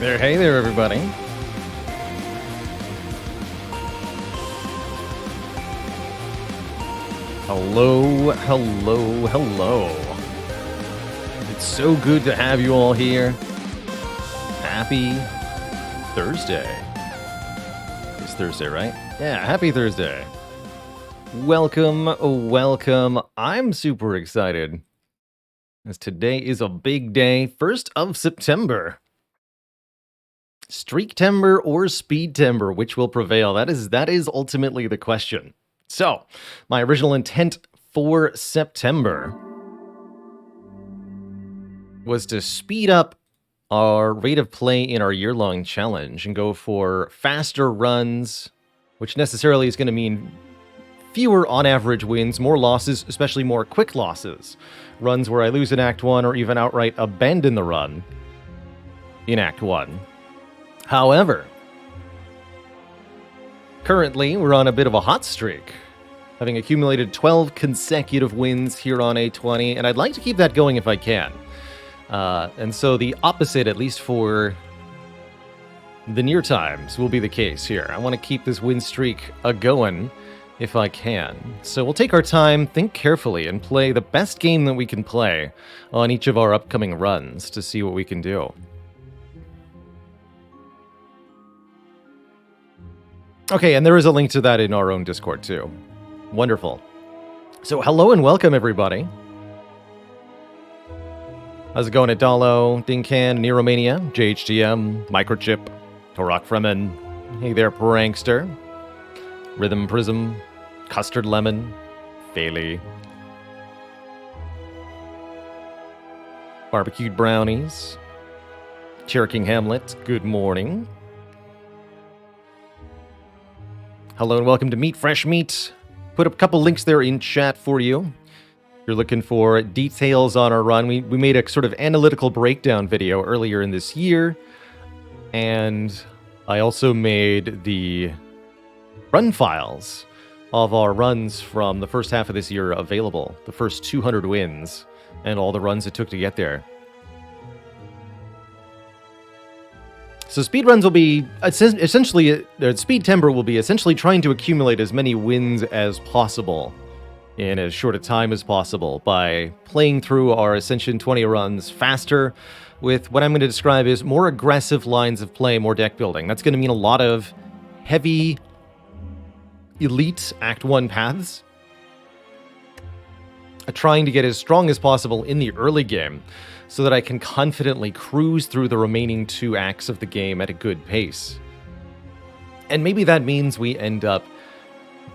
Hey there, everybody. Hello, hello, hello. It's so good to have you all here. Happy Thursday. It's Thursday, right? Yeah, happy Thursday. Welcome, welcome. I'm super excited, as today is a big day, 1st of September. Streak-tember or speed-tember, which will prevail? That is ultimately the question. So, my original intent for September was to speed up our rate of play in our year-long challenge and go for faster runs, which necessarily is going to mean fewer on-average wins, more losses, especially more quick losses. Runs where I lose in Act 1 or even outright abandon the run in Act 1. However, currently we're on a bit of a hot streak, having accumulated 12 consecutive wins here on A20, and I'd like to keep that going if I can. And so the opposite, at least for the near times, will be the case here. I want to keep this win streak a-going if I can. So we'll take our time, think carefully, and play the best game that we can play on each of our upcoming runs to see what we can do. Okay, and there is a link to that in our own Discord, too. Wonderful. So, hello and welcome, everybody. How's it going, Adalo, Dinkan, Neromania, JHTM, Microchip, Torok Fremen, hey there, Prankster, Rhythm Prism, Custard Lemon, Faily, Barbecued Brownies, Cherking Hamlet, good morning. Hello and welcome to Meat Fresh Meat. Put a couple links there in chat for you. If you're looking for details on our run, we made a sort of analytical breakdown video earlier in this year. And I also made the run files of our runs from the first half of this year available. The first 200 wins and all the runs it took to get there. So speedruns will be essentially, speed-tember will be essentially trying to accumulate as many wins as possible in as short a time as possible by playing through our Ascension 20 runs faster with what I'm going to describe as more aggressive lines of play, more deck building. That's going to mean a lot of heavy, elite Act 1 paths, trying to get as strong as possible in the early game, so that I can confidently cruise through the remaining 2 acts of the game at a good pace. And maybe that means we end up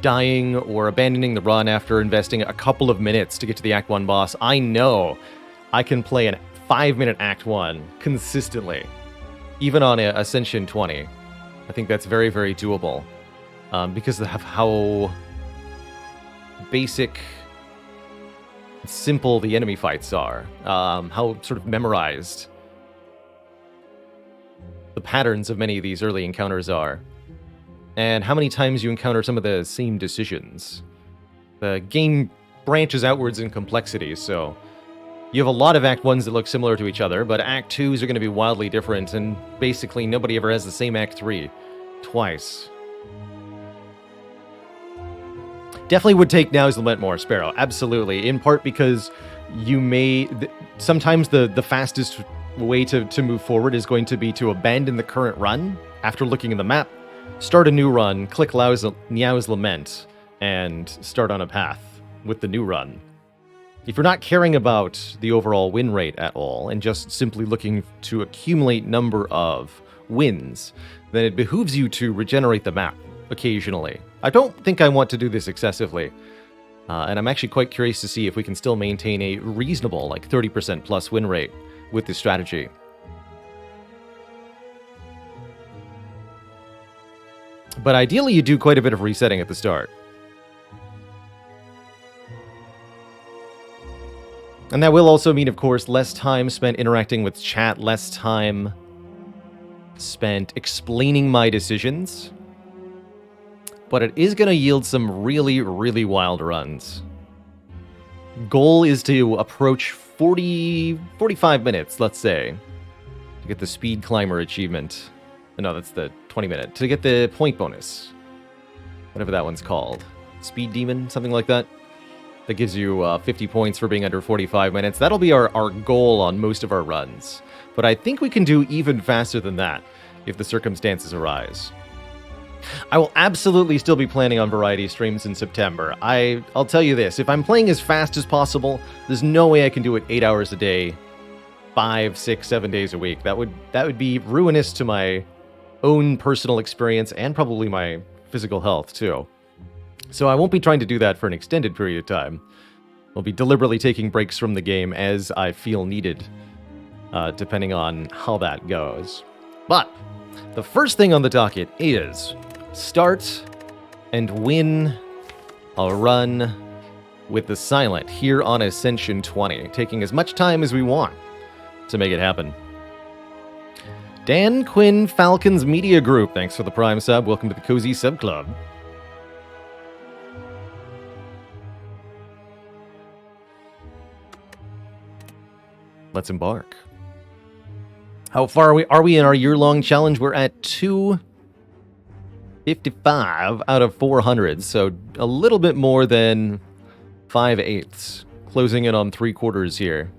dying or abandoning the run after investing a couple of minutes to get to the Act 1 boss. I know I can play a 5-minute Act 1 consistently, even on a Ascension 20. I think that's very, very doable, because of how basic, simple the enemy fights are, how sort of memorized the patterns of many of these early encounters are, and how many times you encounter some of the same decisions. The game branches outwards in complexity, so you have a lot of Act 1s that look similar to each other, but Act 2s are going to be wildly different, and basically nobody ever has the same Act 3 twice. Definitely would take Now's Lament more, Sparrow. Absolutely. In part because you may... sometimes the fastest way to move forward is going to be to abandon the current run after looking at the map, start a new run, click Now's Lament, and start on a path with the new run. If you're not caring about the overall win rate at all, and just simply looking to accumulate number of wins, then it behooves you to regenerate the map occasionally. I don't think I want to do this excessively, and I'm actually quite curious to see if we can still maintain a reasonable, like 30% plus win rate with this strategy. But ideally you do quite a bit of resetting at the start. And that will also mean, of course, less time spent interacting with chat, less time spent explaining my decisions. But it is going to yield some really, really wild runs. Goal is to approach 45 minutes, let's say, to get the Speed Climber achievement. No, that's the 20-minute. To get the point bonus. Whatever that one's called. Speed Demon, something like that. That gives you 50 points for being under 45 minutes. That'll be our goal on most of our runs. But I think we can do even faster than that if the circumstances arise. I will absolutely still be planning on variety streams in September. I'll tell you this, if I'm playing as fast as possible, there's no way I can do it 8 hours a day, 5, 6, 7 days a week. That would be ruinous to my own personal experience and probably my physical health too. So I won't be trying to do that for an extended period of time. I'll be deliberately taking breaks from the game as I feel needed, depending on how that goes. But the first thing on the docket is start and win a run with the Silent here on Ascension 20, taking as much time as we want to make it happen. Dan Quinn Falcons Media Group, thanks for the Prime sub. Welcome to the Cozy Sub Club. Let's embark. How far are we in our year-long challenge? We're at 255 out of 400, so a little bit more than 5/8, closing in on 3/4 here.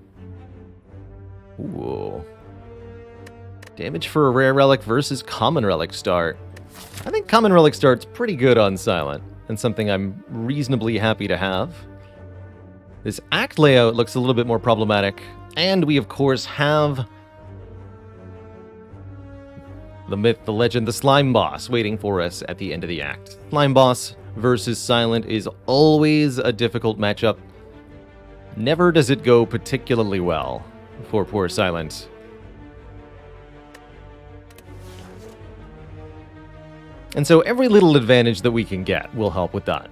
Ooh. Damage for a rare relic versus common relic start. I think common relic start's pretty good on Silent, and something I'm reasonably happy to have. This act layout looks a little bit more problematic, and we of course have the myth, the legend, the slime boss waiting for us at the end of the act. Slime boss versus Silent is always a difficult matchup. Never does it go particularly well for poor Silent. And so every little advantage that we can get will help with that.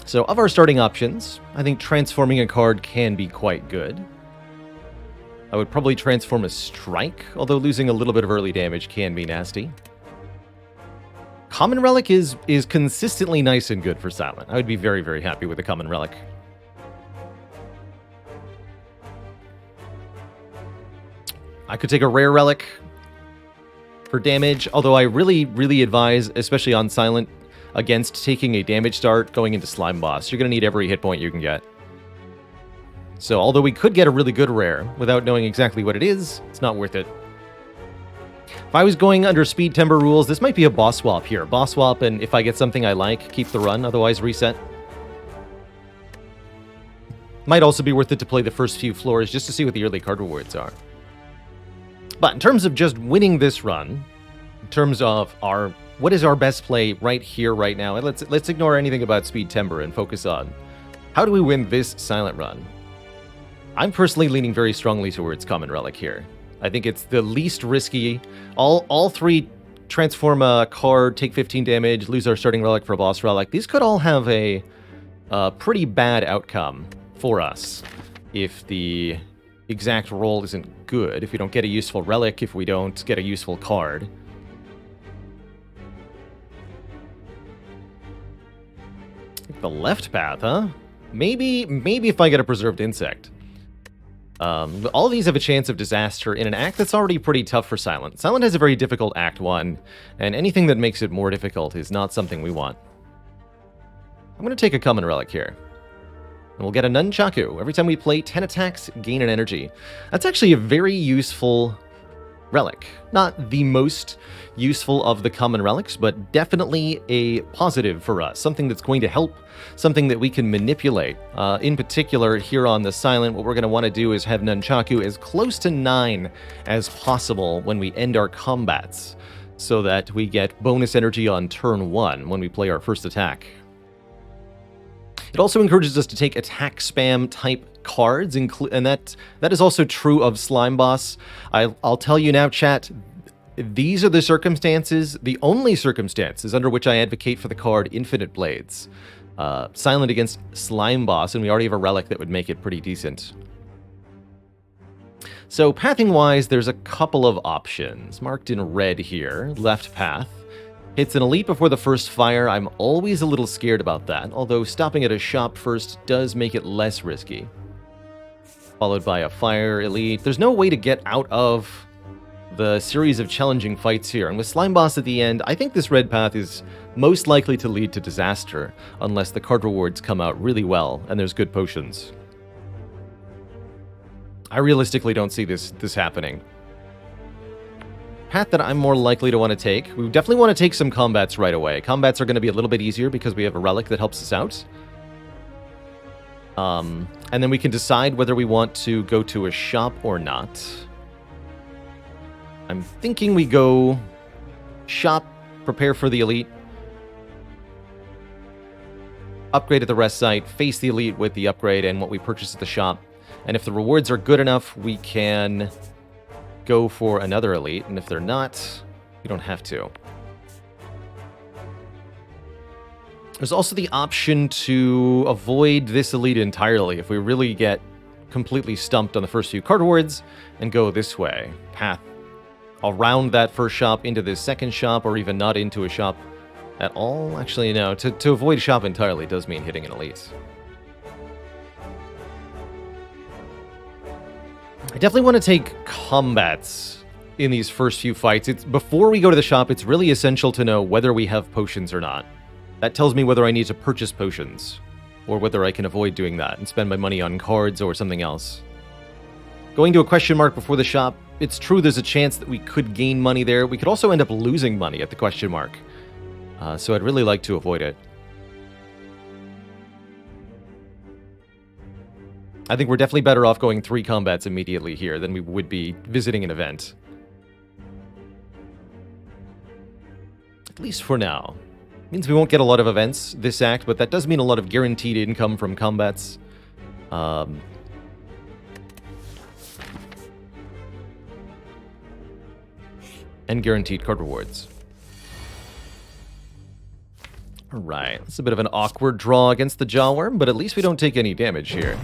So of our starting options, I think transforming a card can be quite good. I would probably transform a Strike, although losing a little bit of early damage can be nasty. Common Relic is consistently nice and good for Silent. I would be very, very happy with a Common Relic. I could take a Rare Relic for damage, although I really, really advise, especially on Silent, against taking a damage start going into Slime Boss. You're going to need every hit point you can get. So, although we could get a really good rare without knowing exactly what it is, it's not worth it. If I was going under Speed Timber rules, this might be a boss swap here. Boss swap, and if I get something I like, keep the run, otherwise reset. Might also be worth it to play the first few floors just to see what the early card rewards are. But in terms of just winning this run, in terms of what is our best play right here, right now, and let's ignore anything about Speed Timber and focus on how do we win this Silent run. I'm personally leaning very strongly towards Common Relic here. I think it's the least risky. All three transform a card, take 15 damage, lose our starting relic for a boss relic. These could all have a pretty bad outcome for us if the exact roll isn't good, if we don't get a useful relic, if we don't get a useful card. The left path, huh? Maybe if I get a Preserved Insect. All of these have a chance of disaster in an act that's already pretty tough for Silent. Silent has a very difficult Act 1, and anything that makes it more difficult is not something we want. I'm going to take a Common Relic here. And we'll get a Nunchaku. Every time we play 10 attacks, gain an energy. That's actually a very useful relic. Not the most useful of the common relics, but definitely a positive for us. Something that's going to help, something that we can manipulate. In particular, here on the Silent, what we're going to want to do is have Nunchaku as close to 9 as possible when we end our combats, so that we get bonus energy on turn 1 when we play our first attack. It also encourages us to take attack spam type cards, and that is also true of Slime Boss. I'll tell you now, chat, these are the circumstances, the only circumstances under which I advocate for the card Infinite Blades. Silent against Slime Boss, and we already have a relic that would make it pretty decent. So pathing-wise, there's a couple of options, marked in red here. Left path. Hits an elite before the first fire. I'm always a little scared about that, although stopping at a shop first does make it less risky. followed by a Fire Elite. There's no way to get out of the series of challenging fights here. And with Slime Boss at the end, I think this red path is most likely to lead to disaster, unless the card rewards come out really well and there's good potions. I realistically don't see this happening. Path that I'm more likely to want to take, we definitely want to take some combats right away. Combats are going to be a little bit easier because we have a relic that helps us out. And then we can decide whether we want to go to a shop or not. I'm thinking we go shop, prepare for the elite, upgrade at the rest site, face the elite with the upgrade and what we purchase at the shop. And if the rewards are good enough, we can go for another elite. And if they're not, we don't have to. There's also the option to avoid this elite entirely if we really get completely stumped on the first few card rewards and go this way. Path around that first shop into this second shop, or even not into a shop at all. Actually, no. To avoid a shop entirely does mean hitting an elite. I definitely want to take combats in these first few fights. Before we go to the shop, it's really essential to know whether we have potions or not. That tells me whether I need to purchase potions, or whether I can avoid doing that and spend my money on cards or something else. Going to a question mark before the shop, it's true there's a chance that we could gain money there. We could also end up losing money at the question mark. So I'd really like to avoid it. I think we're definitely better off going 3 combats immediately here than we would be visiting an event. At least for now. Means we won't get a lot of events this act, but that does mean a lot of guaranteed income from combats. And guaranteed card rewards. Alright, it's a bit of an awkward draw against the Jawworm, but at least we don't take any damage here.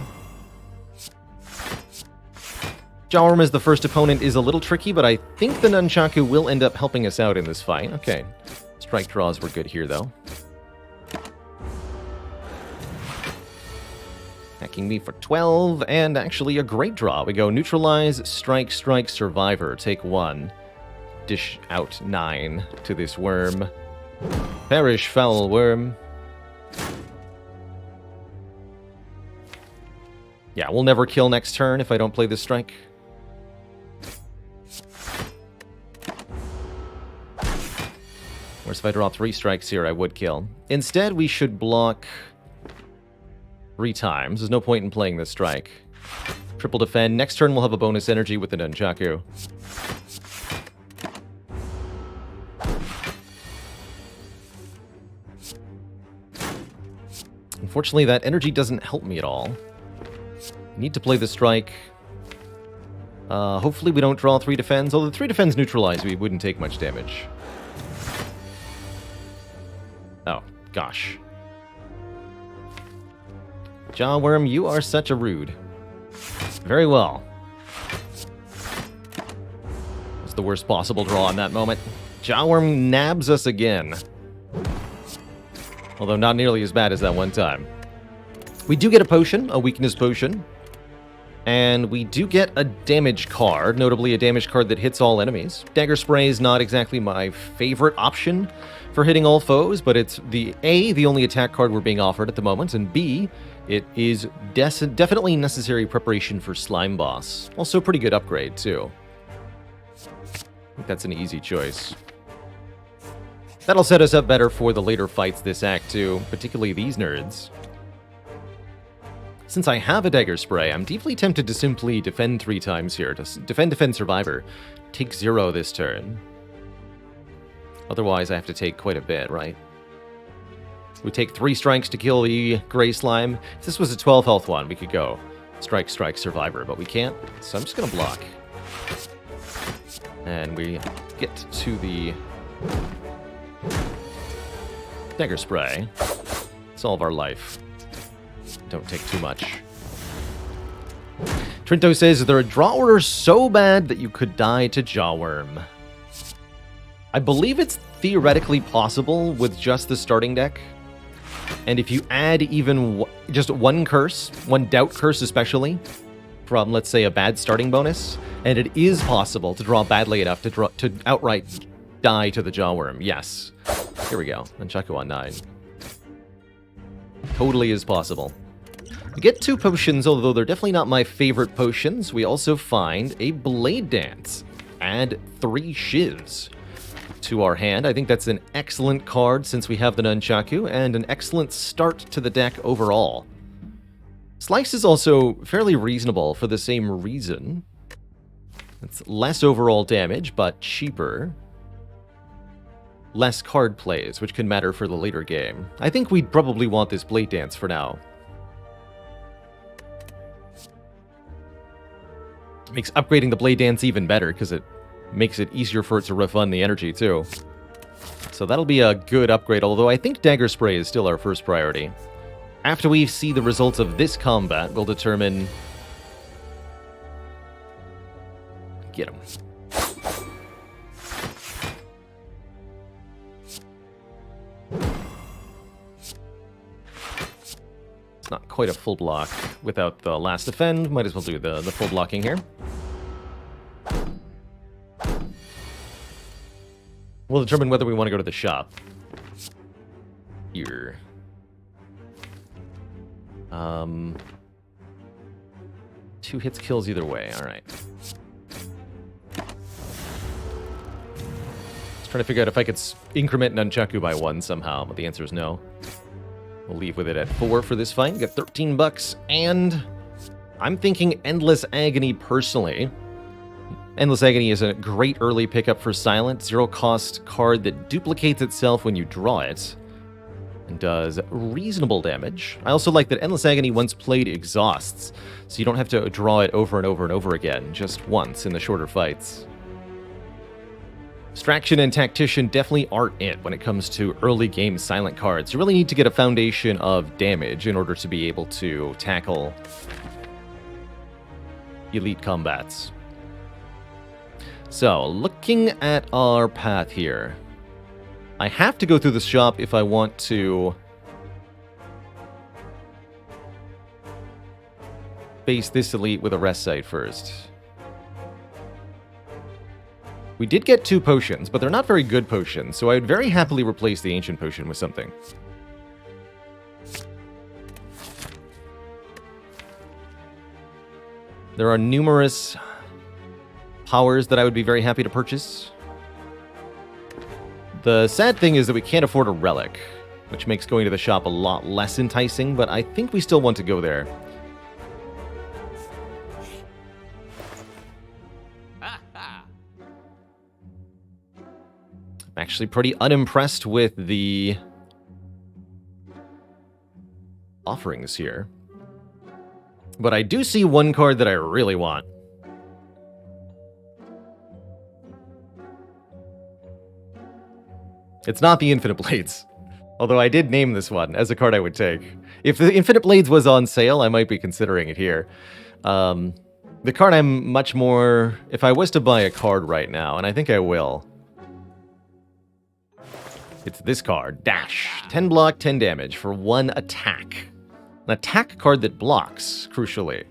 Jawworm as the first opponent is a little tricky, but I think the Nunchaku will end up helping us out in this fight. Okay, strike draws were good here, though. Hacking me for 12, and actually a great draw. We go Neutralize, Strike, Strike, Survivor. Take 1. Dish out 9 to this worm. Perish, foul worm. Yeah, we'll never kill next turn if I don't play this strike. Whereas if I draw 3 strikes here, I would kill. Instead, we should block 3 times. There's no point in playing this strike. Triple defend. Next turn, we'll have a bonus energy with the Nunchaku. Unfortunately, that energy doesn't help me at all. Need to play the strike. Hopefully we don't draw 3 defends. Although 3 defends neutralize, we wouldn't take much damage. Oh, gosh. Jawworm, you are such a rude. Very well. That's the worst possible draw in that moment. Jawworm nabs us again. Although not nearly as bad as that one time. We do get a potion, a weakness potion. And we do get a damage card, notably a damage card that hits all enemies. Dagger Spray is not exactly my favorite option for hitting all foes, but it's the only attack card we're being offered at the moment, and B, it is definitely necessary preparation for Slime Boss. Also pretty good upgrade, too. I think that's an easy choice. That'll set us up better for the later fights this act, too, particularly these nerds. Since I have a Dagger Spray, I'm deeply tempted to simply defend 3 times here. To defend, Survivor. Take 0 this turn. Otherwise, I have to take quite a bit, right? We take 3 strikes to kill the Gray Slime. If this was a 12 health one, we could go Strike, Strike, Survivor, but we can't, so I'm just going to block. And we get to the Dagger Spray. Solve our life. Don't take too much. Trinto says, is there a draw order so bad that you could die to Jawworm? I believe it's theoretically possible with just the starting deck. And if you add even just one curse, one doubt curse especially, from, let's say, a bad starting bonus, and it is possible to draw badly enough to outright die to the Jawworm. Yes. Here we go. Nunchaku on 9. Totally is possible. We get 2 potions, although they're definitely not my favorite potions. We also find a Blade Dance. Add 3 Shivs to our hand. I think that's an excellent card since we have the Nunchaku, and an excellent start to the deck overall. Slice is also fairly reasonable for the same reason. It's less overall damage, but cheaper. Less card plays, which can matter for the later game. I think we'd probably want this Blade Dance for now. Makes upgrading the Blade Dance even better, because it makes it easier for it to refund the energy, too. So that'll be a good upgrade, although I think Dagger Spray is still our first priority. After we see the results of this combat, we'll determine... Get him. It's not quite a full block without the last defend. Might as well do the full blocking here. We'll determine whether we want to go to the shop. Here. 2 hits kills either way. Alright. Just trying to figure out if I could increment Nunchaku by 1 somehow, but the answer is no. We'll leave with it at 4 for this fight. Get 13 bucks, and I'm thinking Endless Agony personally. Endless Agony is a great early pickup for Silent. 0-cost card that duplicates itself when you draw it, and does reasonable damage. I also like that Endless Agony, once played, exhausts, so you don't have to draw it over and over and over again, just once in the shorter fights. Distraction and Tactician definitely aren't it when it comes to early game Silent cards. You really need to get a foundation of damage in order to be able to tackle elite combats. So, looking at our path here, I have to go through the shop if I want to face this elite with a rest site first. We did get 2 potions, but they're not very good potions, so I would very happily replace the Ancient Potion with something. There are numerous powers that I would be very happy to purchase. The sad thing is that we can't afford a relic, which makes going to the shop a lot less enticing, but I think we still want to go there. I'm actually pretty unimpressed with the offerings here. But I do see one card that I really want. It's not the Infinite Blades. Although I did name this one as a card I would take. If the Infinite Blades was on sale, I might be considering it here. The card I'm much more... If I was to buy a card right now, and I think I will... It's this card, Dash. 10 block, 10 damage for 1 attack. An attack card that blocks, crucially.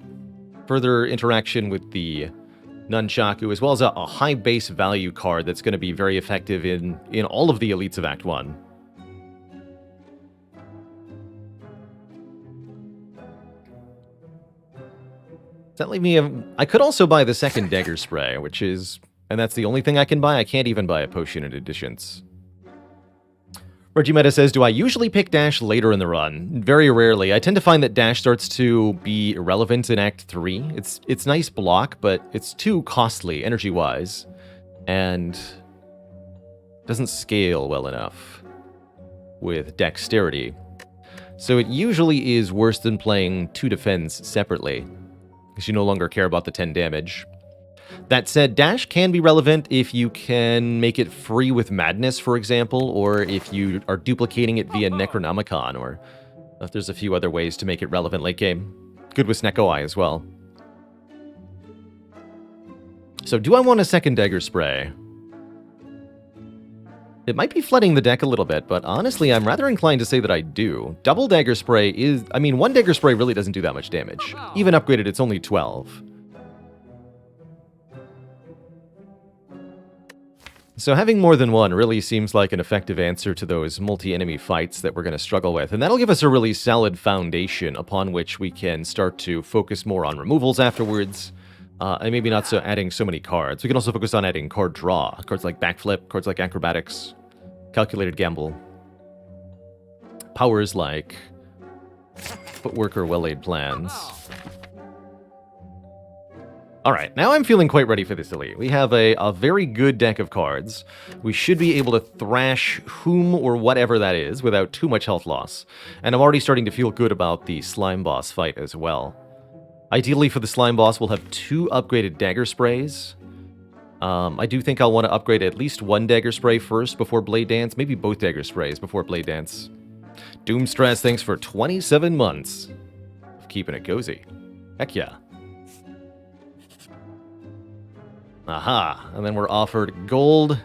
Further interaction with the Nunchaku, as well as a high base value card that's going to be very effective in all of the elites of Act 1. Does that leave me I could also buy the second Dagger Spray, which is... And that's the only thing I can buy. I can't even buy a potion in additions. Regimeta says, do I usually pick Dash later in the run? Very rarely. I tend to find that Dash starts to be irrelevant in Act 3. It's nice block, but it's too costly, energy-wise, and doesn't scale well enough with Dexterity. So it usually is worse than playing 2 defense separately, because you no longer care about the 10 damage. That said, Dash can be relevant if you can make it free with Madness, for example, or if you are duplicating it via Necronomicon, or if there's a few other ways to make it relevant late game. Good with Snecko Eye as well. So do I want a second Dagger Spray? It might be flooding the deck a little bit, but honestly, I'm rather inclined to say that I do. Double Dagger Spray is... I mean, 1 Dagger Spray really doesn't do that much damage. Even upgraded, it's only 12. So having more than one really seems like an effective answer to those multi-enemy fights that we're going to struggle with, and that'll give us a really solid foundation upon which we can start to focus more on removals afterwards, and maybe not so adding so many cards. We can also focus on adding card draw, cards like Backflip, cards like Acrobatics, Calculated Gamble, powers like Footwork or Well-Laid Plans. Alright, now I'm feeling quite ready for this elite. We have a very good deck of cards. We should be able to thrash whom or whatever that is without too much health loss. And I'm already starting to feel good about the Slime Boss fight as well. Ideally for the Slime Boss, we'll have 2 upgraded Dagger Sprays. I do think I'll want to upgrade at least 1 Dagger Spray first before Blade Dance. Maybe both Dagger Sprays before Blade Dance. Doom Stress, thanks for 27 months of keeping it cozy. Heck yeah. Aha, and then we're offered gold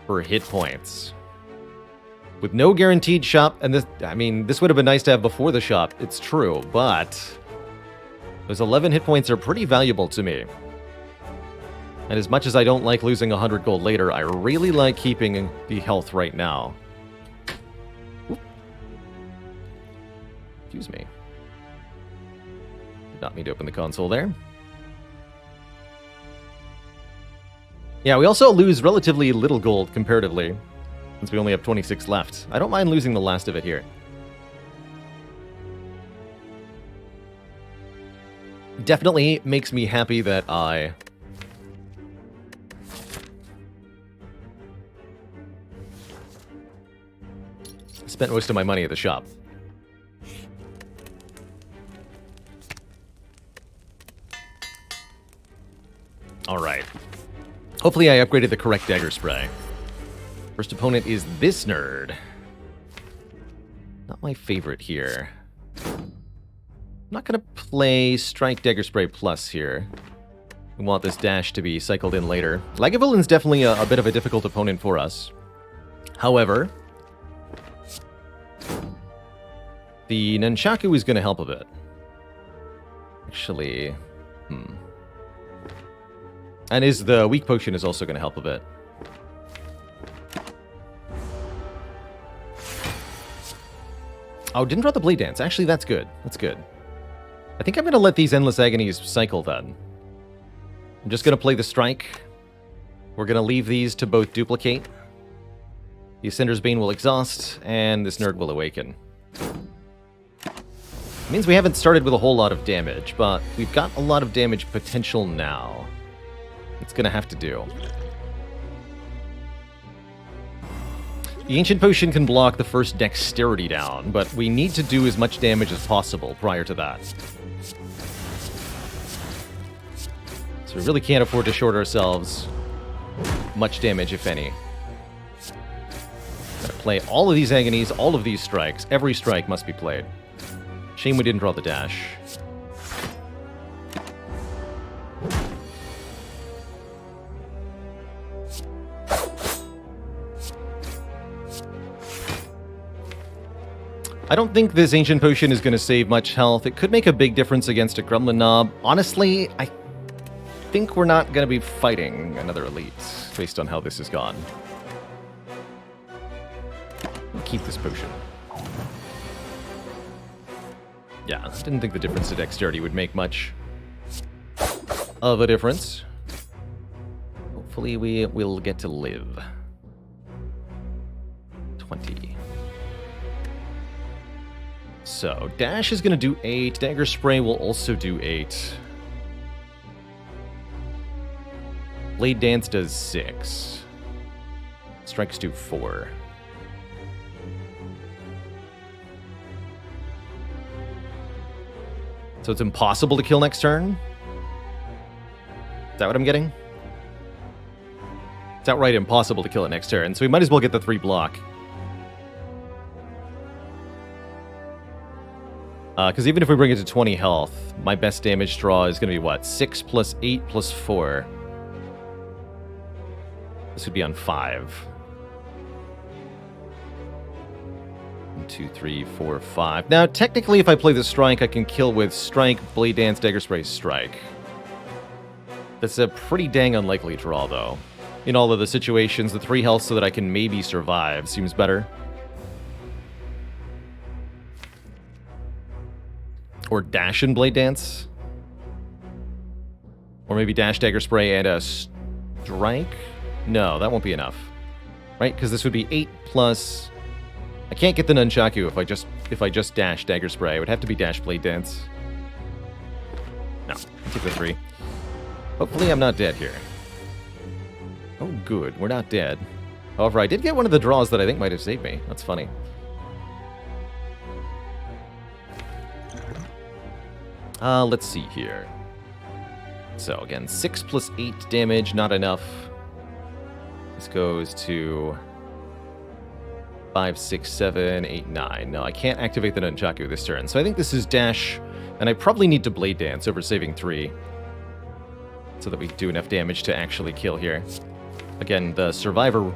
for hit points. With no guaranteed shop, and this would have been nice to have before the shop, it's true, but those 11 hit points are pretty valuable to me. And as much as I don't like losing 100 gold later, I really like keeping the health right now. Oop. Excuse me. Did not mean to open the console there. Yeah, we also lose relatively little gold comparatively, since we only have 26 left. I don't mind losing the last of it here. Definitely makes me happy that I spent most of my money at the shop. Alright. Hopefully I upgraded the correct Dagger Spray. First opponent is this nerd. Not my favorite here. I'm not going to play Strike Dagger Spray Plus here. We want this dash to be cycled in later. Lagavulin is definitely a bit of a difficult opponent for us. However, the Nunchaku is going to help a bit. Actually, And the weak potion is also going to help a bit. Oh, didn't draw the Blade Dance. Actually, that's good. That's good. I think I'm going to let these Endless Agonies cycle then. I'm just going to play the Strike. We're going to leave these to both duplicate. The Ascender's Bane will exhaust, and this nerd will awaken. It means we haven't started with a whole lot of damage, but we've got a lot of damage potential now. It's gonna have to do. The Ancient Potion can block the first Dexterity down, but we need to do as much damage as possible prior to that. So we really can't afford to short ourselves much damage, if any. Gotta play all of these Agonies, all of these Strikes. Every strike must be played. Shame we didn't draw the dash. I don't think this Ancient Potion is going to save much health. It could make a big difference against a Gremlin Knob. Honestly, I think we're not going to be fighting another Elite, based on how this has gone. I'll keep this potion. Yeah, I didn't think the difference to Dexterity would make much of a difference. Hopefully we will get to live. 20. So, Dash is going to do 8. Dagger Spray will also do 8. Blade Dance does 6. Strikes do 4. So it's impossible to kill next turn? Is that what I'm getting? It's outright impossible to kill it next turn, so we might as well get the 3 block. Because even if we bring it to 20 health, my best damage draw is going to be what? 6 plus 8 plus 4. This would be on 5. 1, 2, 3, 4, 5. Now, technically, if I play the Strike, I can kill with Strike, Blade Dance, Dagger Spray, Strike. That's a pretty dang unlikely draw, though. in all of the situations. The 3 health so that I can maybe survive seems better. Or dash and Blade Dance. Or maybe dash, dagger spray, and a strike? No, that won't be enough. Right? Because this would be 8 plus... I can't get the Nunchaku if I just dash dagger spray. It would have to be dash blade dance. No, I'll take the 3. Hopefully I'm not dead here. Oh, good. We're not dead. However, I did get one of the draws that I think might have saved me. That's funny. Let's see here. So, again, 6 plus 8 damage, not enough. This goes to 5, 6, 7, 8, 9. No, I can't activate the Nunchaku this turn. So I think this is dash, and I probably need to Blade Dance over saving 3. So that we do enough damage to actually kill here. Again, the Survivor,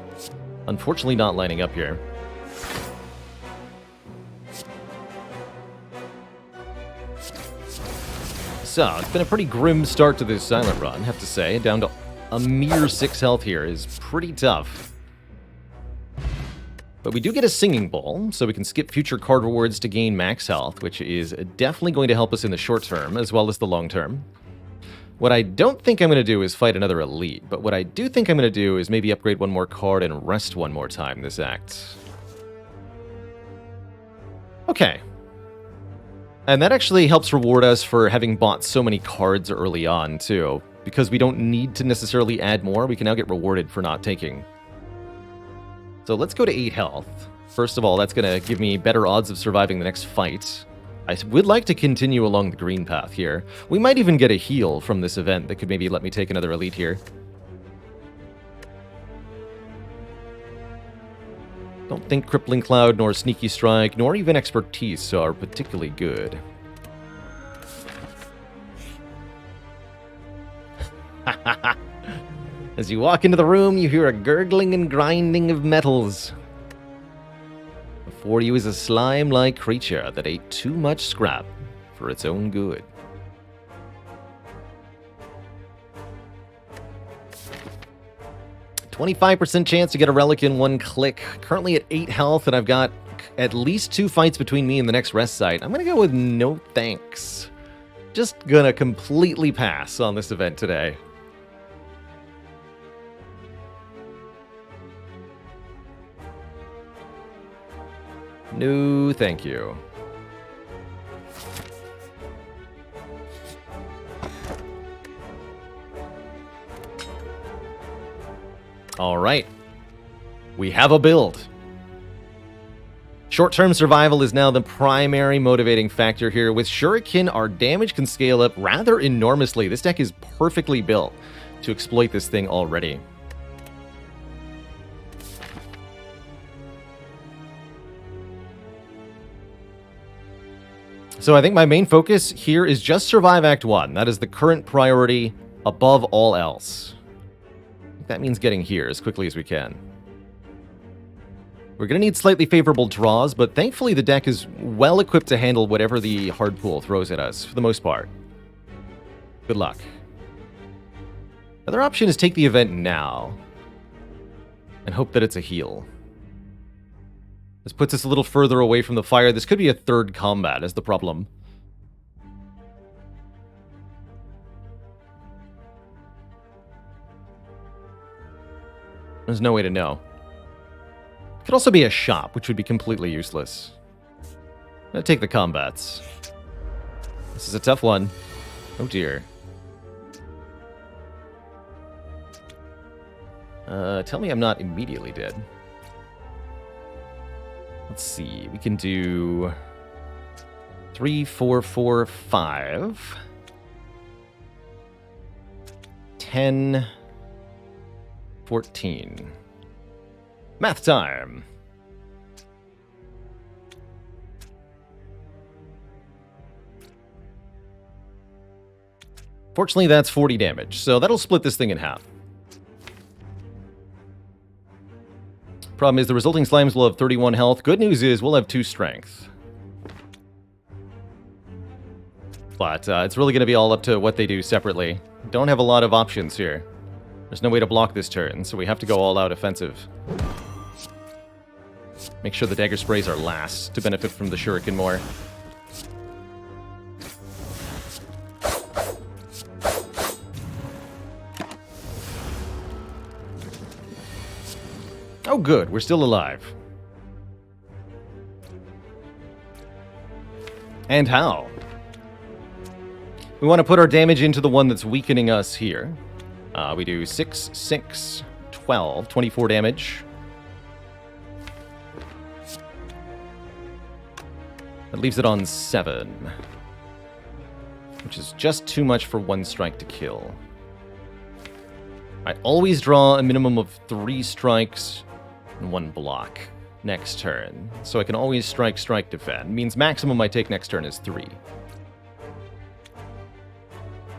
unfortunately not lining up here. So, it's been a pretty grim start to this Silent Run, I have to say. Down to a mere 6 health here is pretty tough. But we do get a Singing Bowl, so we can skip future card rewards to gain max health, which is definitely going to help us in the short term, as well as the long term. What I don't think I'm going to do is fight another Elite, but what I do think I'm going to do is maybe upgrade one more card and rest one more time this act. Okay. And that actually helps reward us for having bought so many cards early on, too. Because we don't need to necessarily add more, we can now get rewarded for not taking. So let's go to 8 health. First of all, that's going to give me better odds of surviving the next fight. I would like to continue along the green path here. We might even get a heal from this event that could maybe let me take another Elite here. Don't think Crippling Cloud, nor Sneaky Strike, nor even Expertise are particularly good. As you walk into the room, you hear a gurgling and grinding of metals. Before you is a slime-like creature that ate too much scrap for its own good. "25% chance to get a relic in 1 click. Currently at 8 health, and I've got at least 2 fights between me and the next rest site. I'm going to go with no thanks. Just going to completely pass on this event today. No, thank you. All right. We have a build. Short-term survival is now the primary motivating factor here. With Shuriken, our damage can scale up rather enormously. This deck is perfectly built to exploit this thing already. So I think my main focus here is just survive Act 1. That is the current priority above all else. That means getting here as quickly as we can. We're going to need slightly favorable draws, but thankfully the deck is well equipped to handle whatever the hard pool throws at us, for the most part. Good luck. Other option is take the event now, and hope that it's a heal. This puts us a little further away from the fire. This could be a third combat, is the problem. There's no way to know. Could also be a shop, which would be completely useless. I'm gonna take the combats. This is a tough one. Oh dear. Tell me I'm not immediately dead. Let's see, we can do 3, 4, 4, 5, 10, 14. Math time. Fortunately, that's 40 damage, so that'll split this thing in half. Problem is, the resulting slimes will have 31 health. Good news is, we'll have 2 strength. But it's really going to be all up to what they do separately. Don't have a lot of options here. There's no way to block this turn, so we have to go all out offensive. Make sure the dagger sprays are last to benefit from the shuriken more. Oh good, we're still alive. And how? We want to put our damage into the one that's weakening us here. We do 6, 6, 12, 24 damage. That leaves it on 7. Which is just too much for one strike to kill. I always draw a minimum of 3 strikes and 1 block next turn. So I can always strike, strike, defend. Means maximum I take next turn is 3.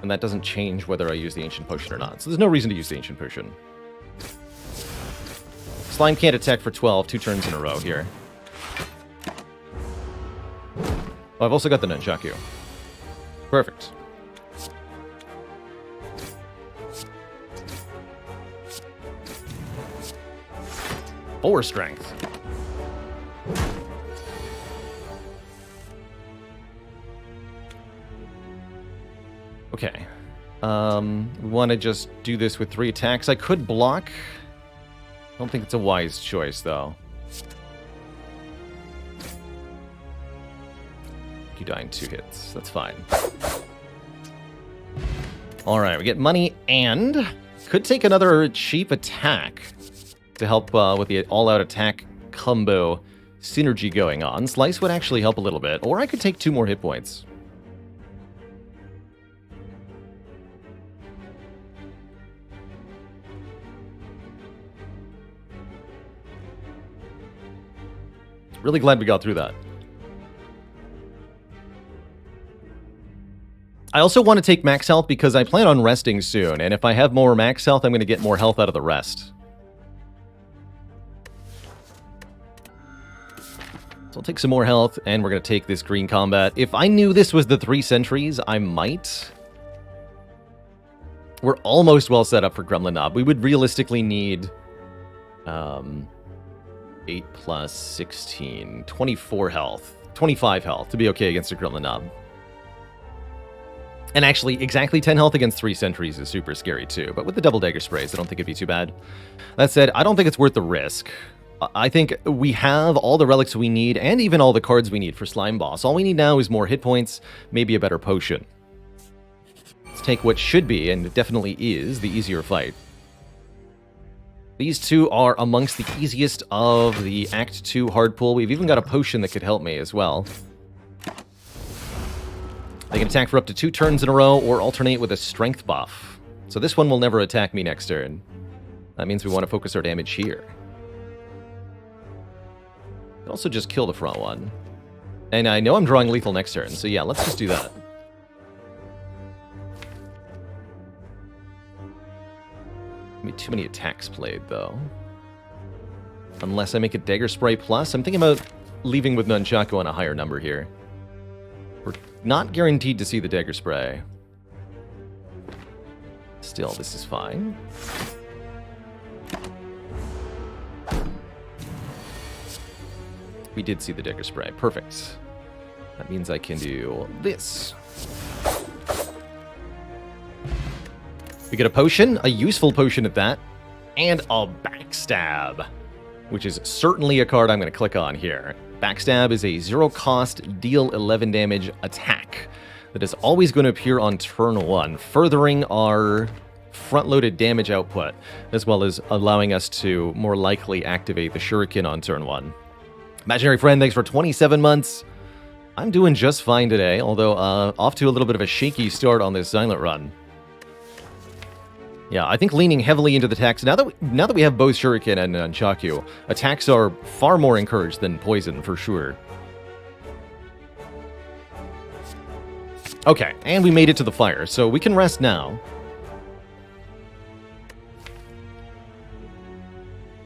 And that doesn't change whether I use the Ancient Potion or not. So there's no reason to use the Ancient Potion. Slime can't attack for 12, 2 turns in a row here. Oh, I've also got the Nunchaku. Perfect. 4 strength. Okay. We want to just do this with 3 attacks. I could block. I don't think it's a wise choice, though. You die in 2 hits. That's fine. Alright, we get money and could take another cheap attack to help with the all-out attack combo synergy going on. Slice would actually help a little bit, or I could take 2 more hit points. Really glad we got through that. I also want to take max health because I plan on resting soon, and if I have more max health, I'm going to get more health out of the rest. So I'll take some more health, and we're going to take this green combat. If I knew this was the 3 sentries, I might. We're almost well set up for Gremlin Knob. We would realistically need 8 plus 16, 24 health, 25 health to be okay against a Gremlin Knob. And actually, exactly 10 health against 3 sentries is super scary too, but with the double dagger sprays, I don't think it'd be too bad. That said, I don't think it's worth the risk. I think we have all the relics we need, and even all the cards we need for Slime Boss. All we need now is more hit points, maybe a better potion. Let's take what should be, and it definitely is, the easier fight. These 2 are amongst the easiest of the Act 2 hard pull. We've even got a potion that could help me as well. They can attack for up to 2 turns in a row or alternate with a strength buff. So this one will never attack me next turn. That means we want to focus our damage here. Could also just kill the front one. And I know I'm drawing lethal next turn, so yeah, let's just do that. Too many attacks played, though. Unless I make a Dagger Spray plus. I'm thinking about leaving with Nunchaku on a higher number here. We're not guaranteed to see the Dagger Spray. Still, this is fine. We did see the Dagger Spray. Perfect. That means I can do this. We get a potion, a useful potion at that, and a Backstab, which is certainly a card I'm going to click on here. Backstab is a 0-cost, deal 11 damage attack that is always going to appear on turn 1, furthering our front-loaded damage output, as well as allowing us to more likely activate the Shuriken on turn 1. Imaginary Friend, thanks for 27 months. I'm doing just fine today, although off to a little bit of a shaky start on this Silent Run. Yeah, I think leaning heavily into the attacks, now that we have both Shuriken and Nunchaku, attacks are far more encouraged than poison, for sure. Okay, and we made it to the fire, so we can rest now.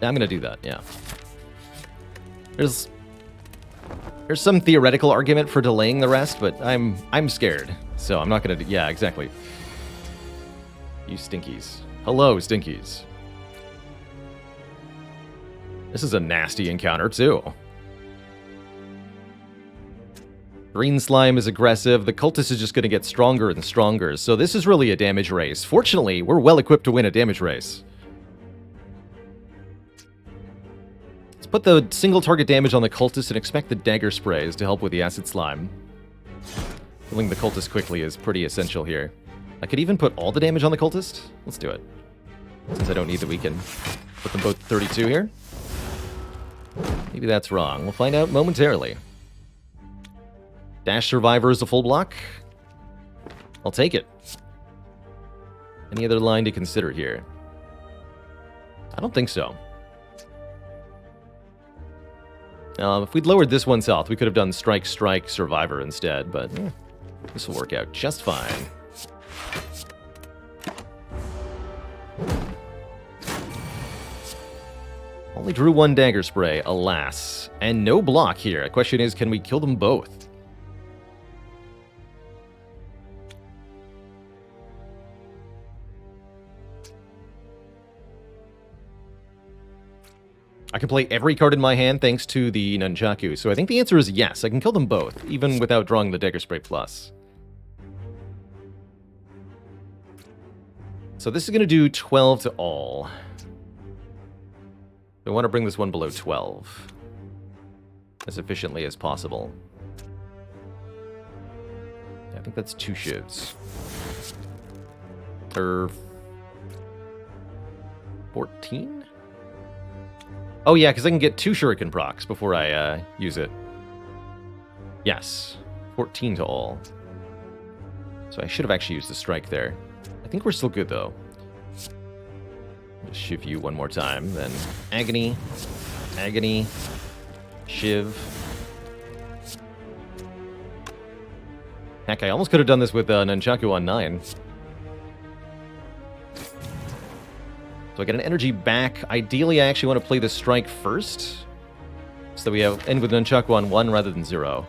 I'm gonna do that, yeah. There's some theoretical argument for delaying the rest, but I'm scared, so I'm not gonna do... Yeah, exactly. You stinkies. Hello, Stinkies. This is a nasty encounter, too. Green Slime is aggressive. The Cultist is just going to get stronger and stronger. So this is really a damage race. Fortunately, we're well equipped to win a damage race. Let's put the single target damage on the Cultist and expect the Dagger Sprays to help with the Acid Slime. Killing the Cultist quickly is pretty essential here. I could even put all the damage on the Cultist. Let's do it. Since I don't need the weaken. Put them both 32 here. Maybe that's wrong. We'll find out momentarily. Dash Survivor is a full block. I'll take it. Any other line to consider here? I don't think so. If we'd lowered this one's health, we could have done Strike, Strike, Survivor instead, but this will work out just fine. Only drew one Dagger Spray, alas. And no block here. The question is, can we kill them both? I can play every card in my hand thanks to the Nunchaku, so I think the answer is yes. I can kill them both, even without drawing the Dagger Spray Plus. So this is going to do 12 to all. I want to bring this one below 12 as efficiently as possible. Yeah, I think that's 2 shivs. Or 14? Oh yeah, because I can get 2 shuriken procs before I use it. Yes, 14 to all. So I should have actually used the strike there. I think we're still good though. Just shiv you one more time, then Agony, Agony, Shiv. Heck, I almost could have done this with Nunchaku on 9. So I get an energy back. Ideally, I actually want to play the strike first, so that we end with Nunchaku on 1 rather than 0.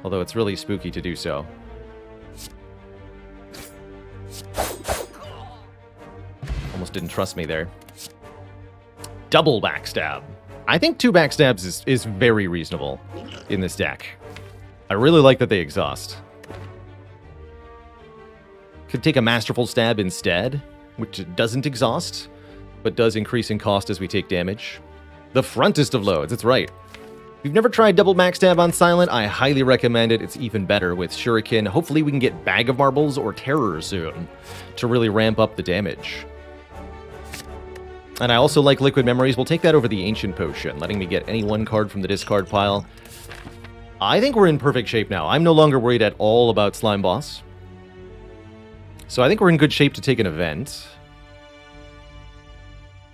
Although it's really spooky to do so. Almost didn't trust me there. Double backstab. I think 2 backstabs is very reasonable in this deck. I really like that they exhaust. Could take a Masterful Stab instead, which doesn't exhaust, but does increase in cost as we take damage. The frontest of loads, that's right. If you've never tried double backstab on Silent, I highly recommend it. It's even better with Shuriken. Hopefully we can get Bag of Marbles or Terror soon to really ramp up the damage. And I also like Liquid Memories. We'll take that over the Ancient Potion, letting me get any 1 card from the discard pile. I think we're in perfect shape now. I'm no longer worried at all about Slime Boss. So I think we're in good shape to take an event.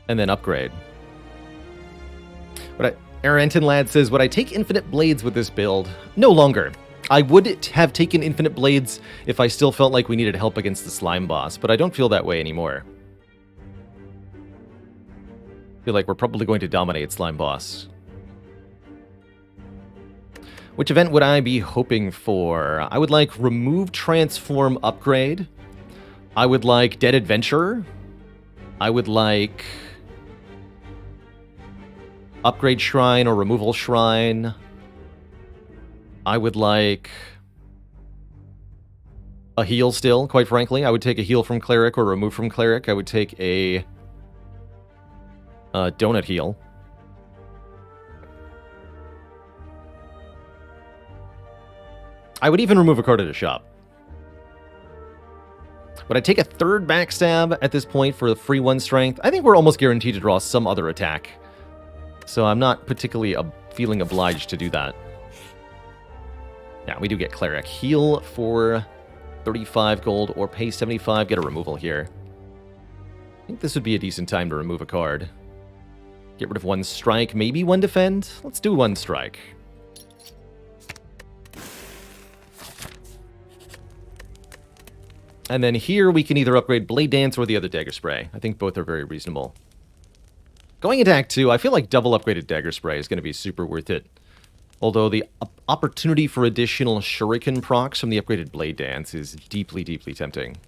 And then upgrade. Aranton Lad says, would I take Infinite Blades with this build? No longer. I would have taken Infinite Blades if I still felt like we needed help against the Slime Boss, but I don't feel that way anymore. I feel like we're probably going to dominate Slime Boss. Which event would I be hoping for? I would like Remove Transform Upgrade. I would like Dead Adventurer. I would like Upgrade Shrine or Removal Shrine. I would like a heal still, quite frankly. I would take a heal from Cleric or remove from Cleric. I would take a donut heal. I would even remove a card at a shop. Would I take a 3rd backstab at this point for the free 1 strength? I think we're almost guaranteed to draw some other attack. So I'm not particularly feeling obliged to do that. Yeah, we do get Cleric. Heal for 35 gold or pay 75, get a removal here. I think this would be a decent time to remove a card. Get rid of 1 strike, maybe 1 defend? Let's do 1 strike. And then here we can either upgrade Blade Dance or the other Dagger Spray. I think both are very reasonable. Going into Act 2, I feel like double upgraded Dagger Spray is going to be super worth it. Although the opportunity for additional Shuriken procs from the upgraded Blade Dance is deeply, deeply tempting.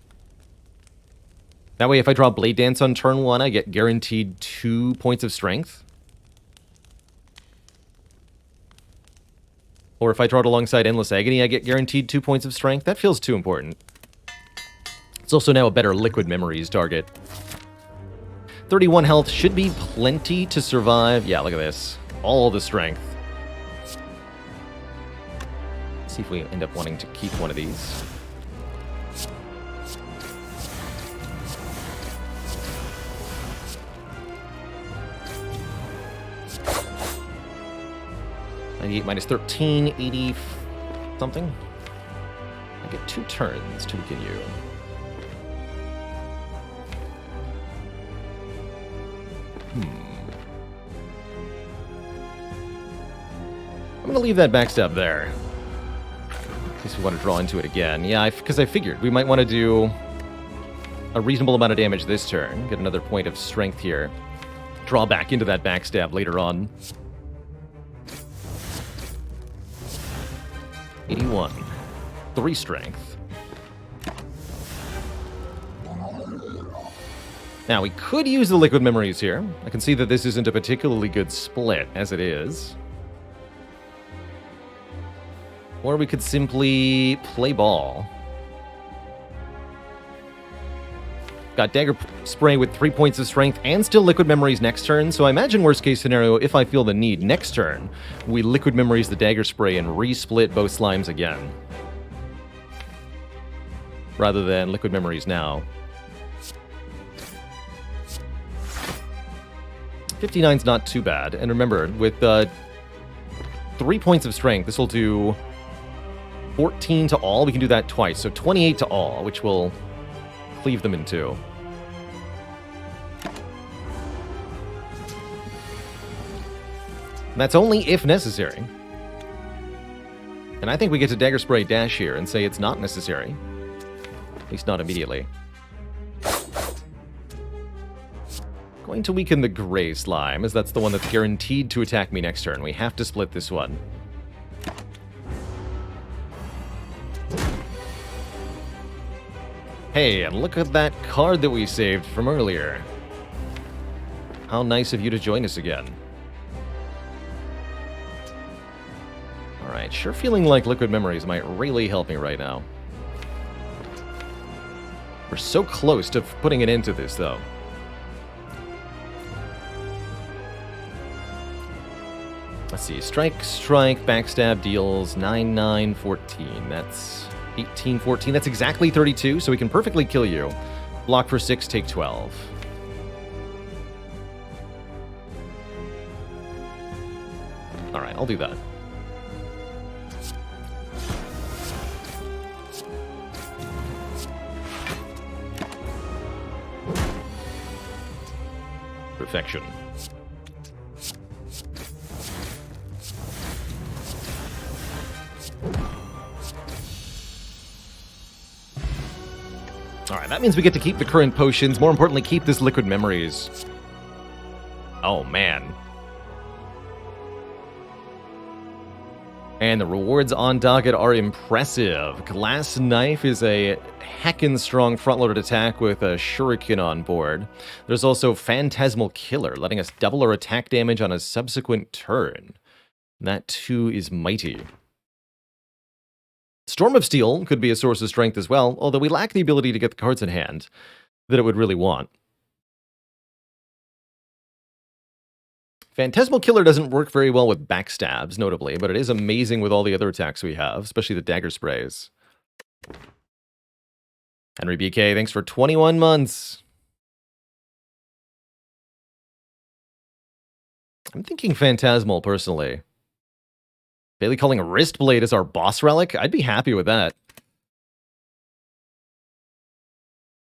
That way, if I draw Blade Dance on turn 1, I get guaranteed 2 points of strength. Or if I draw it alongside Endless Agony, I get guaranteed 2 points of strength. That feels too important. It's also now a better Liquid Memories target. 31 health should be plenty to survive. Yeah, look at this. All the strength. Let's see if we end up wanting to keep one of these. -98 minus 13, 80 something. I get 2 turns to weaken you. I'm going to leave that backstab there. In case we want to draw into it again. Yeah, because I figured we might want to do a reasonable amount of damage this turn. Get another point of strength here. Draw back into that backstab later on. 81. 3 strength. Now, we could use the Liquid Memories here. I can see that this isn't a particularly good split, as it is. Or we could simply play ball. Got Dagger Spray with 3 points of strength and still Liquid Memories next turn, so I imagine worst case scenario, if I feel the need next turn, we Liquid Memories the Dagger Spray and resplit both slimes again. Rather than Liquid Memories now. 59's not too bad, and remember, with 3 points of strength, this will do 14 to all. We can do that twice, so 28 to all, which will cleave them in 2. That's only if necessary. And I think we get to Dagger Spray Dash here and say it's not necessary. At least not immediately. Going to weaken the Gray Slime, as that's the one that's guaranteed to attack me next turn. We have to split this one. Hey, and look at that card that we saved from earlier. How nice of you to join us again. Alright, sure feeling like Liquid Memories might really help me right now. We're so close to putting an end to this, though. Let's see, strike, backstab deals 9, 9, 14. That's 18, 14. That's exactly 32, so we can perfectly kill you. Block for 6, take 12. Alright, I'll do that. Perfection. Alright, that means we get to keep the current potions. More importantly, keep this Liquid Memories. Oh, man. And the rewards on docket are impressive. Glass Knife is a heckin' strong front-loaded attack with a Shuriken on board. There's also Phantasmal Killer, letting us double our attack damage on a subsequent turn. That, too, is mighty. Storm of Steel could be a source of strength as well, although we lack the ability to get the cards in hand that it would really want. Phantasmal Killer doesn't work very well with backstabs, notably, but it is amazing with all the other attacks we have, especially the dagger sprays. Henry BK, thanks for 21 months. I'm thinking Phantasmal, personally. Bailey calling Wristblade as our boss relic? I'd be happy with that.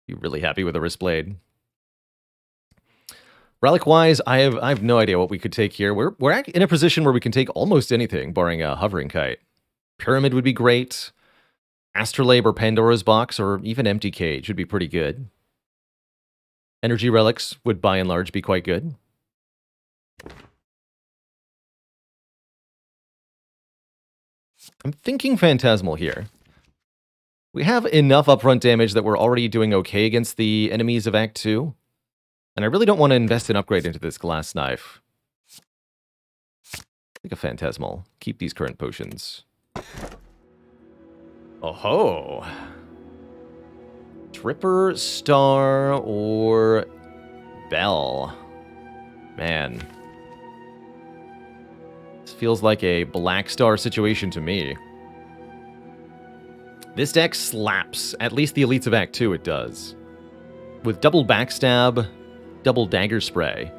Be really happy with a Wristblade. Relic-wise, I have no idea what we could take here. We're in a position where we can take almost anything, barring a Hovering Kite. Pyramid would be great. Astrolabe or Pandora's Box, or even Empty Cage would be pretty good. Energy Relics would, by and large, be quite good. I'm thinking Phantasmal here. We have enough upfront damage that we're already doing okay against the enemies of Act 2. And I really don't want to invest an upgrade into this glass knife. Like a phantasmal. Keep these current potions. Oh ho! Tripper, Star, or Bell. Man. This feels like a Black Star situation to me. This deck slaps. At least the elites of Act 2 it does. With double backstab, double dagger spray,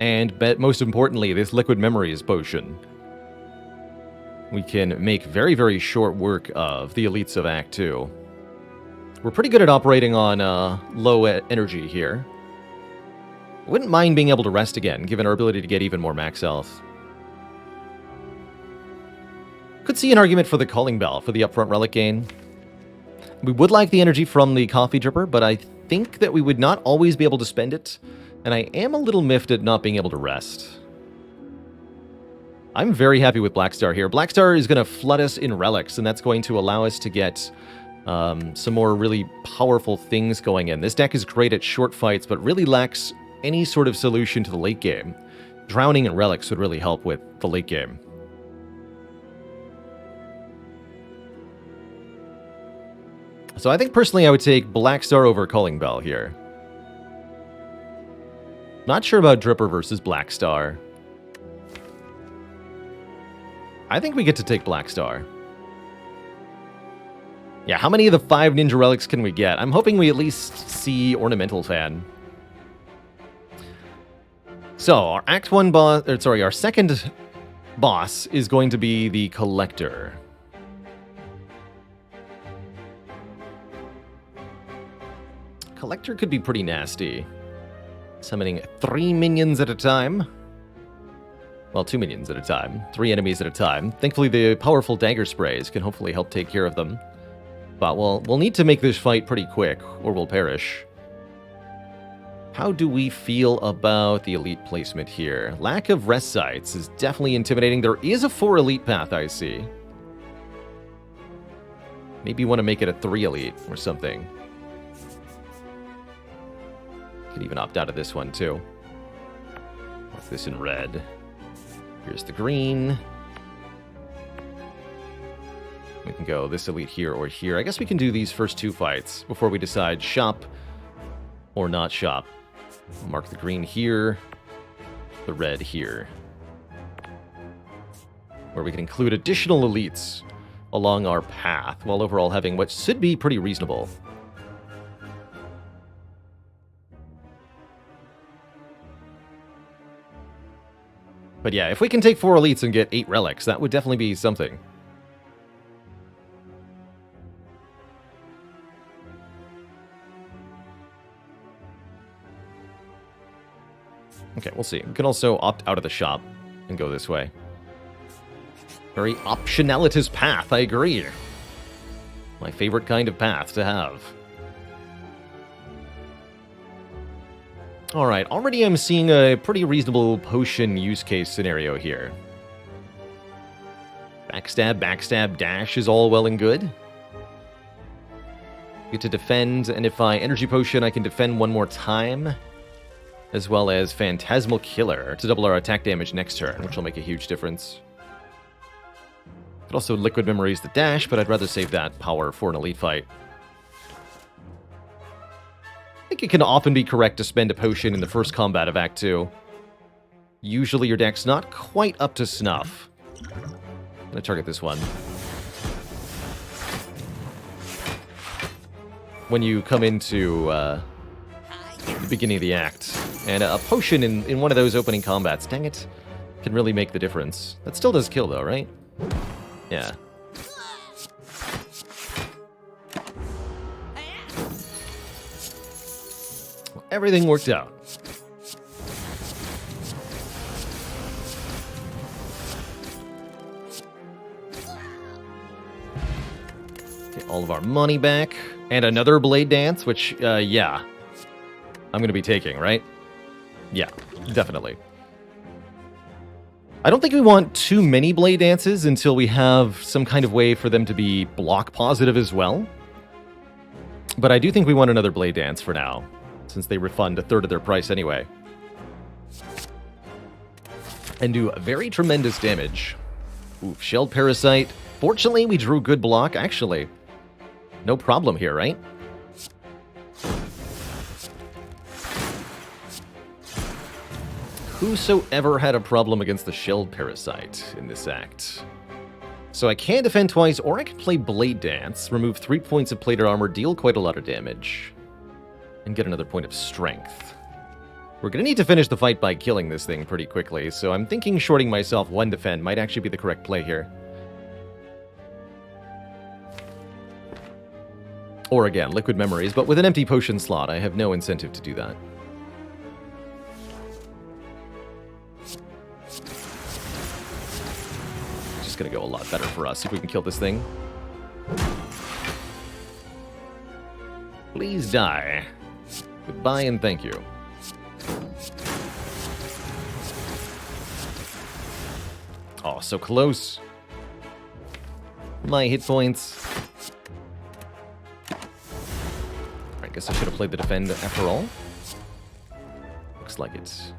and most importantly, this liquid memories potion. We can make very, very short work of the elites of Act 2. We're pretty good at operating on low energy here. Wouldn't mind being able to rest again, given our ability to get even more max health. Could see an argument for the Calling Bell for the upfront relic gain. We would like the energy from the Coffee Dripper, but I think that we would not always be able to spend it, and I am a little miffed at not being able to rest. I'm very happy with Blackstar here. Blackstar is going to flood us in relics, and that's going to allow us to get some more really powerful things going in. This deck is great at short fights, but really lacks any sort of solution to the late game. Drowning in relics would really help with the late game. So I think personally I would take Blackstar over Calling Bell here. Not sure about Dripper versus Blackstar. I think we get to take Blackstar. Yeah, how many of the 5 Ninja Relics can we get? I'm hoping we at least see Ornamental Fan. So, our Act 1 boss, or sorry, our second boss is going to be the Collector. Collector could be pretty nasty. Summoning 3 minions at a time. Well, 2 minions at a time. 3 enemies at a time. Thankfully, the powerful dagger sprays can hopefully help take care of them. But we'll need to make this fight pretty quick, or we'll perish. How do we feel about the elite placement here? Lack of rest sites is definitely intimidating. There is a 4 elite path, I see. Maybe you want to make it a 3 elite or something. Could even opt out of this one, too. What's this in red? Here's the green. We can go this elite here or here. I guess we can do these first 2 fights before we decide shop or not shop. Mark the green here, the red here. Where we can include additional elites along our path, while overall having what should be pretty reasonable. But yeah, if we can take 4 elites and get 8 relics, that would definitely be something. Okay, we'll see. We can also opt out of the shop and go this way. Very optionalitous path, I agree. My favorite kind of path to have. Alright, already I'm seeing a pretty reasonable potion use case scenario here. Backstab, backstab, dash is all well and good. Get to defend, and if I energy potion, I can defend 1 more time. As well as Phantasmal Killer to double our attack damage next turn, which will make a huge difference. Could also Liquid Memories the dash, but I'd rather save that power for an elite fight. I think it can often be correct to spend a potion in the first combat of Act 2. Usually your deck's not quite up to snuff. I'm gonna target this one. When you come into the beginning of the act, and a potion in one of those opening combats, dang it, can really make the difference. That still does kill though, right? Yeah. Everything worked out. Get all of our money back. And another Blade Dance, which, yeah. I'm going to be taking, right? Yeah, definitely. I don't think we want too many Blade Dances until we have some kind of way for them to be block positive as well. But I do think we want another Blade Dance for now, since they refund a third of their price anyway. And do very tremendous damage. Oof, Shelled Parasite. Fortunately, we drew good block, actually. No problem here, right? Whosoever had a problem against the Shelled Parasite in this act? So I can defend twice, or I can play Blade Dance, remove 3 points of plated armor, deal quite a lot of damage, and get another point of strength. We're going to need to finish the fight by killing this thing pretty quickly, so I'm thinking shorting myself 1 defend might actually be the correct play here. Or again, Liquid Memories, but with an empty potion slot, I have no incentive to do that. Just gonna go a lot better for us if we can kill this thing. Please die. Goodbye and thank you. Oh, so close. My hit points. I guess I should have played the defend after all. Looks like it.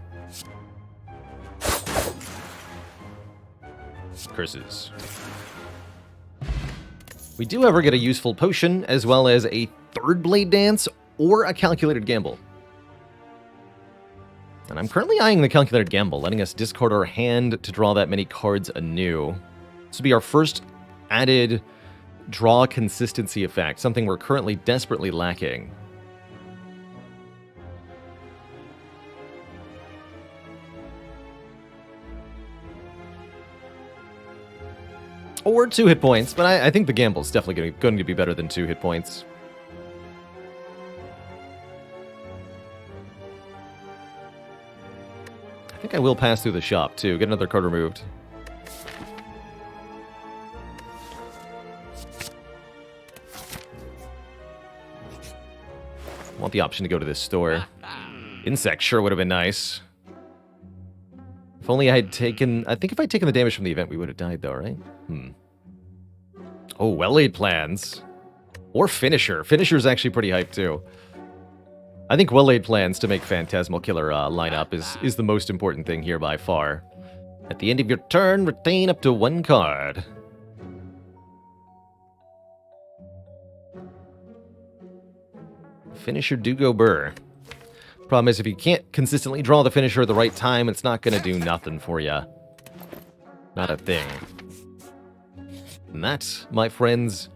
Curses. We do ever get a useful potion, as well as a third Blade Dance, or a Calculated Gamble. And I'm currently eyeing the Calculated Gamble, letting us discard our hand to draw that many cards anew. This will be our first added draw consistency effect, something we're currently desperately lacking. Or 2 hit points, but I think the Gamble's definitely going to be better than 2 hit points. I think I will pass through the shop, too. Get another card removed. Want the option to go to this store. Insect sure would have been nice. If only I had taken... I think if I'd taken the damage from the event, we would have died, though, right? Oh, well-laid plans. Or Finisher. Finisher's actually pretty hyped, too. I think well-laid plans to make Phantasmal Killer line up is the most important thing here by far. At the end of your turn, retain up to 1 card. Finisher do go burr. Problem is, if you can't consistently draw the Finisher at the right time, it's not going to do nothing for you. Not a thing. And that, my friends,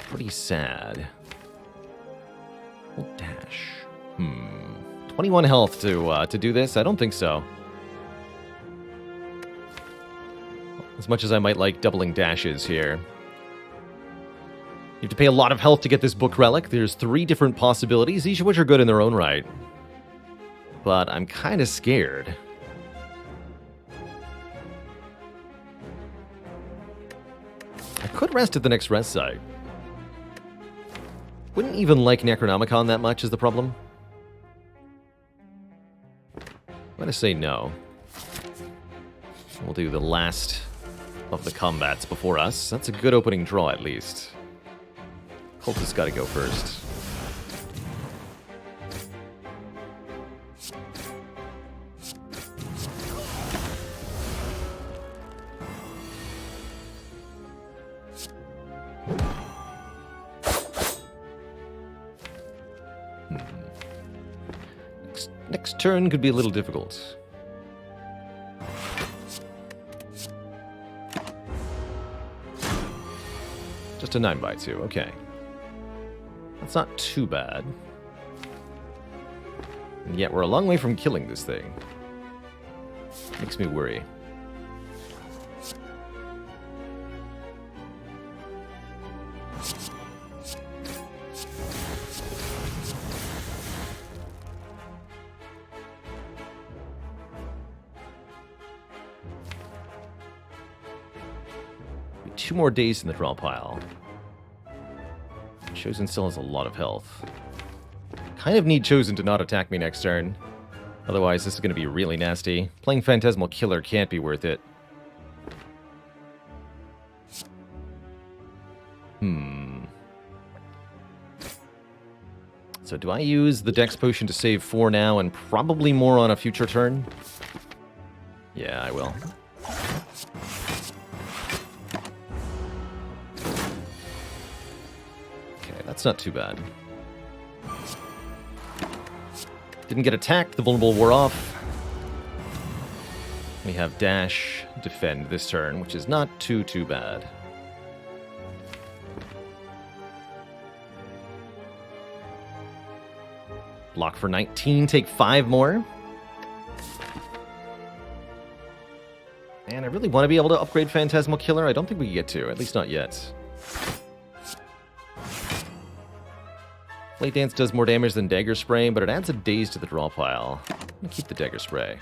pretty sad. We'll dash. 21 health to do this? I don't think so. As much as I might like doubling dashes here. You have to pay a lot of health to get this book relic. There's 3 different possibilities, each of which are good in their own right. But I'm kind of scared. I could rest at the next rest site. Wouldn't even like Necronomicon that much is the problem. I'm going to say no. We'll do the last of the combats before us. That's a good opening draw, at least. Cultist's got to go first. Next turn could be a little difficult. Just a 9x2, okay. That's not too bad. And yet we're a long way from killing this thing. Makes me worry. Two more days in the draw pile. Chosen still has a lot of health. Kind of need Chosen to not attack me next turn. Otherwise, this is going to be really nasty. Playing Phantasmal Killer can't be worth it. So do I use the Dex Potion to save 4 now and probably more on a future turn? Yeah, I will. Okay, that's not too bad. Didn't get attacked, the vulnerable wore off. We have dash, defend this turn, which is not too bad. Block for 19, take 5 more. And I really want to be able to upgrade Phantasmal Killer. I don't think we can get to, at least not yet. Blade Dance does more damage than Dagger Spray, but it adds a daze to the draw pile. I'm gonna keep the Dagger Spray.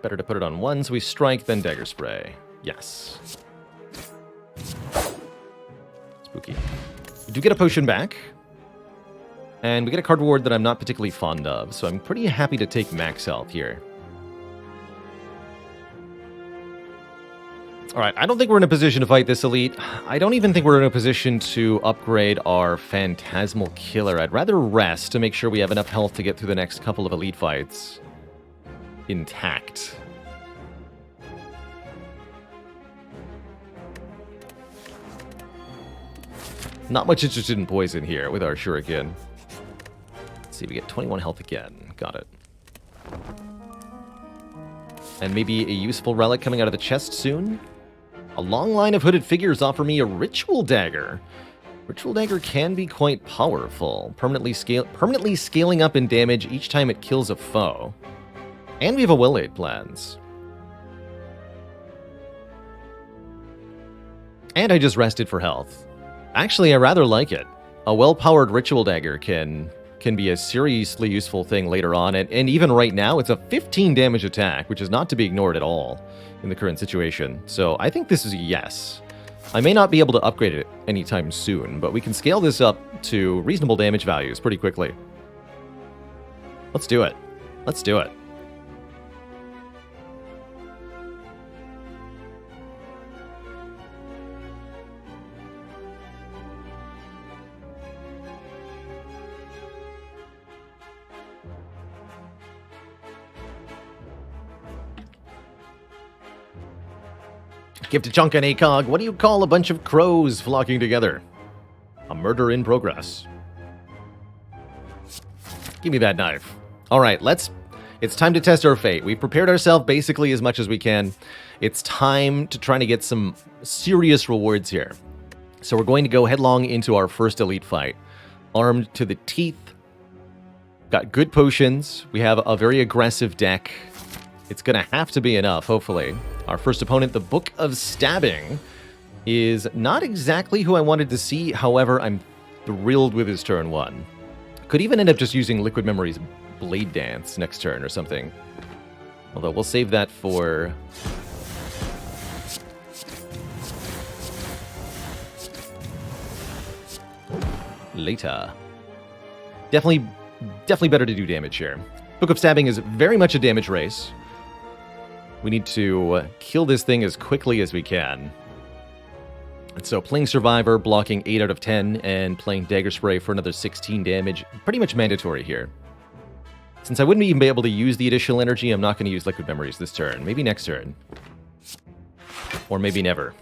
Better to put it on 1, so we strike, then Dagger Spray. Yes. Spooky. We do get a potion back. And we get a card reward that I'm not particularly fond of, so I'm pretty happy to take max health here. Alright, I don't think we're in a position to fight this elite. I don't even think we're in a position to upgrade our Phantasmal Killer. I'd rather rest to make sure we have enough health to get through the next couple of elite fights intact. Not much interested in poison here with our Shuriken. Let's see, we get 21 health again. Got it. And maybe a useful relic coming out of the chest soon? A long line of hooded figures offer me a Ritual Dagger. Ritual Dagger can be quite powerful, permanently scaling up in damage each time it kills a foe. And we have a well-laid plans. And I just rested for health. Actually, I rather like it. A well-powered Ritual Dagger can be a seriously useful thing later on, and even right now, it's a 15 damage attack, which is not to be ignored at all in the current situation. So I think this is a yes. I may not be able to upgrade it anytime soon, but we can scale this up to reasonable damage values pretty quickly. Let's do it. Let's do it. Give to Chunk and ACOG, what do you call a bunch of crows flocking together? A murder in progress. Give me that knife. Alright, it's time to test our fate. We've prepared ourselves basically as much as we can. It's time to try to get some serious rewards here. So we're going to go headlong into our first elite fight. Armed to the teeth. Got good potions. We have a very aggressive deck. It's going to have to be enough, hopefully. Our first opponent, the Book of Stabbing, is not exactly who I wanted to see. However, I'm thrilled with his turn 1. Could even end up just using Liquid Memory's Blade Dance next turn or something. Although we'll save that for... later. Definitely better to do damage here. Book of Stabbing is very much a damage race. We need to kill this thing as quickly as we can. And so playing Survivor, blocking 8 out of 10, and playing Dagger Spray for another 16 damage, pretty much mandatory here. Since I wouldn't even be able to use the additional energy, I'm not going to use Liquid Memories this turn. Maybe next turn. Or maybe never.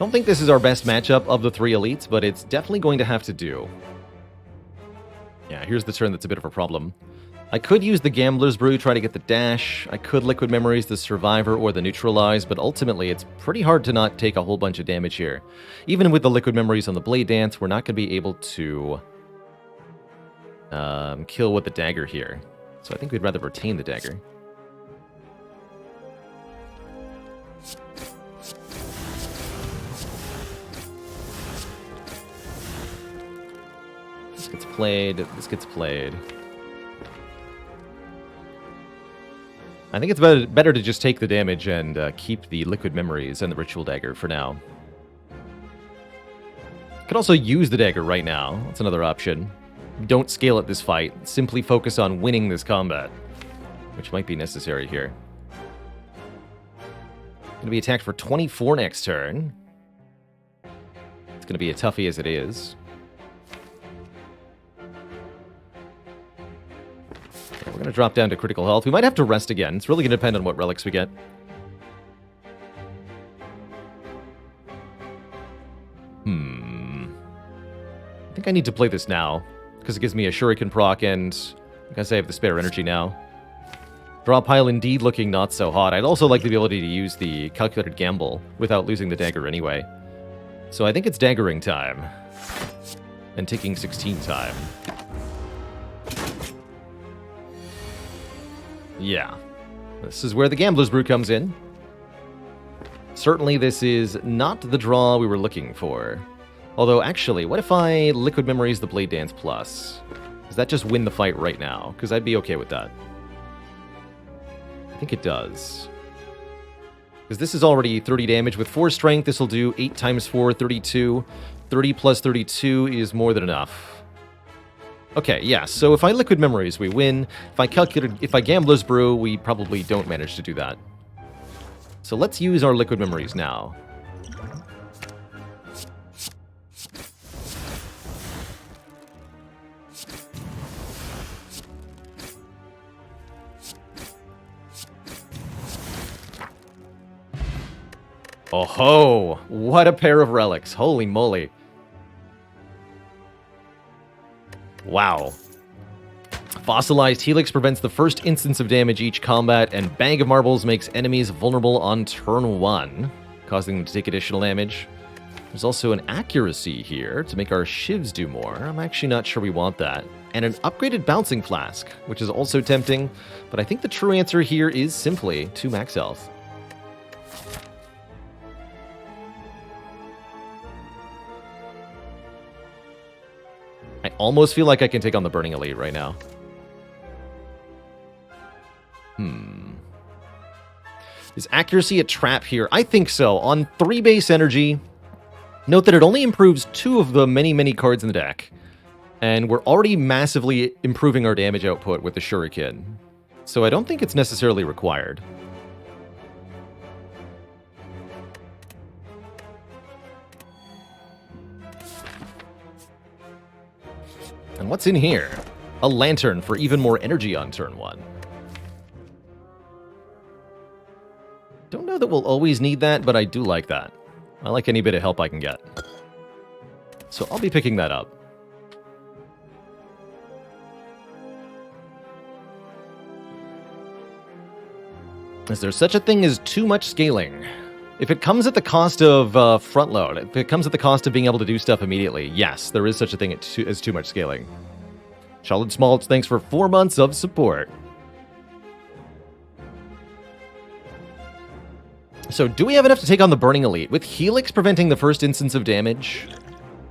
Don't think this is our best matchup of the 3 elites, but it's definitely going to have to do. Yeah, here's the turn that's a bit of a problem. I could use the Gambler's Brew, try to get the dash. I could Liquid Memories the Survivor or the Neutralize, but ultimately it's pretty hard to not take a whole bunch of damage here. Even with the Liquid Memories on the Blade Dance, we're not going to be able to kill with the dagger here. So I think we'd rather retain the dagger. This gets played. This gets played. I think it's better to just take the damage and keep the Liquid Memories and the Ritual Dagger for now. Could also use the dagger right now. That's another option. Don't scale at this fight. Simply focus on winning this combat, which might be necessary here. Going to be attacked for 24 next turn. It's going to be a toughie as it is. We're going to drop down to critical health. We might have to rest again. It's really going to depend on what relics we get. I think I need to play this now, because it gives me a Shuriken proc, and I guess I have the spare energy now. Draw pile indeed looking not so hot. I'd also like the ability to use the calculated gamble without losing the dagger anyway. So I think it's daggering time. And taking 16 time. Yeah. This is where the Gambler's Brew comes in. Certainly this is not the draw we were looking for. Although, actually, what if I Liquid Memories the Blade Dance Plus? Does that just win the fight right now? Because I'd be okay with that. I think it does. Because this is already 30 damage. With 4 strength, this will do 8 times 4, 32. 30 plus 32 is more than enough. Okay, yeah, so if I Liquid Memories, we win. If I Gambler's Brew, we probably don't manage to do that. So let's use our Liquid Memories now. Oh ho! What a pair of relics. Holy moly. Wow. Fossilized Helix prevents the first instance of damage each combat, and Bag of Marbles makes enemies vulnerable on turn 1, causing them to take additional damage. There's also an accuracy here to make our shivs do more. I'm actually not sure we want that. And an upgraded Bouncing Flask, which is also tempting, but I think the true answer here is simply 2 max health. I almost feel like I can take on the Burning Elite right now. Is accuracy a trap here? I think so. On 3 base energy, note that it only improves 2 of the many cards in the deck. And we're already massively improving our damage output with the Shuriken. So I don't think it's necessarily required. And what's in here? A lantern for even more energy on turn 1. Don't know that we'll always need that, but I do like that. I like any bit of help I can get. So I'll be picking that up. Is there such a thing as too much scaling? If it comes at the cost of front load, if it comes at the cost of being able to do stuff immediately, yes, there is such a thing as too much scaling. Charlotte Smaltz, thanks for 4 months of support. So, do we have enough to take on the Burning Elite? With Helix preventing the first instance of damage,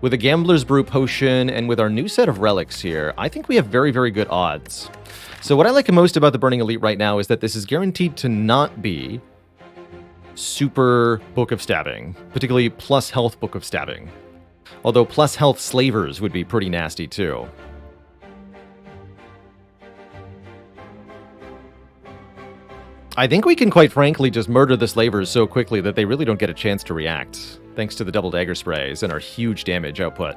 with a Gambler's Brew potion, and with our new set of relics here, I think we have very good odds. So what I like most about the Burning Elite right now is that this is guaranteed to not be super Book of Stabbing, particularly plus health Book of Stabbing. Although plus health Slavers would be pretty nasty too. I think we can quite frankly just murder the Slavers so quickly that they really don't get a chance to react, thanks to the double dagger sprays and our huge damage output.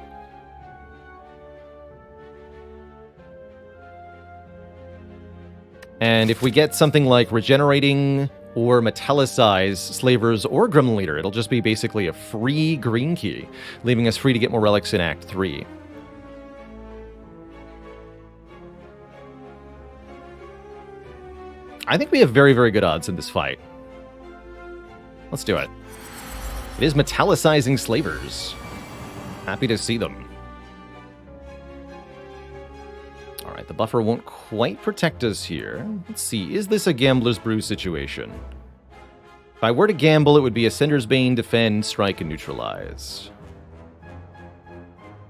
And if we get something like regenerating or metallicize Slavers or Gremlin Leader, it'll just be basically a free green key, leaving us free to get more relics in Act 3. I think we have very good odds in this fight. Let's do it. It is metallicizing Slavers. Happy to see them. Alright, the buffer won't quite protect us here. Let's see, is this a Gambler's Brew situation? If I were to gamble, it would be Ascender's Bane, Defend, Strike, and Neutralize.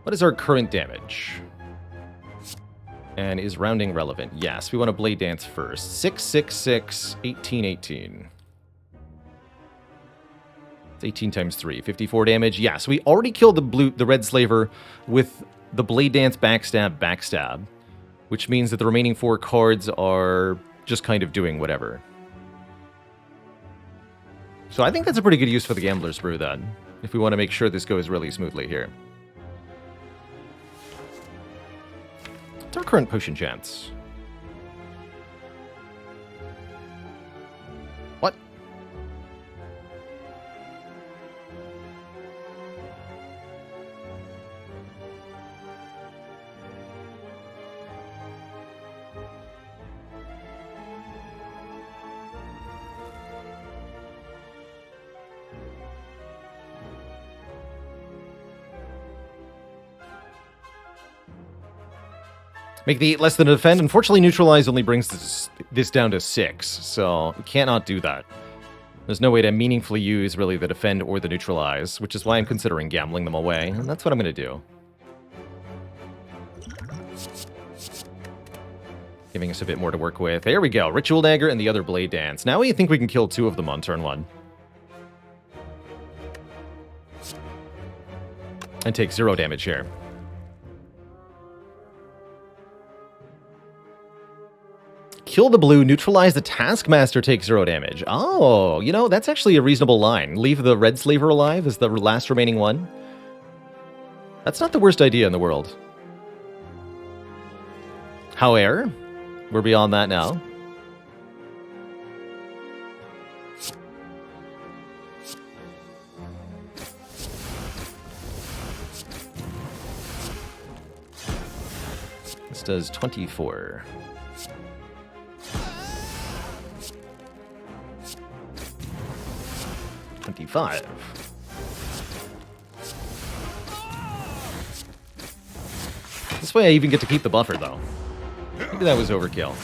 What is our current damage? And is rounding relevant? Yes, we want to Blade Dance first. 666, 1818. It's 18 times 3, 54 damage. Yeah, so we already killed the red slaver with the Blade Dance backstab, which means that the remaining 4 cards are just kind of doing whatever. So I think that's a pretty good use for the Gambler's Brew then, if we want to make sure this goes really smoothly here. What's our current potion chance? What? Make the 8 less than a defend. Unfortunately, neutralize only brings this down to 6, so we cannot do that. There's no way to meaningfully use, really, the defend or the neutralize, which is why I'm considering gambling them away, and that's what I'm going to do. Giving us a bit more to work with. There we go. Ritual Dagger and the other Blade Dance. Now we think we can kill 2 of them on turn 1. And take 0 damage here. Kill the blue, neutralize the Taskmaster, take 0 damage. Oh, you know, that's actually a reasonable line. Leave the red slaver alive as the last remaining one. That's not the worst idea in the world. However, we're beyond that now. This does 24. 25. This way I even get to keep the buffer, though. Maybe that was overkill.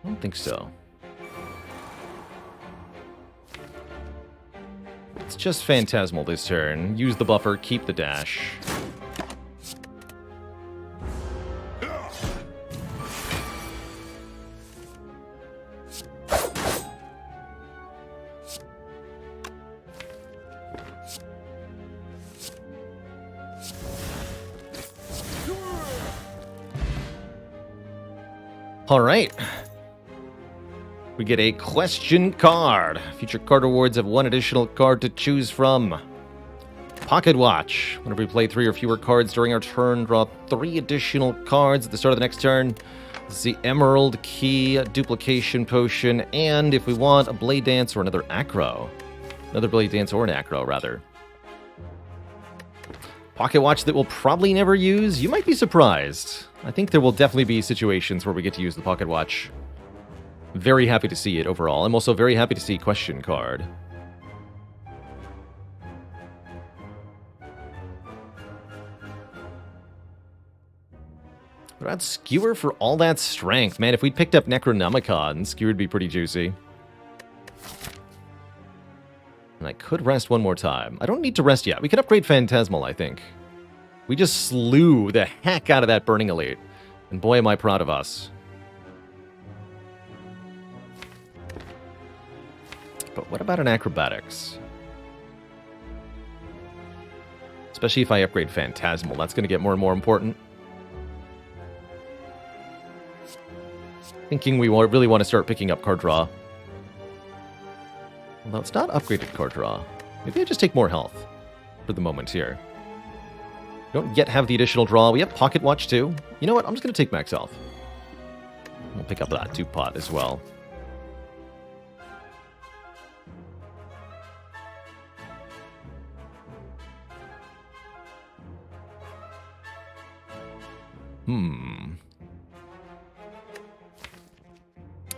I don't think so. It's just Phantasmal this turn. Use the buffer, keep the dash. All right. We get a question card. Future card rewards have 1 additional card to choose from. Pocket Watch. Whenever we play 3 or fewer cards during our turn, draw 3 additional cards at the start of the next turn. This is the Emerald Key, Duplication Potion, and if we want, a Blade Dance or another Acro. Another Blade Dance or an Acro, rather. Pocket Watch that we'll probably never use. You might be surprised. I think there will definitely be situations where we get to use the Pocket Watch. Very happy to see it overall. I'm also very happy to see Question Card. What about Skewer for all that strength? Man, if we'd picked up Necronomicon, Skewer would be pretty juicy. And I could rest one more time. I don't need to rest yet. We could upgrade Phantasmal, I think. We just slew the heck out of that Burning Elite. And boy, am I proud of us. But what about an Acrobatics? Especially if I upgrade Phantasmal. That's going to get more and more important. Thinking we really want to start picking up card draw. Although it's not upgraded card draw. Maybe I just take more health for the moment here. We don't yet have the additional draw. We have Pocket Watch too. You know what? I'm just going to take max health. We'll pick up that 2-pot as well.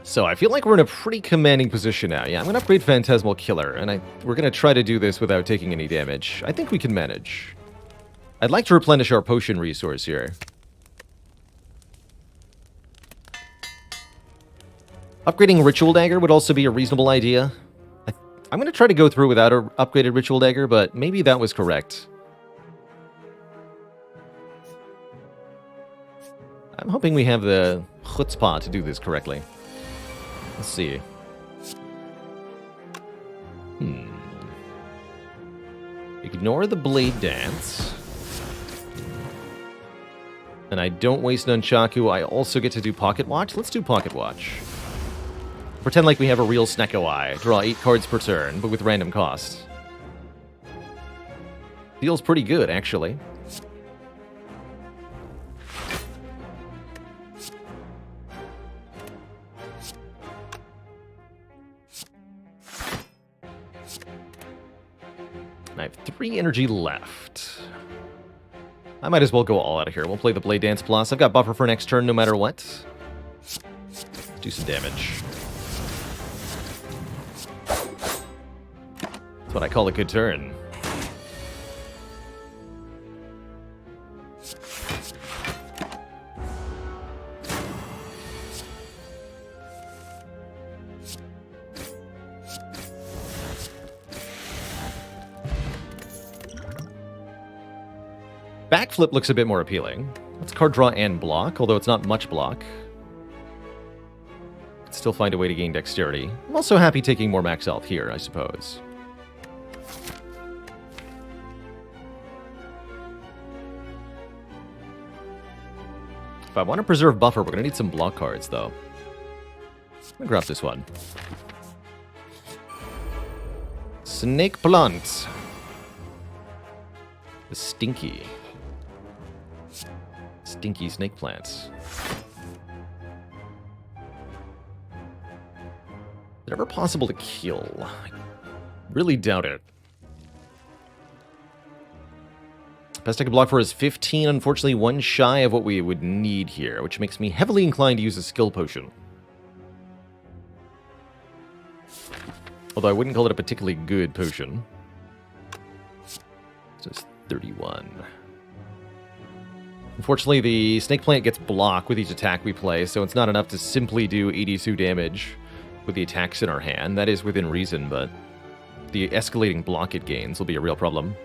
So I feel like we're in a pretty commanding position now. Yeah, I'm going to upgrade Phantasmal Killer, and we're going to try to do this without taking any damage. I think we can manage. I'd like to replenish our potion resource here. Upgrading Ritual Dagger would also be a reasonable idea. I'm going to try to go through without an upgraded Ritual Dagger, but maybe that was correct. I'm hoping we have the chutzpah to do this correctly. Let's see. Ignore the blade dance. And I don't waste Nunchaku. I also get to do Pocket Watch. Let's do Pocket Watch. Pretend like we have a real Snecko Eye. Draw 8 cards per turn, but with random cost. Feels pretty good, actually. I have 3 energy left. I might as well go all out of here. We'll play the Blade Dance Plus. I've got buffer for next turn no matter what. Let's do some damage. That's what I call a good turn. Backflip looks a bit more appealing. Let's card draw and block, although it's not much block. Could still find a way to gain dexterity. I'm also happy taking more max health here, I suppose. If I want to preserve buffer, we're going to need some block cards, though. I'm going to grab this one. Snake Plant. The Stinky snake plants. Is it ever possible to kill? I really doubt it. Best I can block for is 15, unfortunately one shy of what we would need here, which makes me heavily inclined to use a skill potion. Although I wouldn't call it a particularly good potion. It's just 31. Unfortunately, the Snake Plant gets blocked with each attack we play, so it's not enough to simply do 82 damage with the attacks in our hand. That is within reason, but the escalating block it gains will be a real problem.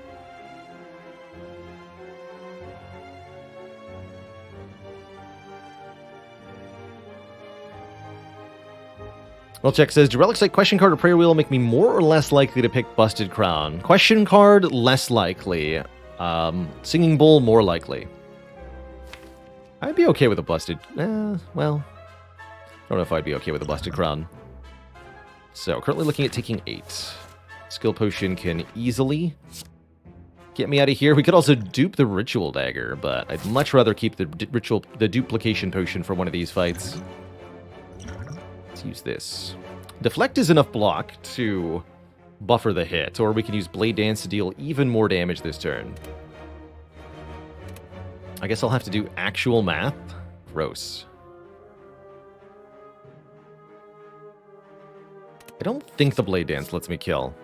Well, Check says, do relics like Question Card or Prayer Wheel make me more or less likely to pick Busted Crown? Question Card, less likely. Singing Bowl, more likely. I'd be okay with a Busted... well... I don't know if I'd be okay with a Busted Crown. So, currently looking at taking 8. Skill Potion can easily get me out of here. We could also dupe the Ritual Dagger, but I'd much rather keep the Duplication Potion for one of these fights. Let's use this. Deflect is enough block to buffer the hit, or we can use Blade Dance to deal even more damage this turn. I guess I'll have to do actual math. Gross. I don't think the Blade Dance lets me kill.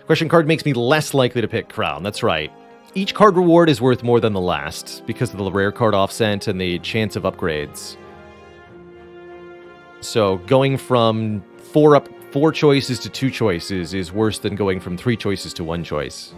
Question Card makes me less likely to pick Crown. That's right. Each card reward is worth more than the last because of the rare card offset and the chance of upgrades. So going from 4 choices to 2 choices is worse than going from 3 choices to 1 choice.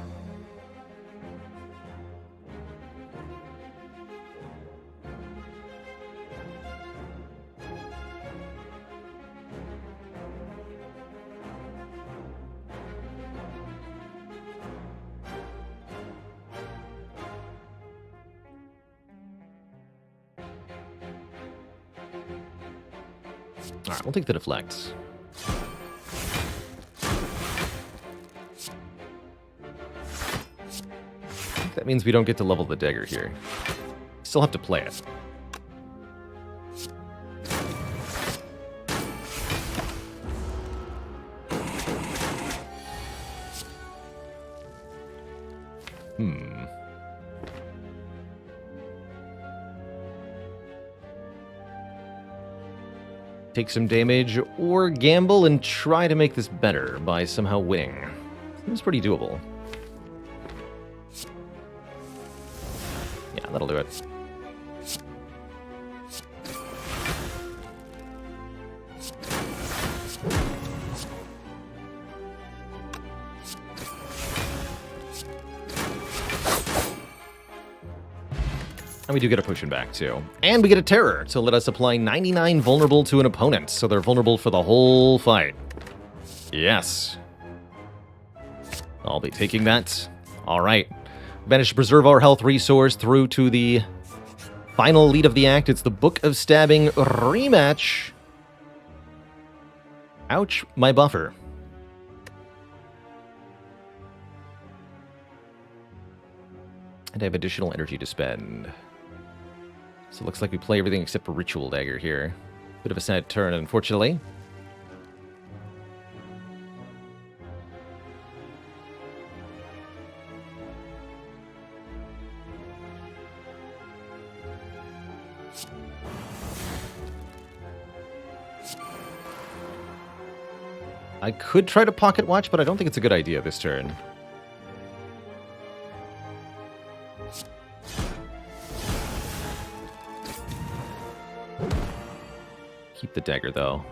Alright, we'll take the deflect. That means we don't get to level the dagger here. Still have to play it. Take some damage, or gamble and try to make this better by somehow winning. Seems pretty doable. Yeah, that'll do it. And we do get a potion back, too. And we get a terror to let us apply 99 vulnerable to an opponent, so they're vulnerable for the whole fight. Yes. I'll be taking that. All right. Managed to preserve our health resource through to the final lead of the act. It's the Book of Stabbing rematch. Ouch, my buffer. And I have additional energy to spend. So it looks like we play everything except for Ritual Dagger here. Bit of a sad turn, unfortunately. I could try to pocket watch, but I don't think it's a good idea this turn. Keep the dagger, though.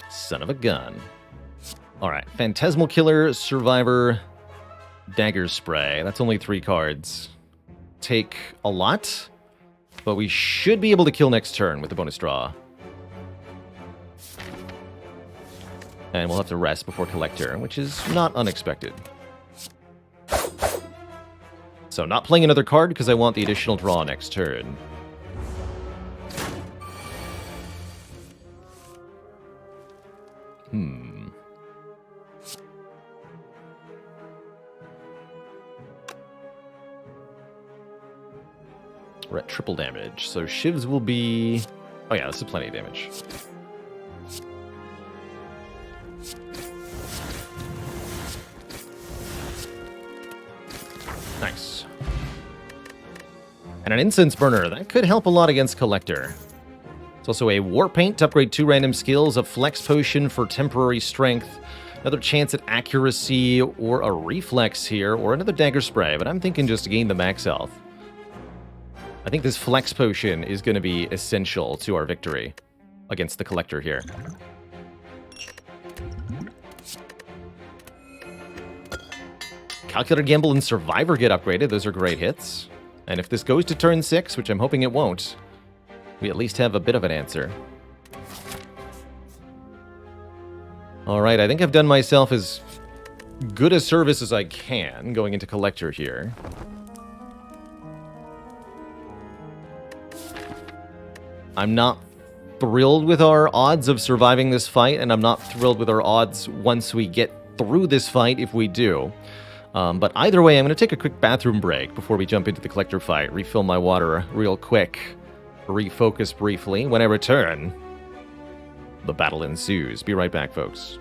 Son of a gun. Alright, Phantasmal Killer, Survivor, Dagger Spray. That's only 3 cards. Take a lot, but we should be able to kill next turn with the bonus draw. And we'll have to rest before Collector, which is not unexpected. So not playing another card because I want the additional draw next turn. We're at triple damage, so shivs will be... Oh yeah, this is plenty of damage. Nice. And an Incense Burner. That could help a lot against Collector. It's also a War Paint to upgrade 2 random skills, a Flex Potion for temporary strength, another chance at accuracy, or a Reflex here, or another Dagger Spray, but I'm thinking just to gain the max health. I think this Flex Potion is going to be essential to our victory against the Collector here. Calculated Gamble and Survivor get upgraded. Those are great hits. And if this goes to turn 6, which I'm hoping it won't, we at least have a bit of an answer. Alright, I think I've done myself as good a service as I can going into Collector here. I'm not thrilled with our odds of surviving this fight, and I'm not thrilled with our odds once we get through this fight if we do. But either way, I'm going to take a quick bathroom break before we jump into the Collector fight, refill my water real quick, refocus briefly. When I return, the battle ensues. Be right back, folks.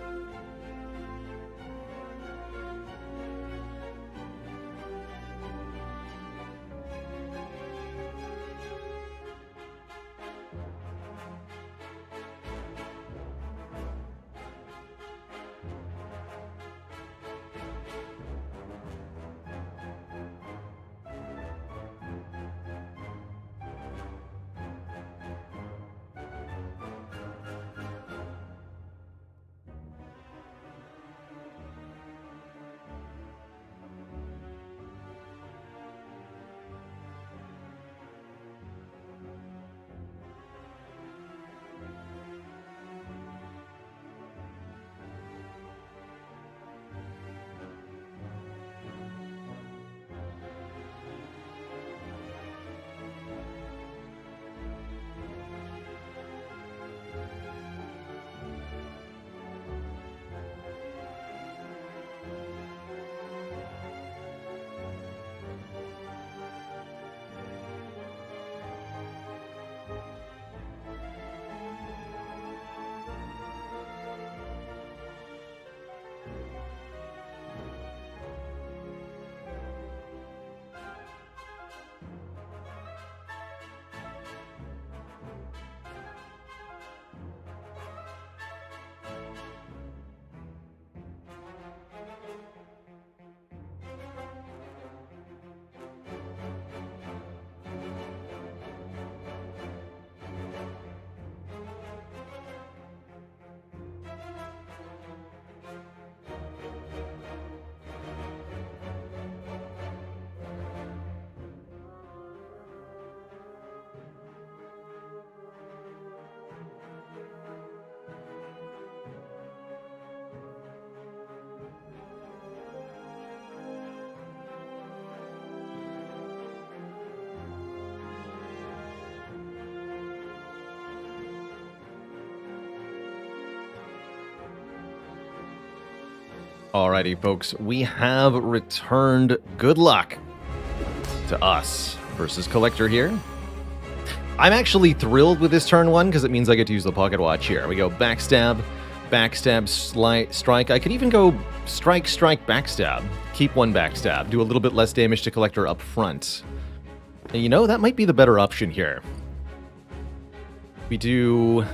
Alrighty, folks, we have returned good luck to us versus Collector here. I'm actually thrilled with this turn one because it means I get to use the pocket watch here. We go backstab, backstab, strike. I could even go strike, strike, backstab. Keep one backstab. Do a little bit less damage to Collector up front. And you know, that might be the better option here. We do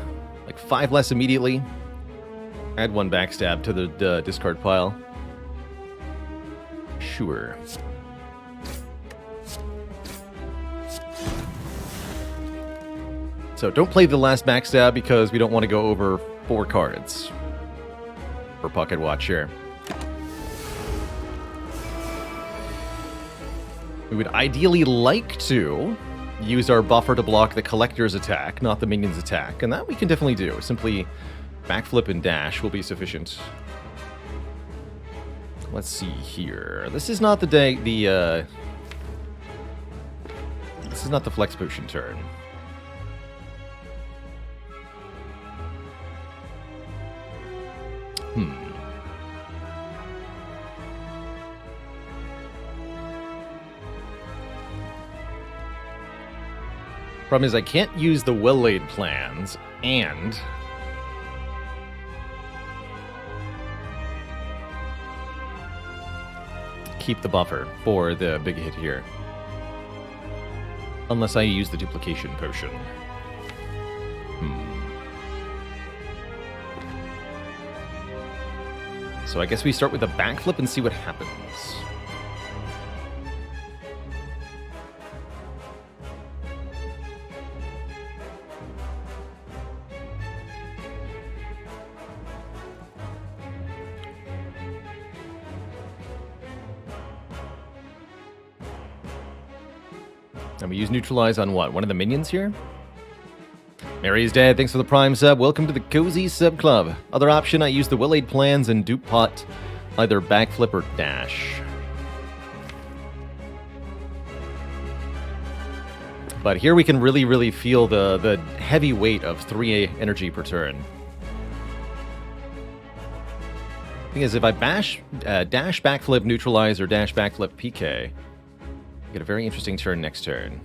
like 5 less immediately. Add 1 backstab to the discard pile. Sure. So don't play the last backstab because we don't want to go over 4 cards for pocket watch here. We would ideally like to use our buffer to block the collector's attack, not the minion's attack, and that we can definitely do. Simply backflip and dash will be sufficient. Let's see here. This is not the this is not the flex potion turn. Problem is I can't use the well-laid plans and keep the buffer for the big hit here. Unless I use the duplication potion. So I guess we start with a backflip and see what happens. And we use neutralize on what? One of the minions here? Mary's dead. Thanks for the prime sub. Welcome to the Cozy Sub Club. Other option, I use the well-laid plans and dupe pot, either backflip or dash. But here we can really feel the heavy weight of 3 energy per turn. Thing is, if I dash backflip neutralize or dash backflip PK, I get a very interesting turn next turn.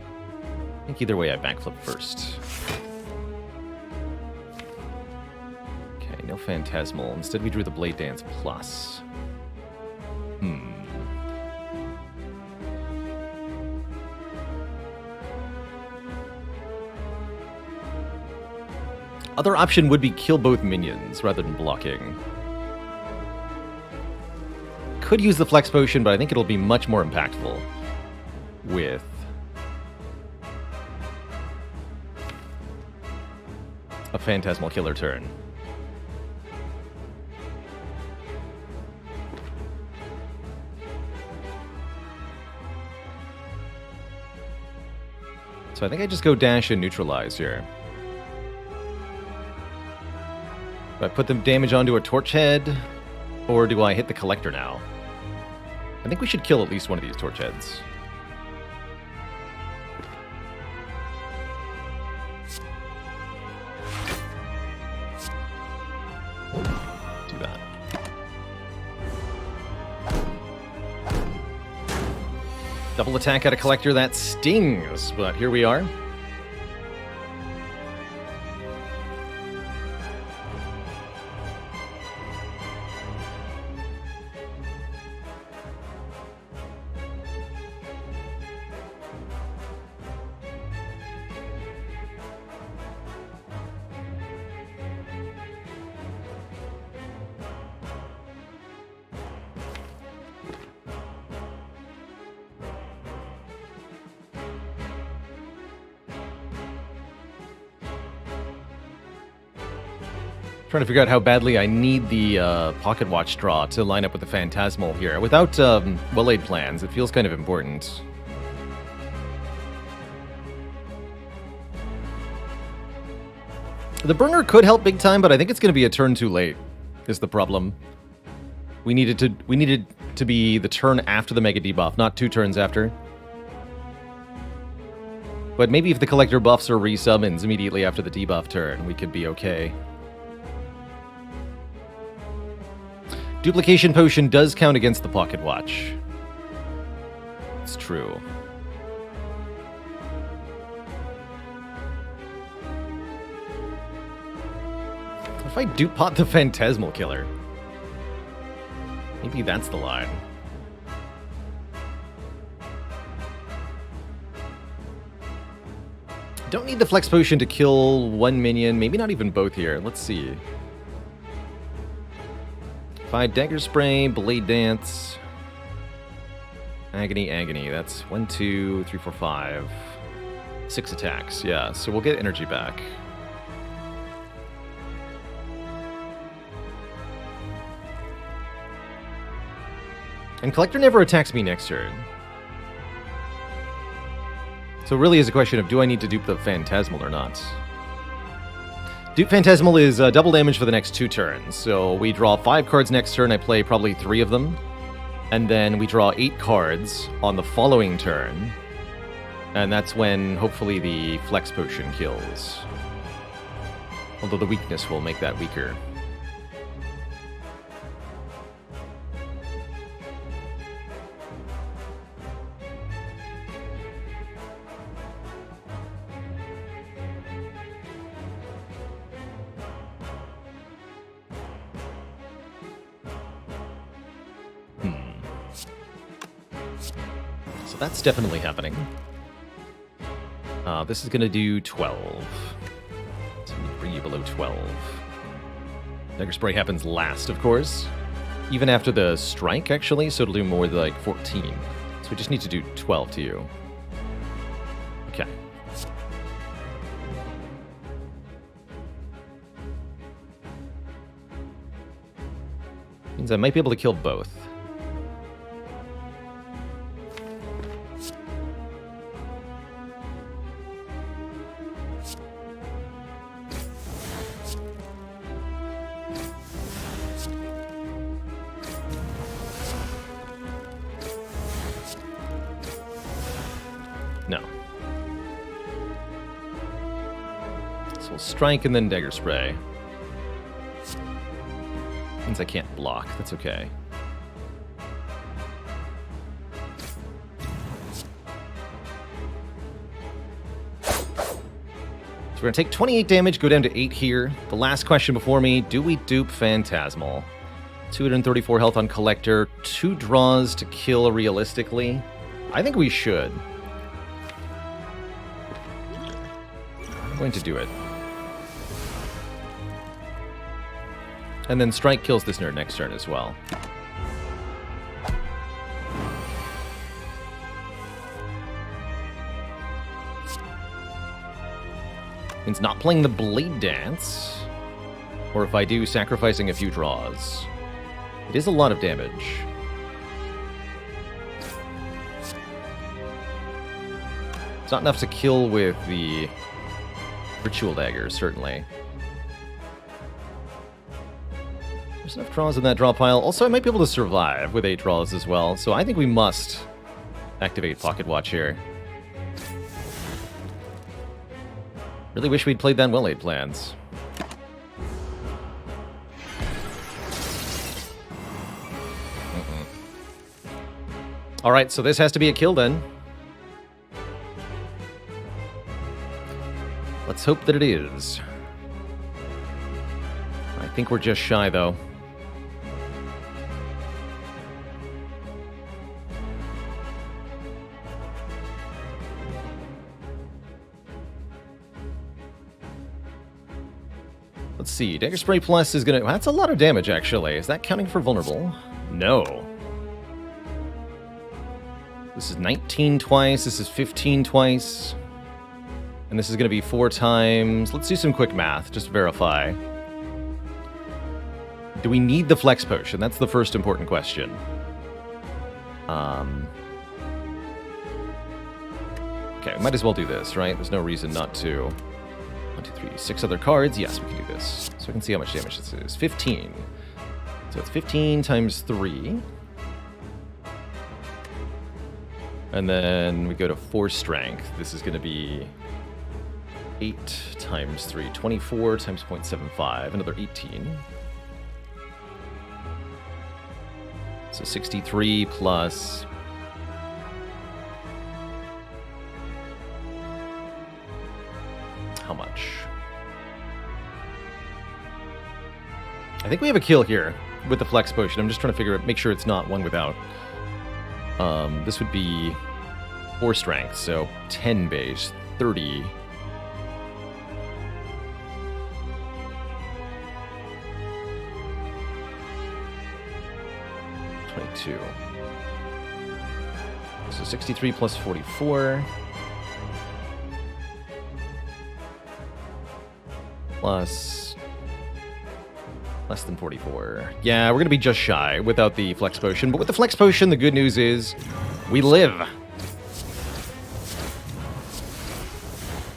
I think either way I backflip first. Okay, no Phantasmal. Instead we drew the Blade Dance Plus. Other option would be kill both minions rather than blocking. Could use the Flex Potion, but I think it'll be much more impactful with a Phantasmal Killer turn. So I think I just go dash and neutralize here. Do I put the damage onto a Torch Head, or do I hit the Collector now? I think we should kill at least one of these Torch Heads. Do that. Double attack at a Collector, that stings, but here we are. Trying to figure out how badly I need the pocket watch draw to line up with the Phantasmal here. Without well-laid plans, it feels kind of important. The burner could help big time, but I think it's going to be a turn too late, is the problem. We needed to be the turn after the Mega Debuff, not 2 turns after. But maybe if the Collector buffs or resummons immediately after the debuff turn, we could be okay. Duplication potion does count against the pocket watch. It's true. What if I dupe pot the Phantasmal Killer? Maybe that's the line. Don't need the flex potion to kill one minion, maybe not even both here. Let's see. If I Dagger Spray, Blade Dance, Agony, Agony. That's 1, 2, 3, 4, 5. 6 attacks, yeah. So we'll get energy back. And Collector never attacks me next turn. So it really is a question of, do I need to dupe the Phantasmal or not? Dupe Phantasmal is double damage for the next 2 turns. So we draw 5 cards next turn, I play probably 3 of them. And then we draw 8 cards on the following turn. And that's when, hopefully, the Flex Potion kills. Although the weakness will make that weaker. So that's definitely happening. This is going to do 12. So we bring you below 12. Dagger Spray happens last, of course. Even after the strike, actually, so it'll do more like 14. So we just need to do 12 to you. Okay. Means I might be able to kill both. No. So we'll strike and then Dagger Spray. Means I can't block. That's okay. So we're going to take 28 damage, go down to 8 here. The last question before me, do we dupe Phantasmal? 234 health on Collector, 2 draws to kill realistically. I think we should. I'm going to do it. And then Strike kills this nerd next turn as well. Means not playing the Blade Dance. Or if I do, sacrificing a few draws. It is a lot of damage. It's not enough to kill with the Ritual Dagger, certainly. There's enough draws in that draw pile. Also, I might be able to survive with 8 draws as well, so I think we must activate Pocket Watch here. Really wish we'd played that well-laid plans. Alright, so this has to be a kill then. Let's hope that it is. I think we're just shy, though. Let's see. Dagger Spray Plus is gonna... That's a lot of damage, actually. Is that counting for vulnerable? No. This is 19 twice. This is 15 twice. And this is going to be 4 times. Let's do some quick math, just to verify. Do we need the Flex Potion? That's the first important question. Okay, we might as well do this, right? There's no reason not to. 1, 2, 3, 6 other cards. Yes, we can do this. So we can see how much damage this is. 15. So it's 15 times 3. And then we go to 4 strength. This is going to be 8 times 3. 24 times 0.75. Another 18. So 63 plus... How much? I think we have a kill here with the Flex Potion. I'm just trying to make sure it's not one without. This would be 4 strength, so 10 base, 30. So 63 plus 44 plus less than 44. Yeah, we're gonna be just shy without the Flex Potion, but with the Flex Potion, the good news is we live.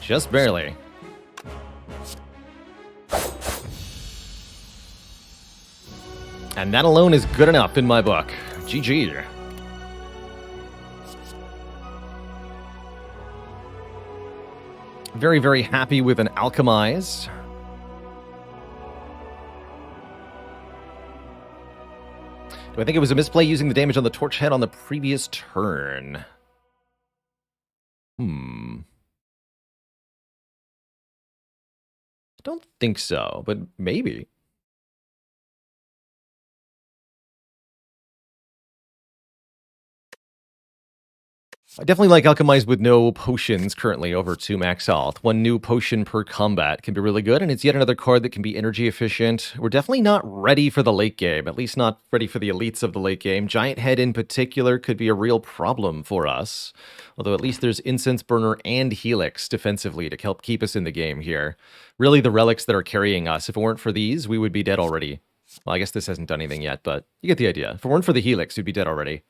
Just barely. And that alone is good enough in my book. GG. Very, very happy with an Alchemize. Do I think it was a misplay using the damage on the Torch Head on the previous turn? I don't think so, but maybe. I definitely like Alchemize with no potions currently over 2 max health. 1 new potion per combat can be really good, and it's yet another card that can be energy efficient. We're definitely not ready for the late game, at least not ready for the elites of the late game. Giant Head in particular could be a real problem for us, although at least there's Incense Burner and Helix defensively to help keep us in the game here. Really the relics that are carrying us. If it weren't for these, we would be dead already. Well, I guess this hasn't done anything yet, but you get the idea. If it weren't for the Helix, we'd be dead already.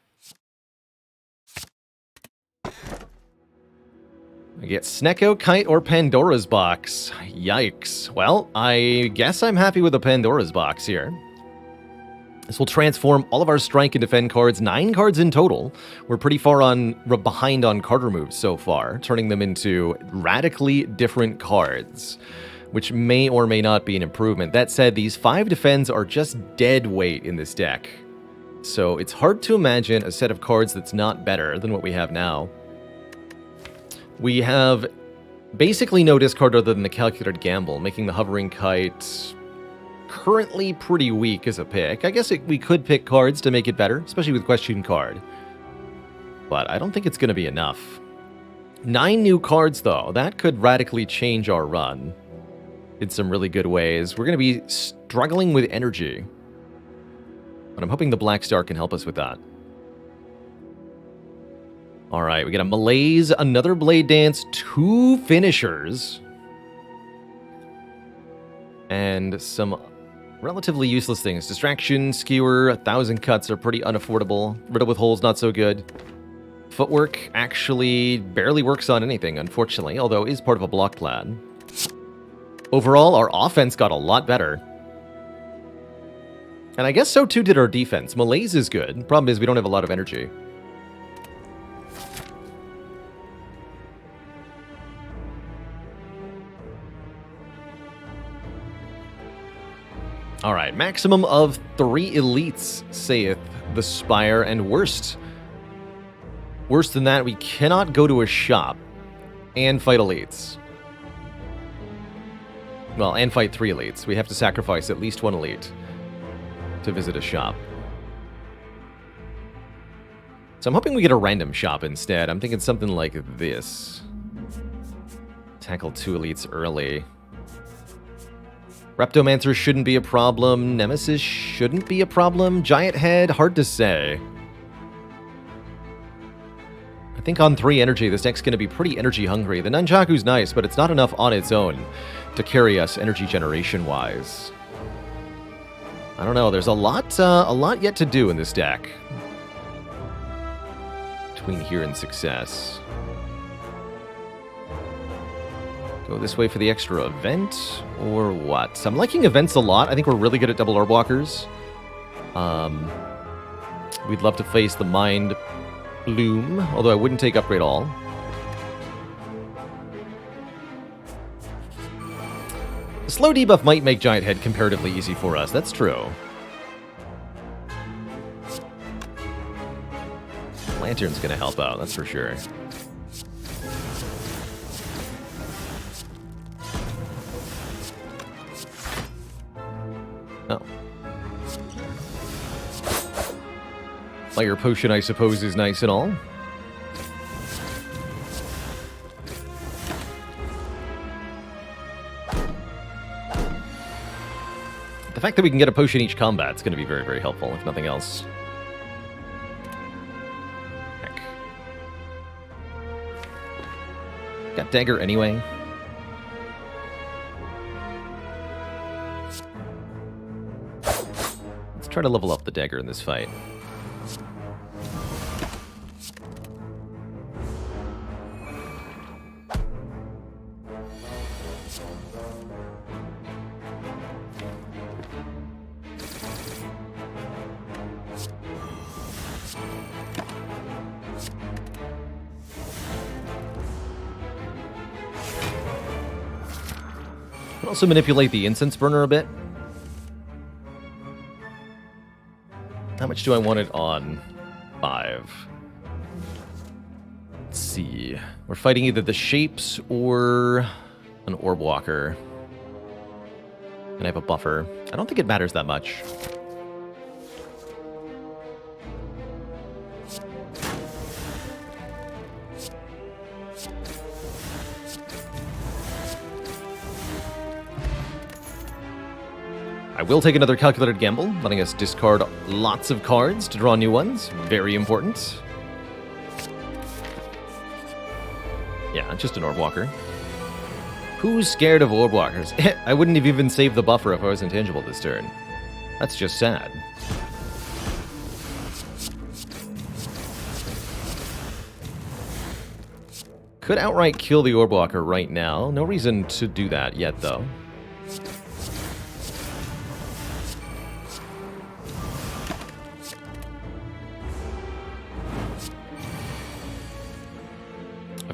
I get Snecko, Kite, or Pandora's Box. Yikes. Well, I guess I'm happy with the Pandora's Box here. This will transform all of our strike and defend cards, 9 cards in total. We're pretty far behind on card removes so far, turning them into radically different cards, which may or may not be an improvement. That said, these 5 defends are just dead weight in this deck. So it's hard to imagine a set of cards that's not better than what we have now. We have basically no discard other than the Calculated Gamble, making the Hovering Kite currently pretty weak as a pick. I guess we could pick cards to make it better, especially with Question Card. But I don't think it's going to be enough. 9 new cards, though. That could radically change our run in some really good ways. We're going to be struggling with energy, but I'm hoping the Black Star can help us with that. All right, we got a Malaise, another Blade Dance, 2 finishers, and some relatively useless things. Distraction, Skewer, 1,000 Cuts are pretty unaffordable. Riddle with Holes, not so good. Footwork actually barely works on anything, unfortunately, although is part of a block plan. Overall, our offense got a lot better. And I guess so too did our defense. Malaise is good. Problem is we don't have a lot of energy. All right, maximum of 3 elites, saith the Spire, and worse than that, we cannot go to a shop and fight elites. Well, and fight 3 elites. We have to sacrifice at least 1 elite to visit a shop. So I'm hoping we get a random shop instead. I'm thinking something like this. Tackle 2 elites early. Reptomancer shouldn't be a problem. Nemesis shouldn't be a problem. Giant Head, hard to say. I think on 3 energy, this deck's going to be pretty energy hungry. The Nunchaku's nice, but it's not enough on its own to carry us energy generation-wise. I don't know. There's a lot yet to do in this deck. Between here and success. Go this way for the extra event, or what? I'm liking events a lot. I think we're really good at double orb walkers. We'd love to face the Mind Bloom, although I wouldn't take Upgrade All. The slow debuff might make Giant Head comparatively easy for us. That's true. Lantern's gonna help out, that's for sure. Oh. Fire potion, I suppose, is nice and all. The fact that we can get a potion each combat is going to be very, very helpful, if nothing else. Heck. Got dagger anyway. Let's try to level up the dagger in this fight. Also manipulate the incense burner a bit. How much do I want it on? 5. Let's see. We're fighting either the shapes or an orb walker. And I have a buffer. I don't think it matters that much. I will take another calculated gamble, letting us discard lots of cards to draw new ones. Very important. Yeah, just an orb walker. Who's scared of orb walkers? I wouldn't have even saved the buffer if I was intangible this turn. That's just sad. Could outright kill the orb walker right now. No reason to do that yet, though.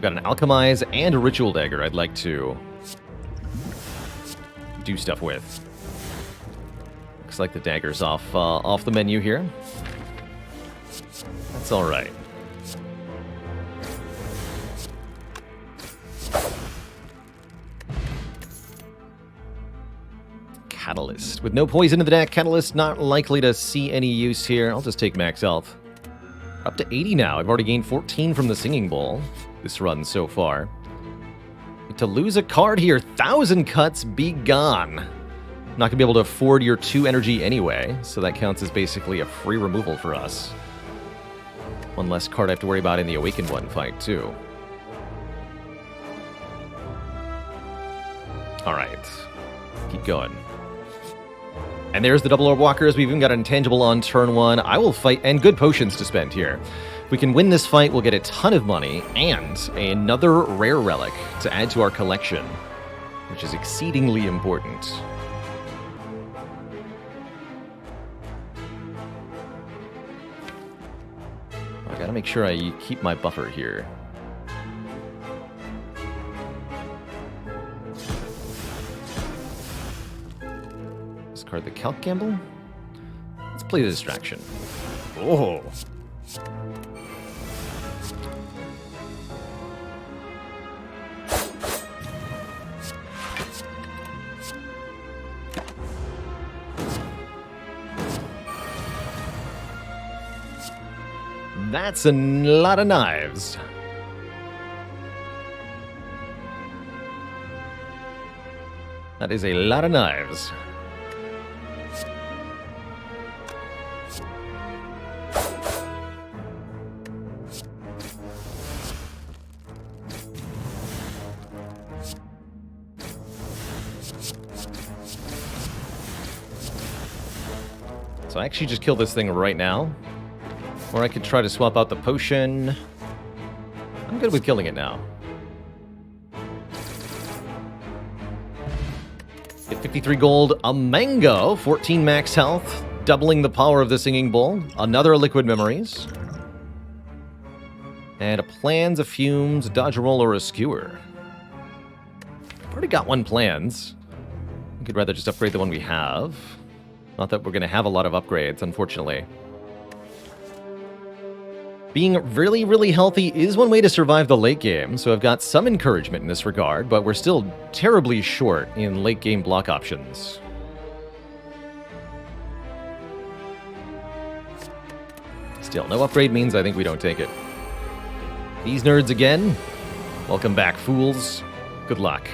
Got an Alchemize and a Ritual Dagger I'd like to do stuff with. Looks like the dagger's off the menu here. That's all right. Catalyst. With no poison in the deck, Catalyst not likely to see any use here. I'll just take max health. Up to 80 now. I've already gained 14 from the Singing Bowl this run so far. To lose a card here, 1,000 cuts, be gone. Not gonna be able to afford your 2 energy anyway, so that counts as basically a free removal for us. One less card I have to worry about in the Awakened One fight, too. Alright. Keep going. And there's the double orb walkers. We've even got an intangible on turn 1. I will fight, and good potions to spend here. If we can win this fight, we'll get a ton of money and another rare relic to add to our collection, which is exceedingly important. I gotta make sure I keep my buffer here. Discard the Calc Gamble. Let's play the Distraction. Oh! That's a lot of knives. That is a lot of knives. So I actually just kill this thing right now. Or I could try to swap out the potion. I'm good with killing it now. Get 53 gold, a mango, 14 max health, doubling the power of the Singing Bowl, another Liquid Memories, and a Plans, a Fumes, a Dodge Roll, or a Skewer. I've already got one Plans. I could rather just upgrade the one we have. Not that we're going to have a lot of upgrades, unfortunately. Being really, really healthy is one way to survive the late game, so I've got some encouragement in this regard, but we're still terribly short in late game block options. Still, no upgrade means I think we don't take it. These nerds again. Welcome back, fools. Good luck.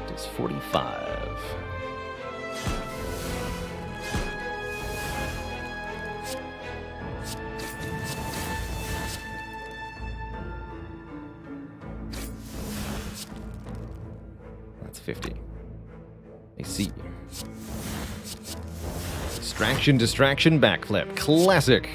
It is 45. That's 50. I see. Distraction, distraction, backflip. Classic.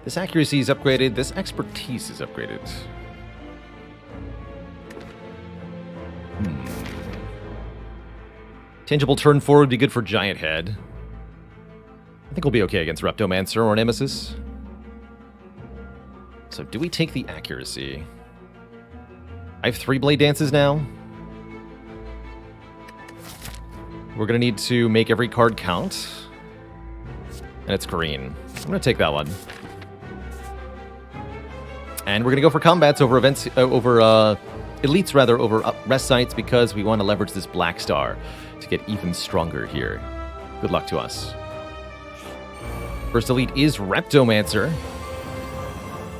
This accuracy is upgraded. This expertise is upgraded. Tangible turn forward would be good for Giant Head. I think we'll be okay against Reptomancer or Nemesis. So do we take the accuracy? I have 3 Blade Dances now. We're going to need to make every card count. And it's green. I'm going to take that one. And we're going to go for combats over events, elites rather, over rest sites because we want to leverage this Black Star to get even stronger here. Good luck to us. First elite is Reptomancer.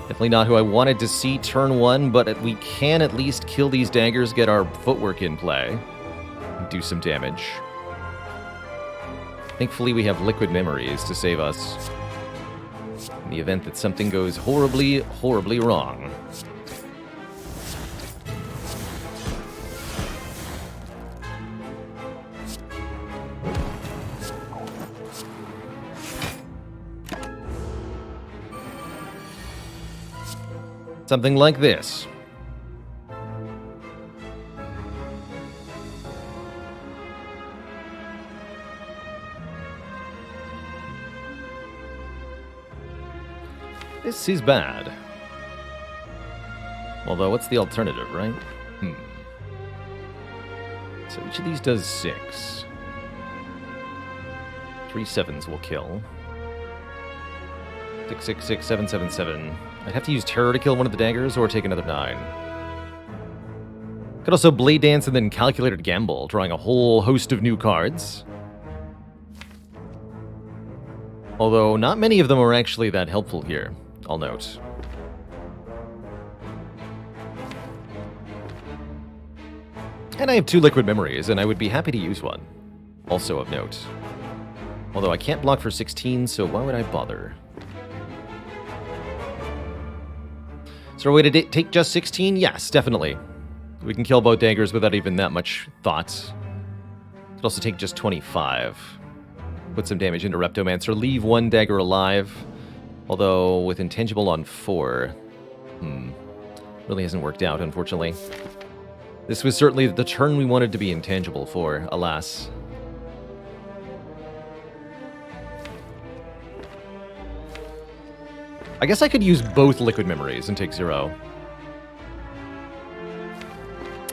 Definitely not who I wanted to see turn 1, but we can at least kill these daggers, get our footwork in play, and do some damage. Thankfully, we have Liquid Memories to save us in the event that something goes horribly, horribly wrong. Something like this. This is bad. Although, what's the alternative, right? So each of these does 6. 3 7s will kill. 6, 6, 6, 7, 7, 7. I'd have to use Terror to kill one of the daggers or take another 9. Could also Blade Dance and then Calculated Gamble, drawing a whole host of new cards. Although not many of them are actually that helpful here, I'll note. And I have 2 Liquid Memories, and I would be happy to use one. Also of note. Although I can't block for 16, so why would I bother? Is there a way to take just 16? Yes, definitely. We can kill both daggers without even that much thought. Could also take just 25. Put some damage into Reptomancer. Leave 1 dagger alive. Although, with Intangible on 4... really hasn't worked out, unfortunately. This was certainly the turn we wanted to be intangible for, alas. I guess I could use both Liquid Memories and take 0.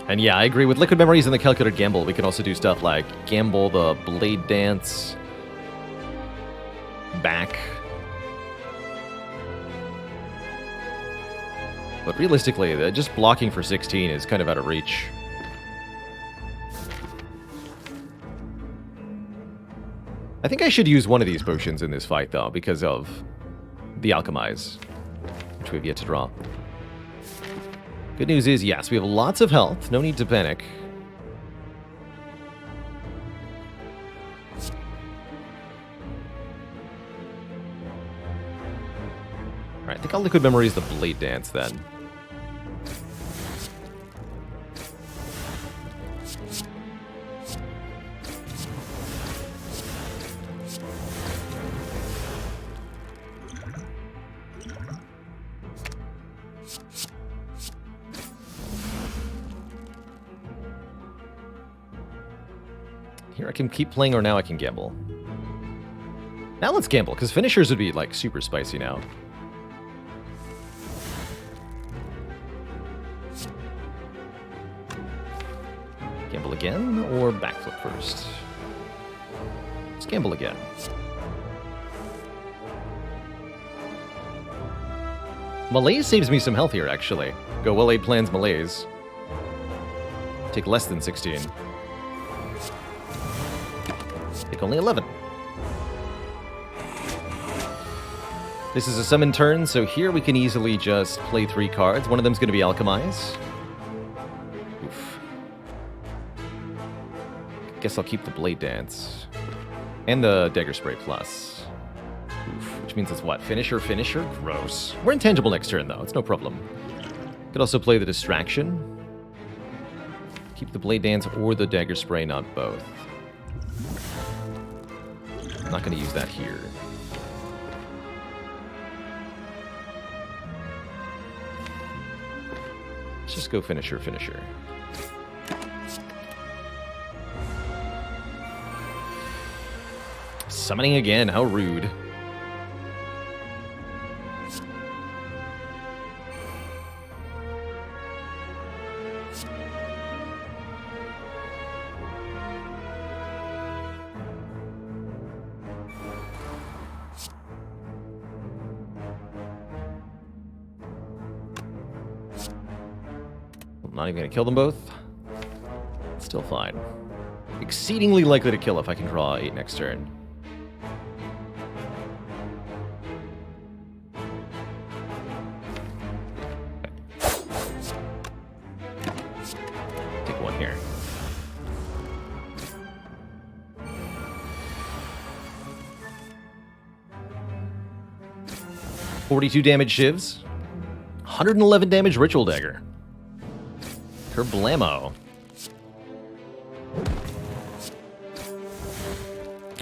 And yeah, I agree. With Liquid Memories and the Calculated Gamble, we can also do stuff like Gamble the Blade Dance back. But realistically, just blocking for 16 is kind of out of reach. I think I should use one of these potions in this fight, though, because of the Alchemize, which we have yet to draw. Good news is, yes, we have lots of health. No need to panic. Alright, I think I'll Liquid Memories the Blade Dance, then. Here I can keep playing, or now I can gamble. Now let's gamble, because finishers would be, like, super spicy now. Gamble again, or backflip first? Let's gamble again. Malaise saves me some health here, actually. Go well-laid plans, Malaise. Take less than 16. Take only 11. This is a summon turn, so here we can easily just play 3 cards. One of them's going to be Alchemize. Oof. Guess I'll keep the Blade Dance. And the Dagger Spray Plus. Oof. Which means it's what? Finisher? Gross. We're intangible next turn, though. It's no problem. Could also play the Distraction. Keep the Blade Dance or the Dagger Spray, not both. I'm not going to use that here. Let's just go Finisher. Summoning again, how rude. I'm not even going to kill them both. Still fine. Exceedingly likely to kill if I can draw 8 next turn. Take 1 here. $42 damage Shivs. 111 damage Ritual Dagger. Kerblamo.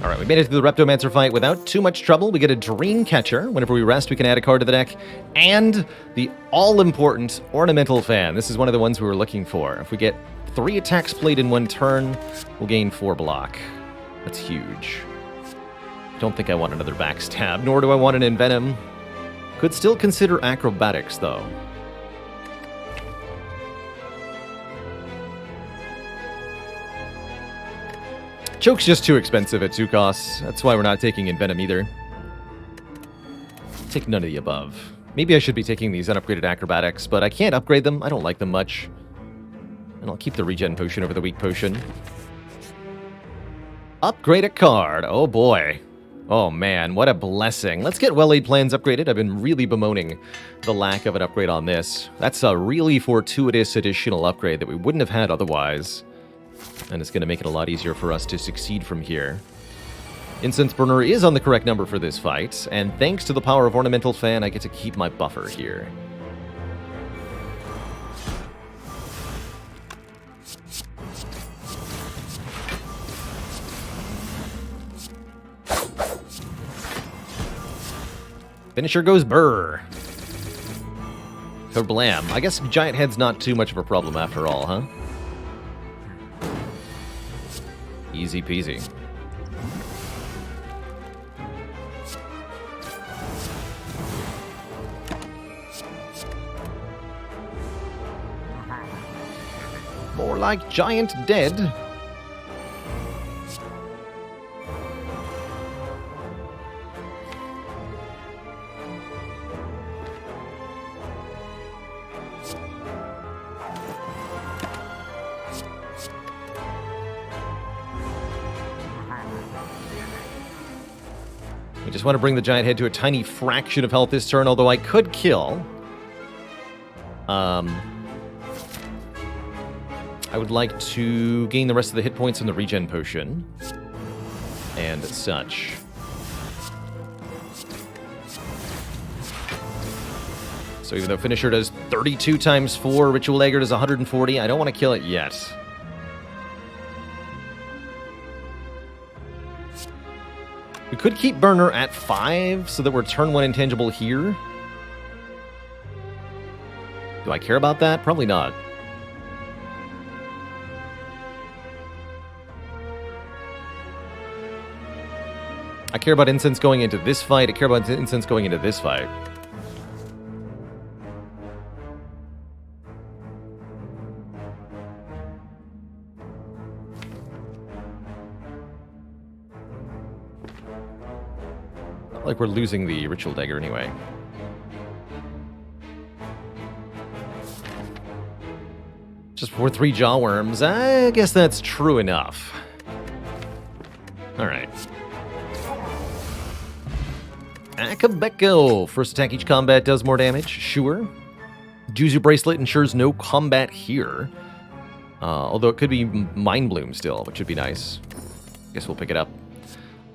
Alright, we made it through the Reptomancer fight without too much trouble. We get a Dream Catcher. Whenever we rest, we can add a card to the deck. And the all-important Ornamental Fan. This is one of the ones we were looking for. If we get 3 attacks played in 1 turn, we'll gain 4 block. That's huge. Don't think I want another Backstab, nor do I want an Envenom. Could still consider Acrobatics, though. Choke's just too expensive at 2 costs. That's why we're not taking Envenom either. Take none of the above. Maybe I should be taking these unupgraded Acrobatics, but I can't upgrade them. I don't like them much. And I'll keep the Regen Potion over the Weak Potion. Upgrade a card. Oh boy. Oh man, what a blessing. Let's get Well-Laid Plans upgraded. I've been really bemoaning the lack of an upgrade on this. That's a really fortuitous additional upgrade that we wouldn't have had otherwise. And it's going to make it a lot easier for us to succeed from here. Incense Burner is on the correct number for this fight, and thanks to the power of Ornamental Fan, I get to keep my buffer here. Finisher goes Burr. Kablam. I guess Giant Head's not too much of a problem after all, huh? Easy peasy. More like Giant Dead. I just want to bring the Giant Head to a tiny fraction of health this turn, although I could kill. I would like to gain the rest of the hit points in the Regen Potion. And such. So even though Finisher does 32 times 4, Ritual Dagger does 140, I don't want to kill it yet. We could keep Burner at 5 so that we're turn 1 intangible here. Do I care about that? Probably not. I care about Incense going into this fight. I care about Incense going into this fight. Like we're losing the Ritual Dagger anyway. Just for 3 Jawworms. I guess that's true enough. Alright. Akabeko. First attack each combat does more damage. Sure. Juzu Bracelet ensures no combat here. Although it could be Mind Bloom still, which would be nice. Guess we'll pick it up.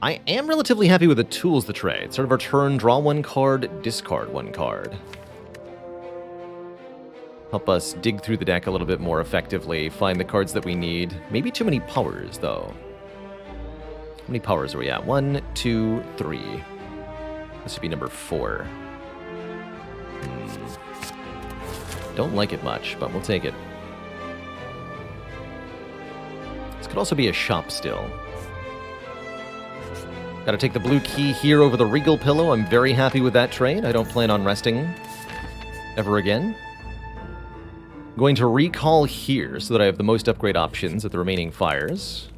I am relatively happy with the tools to trade. Sort of our turn, draw 1 card, discard 1 card. Help us dig through the deck a little bit more effectively, find the cards that we need. Maybe too many powers, though. How many powers are we at? 1, 2, 3. This should be number 4. Don't like it much, but we'll take it. This could also be a shop still. Gotta take the blue key here over the Regal Pillow. I'm very happy with that trade. I don't plan on resting ever again. Going to recall here so that I have the most upgrade options at the remaining fires.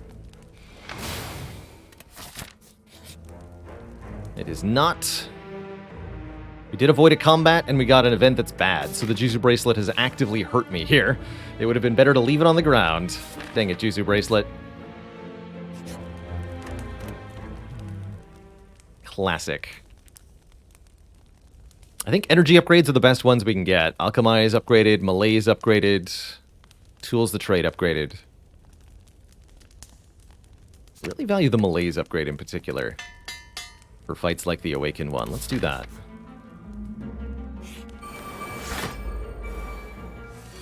It is not. We did avoid a combat, and we got an event that's bad, so the Juzu Bracelet has actively hurt me here. It would have been better to leave it on the ground. Dang it, Juzu Bracelet. Classic. I think energy upgrades are the best ones we can get. Alchemize upgraded, Malaise upgraded, Tools the Trade upgraded. Really value the Malaise upgrade in particular for fights like the Awakened one. Let's do that.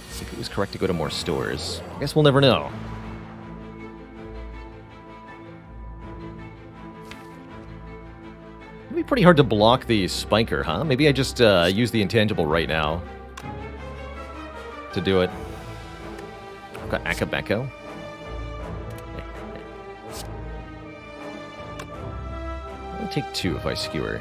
See if it was correct to go to more stores. I guess we'll never know. It'd be pretty hard to block the Spiker, huh? Maybe I just use the intangible right now to do it. I've got Akabeko. I'll take 2 if I skewer.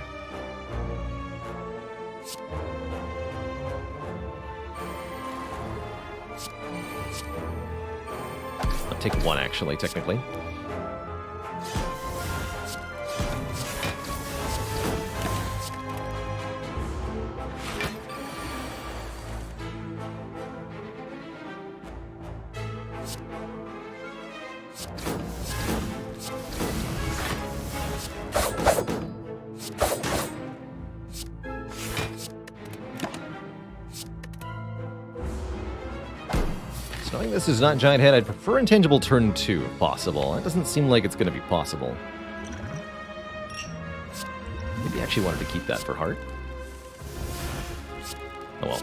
I'll take 1 actually, technically. Knowing this is not Giant Head, I'd prefer Intangible turn 2 if possible. It doesn't seem like it's going to be possible. Maybe I actually wanted to keep that for Heart. Oh well.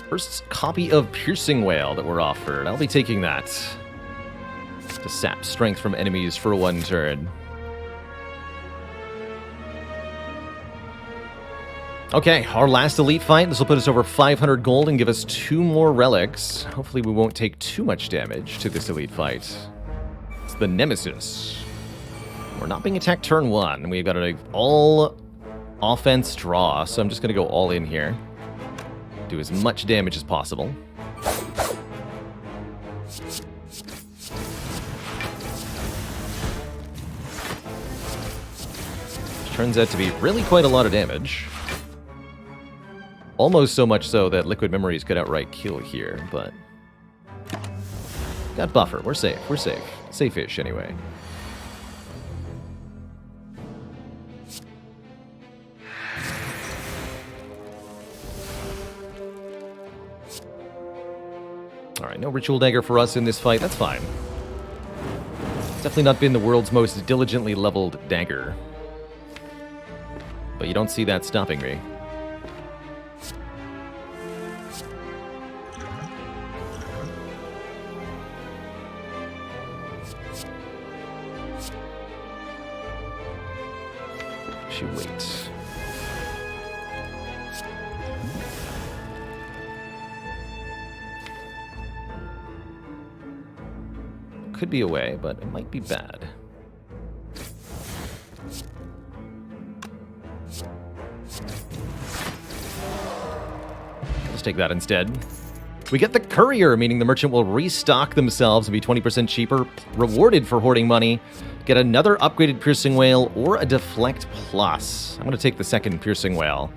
First copy of Piercing Wail that we're offered. I'll be taking that to sap strength from enemies for 1 turn. Okay, our last elite fight. This will put us over 500 gold and give us 2 more relics. Hopefully we won't take too much damage to this elite fight. It's the Nemesis. We're not being attacked turn 1. We've got an all offense draw, so I'm just going to go all in here. Do as much damage as possible. Which turns out to be really quite a lot of damage. Almost so much so that Liquid Memories could outright kill here, but... got buffer. We're safe. We're safe. Safe-ish, anyway. Alright, no Ritual Dagger for us in this fight. That's fine. It's definitely not been the world's most diligently leveled dagger. But you don't see that stopping me. Wait. Could be a way, but it might be bad. Let's take that instead. We get the Courier, meaning the merchant will restock themselves and be 20% cheaper, rewarded for hoarding money. Get another upgraded Piercing Whale or a Deflect Plus. I'm going to take the second Piercing Whale.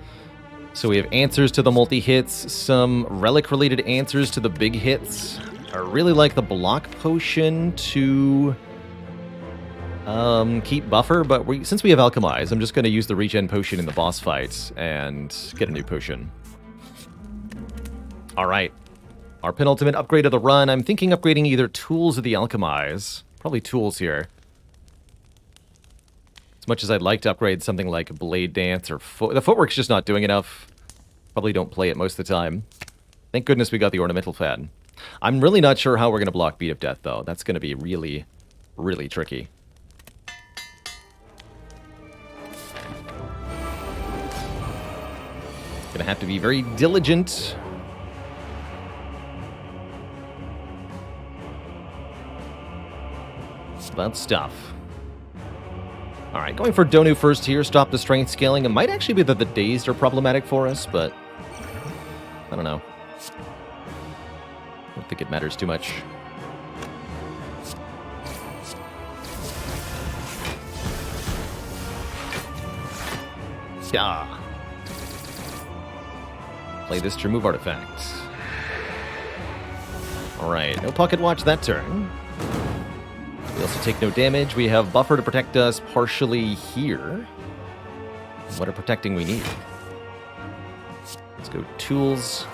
So we have answers to the multi-hits, some relic-related answers to the big hits. I really like the Block Potion to keep buffer, but since we have Alchemize, I'm just going to use the Regen Potion in the boss fight and get a new potion. Alright. Our penultimate upgrade of the run. I'm thinking upgrading either Tools or the Alchemize. Probably Tools here. As much as I'd like to upgrade something like Blade Dance or the footwork's just not doing enough. Probably don't play it most of the time. Thank goodness we got the Ornamental Fan. I'm really not sure how we're going to block Beat of Death, though. That's going to be really, really tricky. Going to have to be very diligent. About stuff. Alright, going for Donu first here. Stop the strength scaling. It might actually be that the dazed are problematic for us, but I don't know. I don't think it matters too much. Yeah. Play this to remove artifacts. Alright, no pocket watch that turn. We also take no damage. We have buffer to protect us partially here. What a protecting we need. Let's go Tools.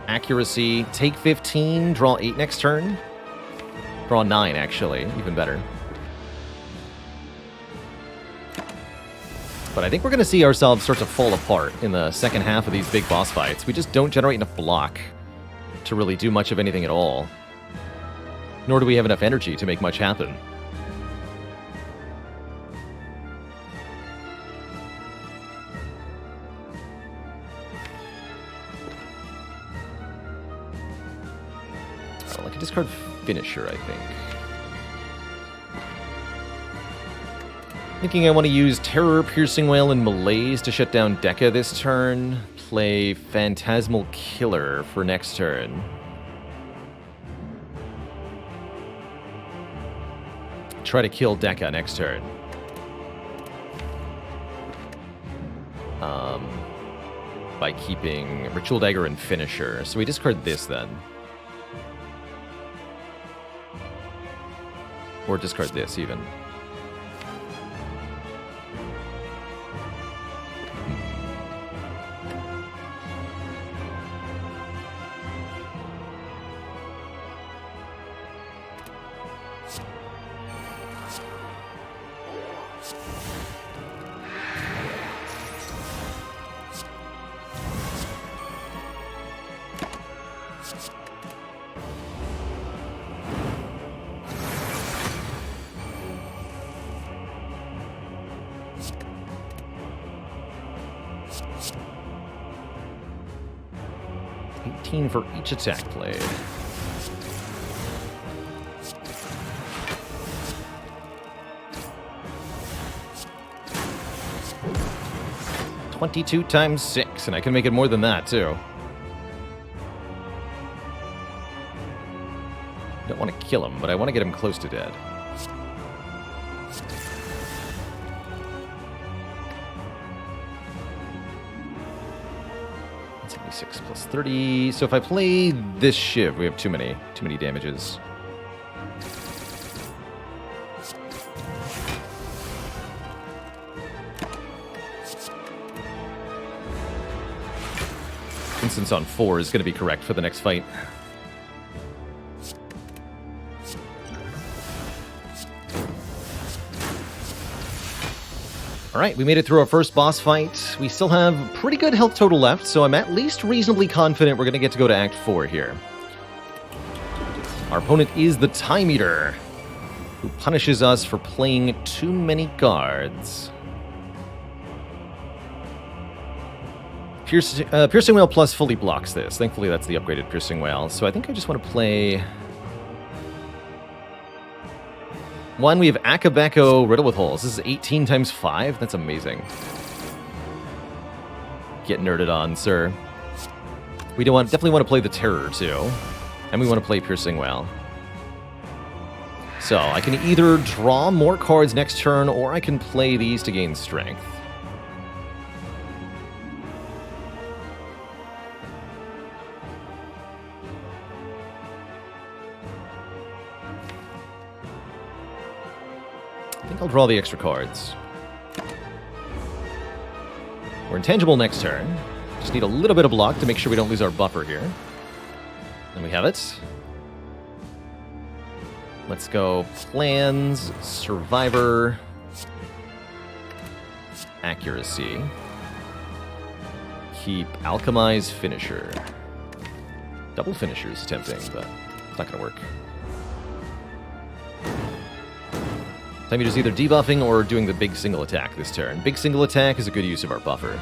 Accuracy. Take 15. Draw 8 next turn. Draw 9, actually. Even better. But I think we're going to see ourselves start to fall apart in the second half of these big boss fights. We just don't generate enough block to really do much of anything at all. Nor do we have enough energy to make much happen. Oh, I can discard Finisher, I think. Thinking I want to use Terror, Piercing Whale, and Malaise to shut down Dekka this turn. Play Phantasmal Killer for next turn. Try to kill Dekka next turn. By keeping Ritual Dagger and Finisher. So we discard this then. Or discard this even. For each attack played. $22 times 6, and I can make it more than that too. Don't want to kill him, but I want to get him close to dead. Plus 30. So if I play this Shiv, we have too many damages. Instance on 4 is going to be correct for the next fight. Alright, we made it through our first boss fight. We still have pretty good health total left, so I'm at least reasonably confident we're going to get to go to Act 4 here. Our opponent is the Time Eater, who punishes us for playing too many cards. Piercing Whale Plus fully blocks this. Thankfully, that's the upgraded Piercing Whale, so I think I just want to play... One, we have Akabeko Riddle with Holes. This is 18 times 5. That's amazing. Get nerded on, sir. We definitely want to play the Terror, too. And we want to play Piercing Wail. So, I can either draw more cards next turn, or I can play these to gain strength. I think I'll draw the extra cards. We're intangible next turn. Just need a little bit of block to make sure we don't lose our buffer here. And we have it. Let's go plans, survivor, accuracy. Keep alchemize finisher. Double finisher is tempting, but it's not going to work. Time is either debuffing or doing the big single attack this turn. Big single attack is a good use of our buffer.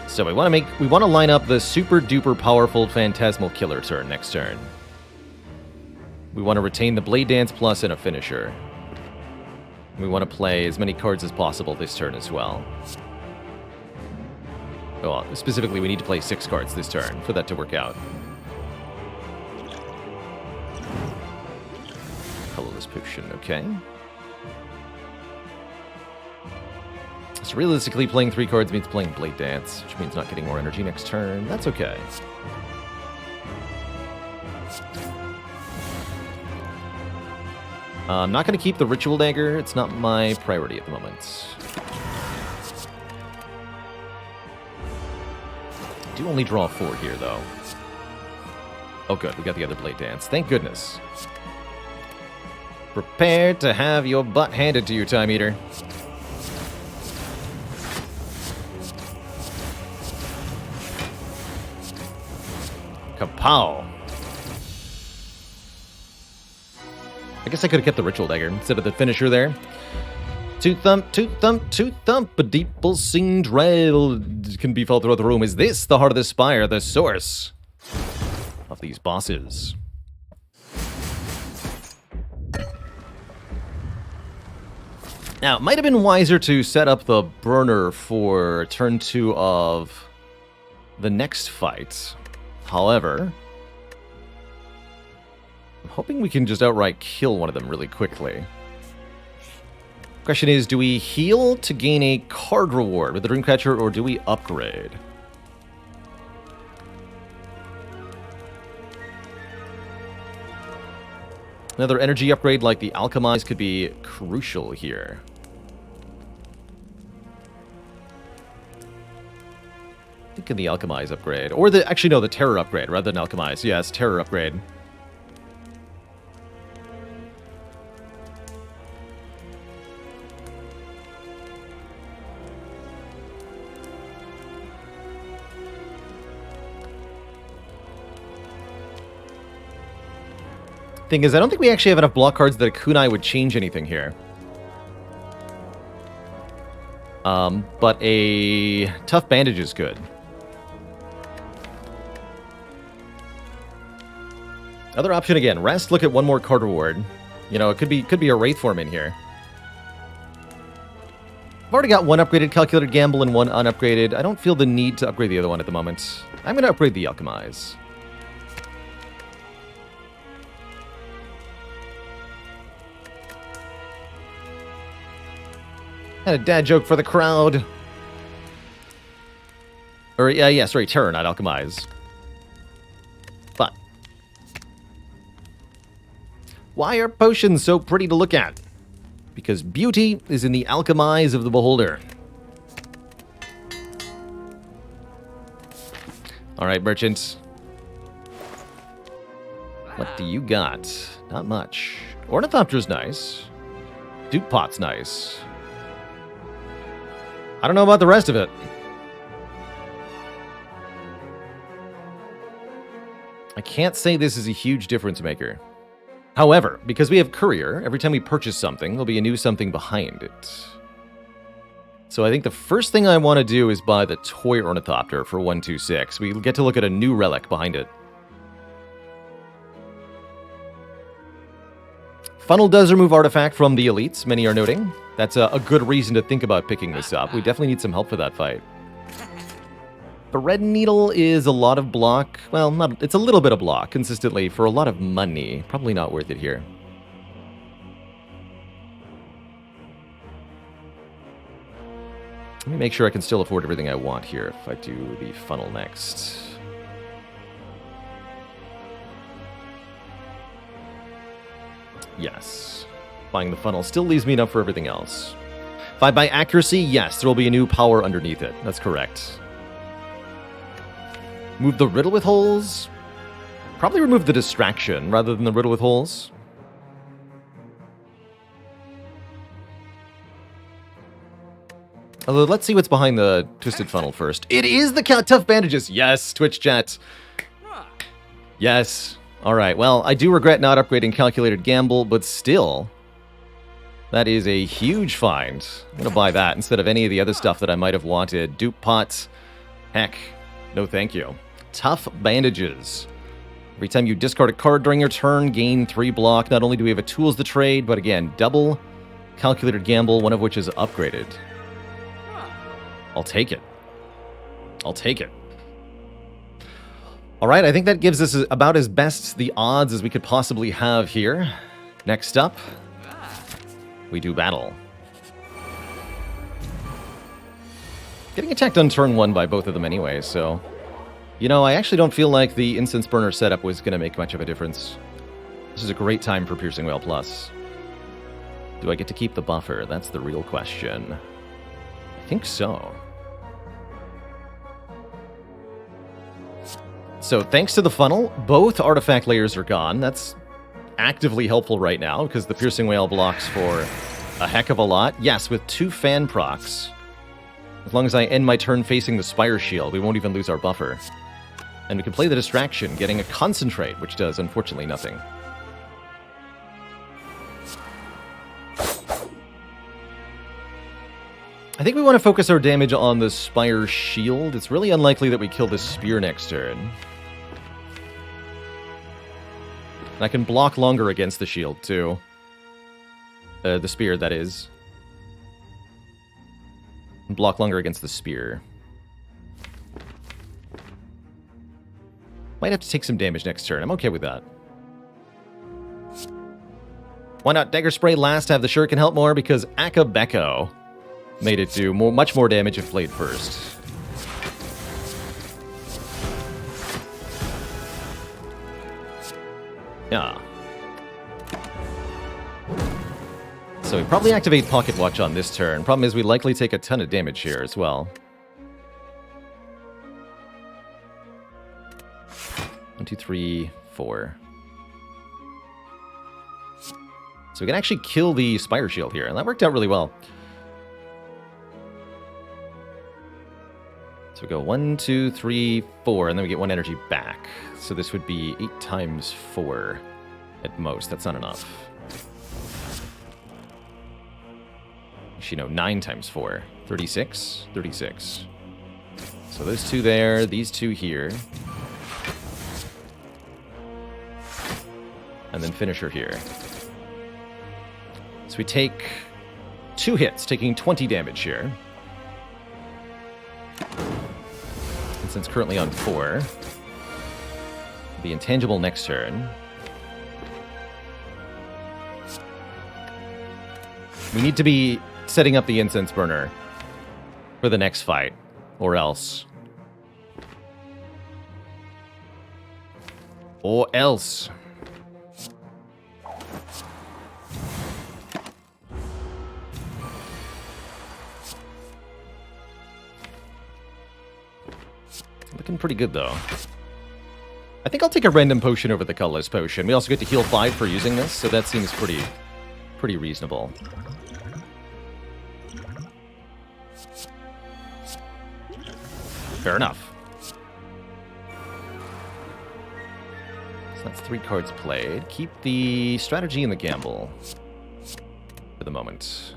So we want to line up the super duper powerful Phantasmal Killer turn next turn. We want to retain the Blade Dance Plus and a finisher. We want to play as many cards as possible this turn as well. Well, specifically, we need to play 6 cards this turn for that to work out. Colorless Potion, okay. So realistically, playing 3 cards means playing Blade Dance, which means not getting more energy next turn. That's okay. I'm not going to keep the Ritual Dagger. It's not my priority at the moment. I do only draw 4 here, though. Oh, good. We got the other Blade Dance. Thank goodness. Prepare to have your butt handed to you, Time Eater. Kapow! I guess I could have kept the Ritual Dagger instead of the finisher there. Toot thump, a deep pulsing trail can be felt throughout the room. Is this the heart of the Spire, the source of these bosses? Now, it might have been wiser to set up the burner for turn 2 of the next fight. However, I'm hoping we can just outright kill one of them really quickly. Question is, do we heal to gain a card reward with the Dreamcatcher, or do we upgrade? Another energy upgrade like the Alchemize could be crucial here. I think in the Alchemize upgrade. Or actually no, the Terror upgrade rather than Alchemize. Yes, Terror upgrade. Thing is, I don't think we actually have enough block cards that a kunai would change anything here. But a Tough Bandage is good. Other option again, rest, look at one more card reward. You know, it could be a Wraith form in here. I've already got one upgraded Calculated Gamble and one unupgraded. I don't feel the need to upgrade the other one at the moment. I'm going to upgrade the Alchemize. Had a dad joke for the crowd. Or, yeah, sorry, Terror, not Alchemize. But why are potions so pretty to look at? Because beauty is in the alchemize of the beholder. Alright, merchant. What do you got? Not much. Ornithopter's nice. Duke Pot's nice. I don't know about the rest of it. I can't say this is a huge difference maker. However, because we have Courier, every time we purchase something, there'll be a new something behind it. So I think the first thing I want to do is buy the Toy Ornithopter for 126. We get to look at a new relic behind it. Funnel does remove Artifact from the elites, many are noting. That's a good reason to think about picking this up. We definitely need some help for that fight. The red needle is a lot of block. Well, not, it's a little bit of block consistently for a lot of money. Probably not worth it here. Let me make sure I can still afford everything I want here if I do the funnel next. Yes. Buying the funnel still leaves me enough for everything else. If I buy accuracy, yes, there will be a new power underneath it. That's correct. Move the riddle with holes? Probably remove the distraction rather than the riddle with holes. Although, let's see what's behind the twisted funnel first. It is the tough bandages! Yes, Twitch chat. Yes. Alright, well, I do regret not upgrading Calculated Gamble, but still, that is a huge find. I'm going to buy that instead of any of the other stuff that I might have wanted. Dupe pots. Heck, no thank you. Tough bandages. Every time you discard a card during your turn, gain 3 block. Not only do we have a tools to trade, but again, double Calculated Gamble, one of which is upgraded. I'll take it. I'll take it. All right, I think that gives us about as best the odds as we could possibly have here. Next up, we do battle. Getting attacked on turn 1 by both of them anyway, so... You know, I actually don't feel like the Incense Burner setup was going to make much of a difference. This is a great time for Piercing Wail Plus. Do I get to keep the buffer? That's the real question. I think so. So thanks to the funnel, both artifact layers are gone. That's actively helpful right now because the Piercing Wail blocks for a heck of a lot. Yes, with 2 fan procs. As long as I end my turn facing the Spire Shield, we won't even lose our buffer. And we can play the distraction, getting a Concentrate, which does, unfortunately, nothing. I think we want to focus our damage on the Spire Shield. It's really unlikely that we kill this Spear next turn. And I can block longer against the shield, too. The spear, that is. And block longer against the spear. Might have to take some damage next turn. I'm okay with that. Why not Dagger Spray last, have the Shuriken help more? Because Akabeko made it do much more damage if played first. Yeah. So we probably activate Pocket Watch on this turn. Problem is we likely take a ton of damage here as well. 1, 2, 3, 4. So we can actually kill the Spire Shield here, and that worked out really well. So we go 1, 2, 3, 4, and then we get 1 energy back. So this would be 8 times 4 at most. That's not enough. Actually, no, 9 times 4. 36? 36. So those 2 there, these 2 here. And then Finisher here. So we take 2 hits, taking 20 damage here. And since currently on 4, the intangible next turn. We need to be setting up the Incense Burner for the next fight, or else. Or else. Looking pretty good, though. I think I'll take a random potion over the colorless potion. We also get to heal 5 for using this, so that seems pretty reasonable. Fair enough. So that's 3 cards played. Keep the strategy and the gamble for the moment.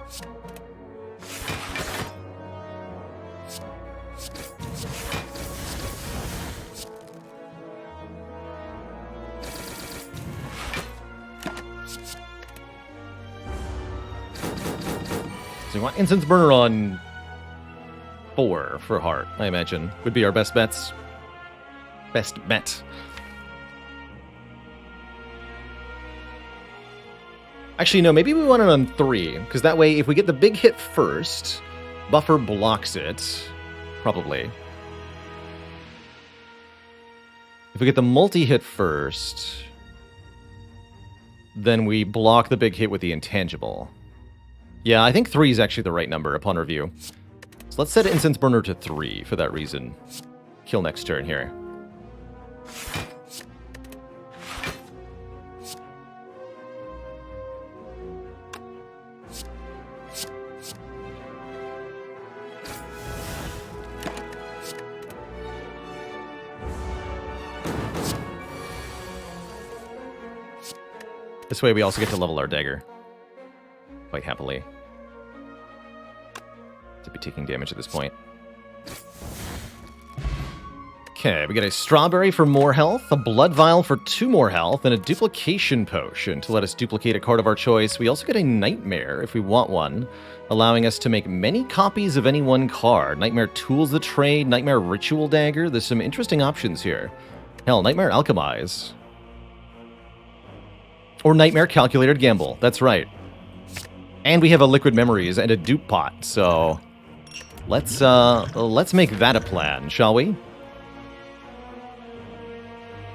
So we want Incense Burner on 4 for heart, I imagine. Would be our best bets. Best bet. Actually, no, maybe we want it on 3, because that way, if we get the big hit first, Buffer blocks it. Probably. If we get the multi-hit first, then we block the big hit with the intangible. Yeah, I think 3 is actually the right number upon review. So let's set Incense Burner to 3 for that reason. Kill next turn here. This way we also get to level our dagger. Quite happily. To be taking damage at this point. Okay, we get a strawberry for more health, a blood vial for 2 more health, and a duplication potion to let us duplicate a card of our choice. We also get a nightmare if we want one, allowing us to make many copies of any one card. Nightmare Tools the Trade, Nightmare Ritual Dagger. There's some interesting options here. Hell, Nightmare Alchemize. Or Nightmare Calculated Gamble. That's right. And we have a Liquid Memories and a dupe pot, so let's make that a plan, shall we?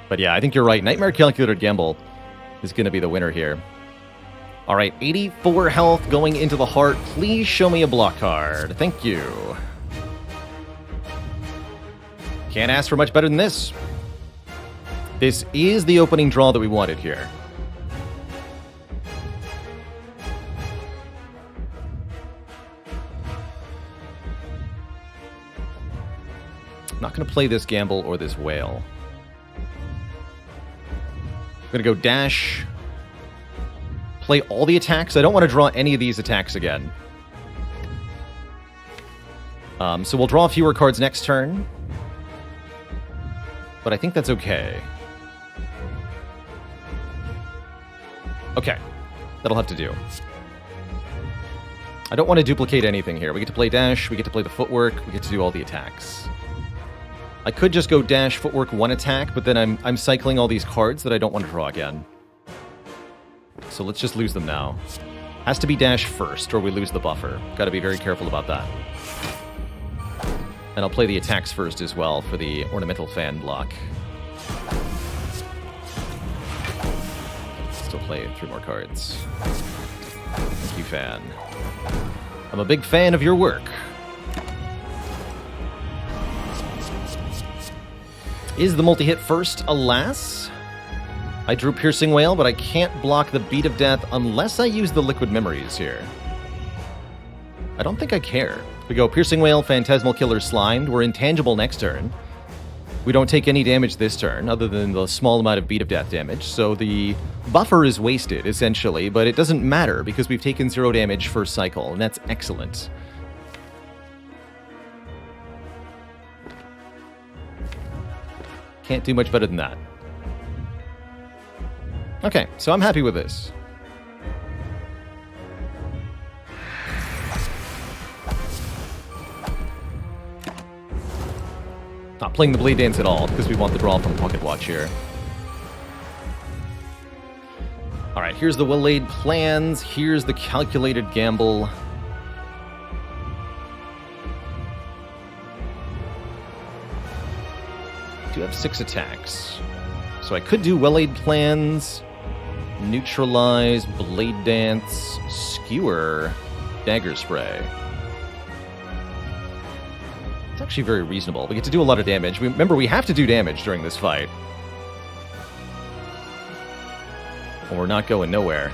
But yeah, I think you're right. Nightmare Calculated Gamble is going to be the winner here. All right, 84 health going into the heart. Please show me a block card. Thank you. Can't ask for much better than this. This is the opening draw that we wanted here. Not going to play this gamble or this whale. I'm going to go dash. Play all the attacks. I don't want to draw any of these attacks again. So we'll draw fewer cards next turn. But I think that's okay. Okay. That'll have to do. I don't want to duplicate anything here. We get to play dash. We get to play the footwork. We get to do all the attacks. I could just go dash, footwork, 1 attack, but then I'm cycling all these cards that I don't want to draw again. So let's just lose them now. Has to be dash first, or we lose the buffer. Got to be very careful about that. And I'll play the attacks first as well for the ornamental fan block. Still play 3 more cards. Thank you, fan. I'm a big fan of your work. Is the multi-hit first? Alas. I drew Piercing Wail, but I can't block the Beat of Death unless I use the Liquid Memories here. I don't think I care. We go Piercing Wail, Phantasmal Killer, Slimed. We're intangible next turn. We don't take any damage this turn, other than the small amount of Beat of Death damage, so the buffer is wasted, essentially, but it doesn't matter because we've taken 0 damage first cycle, and that's excellent. Can't do much better than that. Okay, so I'm happy with this. Not playing the Blade Dance at all, because we want the draw from Pocket Watch here. Alright, here's the well-laid plans. Here's the calculated gamble. I do have 6 attacks. So I could do well-laid plans, neutralize, blade dance, skewer, dagger spray. It's actually very reasonable. We get to do a lot of damage. Remember, we have to do damage during this fight. Or we're not going nowhere.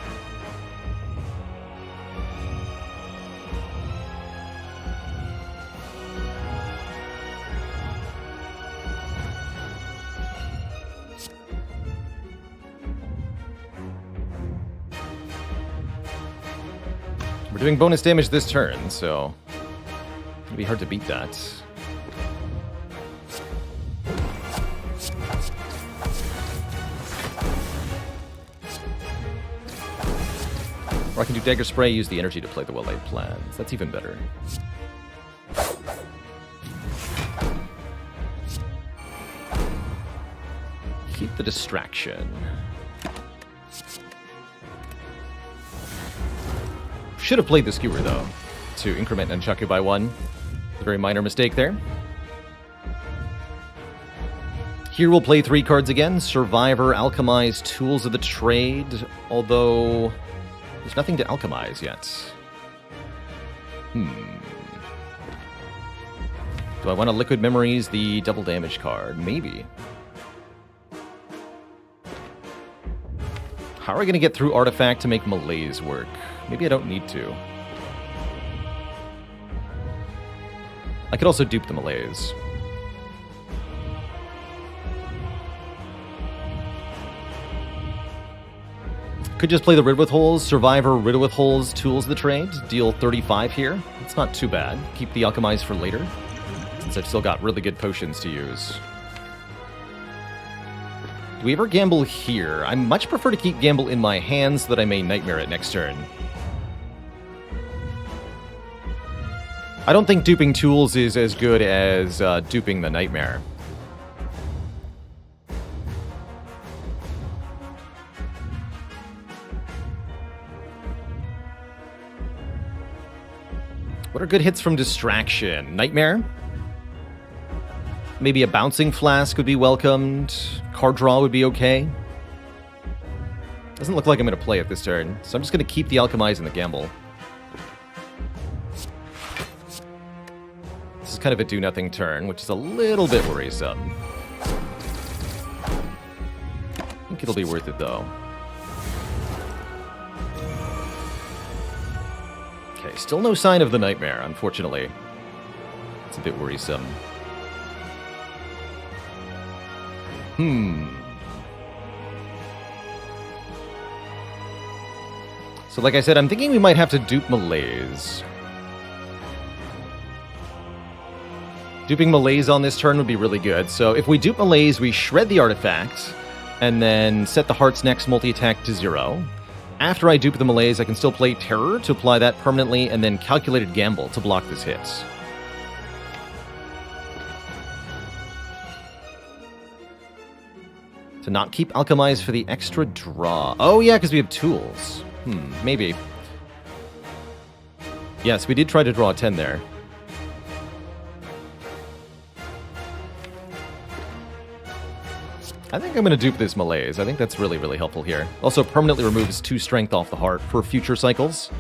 We're doing bonus damage this turn, so it'll be hard to beat that. Or I can do Dagger Spray, use the energy to play the well-laid plans. That's even better. Keep the distraction. Should have played the Skewer, though, to increment Nunchaku by 1. A very minor mistake there. Here we'll play 3 cards again. Survivor, Alchemize, Tools of the Trade, although there's nothing to alchemize yet. Do I want to Liquid Memories the double damage card? Maybe. How are we going to get through Artifact to make Malaise work? Maybe I don't need to. I could also dupe the Malaise. Could just play the Rid with Holes, Survivor, Rid with Holes, Tools of the Trade, deal 35 here. It's not too bad. Keep the Alchemize for later, since I've still got really good potions to use. Do we ever gamble here? I much prefer to keep gamble in my hands so that I may Nightmare it next turn. I don't think duping Tools is as good as duping the Nightmare. What are good hits from Distraction? Nightmare? Maybe a Bouncing Flask would be welcomed. Card draw would be okay. Doesn't look like I'm going to play it this turn, so I'm just going to keep the Alchemize in the gamble. This is kind of a do-nothing turn, which is a little bit worrisome. I think it'll be worth it, though. Okay, still no sign of the Nightmare, unfortunately. It's a bit worrisome. So like I said, I'm thinking we might have to dupe Malaise. Duping Malaise on this turn would be really good. So if we dupe Malaise, we shred the artifact, and then set the Heart's Next multi-attack to 0. After I dupe the Malaise, I can still play Terror to apply that permanently, and then Calculated Gamble to block this hit. To not keep Alchemize for the extra draw. Oh yeah, because we have Tools. Maybe. Yes, we did try to draw a 10 there. I think I'm going to dupe this Malaise. I think that's really, really helpful here. Also permanently removes 2 strength off the heart for future cycles.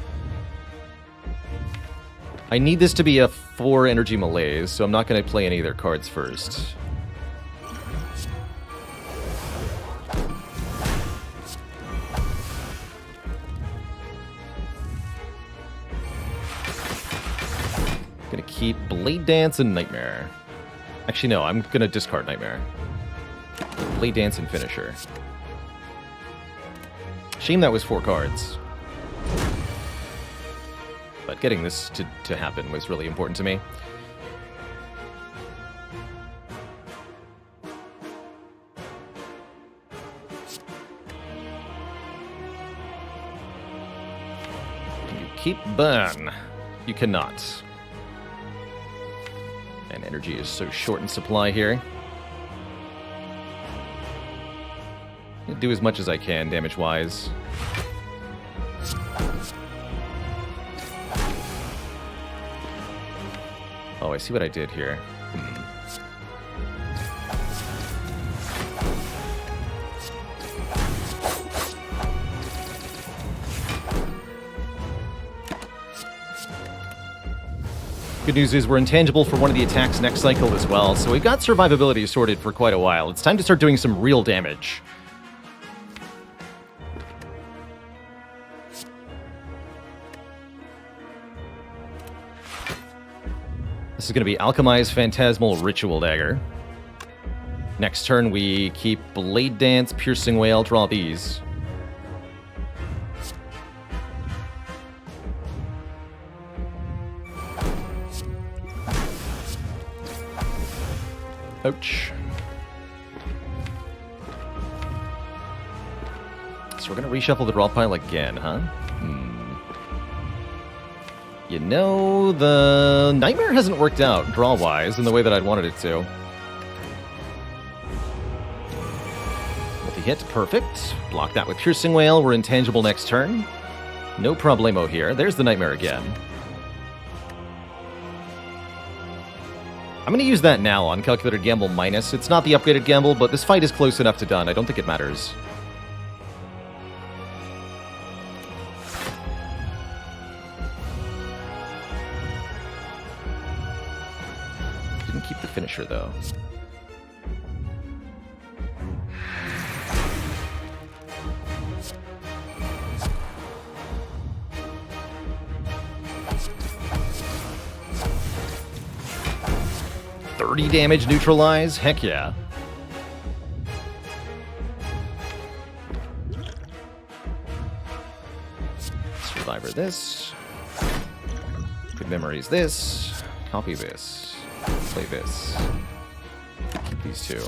I need this to be a 4 energy Malaise, so I'm not going to play any of their cards first. Gonna keep Blade Dance and Nightmare. Actually, no, I'm gonna discard Nightmare. Blade Dance and Finisher. Shame that was 4 cards. But getting this to happen was really important to me. Can you keep Burn? You cannot. And energy is so short in supply here. Do as much as I can, damage-wise. Oh, I see what I did here. Good news is we're intangible for one of the attacks next cycle as well, so we've got survivability sorted for quite a while. It's time to start doing some real damage. This is going to be Alchemize Phantasmal Ritual Dagger. Next turn we keep Blade Dance, Piercing Wail, draw these. Ouch. So we're going to reshuffle the draw pile again, huh? You know, the Nightmare hasn't worked out draw-wise in the way that I'd wanted it to. With the hit, perfect. Block that with Piercing Wail. We're intangible next turn. No problemo here. There's the Nightmare again. I'm going to use that now on Calculated Gamble minus. It's not the upgraded gamble, but this fight is close enough to done. I don't think it matters. Didn't keep the finisher, though. Damage neutralize? Heck yeah. Survivor this. Good memories this. Copy this. Play this. Keep these two.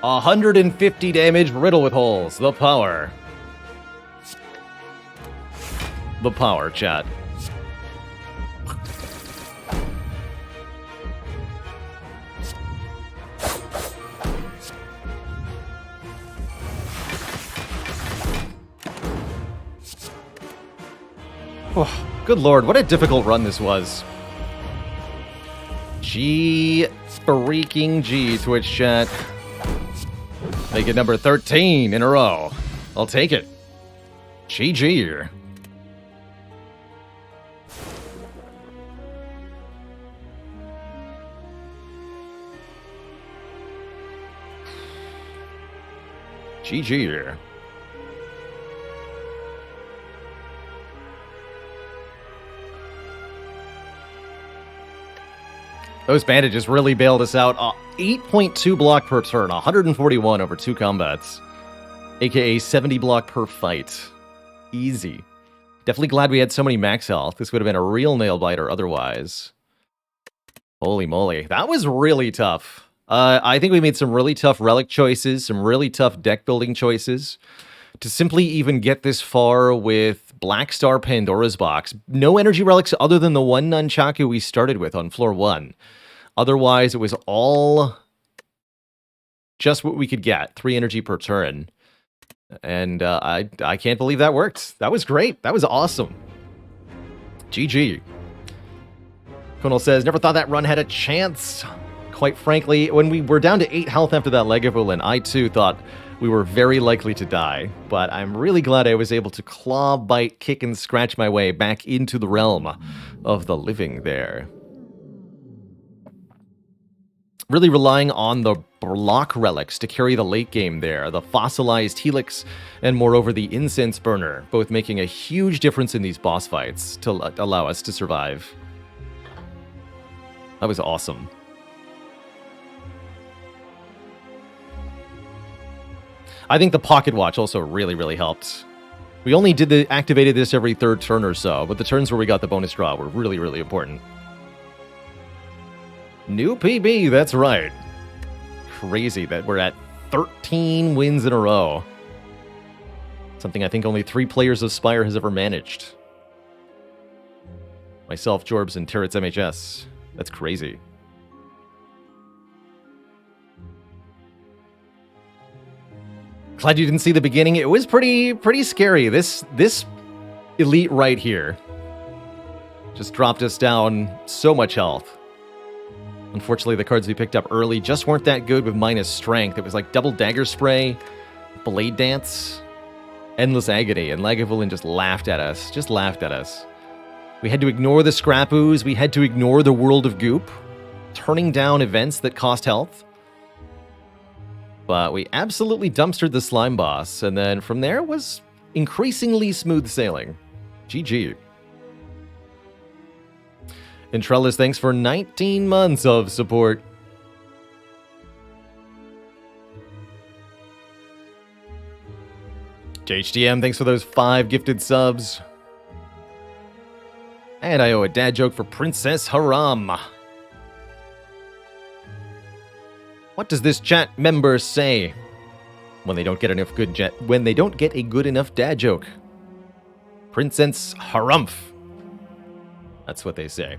A 150 damage riddle with holes. The power. The power, chat. Oh, good lord, what a difficult run this was. G freaking G, Twitch chat. Make it number 13 in a row. I'll take it. GG. GG. Those bandages really bailed us out. 8.2 block per turn, 141 over 2 combats. AKA 70 block per fight. Easy. Definitely glad we had so many max health. This would have been a real nail-biter otherwise. Holy moly. That was really tough. I think we made some really tough relic choices, some really tough deck-building choices. To simply even get this far with Black Star Pandora's Box. No energy relics other than the one Nunchaku we started with on floor 1. Otherwise, it was all just what we could get. 3 energy per turn. And I can't believe that worked. That was great. That was awesome. GG. Conal says, never thought that run had a chance. Quite frankly, when we were down to 8 health after that Lagavulin, I too thought we were very likely to die. But I'm really glad I was able to claw, bite, kick, and scratch my way back into the realm of the living there. Really relying on the block relics to carry the late game there. The fossilized helix and moreover the incense burner. Both making a huge difference in these boss fights to allow us to survive. That was awesome. I think the pocket watch also really helped. We only activated this every 3rd turn or so, but the turns where we got the bonus draw were really important. New PB, that's right. Crazy that we're at 13 wins in a row. Something I think only 3 players of Spire has ever managed. Myself, Jorbs, and Turrets MHS. That's crazy. Glad you didn't see the beginning. It was pretty scary. This elite right here just dropped us down so much health. Unfortunately, the cards we picked up early just weren't that good with minus strength. It was like double dagger spray, blade dance, endless agony, and Lagavulin just laughed at us. Just laughed at us. We had to ignore the scrap ooze. We had to ignore the world of goop, turning down events that cost health. But we absolutely dumpstered the slime boss, and then from there was increasingly smooth sailing. GG. And Trellis, thanks for 19 months of support. JHDM, thanks for those 5 gifted subs. And I owe a dad joke for Princess Haram. What does this chat member say when they don't get a good enough dad joke? Princess Harumph. That's what they say.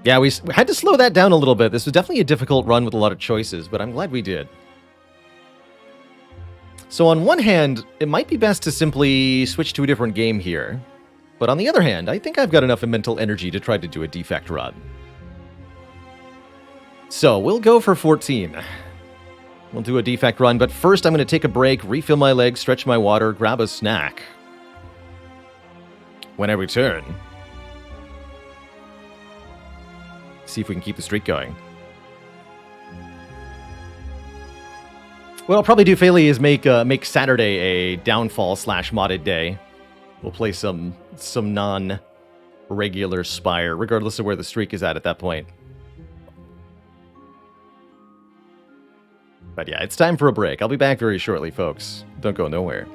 Yeah, we had to slow that down a little bit. This was definitely a difficult run with a lot of choices, but I'm glad we did. So on one hand, it might be best to simply switch to a different game here. But on the other hand, I think I've got enough mental energy to try to do a defect run. So we'll go for 14. We'll do a defect run, but first I'm going to take a break, refill my legs, stretch my water, grab a snack. When I return, see if we can keep the streak going. What I'll probably do, Fairly, is make Saturday a downfall/modded day. We'll play some non-regular Spire, regardless of where the streak is at that point. But yeah, it's time for a break. I'll be back very shortly, folks. Don't go nowhere.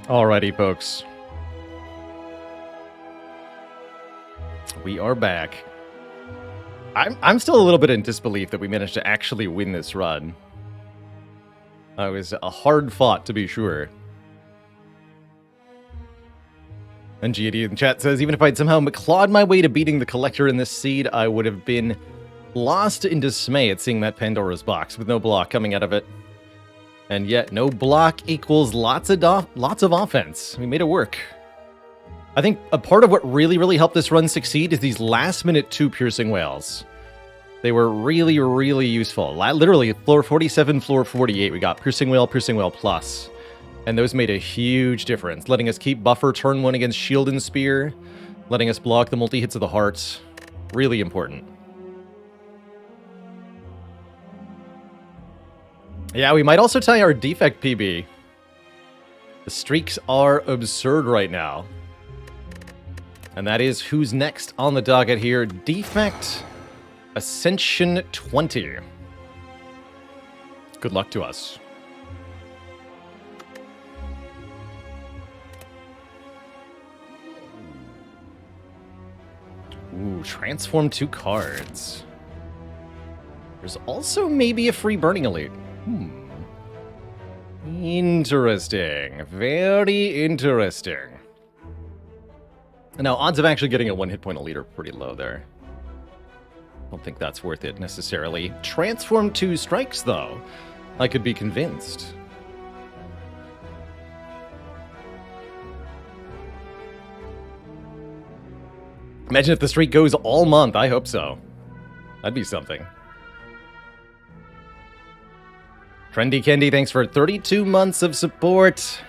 Alrighty, folks. We are back. I'm still a little bit in disbelief that we managed to actually win this run. It was a hard fought, to be sure. And GD in the chat says, even if I'd somehow clawed my way to beating the Collector in this seed, I would have been lost in dismay at seeing that Pandora's box with no block coming out of it. And yet, no block equals lots of offense. We made it work. I think a part of what really helped this run succeed is these last-minute 2 Piercing Whales. They were really useful. Literally, floor 47, floor 48, we got Piercing Whale Plus. And those made a huge difference, letting us keep buffer turn 1 against Shield and Spear, letting us block the multi-hits of the heart. Really important. Yeah, we might also tie our defect PB. The streaks are absurd right now. And that is who's next on the docket here. Defect Ascension 20. Good luck to us. Ooh, transform 2 cards. There's also maybe a free Burning Elite. Interesting. Very interesting. Now, odds of actually getting a 1 hit point elite are pretty low there. Don't think that's worth it necessarily. Transform 2 strikes, though. I could be convinced. Imagine if the streak goes all month. I hope so. That'd be something. Trendy Kendi, thanks for 32 months of support.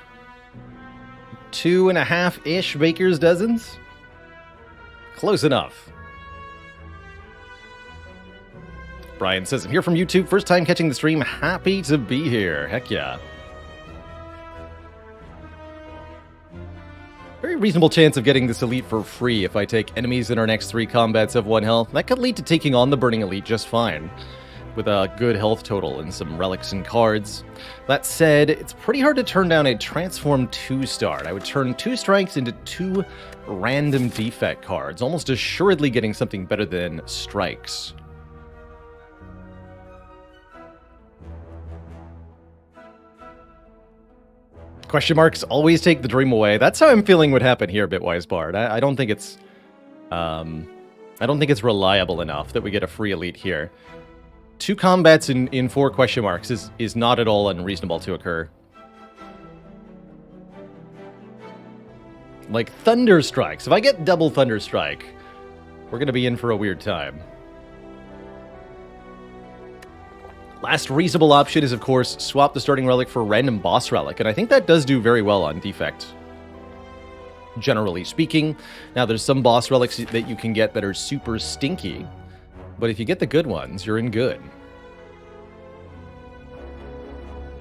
2.5-ish Baker's dozens? Close enough. Brian says, I'm here from YouTube. First time catching the stream. Happy to be here. Heck yeah. Very reasonable chance of getting this elite for free if I take enemies in our next 3 combats of 1 health. That could lead to taking on the Burning Elite just fine, with a good health total and some relics and cards. That said, it's pretty hard to turn down a Transform 2 start. I would turn 2 strikes into 2 random defect cards, almost assuredly getting something better than strikes. Question marks always take the dream away. That's how I'm feeling would happen here, Bitwise Bard. I don't think it's reliable enough that we get a free elite here. 2 combats in 4 question marks is not at all unreasonable to occur. Like Thunder Strikes. If I get double Thunder Strike, we're going to be in for a weird time. Last reasonable option is, of course, swap the starting relic for random boss relic, and I think that does do very well on defect, generally speaking. Now, there's some boss relics that you can get that are super stinky, but if you get the good ones, you're in good.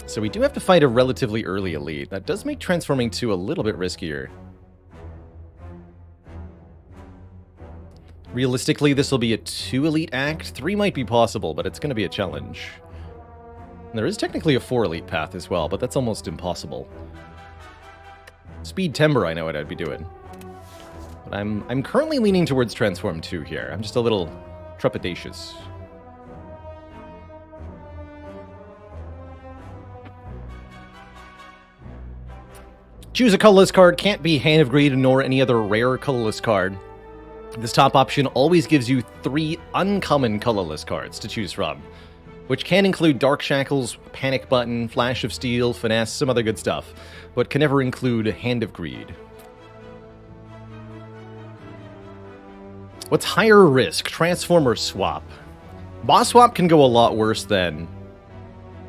So we do have to fight a relatively early elite. That does make transforming 2 a little bit riskier. Realistically, this will be a 2 elite act. 3 might be possible, but it's going to be a challenge. And there is technically a 4 elite path as well, but that's almost impossible. Speed Timber, I know what I'd be doing. But I'm currently leaning towards Transform 2 here. I'm just a little trepidatious. Choose a colorless card. Can't be Hand of Greed nor any other rare colorless card. This top option always gives you 3 uncommon colorless cards to choose from, which can include Dark Shackles, Panic Button, Flash of Steel, Finesse, some other good stuff, but can never include Hand of Greed. What's higher risk, Transform or Swap? Boss Swap can go a lot worse than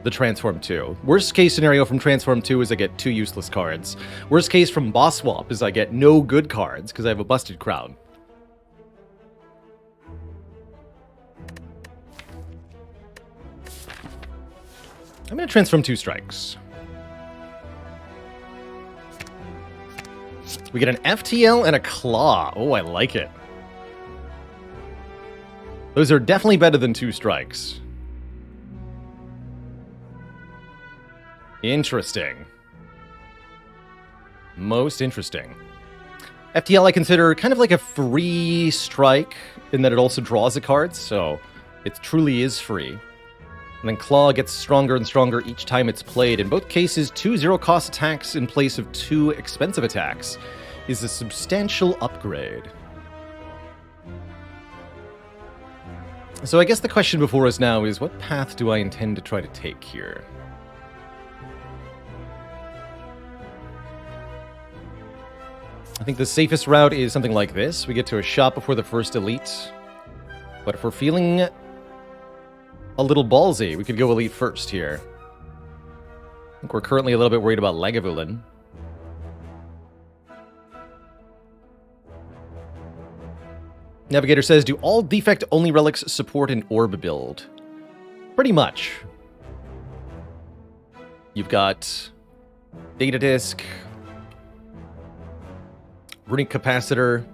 the Transform 2. Worst case scenario from Transform 2 is I get 2 useless cards. Worst case from Boss Swap is I get no good cards because I have a busted crown. I'm going to transform 2 strikes. We get an FTL and a Claw. Oh, I like it. Those are definitely better than 2 strikes. Interesting. Most interesting. FTL I consider kind of like a free strike in that it also draws a card, so it truly is free. And then Claw gets stronger and stronger each time it's played. In both cases, 2 zero-cost attacks in place of 2 expensive attacks is a substantial upgrade. So I guess the question before us now is, what path do I intend to try to take here? I think the safest route is something like this. We get to a shop before the first elite. But if we're feeling a little ballsy, we could go elite first here. I think we're currently a little bit worried about Lagavulin. Navigator says, do all defect-only relics support an orb build? Pretty much. You've got Data Disk, Runic Capacitor,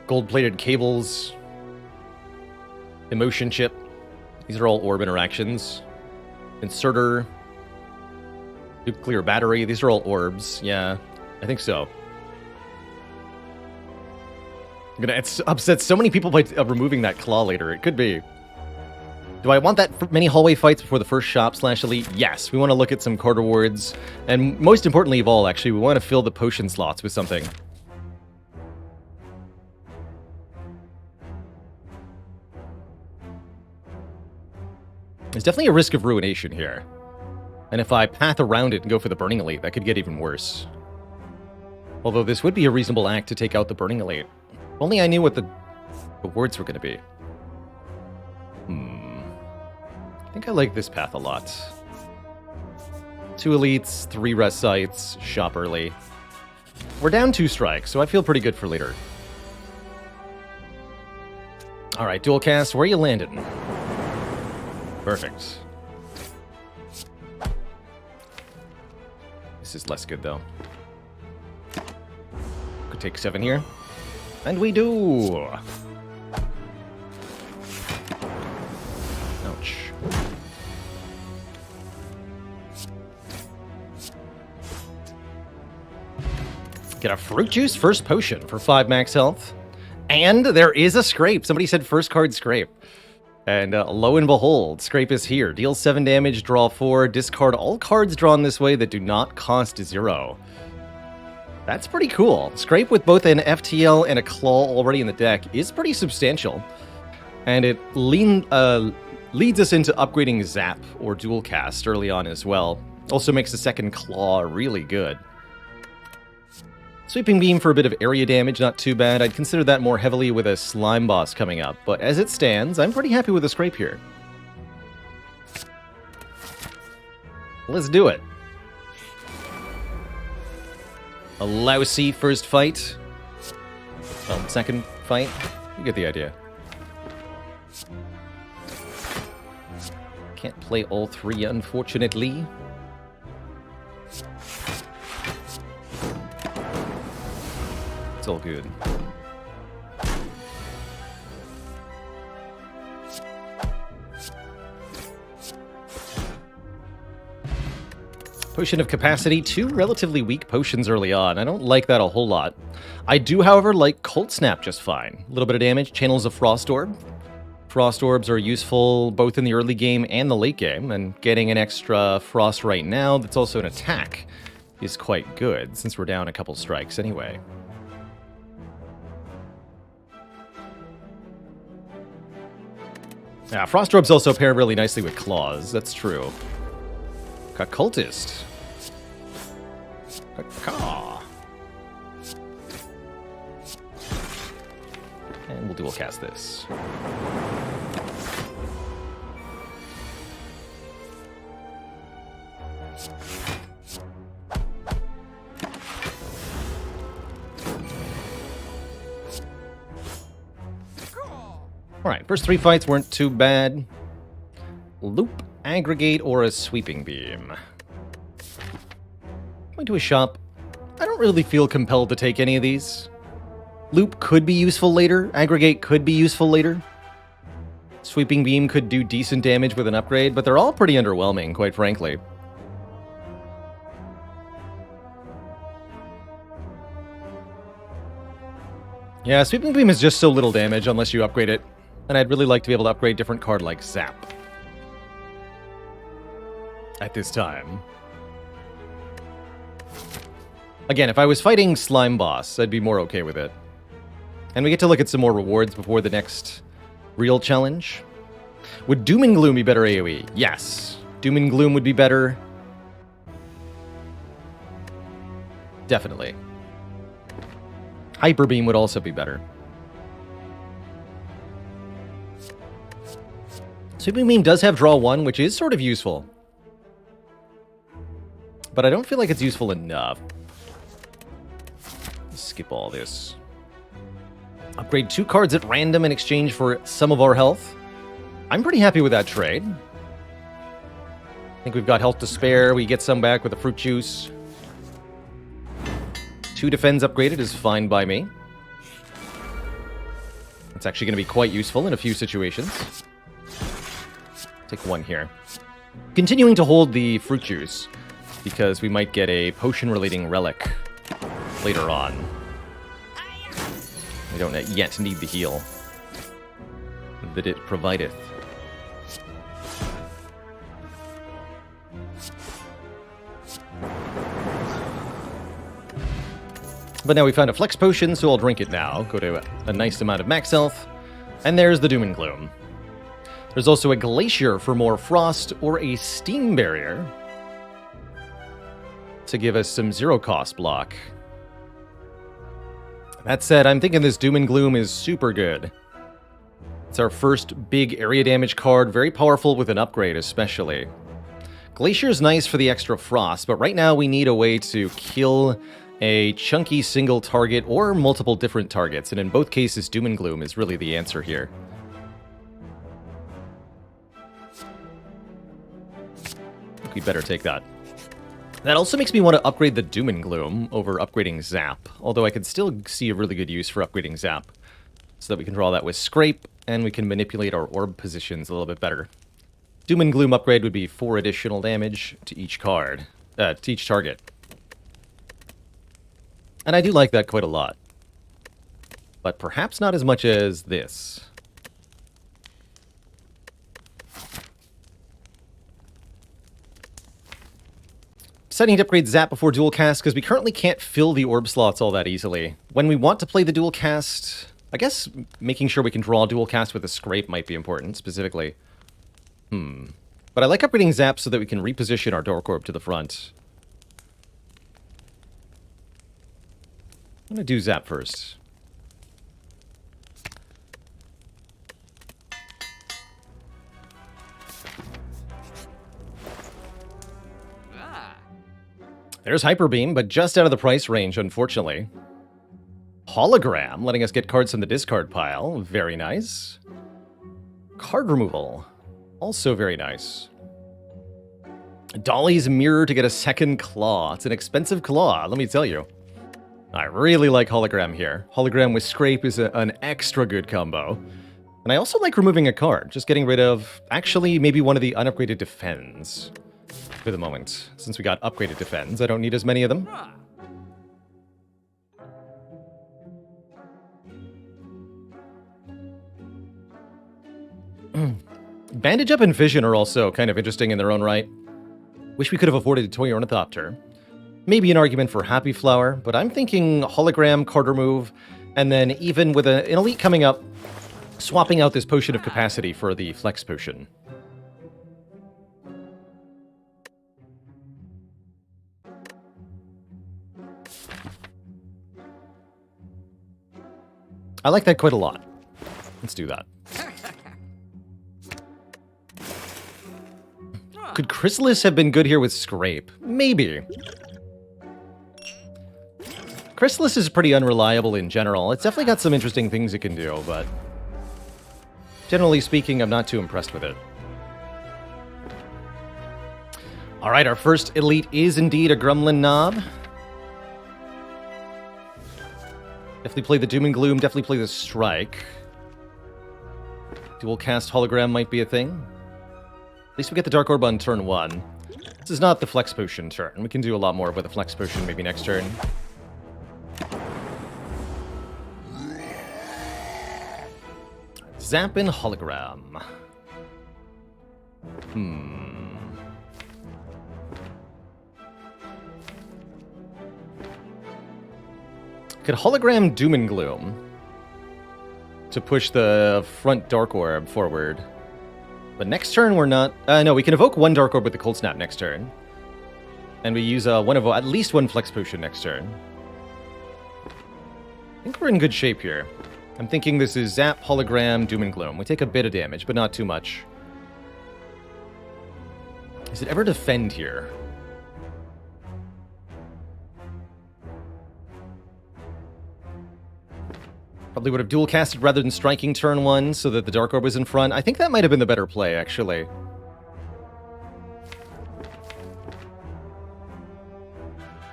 gold-plated cables, Emotion Chip. These are all orb interactions. Inserter, Nuclear Battery. These are all orbs. Yeah, I think so. I'm gonna upset so many people by removing that claw later. It could be. Do I want that for many hallway fights before the first shop/elite? Yes, we want to look at some card rewards. And most importantly of all, actually, we want to fill the potion slots with something. There's definitely a risk of ruination here. And if I path around it and go for the Burning Elite, that could get even worse. Although this would be a reasonable act to take out the Burning Elite. If only I knew what the rewards were going to be. I think I like this path a lot. 2 elites, 3 rest sites, shop early. We're down 2 strikes, so I feel pretty good for later. Alright, dual cast, where are you landing? Perfect. This is less good, though. Could take 7 here. And we do! Ouch. Get a fruit juice first potion for 5 max health. And there is a scrape. Somebody said first card scrape. And lo and behold, scrape is here. Deal 7 damage, draw 4, discard all cards drawn this way that do not cost 0. That's pretty cool. Scrape with both an FTL and a Claw already in the deck is pretty substantial. And it leads us into upgrading Zap or Dual Cast early on as well. Also makes the second Claw really good. Sweeping Beam for a bit of area damage, not too bad. I'd consider that more heavily with a Slime Boss coming up, but as it stands, I'm pretty happy with the Scrape here. Let's do it. A lousy first fight. Well, second fight. You get the idea. Can't play all 3, unfortunately. It's all good. Potion of Capacity, 2 relatively weak potions early on. I don't like that a whole lot. I do, however, like Cold Snap just fine. A little bit of damage, channels a Frost Orb. Frost Orbs are useful both in the early game and the late game, and getting an extra Frost right now that's also an attack is quite good, since we're down a couple strikes anyway. Yeah, Frost Orbs also pair really nicely with Claws, that's true. Got Cultist. Caw. And we'll dual cast this. Alright, first 3 fights weren't too bad. Loop, Aggregate, or a Sweeping Beam. Going to a shop. I don't really feel compelled to take any of these. Loop could be useful later. Aggregate could be useful later. Sweeping Beam could do decent damage with an upgrade, but they're all pretty underwhelming, quite frankly. Yeah, Sweeping Beam is just so little damage unless you upgrade it. And I'd really like to be able to upgrade different card like Zap. At this time. Again, if I was fighting Slime Boss, I'd be more okay with it. And we get to look at some more rewards before the next real challenge. Would Doom and Gloom be better AoE? Yes. Doom and Gloom would be better. Definitely. Hyper Beam would also be better. Sweeping Beam does have Draw 1, which is sort of useful. But I don't feel like it's useful enough. Skip all this. Upgrade 2 cards at random in exchange for some of our health. I'm pretty happy with that trade. I think we've got health to spare. We get some back with the fruit juice. 2 defends upgraded is fine by me. It's actually going to be quite useful in a few situations. Take 1 here. Continuing to hold the fruit juice, because we might get a potion-relating relic later on. We don't yet need the heal that it provideth. But now we found a flex potion, so I'll drink it now. Go to a nice amount of max health. And there's the Doom and Gloom. There's also a Glacier for more frost, or a Steam Barrier to give us some zero-cost block. That said, I'm thinking this Doom and Gloom is super good. It's our first big area damage card, very powerful with an upgrade especially. Glacier's nice for the extra frost, but right now we need a way to kill a chunky single target or multiple different targets, and in both cases Doom and Gloom is really the answer here. I think we'd better take that. That also makes me want to upgrade the Doom and Gloom over upgrading Zap, although I could still see a really good use for upgrading Zap, so that we can draw that with Scrape, and we can manipulate our orb positions a little bit better. Doom and Gloom upgrade would be 4 additional damage to each card, to each target. And I do like that quite a lot. But perhaps not as much as this. Deciding to upgrade Zap before dual cast because we currently can't fill the orb slots all that easily. When we want to play the dual cast, I guess making sure we can draw dual cast with a Scrape might be important, specifically. But I like upgrading Zap so that we can reposition our Dork Orb to the front. I'm going to do Zap first. There's Hyper Beam, but just out of the price range, unfortunately. Hologram, letting us get cards from the discard pile. Very nice. Card removal. Also very nice. Dolly's Mirror to get a second claw. It's an expensive claw, let me tell you. I really like Hologram here. Hologram with Scrape is an extra good combo. And I also like removing a card, just getting rid of, actually, maybe one of the unupgraded Defends. For the moment. Since we got upgraded Defends, I don't need as many of them. Bandage Up and Vision are also kind of interesting in their own right. Wish we could have afforded a Toy Ornithopter. Maybe an argument for Happy Flower, but I'm thinking Hologram, card remove, and then even with an Elite coming up, swapping out this Potion of Capacity for the Flex Potion. I like that quite a lot. Let's do that. Could Chrysalis have been good here with Scrape? Maybe. Chrysalis is pretty unreliable in general. It's definitely got some interesting things it can do, but generally speaking, I'm not too impressed with it. Alright, our first Elite is indeed a Gremlin Knob. Definitely play the Doom and Gloom, definitely play the Strike. Dual cast Hologram might be a thing. At least we get the Dark Orb on turn 1. This is not the Flex Potion turn. We can do a lot more with a Flex Potion maybe next turn. Zap and Hologram. Could Hologram Doom and Gloom to push the front Dark Orb forward. But next turn we're not... no, we can evoke one Dark Orb with the Cold Snap next turn. And we use at least one Flex Potion next turn. I think we're in good shape here. I'm thinking this is Zap, Hologram, Doom and Gloom. We take a bit of damage, but not too much. Does it ever defend here? Probably would have dual casted rather than striking turn 1 so that the Dark Orb was in front. I think that might have been the better play, actually.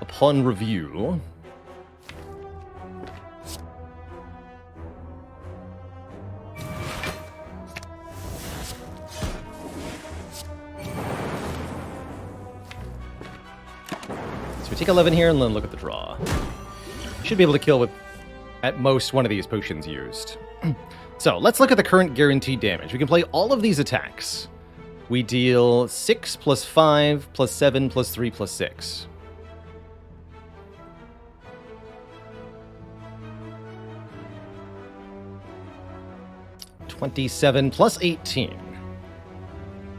Upon review... So we take 11 here and then look at the draw. Should be able to kill with, at most, one of these potions used. So, let's look at the current guaranteed damage. We can play all of these attacks. We deal 6 plus 5 plus 7 plus 3 plus 6. $27 plus 18.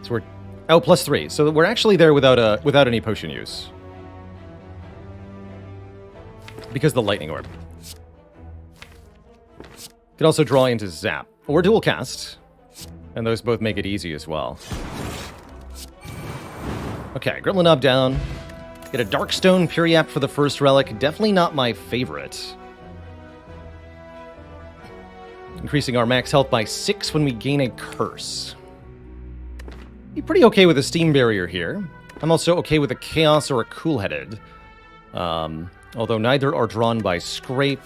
So we're... Oh, plus 3. So we're actually there without any potion use. Because of the Lightning Orb. Could also draw into Zap, or Dual Cast, and those both make it easy as well. Okay, Gremlin Knob down. Get a Darkstone Periapt for the first relic. Definitely not my favorite. Increasing our max health by 6 when we gain a Curse. Be pretty okay with a Steam Barrier here. I'm also okay with a Chaos or a Cool-Headed. Although neither are drawn by Scrape.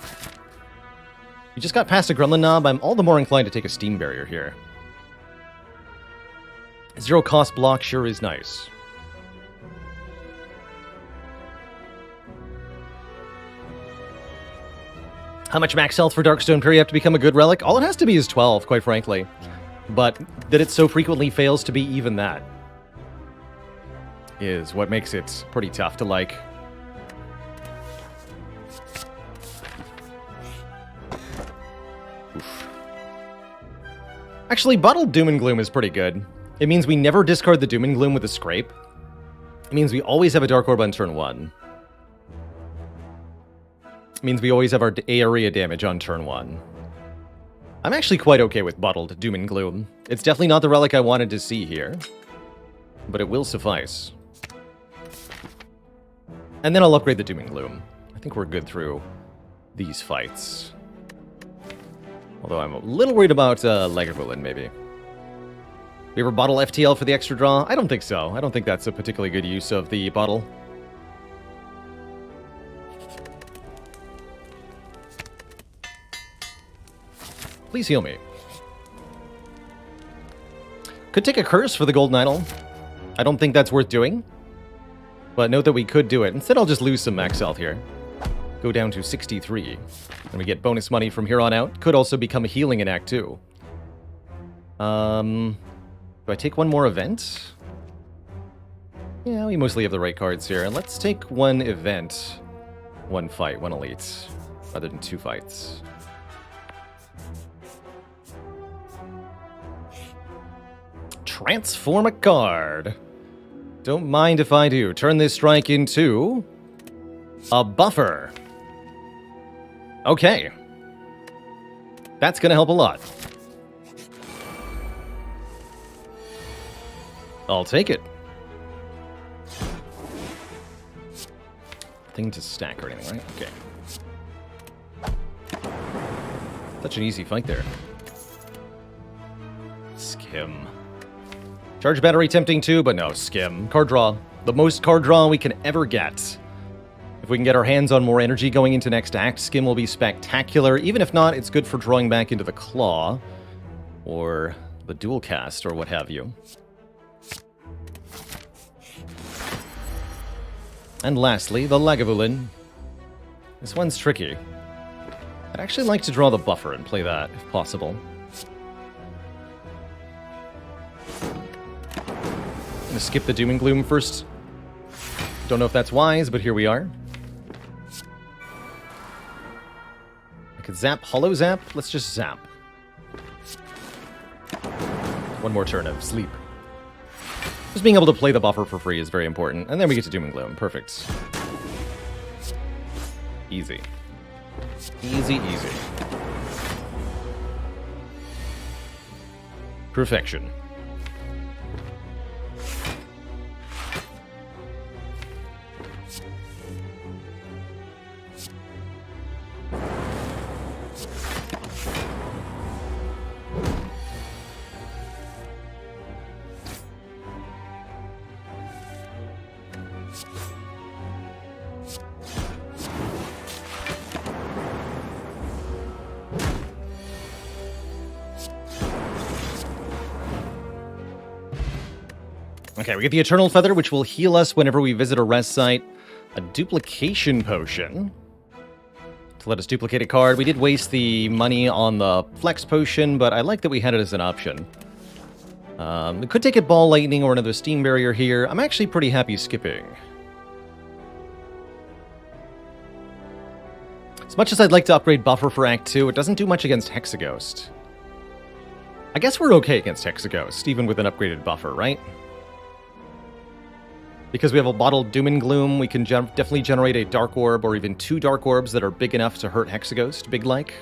We just got past a Gremlin Knob. I'm all the more inclined to take a Steam Barrier here. Zero cost block sure is nice. How much max health for Darkstone Periapt to become a good relic? All it has to be is 12, quite frankly. But that it so frequently fails to be even that is what makes it pretty tough to like. Oof. Actually, Bottled Doom and Gloom is pretty good. It means we never discard the Doom and Gloom with a Scrape. It means we always have a Dark Orb on turn 1. It means we always have our area damage on turn 1. I'm actually quite okay with Bottled Doom and Gloom. It's definitely not the relic I wanted to see here, but it will suffice. And then I'll upgrade the Doom and Gloom. I think we're good through these fights. Although I'm a little worried about Lagavulin, maybe. We ever bottle FTL for the extra draw? I don't think so. I don't think that's a particularly good use of the bottle. Please heal me. Could take a curse for the Golden Idol. I don't think that's worth doing. But note that we could do it. Instead, I'll just lose some max health here. Go down to 63. And we get bonus money from here on out. Could also become a healing in Act 2. Do I take one more event? Yeah, we mostly have the right cards here. Let's take one event. One fight, one elite. Rather than 2 fights. Transform a card. Don't mind if I do. Turn this strike into a buffer. Okay. That's going to help a lot. I'll take it. Thing to stack or anything, right? Okay. Such an easy fight there. Skim. Charge battery tempting too, but no, skim. Card draw. The most card draw we can ever get. If we can get our hands on more energy going into next act, skim will be spectacular. Even if not, it's good for drawing back into the claw. Or the dual cast, or what have you. And lastly, the Lagavulin. This one's tricky. I'd actually like to draw the buffer and play that, if possible. Gonna skip the Doom and Gloom first. Don't know if that's wise, but here we are. I could zap, Hollow Zap. Let's just zap. One more turn of sleep. Just being able to play the buffer for free is very important. And then we get to Doom and Gloom. Perfect. Easy. Easy, easy. Perfection. Okay, we get the Eternal Feather, which will heal us whenever we visit a rest site. A Duplication Potion to let us duplicate a card. We did waste the money on the Flex Potion, but I like that we had it as an option. We could take it Ball Lightning or another Steam Barrier here. I'm actually pretty happy skipping. As much as I'd like to upgrade Buffer for Act 2, it doesn't do much against Hexaghost. I guess we're okay against Hexaghost, even with an upgraded Buffer, right? Because we have a bottled Doom and Gloom, we can definitely generate a Dark Orb or even 2 Dark Orbs that are big enough to hurt Hexaghost, big-like.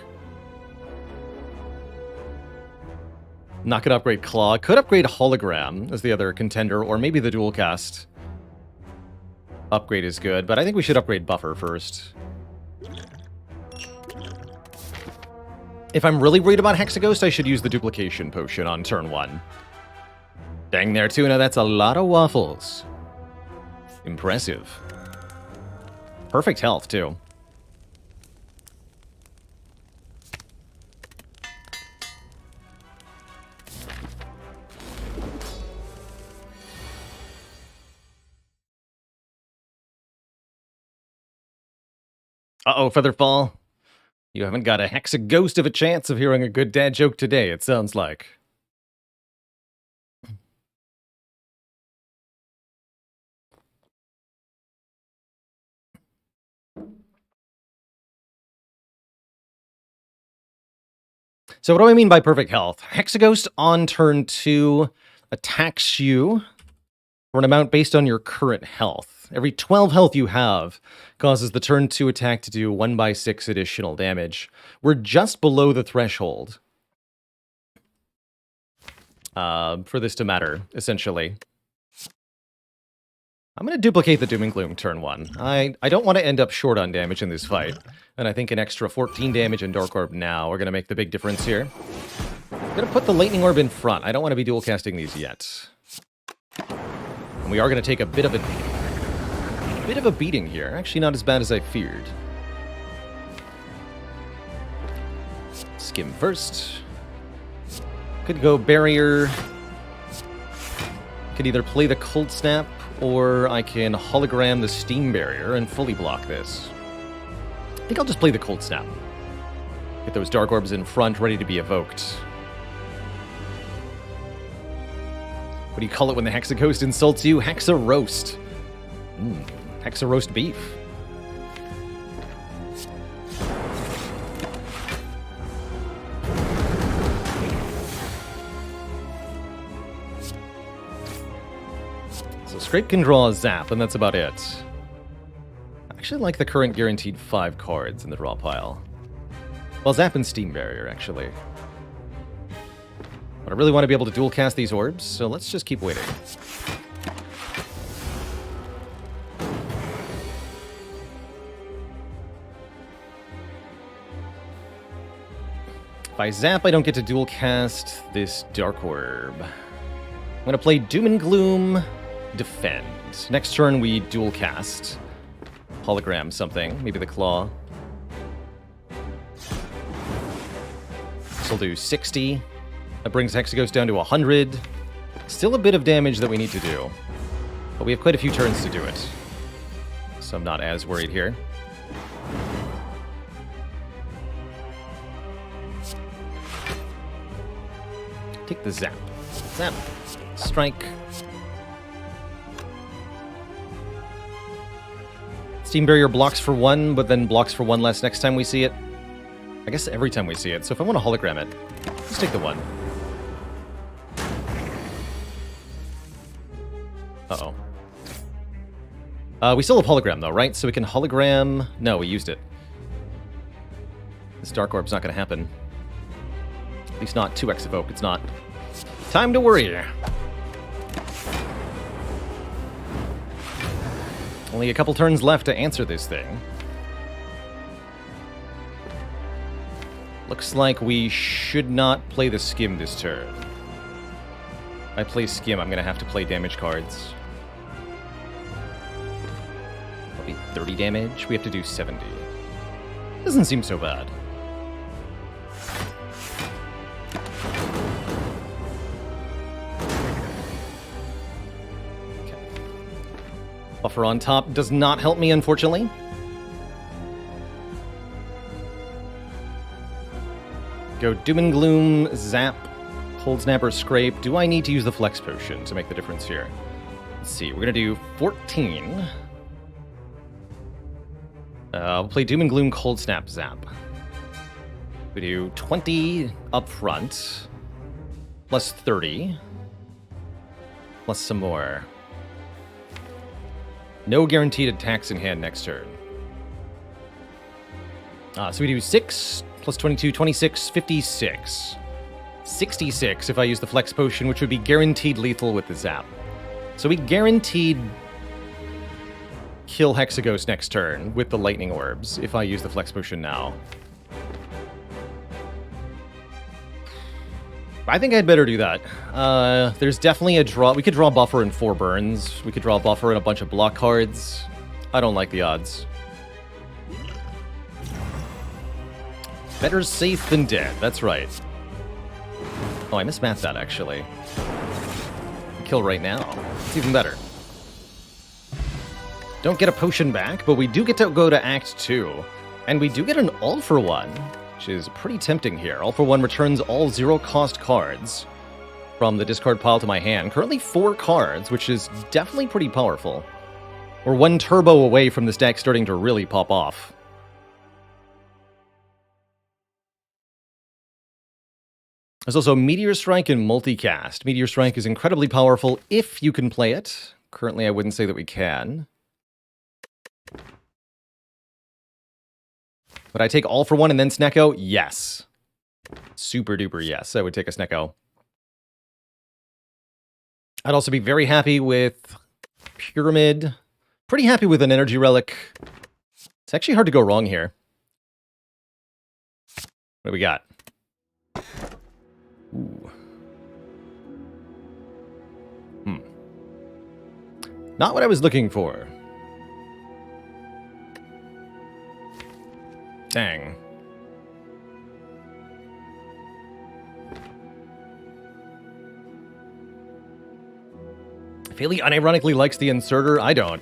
Not gonna upgrade Claw. Could upgrade Hologram as the other contender, or maybe the Dual Cast upgrade is good, but I think we should upgrade Buffer first. If I'm really worried about Hexaghost, I should use the Duplication Potion on turn 1. Dang there, Tuna, that's a lot of waffles. Impressive. Perfect health, too. Uh-oh, Featherfall. You haven't got a Hexaghost of a chance of hearing a good dad joke today, it sounds like. So what do I mean by perfect health? Hexaghost on turn 2 attacks you for an amount based on your current health. Every 12 health you have causes the turn 2 attack to do 1/6 additional damage. We're just below the threshold for this to matter, essentially. I'm going to duplicate the Doom and Gloom turn 1. I don't want to end up short on damage in this fight. And I think an extra 14 damage in Dark Orb now are going to make the big difference here. I'm going to put the Lightning Orb in front. I don't want to be dual casting these yet. And we are going to take a bit of a beating here. Actually, not as bad as I feared. Skim first. Could go Barrier. Could either play the Cold Snap, or I can hologram the Steam Barrier and fully block this. I think I'll just play the Cold Snap. Get those Dark Orbs in front, ready to be evoked. What do you call it when the Hexaghost insults you? Hexa Roast. Hexa Roast Beef. Scrape can draw a Zap, and that's about it. I actually like the current guaranteed 5 cards in the draw pile. Well, Zap and Steam Barrier, actually. But I really want to be able to dual cast these orbs, so let's just keep waiting. If I Zap, I don't get to dual cast this Dark Orb. I'm going to play Doom and Gloom, defend. Next turn, we dual cast. Hologram something, maybe the Claw. This will do 60. That brings Hexaghost down to 100. Still a bit of damage that we need to do. But we have quite a few turns to do it. So I'm not as worried here. Take the Zap. Zap. Strike. Steam Barrier blocks for 1, but then blocks for 1 less next time we see it. I guess every time we see it. So if I want to hologram it, let's take the 1. Uh-oh. We still have hologram, though, right? So we can hologram... No, we used it. This Dark Orb's not going to happen. At least not 2x Evoke. It's not. Time to worry. Only a couple turns left to answer this thing. Looks like we should not play the Skim this turn. If I play Skim, I'm going to have to play damage cards. That'll be 30 damage. We have to do 70. Doesn't seem so bad. Buffer on top does not help me, unfortunately. Go Doom and Gloom, Zap, Cold Snap, or Scrape. Do I need to use the Flex Potion to make the difference here? Let's see, we're going to do 14. We'll play Doom and Gloom, Cold Snap, Zap. We do 20 up front, plus 30, plus some more. No guaranteed attacks in hand next turn. So we do 6, plus 22, 26, 56. 66 if I use the Flex Potion, which would be guaranteed lethal with the Zap. So we guaranteed kill Hexaghost next turn with the Lightning Orbs if I use the Flex Potion now. I think I'd better do that. There's definitely a draw. We could draw Buffer in 4 burns. We could draw Buffer in a bunch of block cards. I don't like the odds. Better safe than dead. That's right. Oh, I mismatched that, actually. Kill right now. It's even better. Don't get a potion back, but we do get to go to Act 2. And we do get an All for One, which is pretty tempting here. All for One returns all 0-cost cards from the discard pile to my hand. Currently 4 cards, which is definitely pretty powerful. We're 1 turbo away from this deck starting to really pop off. There's also Meteor Strike and Multicast. Meteor Strike is incredibly powerful if you can play it. Currently, I wouldn't say that we can. Would I take All for One and then Snecko? Yes. Super duper yes, I would take a Snecko. I'd also be very happy with Pyramid. Pretty happy with an Energy Relic. It's actually hard to go wrong here. What do we got? Ooh. Not what I was looking for. Dang. Philly unironically likes the inserter. I don't.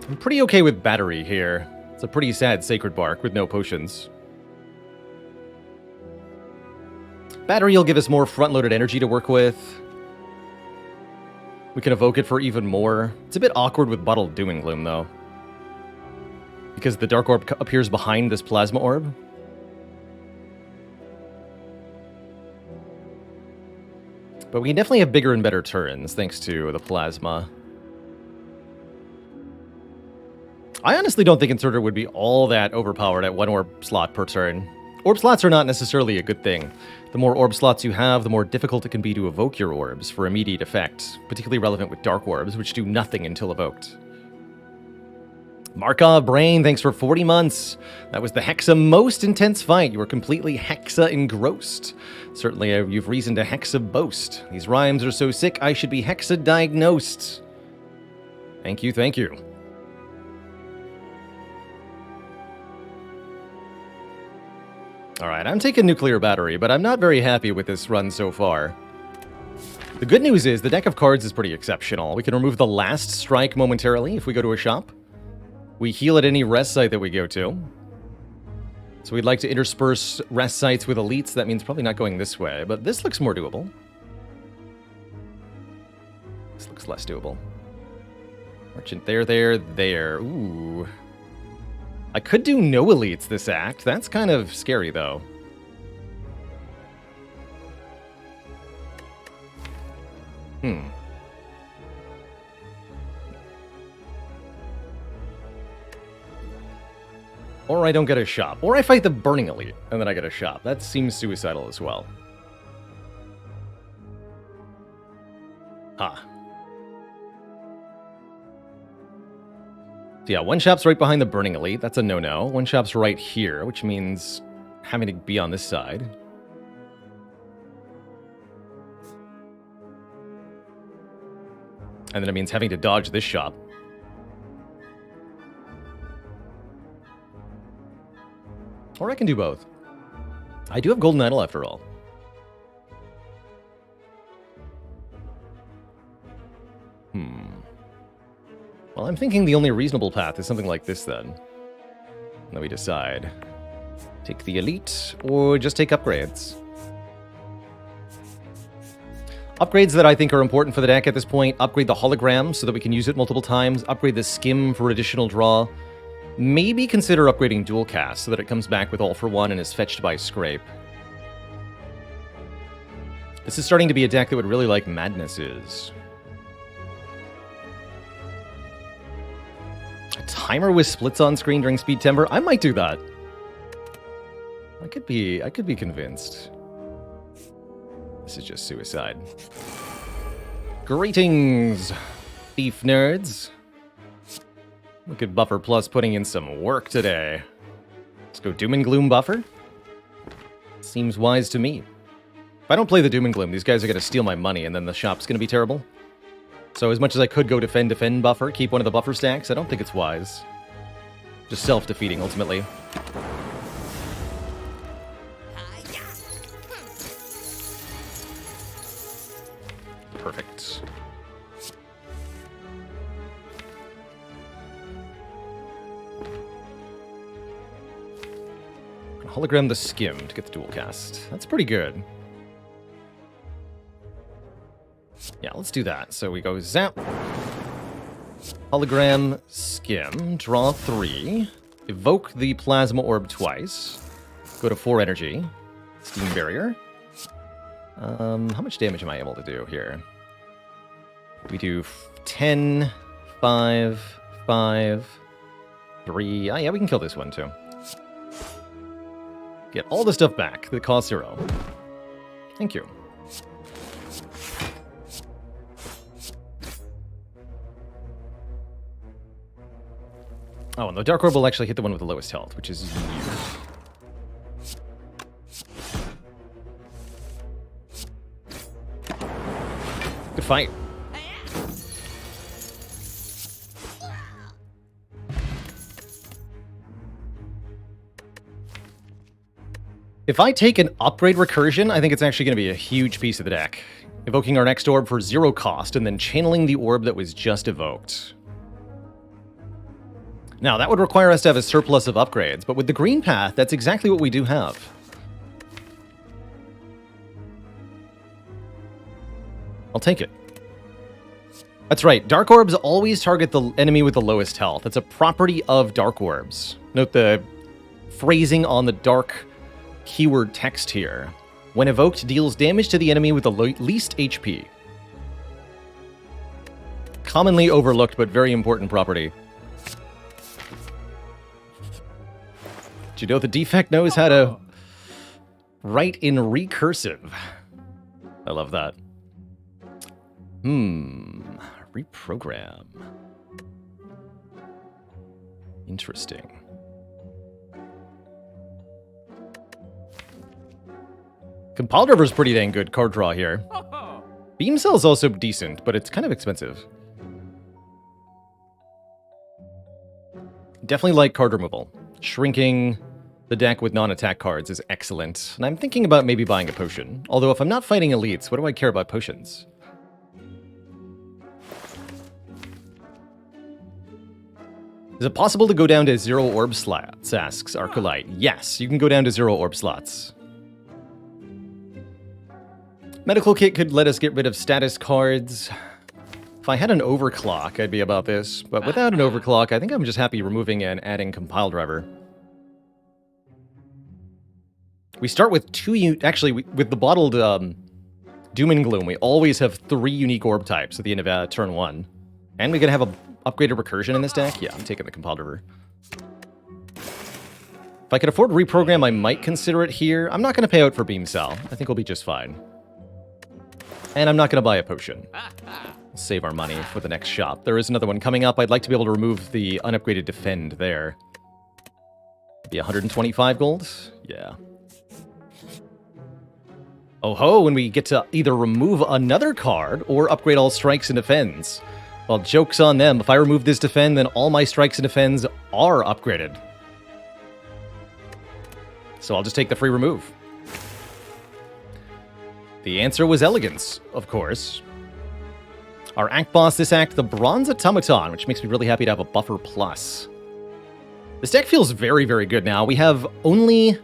I'm pretty okay with Battery here. It's a pretty sad Sacred Bark with no potions. Battery will give us more front-loaded energy to work with. We can evoke it for even more. It's a bit awkward with Bottled Doom and Gloom, though. Because the Dark Orb appears behind this Plasma Orb. But we can definitely have bigger and better turns, thanks to the Plasma. I honestly don't think Inserter would be all that overpowered at 1 orb slot per turn. Orb slots are not necessarily a good thing. The more orb slots you have, the more difficult it can be to evoke your orbs for immediate effect, particularly relevant with Dark Orbs, which do nothing until evoked. Markov Brain, thanks for 40 months. That was the Hexa most intense fight. You were completely Hexa engrossed. Certainly you've reason to Hexa boast. These rhymes are so sick, I should be Hexa diagnosed. Thank you, thank you. Alright, I'm taking Nuclear Battery, but I'm not very happy with this run so far. The good news is the deck of cards is pretty exceptional. We can remove the last strike momentarily if we go to a shop. We heal at any rest site that we go to. So we'd like to intersperse rest sites with elites. That means probably not going this way, but this looks more doable. This looks less doable. Merchant there. Ooh. I could do no elites this act. That's kind of scary, though. Or I don't get a shop. Or I fight the Burning Elite, and then I get a shop. That seems suicidal as well. Ah. So yeah, one shop's right behind the Burning Elite. That's a no-no. One shop's right here, which means having to be on this side. And then it means having to dodge this shop. Or I can do both. I do have Golden Idol after all. Well, I'm thinking the only reasonable path is something like this then. And then we decide. Take the Elite, or just take upgrades. Upgrades that I think are important for the deck at this point. Upgrade the Hologram so that we can use it multiple times. Upgrade the Skim for additional draw. Maybe consider upgrading Dual Cast so that it comes back with All for One and is fetched by Scrape. This is starting to be a deck that would really like Madnesses. A timer with splits on screen during Speed Timber? I might do that. I could be convinced. This is just suicide. Greetings, thief nerds. Look at Buffer Plus putting in some work today. Let's go Doom and Gloom Buffer. Seems wise to me. If I don't play the Doom and Gloom, these guys are going to steal my money and then the shop's going to be terrible. So as much as I could go defend buffer, keep one of the buffer stacks, I don't think it's wise. Just self-defeating, ultimately. Perfect. Hologram the Skim to get the dual cast. That's pretty good. Yeah, let's do that. So we go Zap. Hologram Skim. Draw 3. Evoke the Plasma Orb twice. Go to 4 energy. Steam Barrier. How much damage am I able to do here? We do 10, 5, 5, 3. Ah, yeah, we can kill this one too. Get all the stuff back that costs 0. Thank you. Oh, and the Dark Orb will actually hit the one with the lowest health, which is weird. Good fight. If I take an upgrade recursion, I think it's actually going to be a huge piece of the deck. Evoking our next orb for 0 cost, and then channeling the orb that was just evoked. Now, that would require us to have a surplus of upgrades, but with the green path, that's exactly what we do have. I'll take it. That's right, Dark Orbs always target the enemy with the lowest health. It's a property of Dark Orbs. Note the phrasing on the dark keyword text here. When evoked, deals damage to the enemy with the least HP. Commonly overlooked, but very important property. Did you know the defect knows how to write in recursive? I love that. Reprogram. Interesting. Compile Driver's pretty dang good card draw here. Beam Cell's also decent, but it's kind of expensive. Definitely like card removal. Shrinking the deck with non-attack cards is excellent, and I'm thinking about maybe buying a potion. Although if I'm not fighting elites, what do I care about potions? Is it possible to go down to 0 orb slots, asks Arcolite. Yes, you can go down to 0 orb slots. Medical Kit could let us get rid of status cards. If I had an overclock, I'd be about this. But without an overclock, I think I'm just happy removing and adding compile driver. We start with actually, with the bottled Doom and Gloom, we always have 3 unique orb types at the end of turn 1. And we're going to have a upgraded recursion in this deck? Yeah, I'm taking the compile driver. If I could afford reprogram, I might consider it here. I'm not going to pay out for Beam Cell. I think we'll be just fine. And I'm not going to buy a potion. Save our money for the next shop. There is another one coming up. I'd like to be able to remove the unupgraded Defend there. Be 125 gold? Yeah. Oh ho, when we get to either remove another card or upgrade all strikes and defends. Well, joke's on them. If I remove this defend, then all my strikes and defends are upgraded. So I'll just take the free remove. The answer was Elegance, of course. Our act boss this act, the Bronze Automaton, which makes me really happy to have a buffer plus. This deck feels very, very good now. We have only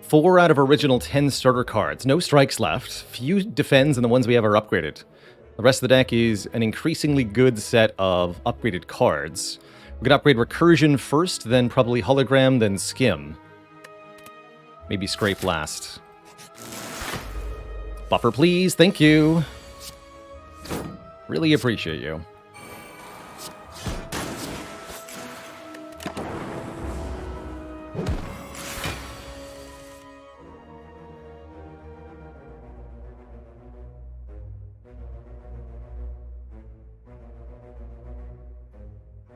4 out of original 10 starter cards. No strikes left. Few defends, and the ones we have are upgraded. The rest of the deck is an increasingly good set of upgraded cards. We're going to upgrade Recursion first, then probably Hologram, then Skim. Maybe Scrape last. Buffer, please. Thank you. Really appreciate you.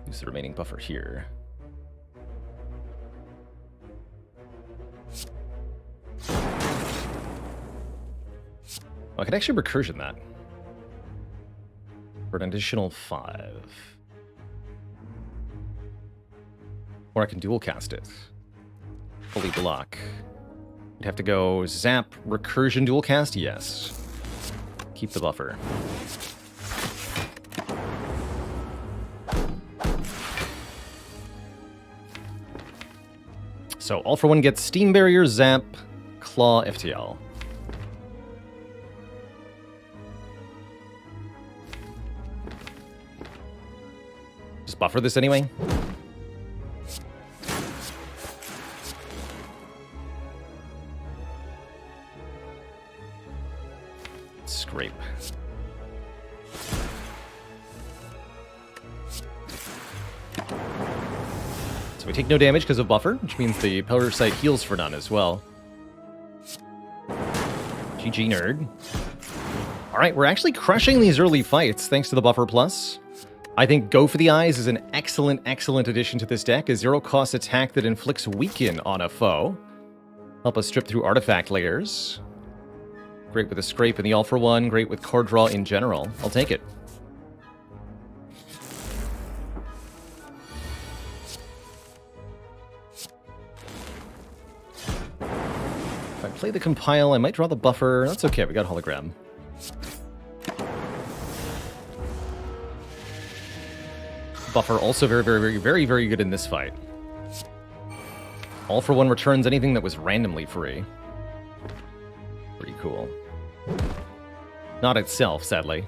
Use the remaining buffer here. I could actually recursion that for an additional 5. Or I can dual cast it. Fully block. You'd have to go zap, recursion, dual cast? Yes. Keep the buffer. So all for one gets Steam Barrier, Zap, Claw, FTL. Just buffer this anyway. Scrape. So we take no damage because of buffer, which means the Parasite heals for none as well. GG, nerd. Alright, we're actually crushing these early fights thanks to the buffer plus. I think Go for the Eyes is an excellent, excellent addition to this deck. A 0-cost attack that inflicts weaken on a foe. Help us strip through artifact layers. Great with a scrape in the All for One. Great with card draw in general. I'll take it. If I play the compile, I might draw the buffer. That's okay, we got hologram. Buffer also very, very, very, very, very good in this fight. All for One returns anything that was randomly free. Pretty cool. Not itself, sadly.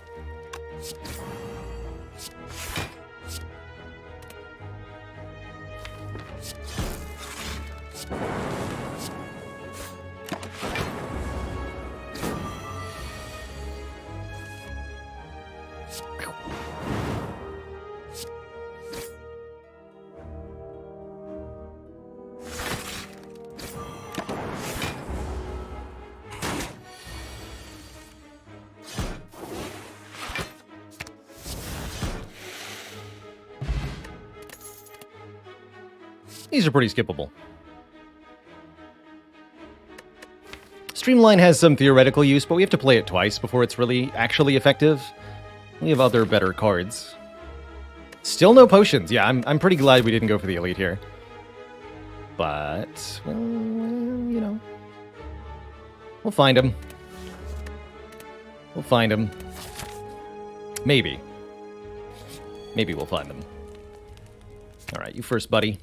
These are pretty skippable. Streamline has some theoretical use, but we have to play it twice before it's really actually effective. We have other better cards. Still no potions. Yeah, I'm pretty glad we didn't go for the elite here. But, well, you know. We'll find him. We'll find him. Maybe. Maybe we'll find them. Alright, you first, buddy.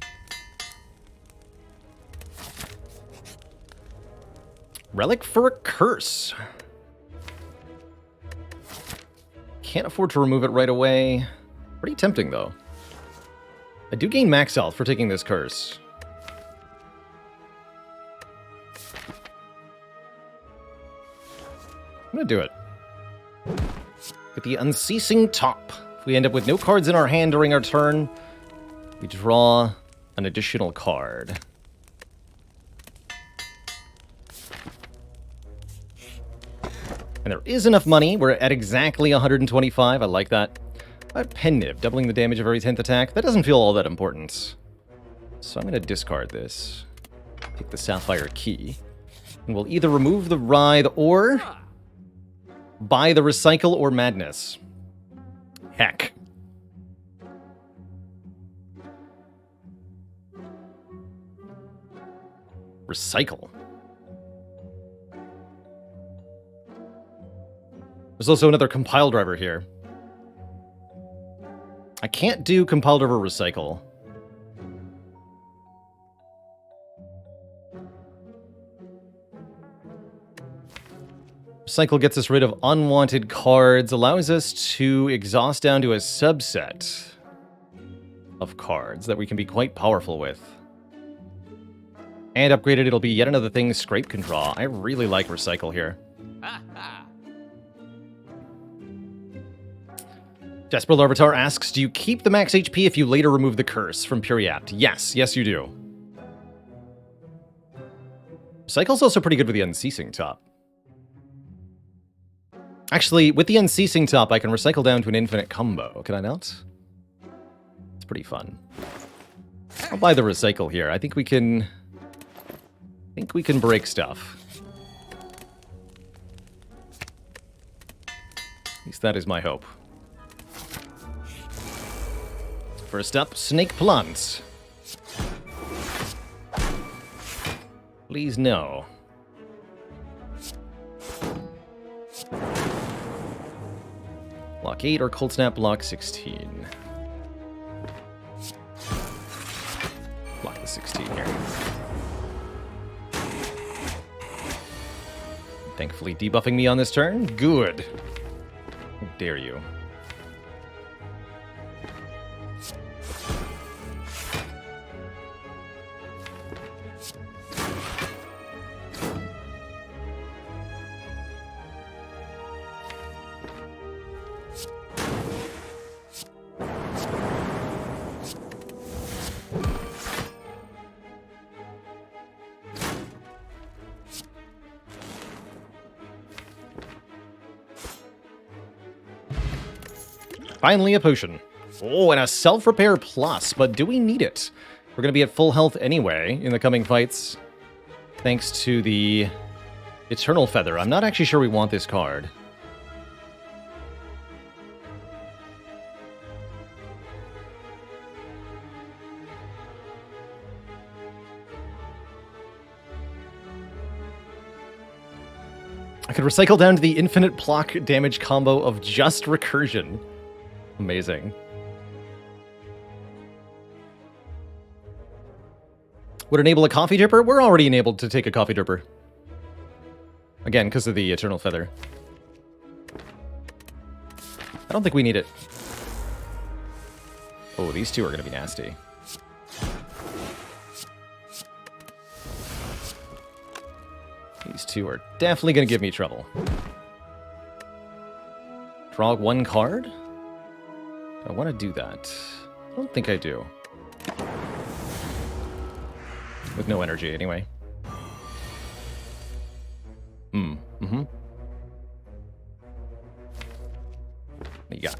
Relic for a Curse. can't afford to remove it right away. Pretty tempting, though. I do gain max health for taking this curse. I'm gonna do it. With the Unceasing Top. If we end up with no cards in our hand during our turn, we draw an additional card. And there is enough money. We're at exactly 125. I like that. Penniv, doubling the damage of every 10th attack. That doesn't feel all that important. So I'm going to discard this. Take the Sapphire Key. And we'll either remove the Writhe or buy the Recycle or Madness. Heck. Recycle. There's also another compile driver here. I can't do compile driver recycle. Recycle gets us rid of unwanted cards, allows us to exhaust down to a subset of cards that we can be quite powerful with. And upgraded, it'll be yet another thing Scrape can draw. I really like recycle here. Desperate Larvitar asks, do you keep the max HP if you later remove the curse from Pure Yapt? Yes, yes you do. Recycle's also pretty good with the Unceasing Top. Actually, with the Unceasing Top, I can recycle down to an infinite combo. Can I not? It's pretty fun. I'll buy the recycle here. I think we can break stuff. At least that is my hope. First up, Snake Plant. Please no. Block 8 or Cold Snap block 16. Block the 16 here. Thankfully debuffing me on this turn. Good. How dare you. Finally, a potion. Oh, and a self-repair plus, but do we need it? We're going to be at full health anyway in the coming fights, thanks to the Eternal Feather. I'm not actually sure we want this card. I could recycle down to the infinite block damage combo of just Recursion. Amazing. Would enable a Coffee Dripper? We're already enabled to take a Coffee Dripper. Again, because of the Eternal Feather. I don't think we need it. Oh, these two are going to be nasty. These two are definitely going to give me trouble. Draw one card? Do I want to do that? I don't think I do. With no energy, anyway. Mm-hmm. What you got?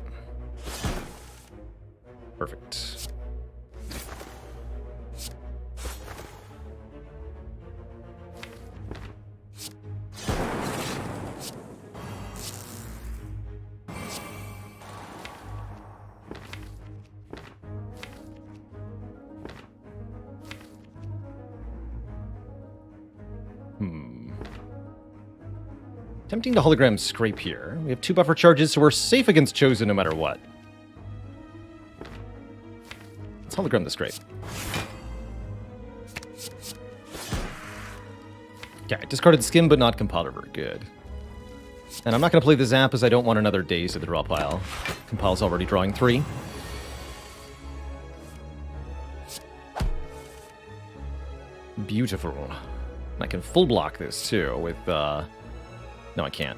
Perfect. Tempting to hologram Scrape here. We have 2 buffer charges, so we're safe against Chosen no matter what. Let's hologram the Scrape. Okay, discarded Skim, but not Compile River. Good. And I'm not going to play the Zap as I don't want another Daze at the draw pile. Compile's already drawing 3. Beautiful. I can full block this too with... No, I can't.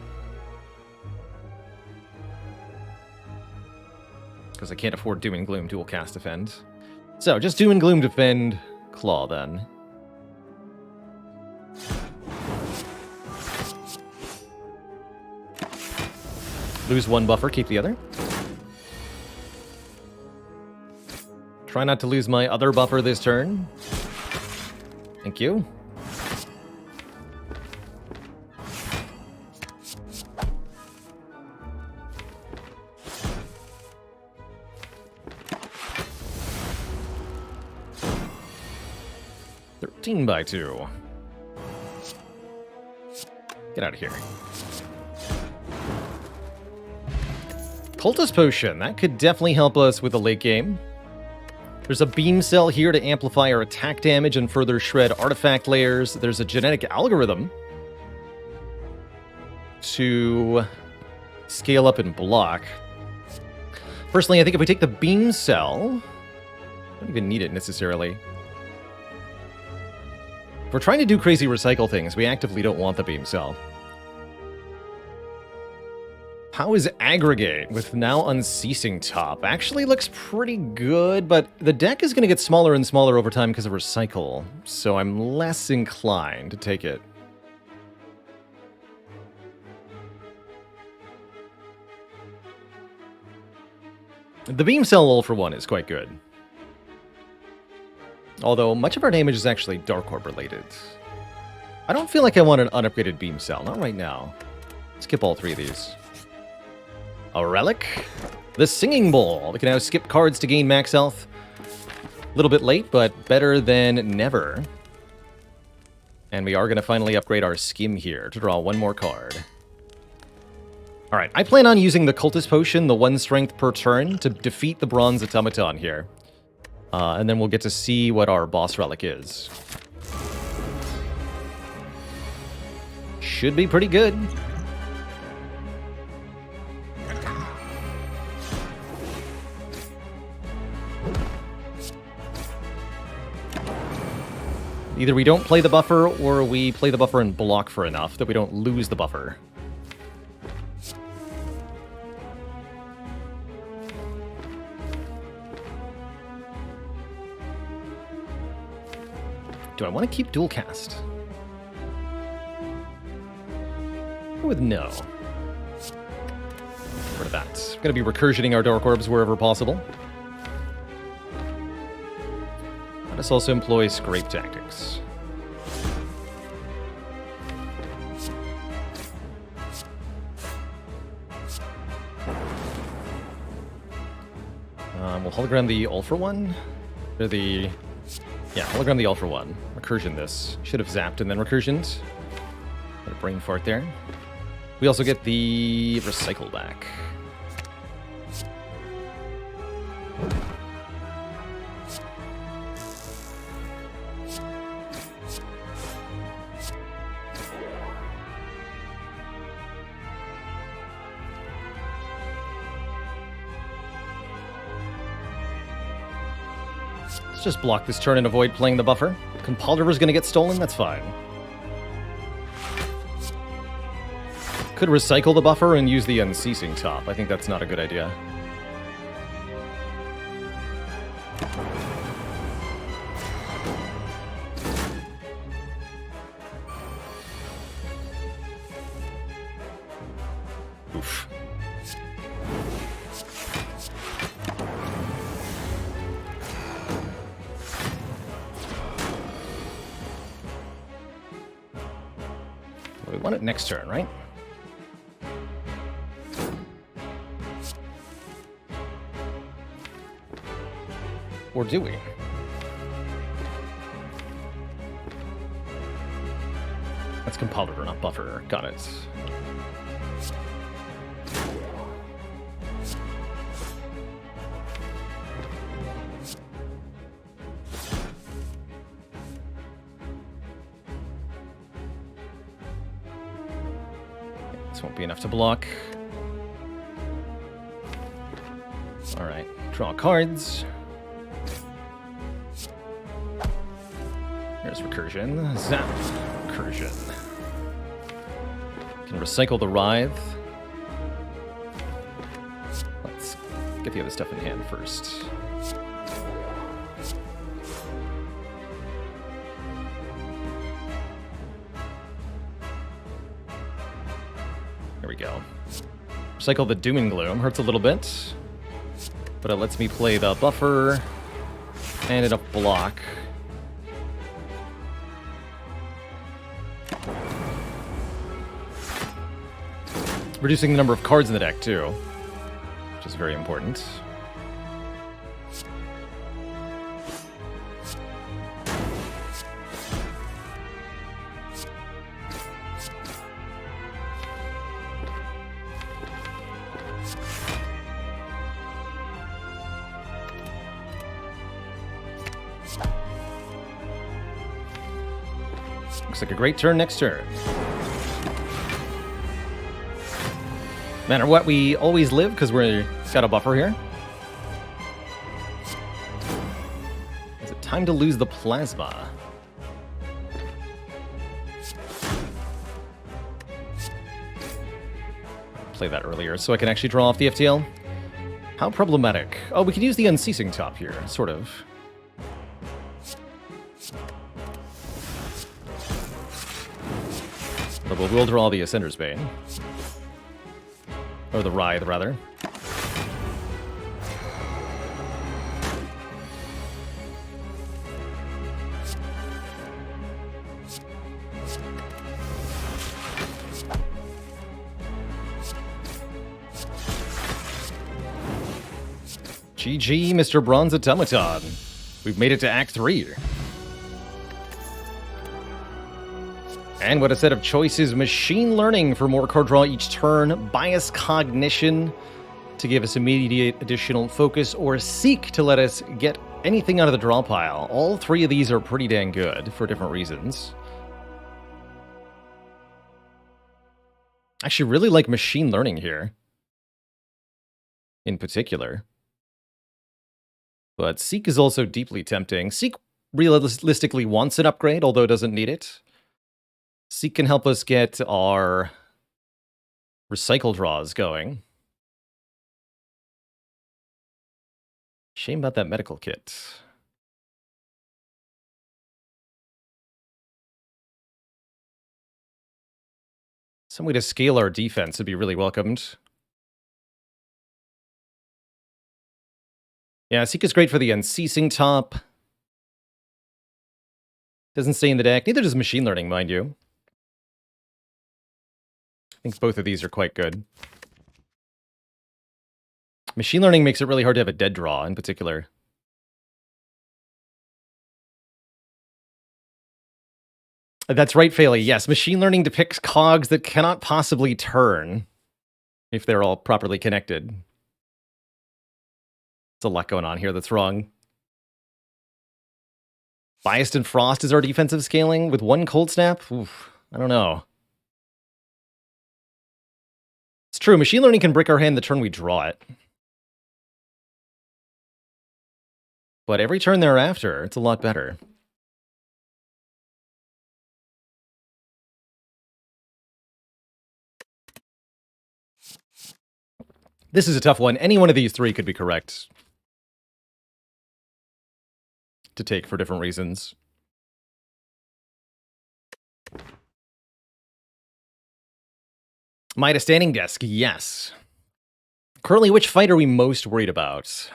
Because I can't afford Doom and Gloom dual cast defend. So, just Doom and Gloom defend Claw then. Lose one buffer, keep the other. Try not to lose my other buffer this turn. Thank you. By 2. Get out of here. Cultist Potion. That could definitely help us with the late game. There's a Beam Cell here to amplify our attack damage and further shred artifact layers. There's a genetic algorithm to scale up and block. Personally, I think if we take the Beam Cell... I don't even need it necessarily. If we're trying to do crazy recycle things, we actively don't want the Beam Cell. How is Aggregate with now Unceasing top? Actually looks pretty good, but the deck is going to get smaller and smaller over time because of Recycle, so I'm less inclined to take it. The Beam Cell All for One is quite good. Although, much of our damage is actually Dark Orb related. I don't feel like I want an unupgraded Beam Cell. Not right now. Skip all 3 of these. A Relic. The Singing Bowl. We can now skip cards to gain max health. A little bit late, but better than never. And we are going to finally upgrade our Skim here to draw 1 more card. Alright, I plan on using the Cultist Potion, the 1 strength per turn, to defeat the Bronze Automaton here. And then we'll get to see what our boss relic is. Should be pretty good. Either we don't play the buffer, or we play the buffer and block for enough that we don't lose the buffer. Do I want to keep dual cast? Go with no. For that. We're going to be recursioning our Dark Orbs wherever possible. Let us also employ Scrape Tactics. We'll hologram the All for One. Or the... Yeah, hologram the All for One. Recursion this. Should have zapped and then recursioned. Got a brain fart there. We also get the Recycle back. Let's just block this turn and avoid playing the buffer. Compulder's gonna get stolen, that's fine. Could recycle the buffer and use the Unceasing top. I think that's not a good idea. Oof. We want it next turn, right? Or do we? That's Compulder, not buffer. Got it. This won't be enough to block. Alright, draw cards. Here's recursion. Zap. Recursion. Can recycle the Writhe. Let's get the other stuff in hand first. There we go. Recycle the Doom and Gloom. Hurts a little bit, but it lets me play the buffer and enough block. Reducing the number of cards in the deck, too, which is very important. Looks like a great turn next turn. No matter what, we always live because we've got a buffer here. Is it time to lose the plasma? Play that earlier so I can actually draw off the FTL. How problematic. Oh, we can use the Unceasing Top here, sort of. But we'll draw the Ascender's Bane. Or the Writhe, rather. GG, Mr. Bronze Automaton. We've made it to Act 3. And what a set of choices. Machine Learning for more card draw each turn. Bias Cognition to give us immediate additional focus. Or Seek to let us get anything out of the draw pile. All three of these are pretty dang good for different reasons. I actually really like Machine Learning here. In particular. But Seek is also deeply tempting. Seek realistically wants an upgrade, although doesn't need it. Seek can help us get our recycle draws going. Shame about that medical kit. Some way to scale our defense would be really welcomed. Yeah, Seek is great for the Unceasing Top. Doesn't stay in the deck. Neither does Machine Learning, mind you. I think both of these are quite good. Machine Learning makes it really hard to have a dead draw, in particular. That's right, Faley. Yes, Machine Learning depicts cogs that cannot possibly turn if they're all properly connected. There's a lot going on here that's wrong. Biased and Frost is our defensive scaling with one Cold Snap? Oof, I don't know. It's true, Machine Learning can break our hand the turn we draw it. But every turn thereafter, it's a lot better. This is a tough one. Any one of these three could be correct to take for different reasons. Might a standing desk? Yes. Currently, which fight are we most worried about?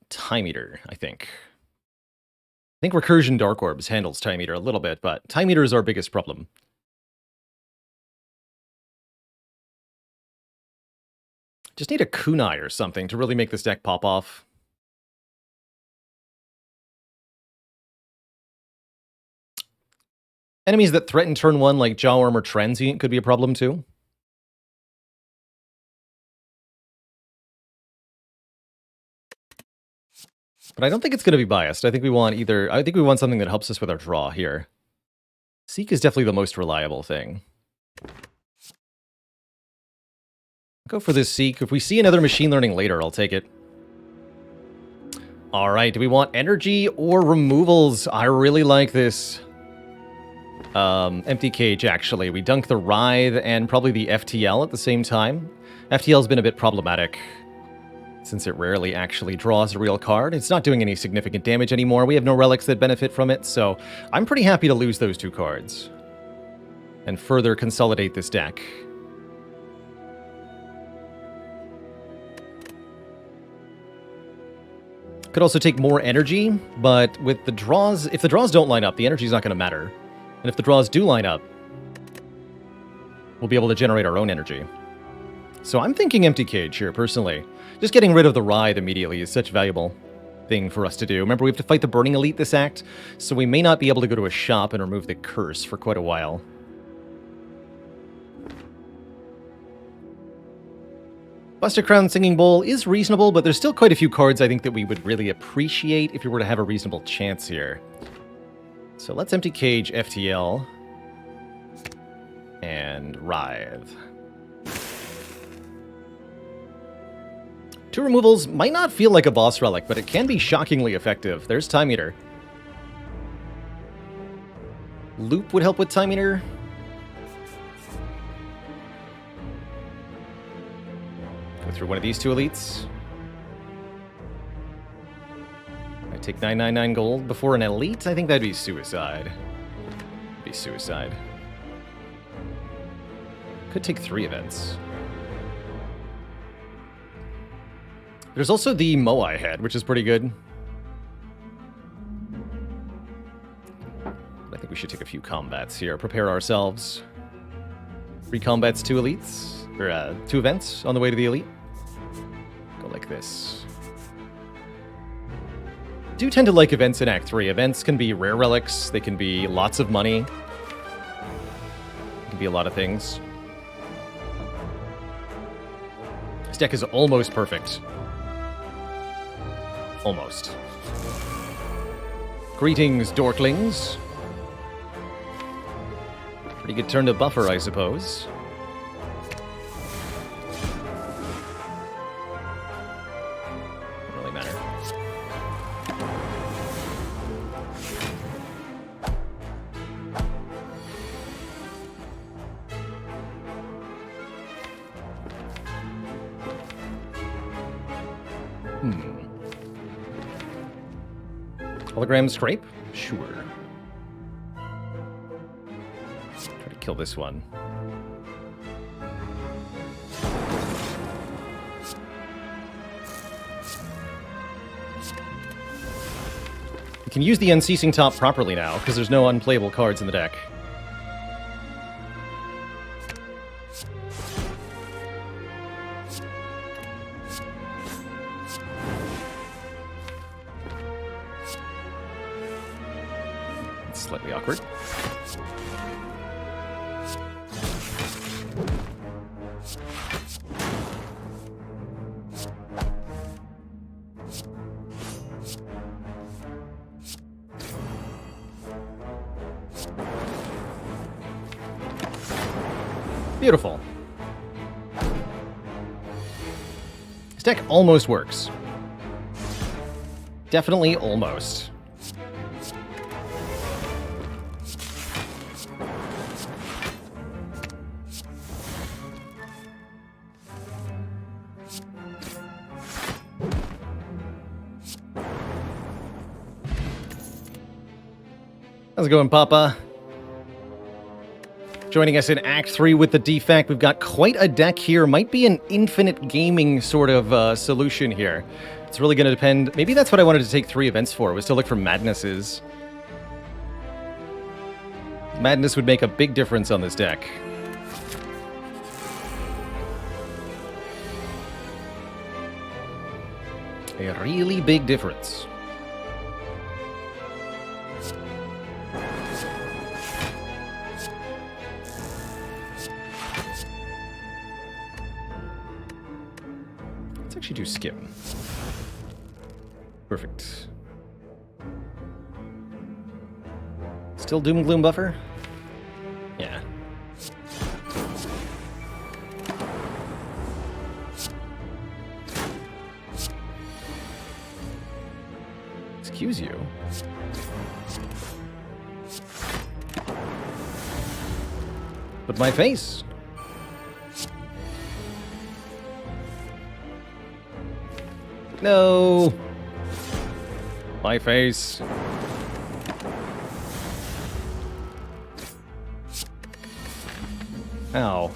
Time Eater, I think. I think Recursion Dark Orbs handles Time Eater a little bit, but Time Eater is our biggest problem. Just need a kunai or something to really make this deck pop off. Enemies that threaten turn 1 like Jawworm or Transient could be a problem too. But I don't think it's going to be biased. I think we want something that helps us with our draw here. Seek is definitely the most reliable thing. Go for this Seek. If we see another machine learning later, I'll take it. All right, do we want energy or removals? I really like this. Empty Cage, actually. We dunk the Writhe and probably the FTL at the same time. FTL's been a bit problematic, since it rarely actually draws a real card. It's not doing any significant damage anymore. We have no relics that benefit from it, so I'm pretty happy to lose those two cards and further consolidate this deck. Could also take more energy, but with the draws, if the draws don't line up, the energy's not going to matter. And if the draws do line up, we'll be able to generate our own energy. So I'm thinking Empty Cage here, personally. Just getting rid of the Writhe immediately is such a valuable thing for us to do. Remember, we have to fight the Burning Elite this act, so we may not be able to go to a shop and remove the curse for quite a while. Buster Crown Singing Bowl is reasonable, but there's still quite a few cards I think that we would really appreciate if we were to have a reasonable chance here. So let's Empty Cage, FTL, and Writhe. Two removals might not feel like a boss relic, but it can be shockingly effective. There's Time Eater. Loop would help with Time Eater. Go through one of these two elites. I take 999 gold before an elite. I think that'd be suicide. Be suicide. Could take 3 events. There's also the Moai head, which is pretty good. I think we should take a few combats here. Prepare ourselves. 3 combats, 2 elites. Or 2 events on the way to the elite. Go like this. I do tend to like events in Act 3. Events can be rare relics. They can be lots of money. It can be a lot of things. This deck is almost perfect. Almost. Greetings, Dorklings. Pretty good turn to buffer, I suppose. Doesn't really matter. Hologram Scrape? Sure. Try to kill this one. We can use the Unceasing Top properly now, because there's no unplayable cards in the deck. Slightly awkward. Beautiful. This deck almost works. Definitely almost. How's it going, Papa? Joining us in Act 3 with the defect. We've got quite a deck here. Might be an infinite gaming sort of solution here. It's really going to depend. Maybe that's what I wanted to take 3 events for, was to look for Madnesses. Madness would make a big difference on this deck. A really big difference. Do skim. Perfect. Still Doom and Gloom buffer? Yeah. Excuse you. But my face. No. My face. Ow.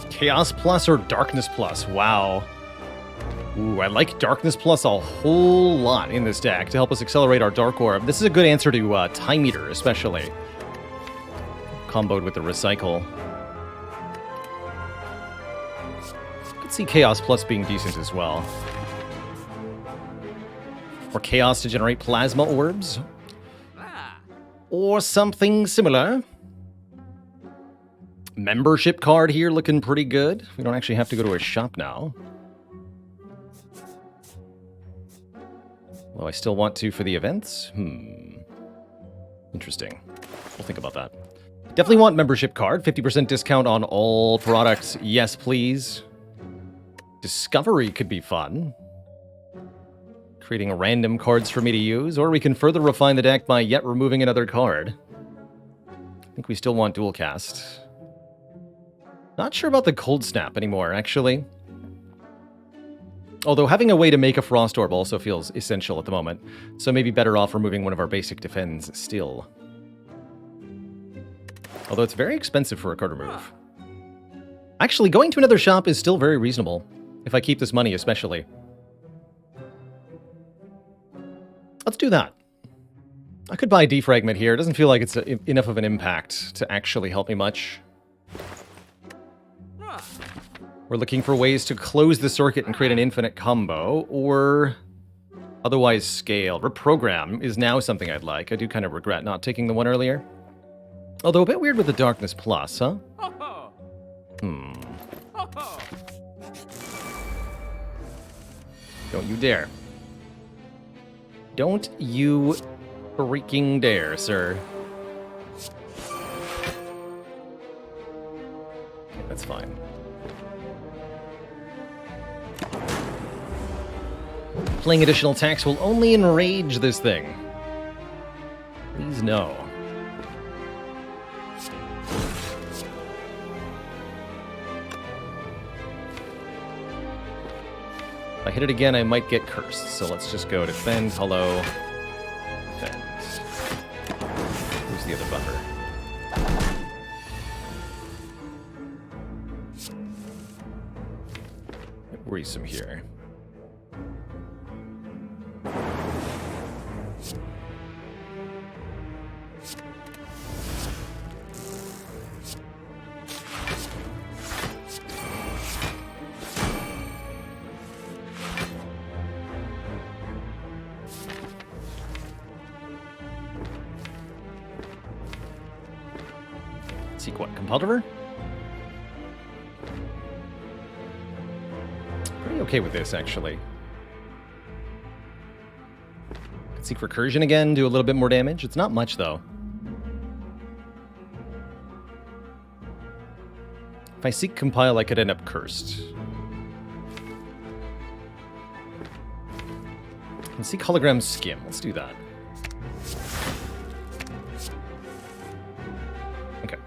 Chaos Plus or Darkness Plus? Wow. Ooh, I like Darkness Plus a whole lot in this deck to help us accelerate our Dark Orb. This is a good answer to Time Eater, especially. Comboed with the Recycle. Could see Chaos Plus being decent as well. Or Chaos to generate Plasma Orbs. Or something similar. Membership card here looking pretty good. We don't actually have to go to a shop now. Well, I still want to for the events? Interesting. We'll think about that. Definitely want membership card. 50% discount on all products. Yes, please. Discovery could be fun. Creating random cards for me to use. Or we can further refine the deck by yet removing another card. I think we still want dual cast. Not sure about the Cold Snap anymore, actually. Although having a way to make a Frost Orb also feels essential at the moment, so maybe better off removing one of our basic defends still. Although it's very expensive for a card remove. Actually, going to another shop is still very reasonable, if I keep this money especially. Let's do that. I could buy a Defragment here. It doesn't feel like it's enough of an impact to actually help me much. We're looking for ways to close the circuit and create an infinite combo, or otherwise scale. Reprogram is now something I'd like. I do kind of regret not taking the one earlier. Although a bit weird with the Darkness Plus, huh? Don't you dare. Don't you freaking dare, sir. Okay, that's fine. Playing additional attacks will only enrage this thing. Please no. If I hit it again, I might get cursed. So let's just go defend, hello, defend. Who's the other buffer? Worrisome here. Seek what? Compulsiver? Pretty okay with this, actually. Could seek Recursion again, do a little bit more damage. It's not much, though. If I seek Compile, I could end up cursed. And seek Hologram Skim. Let's do that. Okay.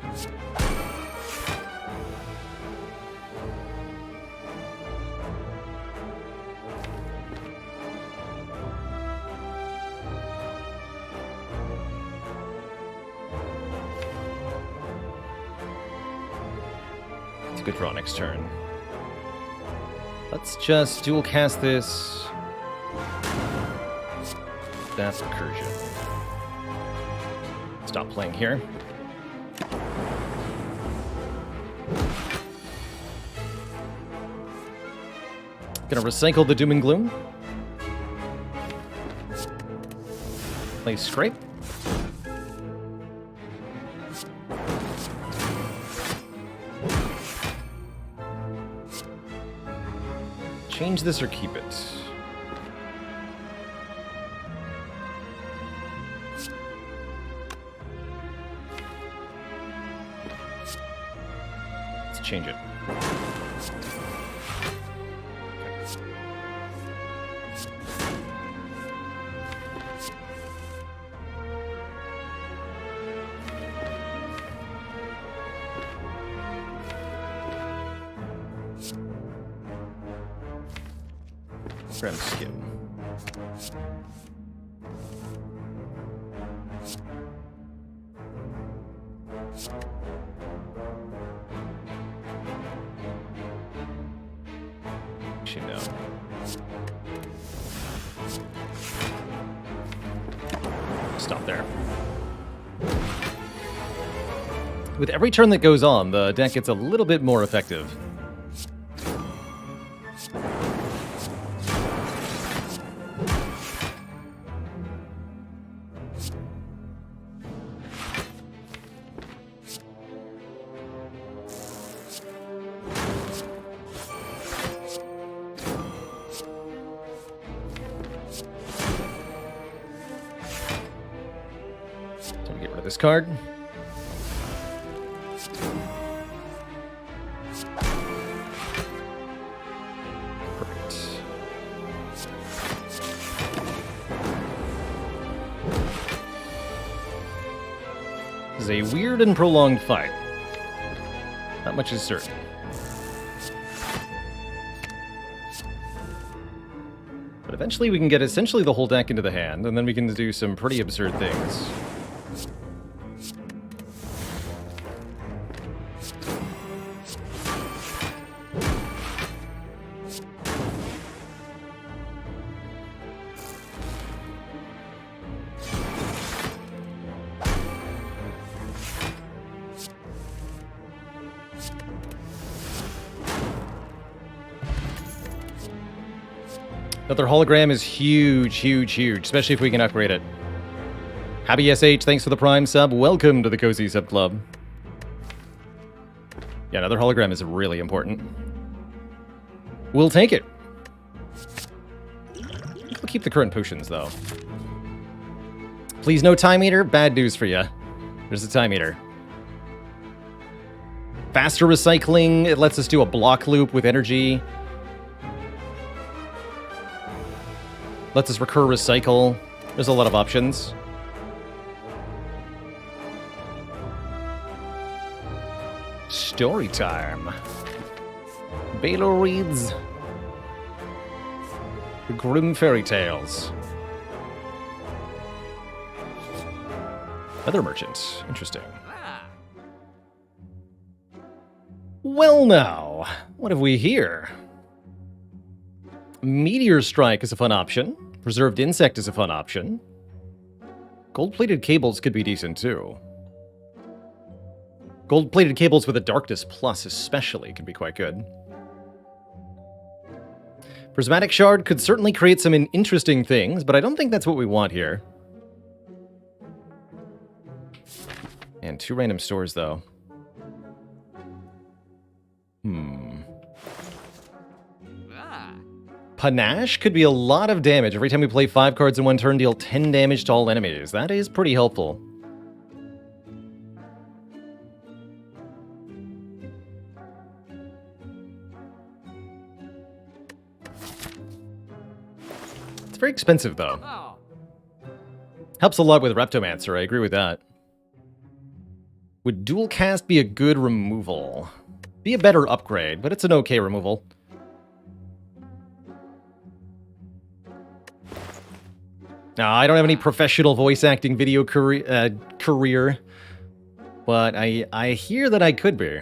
It's a good draw next turn. Let's just dual cast this. That's Recursion. Stop playing here. Gonna recycle the Doom and Gloom. Play Scrape. Change this or keep it. Let's change it. Grab skim. Actually, no. Stop there. With every turn that goes on, the deck gets a little bit more effective. This card. Perfect. This is a weird and prolonged fight. Not much is certain. But eventually we can get essentially the whole deck into the hand, and then we can do some pretty absurd things. Another hologram is huge, huge, huge, especially if we can upgrade it. Happy SH, thanks for the Prime sub. Welcome to the Cozy Sub Club. Yeah, another hologram is really important. We'll take it. We'll keep the current potions, though. Please no time eater. Bad news for you. There's a time eater. Faster recycling. It lets us do a block loop with energy. Lets us recur recycle. There's a lot of options. Story time. Baylor reads The Grim Fairy Tales. Other merchant. Interesting. Well now, what have we here? Meteor Strike is a fun option. Preserved Insect is a fun option. Gold-plated cables could be decent too. Gold-plated cables with a Darkness Plus especially could be quite good. Prismatic Shard could certainly create some interesting things, but I don't think that's what we want here. And 2 random stores, though. Panache could be a lot of damage. Every time we play 5 cards in one turn, deal 10 damage to all enemies. That is pretty helpful. It's very expensive, though. Helps a lot with Reptomancer, I agree with that. Would Dual Cast be a good removal? Be a better upgrade, but it's an okay removal. Now, I don't have any professional voice acting video career, but I hear that I could be.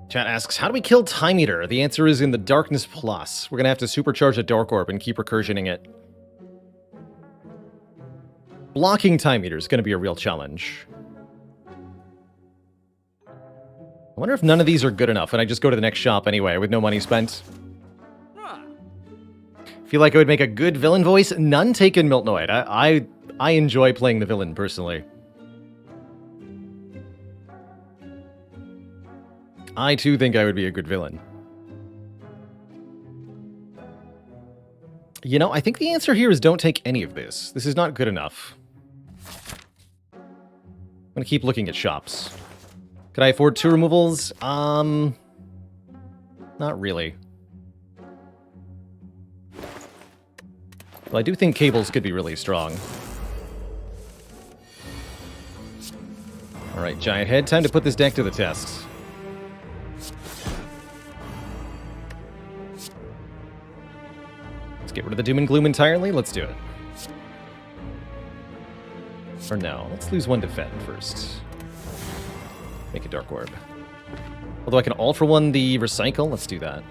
Chat asks, how do we kill Time Eater? The answer is in the Darkness Plus. We're going to have to supercharge a Dark Orb and keep recursioning it. Blocking Time Eater is going to be a real challenge. I wonder if none of these are good enough, and I just go to the next shop anyway with no money spent. Feel like I would make a good villain voice. None taken, Miltnoid. I enjoy playing the villain, personally. I, too, think I would be a good villain. You know, I think the answer here is don't take any of this. This is not good enough. I'm gonna keep looking at shops. Could I afford 2 removals? Not really. Well, I do think cables could be really strong. Alright, Giant Head, time to put this deck to the test. Let's get rid of the Doom and Gloom entirely. Let's do it. Or no, let's lose 1 defend first. Make a Dark Orb. Although I can all for 1 the Recycle, let's do that.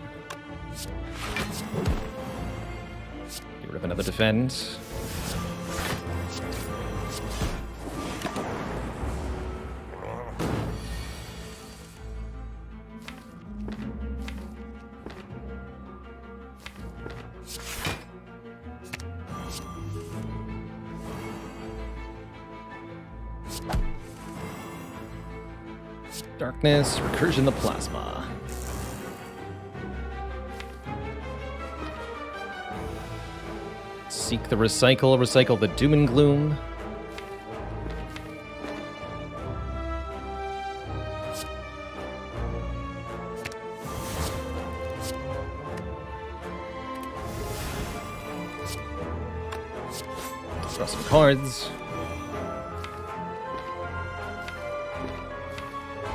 Get rid of another defend. Darkness, Recursion the Plasma. Seek the Recycle, recycle the Doom and Gloom. Draw some cards.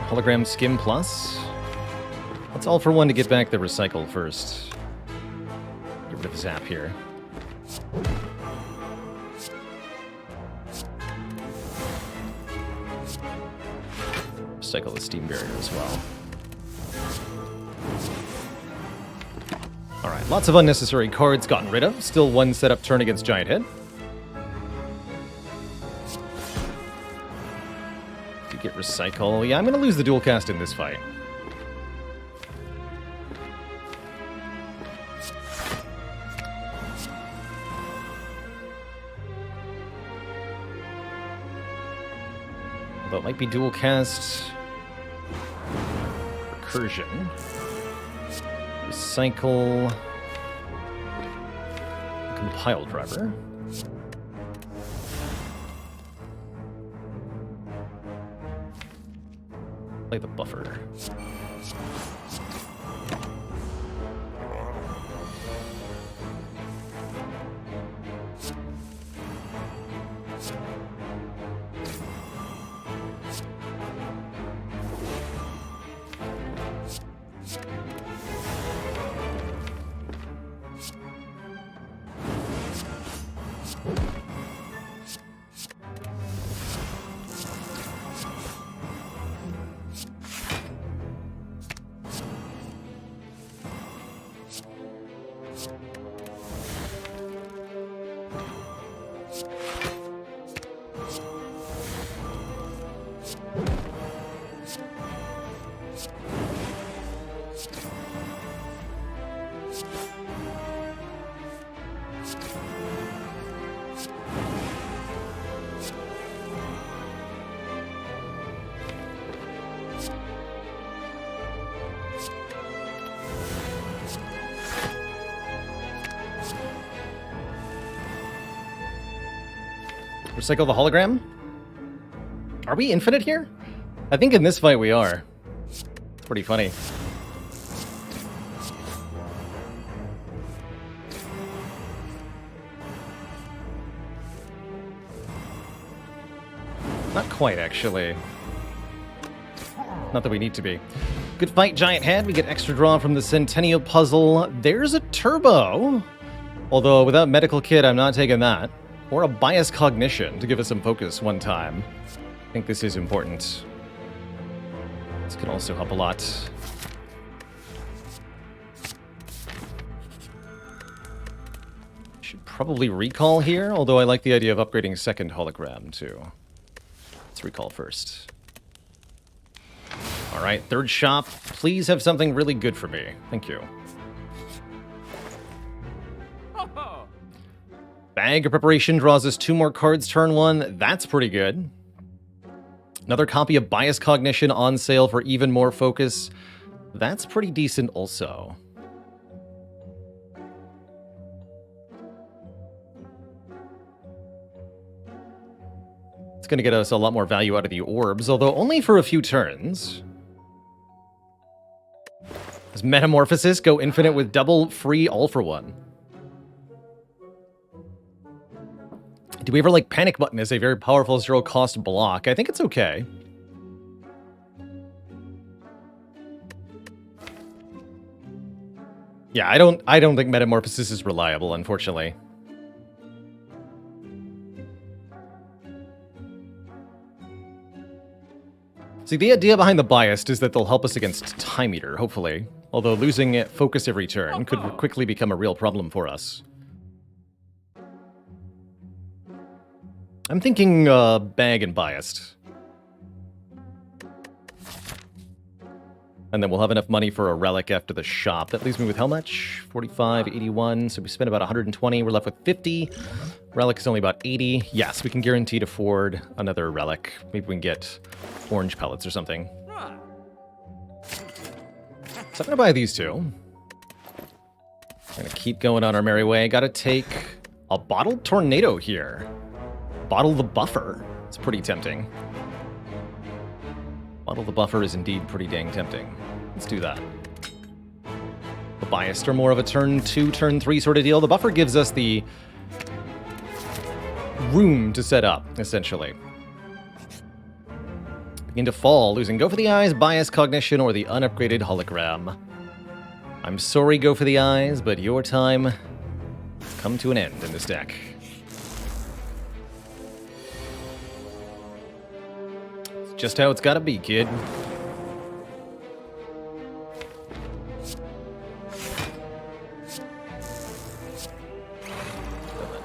Hologram Skim Plus. Let's all for 1 to get back the Recycle first. Get rid of Zap here. Recycle the Steam Barrier as well. Alright, lots of unnecessary cards gotten rid of. Still 1 setup turn against Giant Head. Get Recycle. Yeah, I'm going to lose the dual cast in this fight. Although it might be dual cast. Recursion. Recycle. Compile Driver. Play the Buffer. Recycle the hologram? Are we infinite here? I think in this fight we are. It's pretty funny. Not quite, actually. Not that we need to be. Good fight, Giant Head. We get extra draw from the Centennial Puzzle. There's a Turbo. Although, without Medical Kit, I'm not taking that. Or a Bias Cognition to give us some focus one time. I think this is important. This can also help a lot. Should probably recall here, although I like the idea of upgrading second hologram, too. Let's recall first. All right, third shop. Please have something really good for me. Thank you. Bag of Preparation draws us 2 more cards turn 1. That's pretty good. Another copy of Bias Cognition on sale for even more focus. That's pretty decent also. It's going to get us a lot more value out of the orbs, although only for a few turns. Does Metamorphosis go infinite with double free all for one? Do we ever like Panic Button as a very powerful 0-cost block? I think it's okay. Yeah, I don't think Metamorphosis is reliable, unfortunately. See, the idea behind the Biased is that they'll help us against Time Eater, hopefully. Although losing focus every turn could quickly become a real problem for us. I'm thinking Bag and Biased. And then we'll have enough money for a relic after the shop. That leaves me with how much? 45, 81. So we spent about 120. We're left with 50. Relic is only about 80. Yes, we can guarantee to afford another relic. Maybe we can get orange pellets or something. So I'm going to buy these 2. I'm going to keep going on our merry way. Got to take a Bottled Tornado here. Bottle the Buffer. It's pretty tempting. Bottle the Buffer is indeed pretty dang tempting. Let's do that. The Biased are more of a turn 2, turn 3 sort of deal. The Buffer gives us the room to set up, essentially. Begin to fall, losing Go for the Eyes, Bias Cognition, or the unupgraded Hologram. I'm sorry, Go for the Eyes, but your time has come to an end in this deck. It's just how it's gotta be, kid.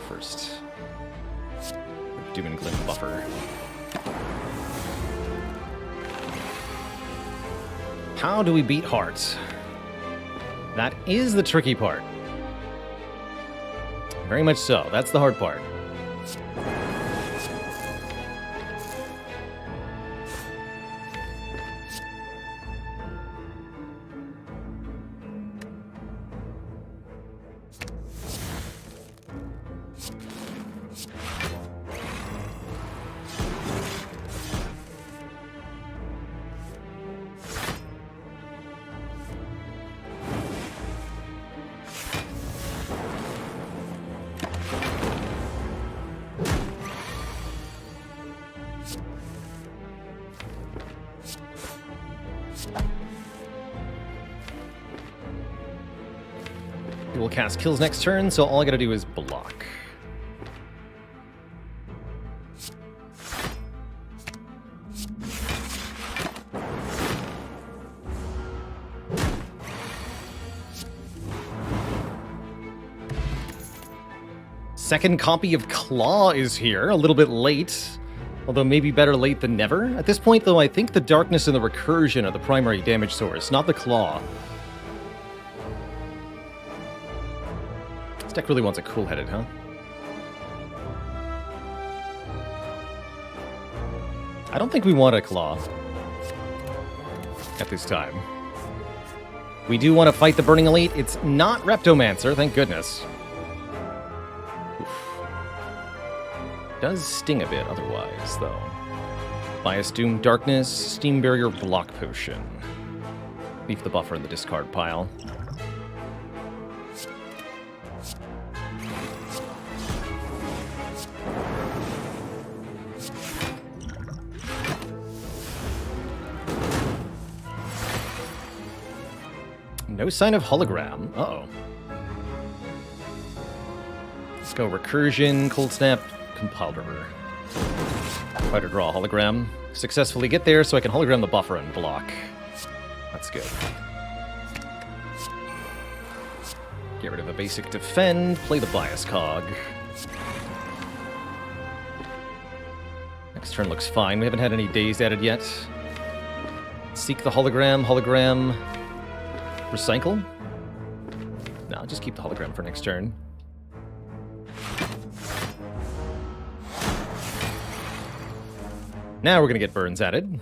First. Doom and Gloom Buffer. How do we beat Hearts? That is the tricky part. Very much so. That's the hard part. We'll cast Kills next turn, so all I gotta do is block. Second copy of Claw is here, a little bit late. Although maybe better late than never. At this point, though, I think the Darkness and the Recursion are the primary damage source, not the Claw. This deck really wants a Cool-Headed, huh? I don't think we want a Claw at this time. We do want to fight the Burning Elite. It's not Reptomancer, thank goodness. Oof. Does sting a bit otherwise, though. Bias Doom Darkness, Steam Barrier Block Potion. Leave the Buffer in the discard pile. No sign of Hologram. Uh-oh. Let's go Recursion, Cold Snap, Compiled River. Try to draw a Hologram. Successfully get there so I can Hologram the Buffer and block. That's good. Get rid of a basic Defend, play the Bias Cog. Next turn looks fine. We haven't had any days added yet. Seek the hologram, hologram, recycle? No, I'll just keep the hologram for next turn. Now we're gonna get burns added.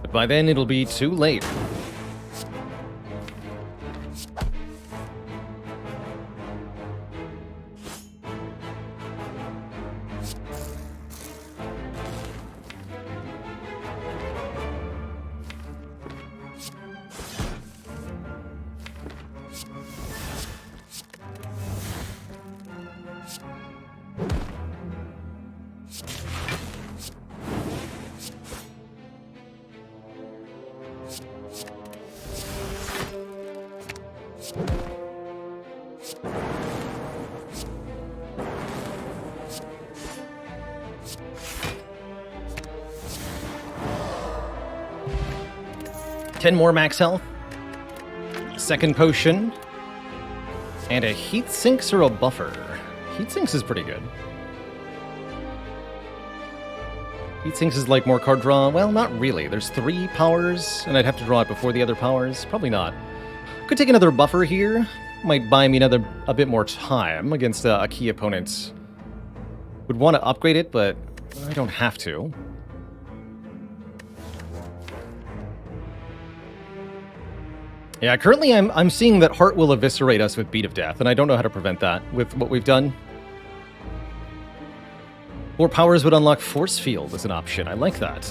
But by then it'll be too late. Ten more max health. Second potion. And a heat sinks or a buffer. Heat sinks is pretty good. Heat sinks is like more card draw. Well, not really. There's 3 powers, and I'd have to draw it before the other powers. Probably not. Could take another buffer here. Might buy me a bit more time against a key opponent. Would want to upgrade it, but I don't have to. Yeah, currently I'm seeing that Heart will eviscerate us with Beat of Death, and I don't know how to prevent that with what we've done. 4 powers would unlock Force Field as an option. I like that.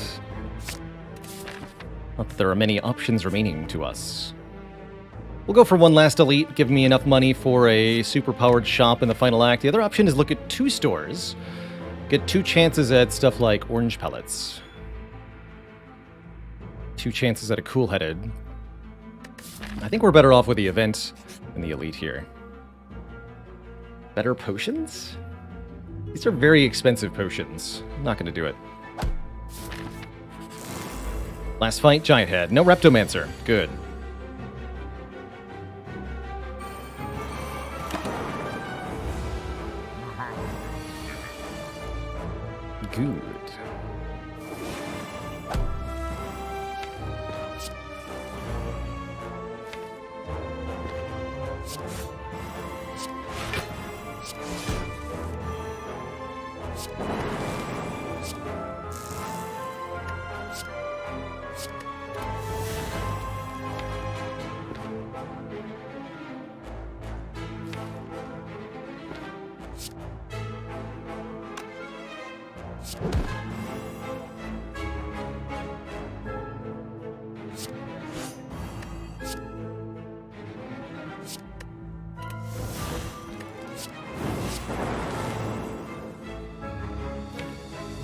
Not that there are many options remaining to us. We'll go for one last elite, give me enough money for a super-powered shop in the final act. The other option is look at 2 stores. Get 2 chances at stuff like orange pellets. 2 chances at a cool-headed. I think we're better off with the event than the elite here. Better potions? These are very expensive potions. I'm not going to do it. Last fight, Giant Head. No Reptomancer. Good. Good.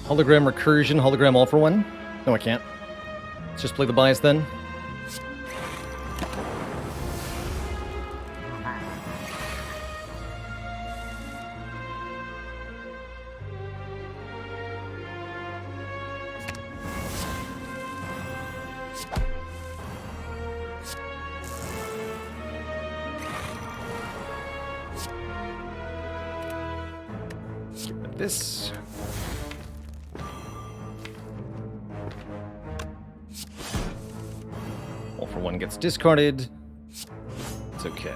Hologram recursion, hologram all for one? No, I can't. Let's just play the bias then. Get rid of this. All for one gets discarded. It's okay.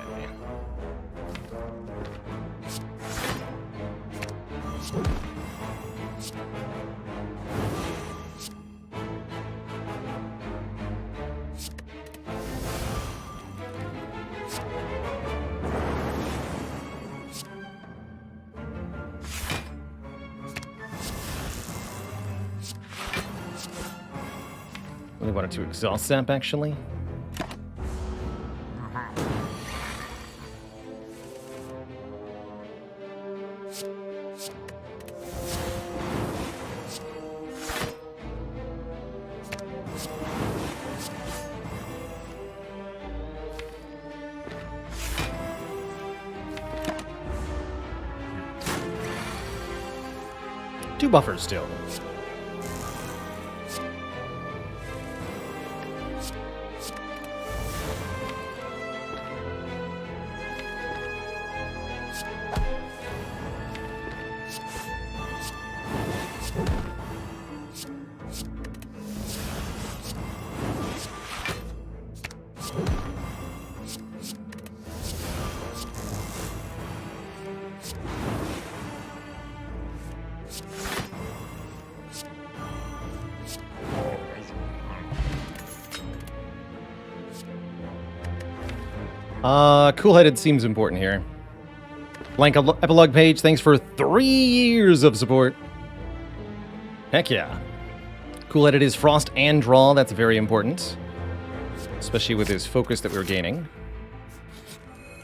Really wanted to exhaust Zap, actually. Two buffers still. Cool-headed seems important here. Blank epilogue page, thanks for 3 years of support. Heck yeah. Cool-headed is frost and draw, that's very important. Especially with his focus that we're gaining.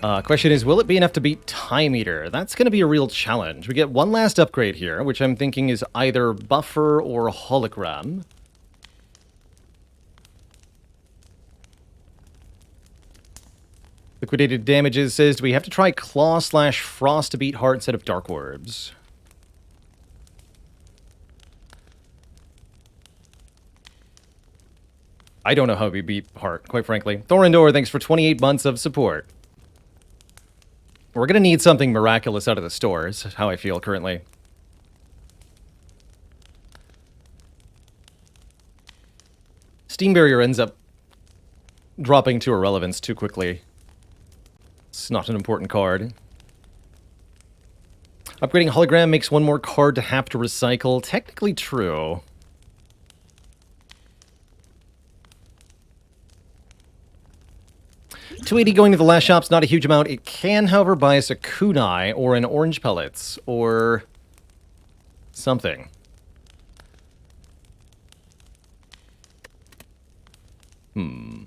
Question is, will it be enough to beat Time Eater? That's going to be a real challenge. We get one last upgrade here, which I'm thinking is either Buffer or Hologram. Liquidated Damages says, do we have to try Claw/Frost to beat Heart instead of Dark Orbs? I don't know how we beat Heart, quite frankly. Thorindor, thanks for 28 months of support. We're going to need something miraculous out of the stores, how I feel currently. Steam Barrier ends up dropping to irrelevance too quickly. It's not an important card. Upgrading Hologram makes one more card to have to recycle. Technically true. $280 going to the last shop's not a huge amount. It can, however, buy us a kunai or an orange pellets or something. It's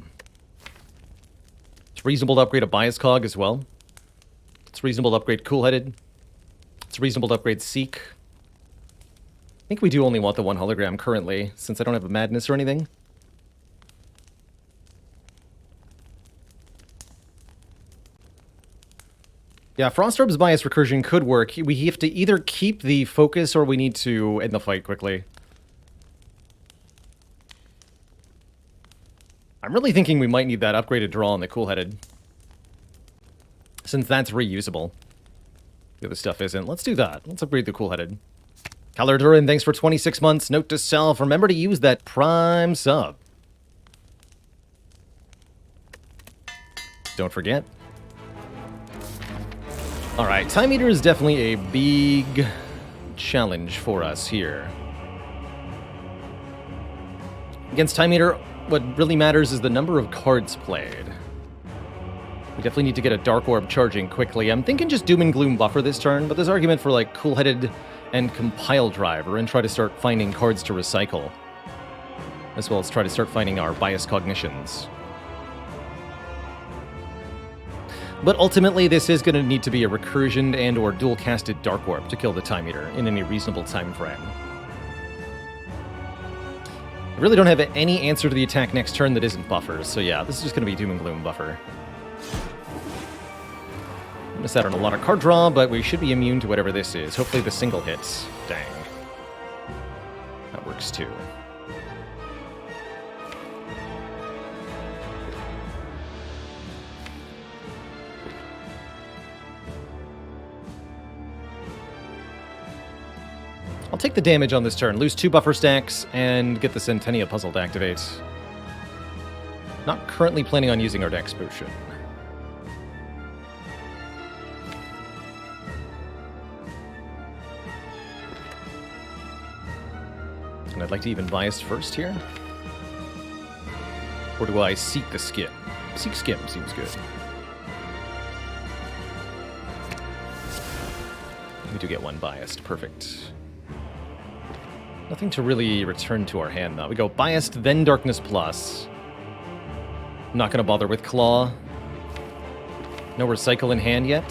reasonable to upgrade a bias cog as well. It's reasonable to upgrade cool-headed. It's reasonable to upgrade Seek. I think we do only want the one hologram currently, since I don't have a madness or anything. Yeah, Frost Orb's bias recursion could work. We have to either keep the focus or we need to end the fight quickly. I'm really thinking we might need that upgraded draw on the cool-headed. Since that's reusable. The other stuff isn't. Let's do that. Let's upgrade the cool-headed. Calardurin, thanks for 26 months. Note to self, remember to use that Prime sub. Don't forget. Alright, Time Eater is definitely a big challenge for us here. Against Time Eater, what really matters is the number of cards played. We definitely need to get a Dark Orb charging quickly. I'm thinking just Doom and Gloom Buffer this turn, but there's argument for like Cool-Headed and Compile Driver and try to start finding cards to recycle. As well as try to start finding our bias cognitions. But ultimately, this is going to need to be a recursioned and or dual-casted Dark Orb to kill the Time Eater in any reasonable time frame. I really don't have any answer to the attack next turn that isn't buffers, so yeah, this is just going to be Doom and Gloom Buffer. Missed out on a lot of card draw, but we should be immune to whatever this is. Hopefully the single hits. Dang. That works too. I'll take the damage on this turn, lose 2 buffer stacks, and get the Centennia puzzle to activate. Not currently planning on using our Dex Potion. And I'd like to even bias first here. Or do I seek the skim? Seek skim seems good. We do get one biased, perfect. Nothing to really return to our hand, though. We go Biased, then Darkness Plus. I'm not going to bother with Claw. No Recycle in hand yet.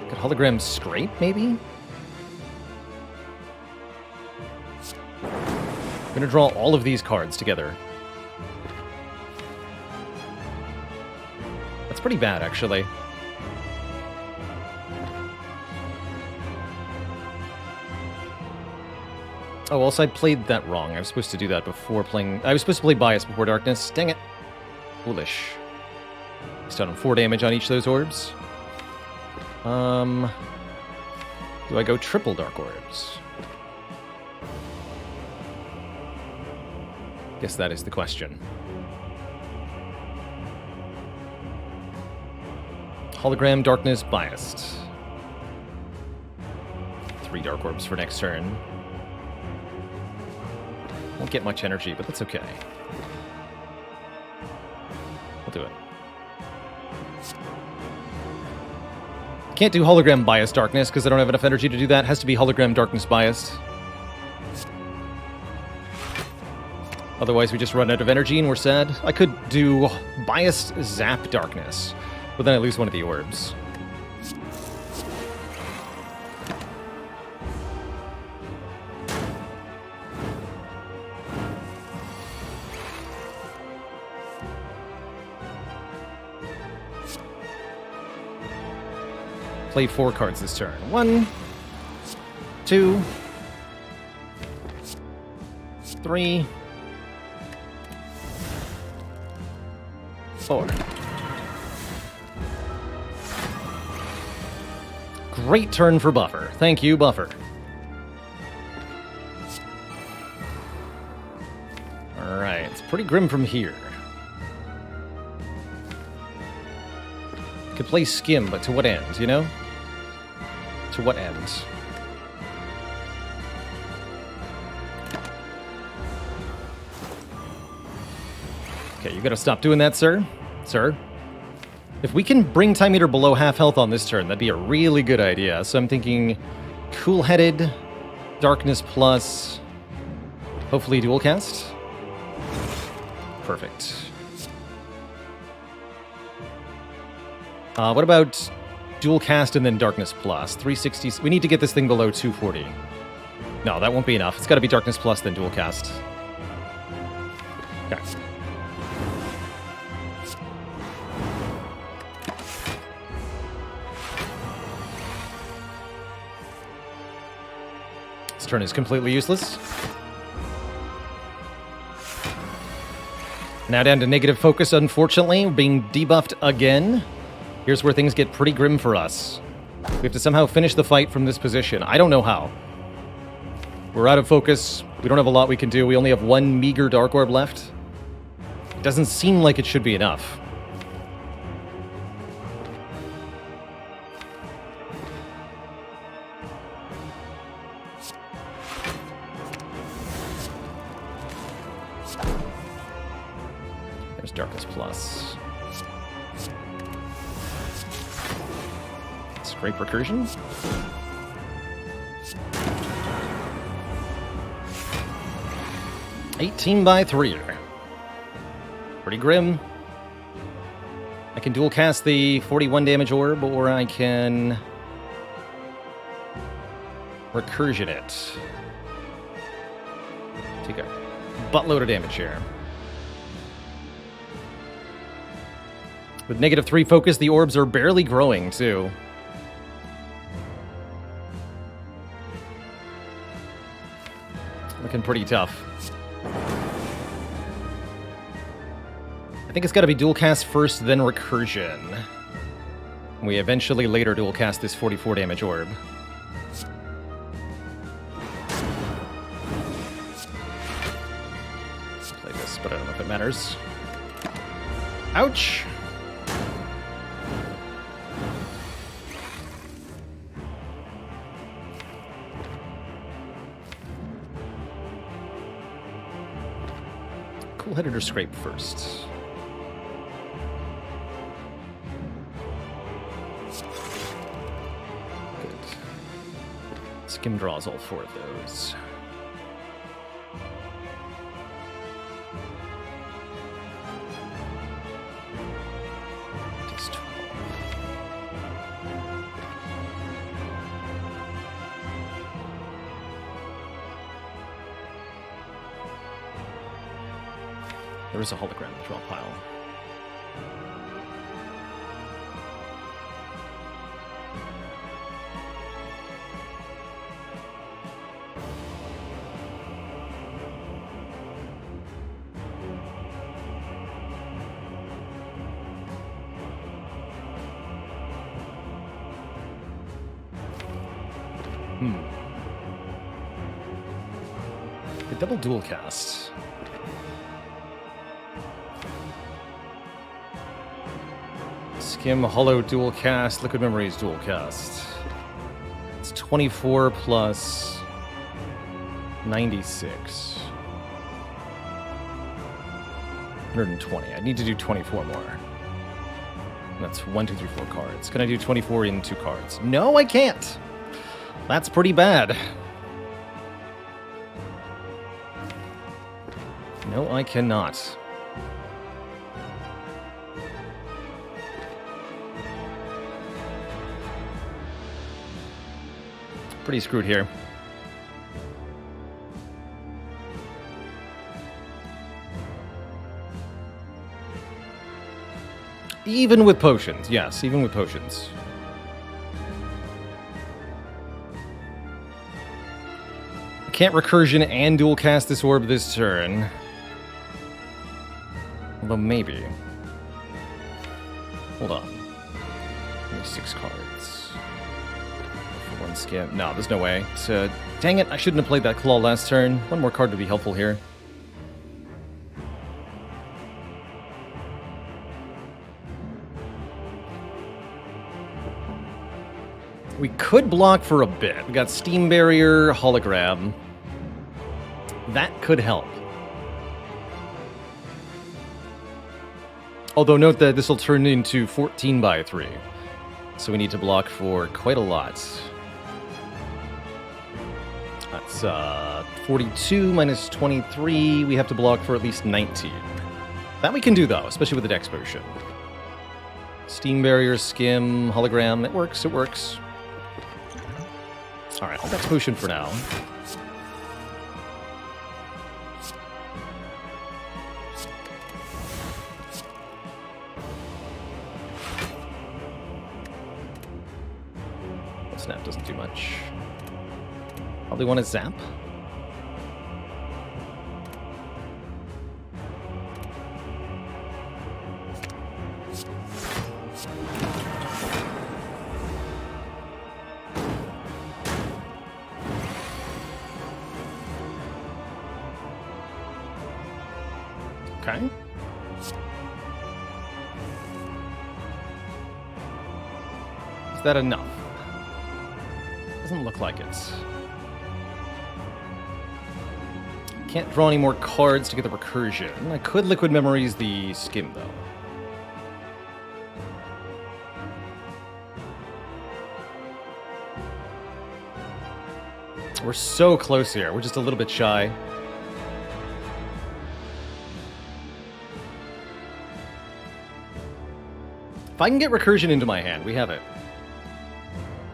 Could Hologram Scrape, maybe? I'm going to draw all of these cards together. That's pretty bad, actually. Oh, also I played that wrong. I was supposed to do that before playing... I was supposed to play Bias before Darkness. Dang it. Foolish. He's done 4 damage on each of those orbs. Do I go triple Dark Orbs? Guess that is the question. Hologram, Darkness, Biased. 3 Dark Orbs for next turn. Won't get much energy, but that's okay. do it. Can't do hologram bias darkness because I don't have enough energy to do that. Has to be hologram darkness biased. Otherwise, we just run out of energy and we're sad. I could do biased zap darkness, but then I lose one of the orbs. Play 4 cards this turn. 1, 2, 3, 4. Great turn for Buffer. Thank you, Buffer. Alright, it's pretty grim from here. Could play Skim, but to what end, you know? To what end? Okay, you gotta stop doing that, sir. Sir. If we can bring Time Eater below half health on this turn, that'd be a really good idea. So I'm thinking Cool-Headed, Darkness Plus, hopefully Dual Cast. Perfect. What about Dual Cast and then Darkness Plus? 360. We need to get this thing below 240. No, that won't be enough. It's got to be Darkness Plus, then Dual Cast. Okay. This turn is completely useless. Now down to negative focus, unfortunately. We're being debuffed again. Here's where things get pretty grim for us. We have to somehow finish the fight from this position. I don't know how. We're out of focus. We don't have a lot we can do. We only have 1 meager Dark Orb left. It doesn't seem like it should be enough. There's Darkness Plus. Scrape Recursion. (18/3). Pretty grim. I can dual cast the 41 damage orb, or I can recursion it. Take a buttload of damage here. With -3 focus, the orbs are barely growing, too. Looking pretty tough. I think it's got to be dual cast first, then recursion. We eventually later dual cast this 44 damage orb. Play this, but I don't know if it matters. Ouch! Cool-Headed or Scrape first? Good. Skim draws all 4 of those. Takes 12. There is a hologram in the draw pile. The double dual cast. Skim, Hollow, dual cast, Liquid Memories, dual cast. It's 24 plus 96. 120. I need to do 24 more. That's 1, 2, 3, 4 cards. Can I do 24 in 2 cards? No, I can't. That's pretty bad. No, I cannot. Pretty screwed here. Even with potions, yes, even with potions. Can't recursion and dual cast this orb this turn. Although maybe. Hold on. Only 6 cards. For 1 skip. No, there's no way. So, dang it, I shouldn't have played that claw last turn. 1 more card would be helpful here. We could block for a bit. We got Steam Barrier, Hologram. That could help. Although note that this will turn into 14 by 3. So we need to block for quite a lot. That's 42 minus 23. We have to block for at least 19. That we can do though, especially with the Dex Potion. Steam Barrier, Skim, Hologram. It works, it works. Alright, I'll Dex Potion for now. Snap doesn't do much. Probably want to zap. Okay. Is that enough? Doesn't look like it. Can't draw any more cards to get the recursion. I could Liquid Memories the Skim, though. We're so close here. We're just a little bit shy. If I can get recursion into my hand, we have it.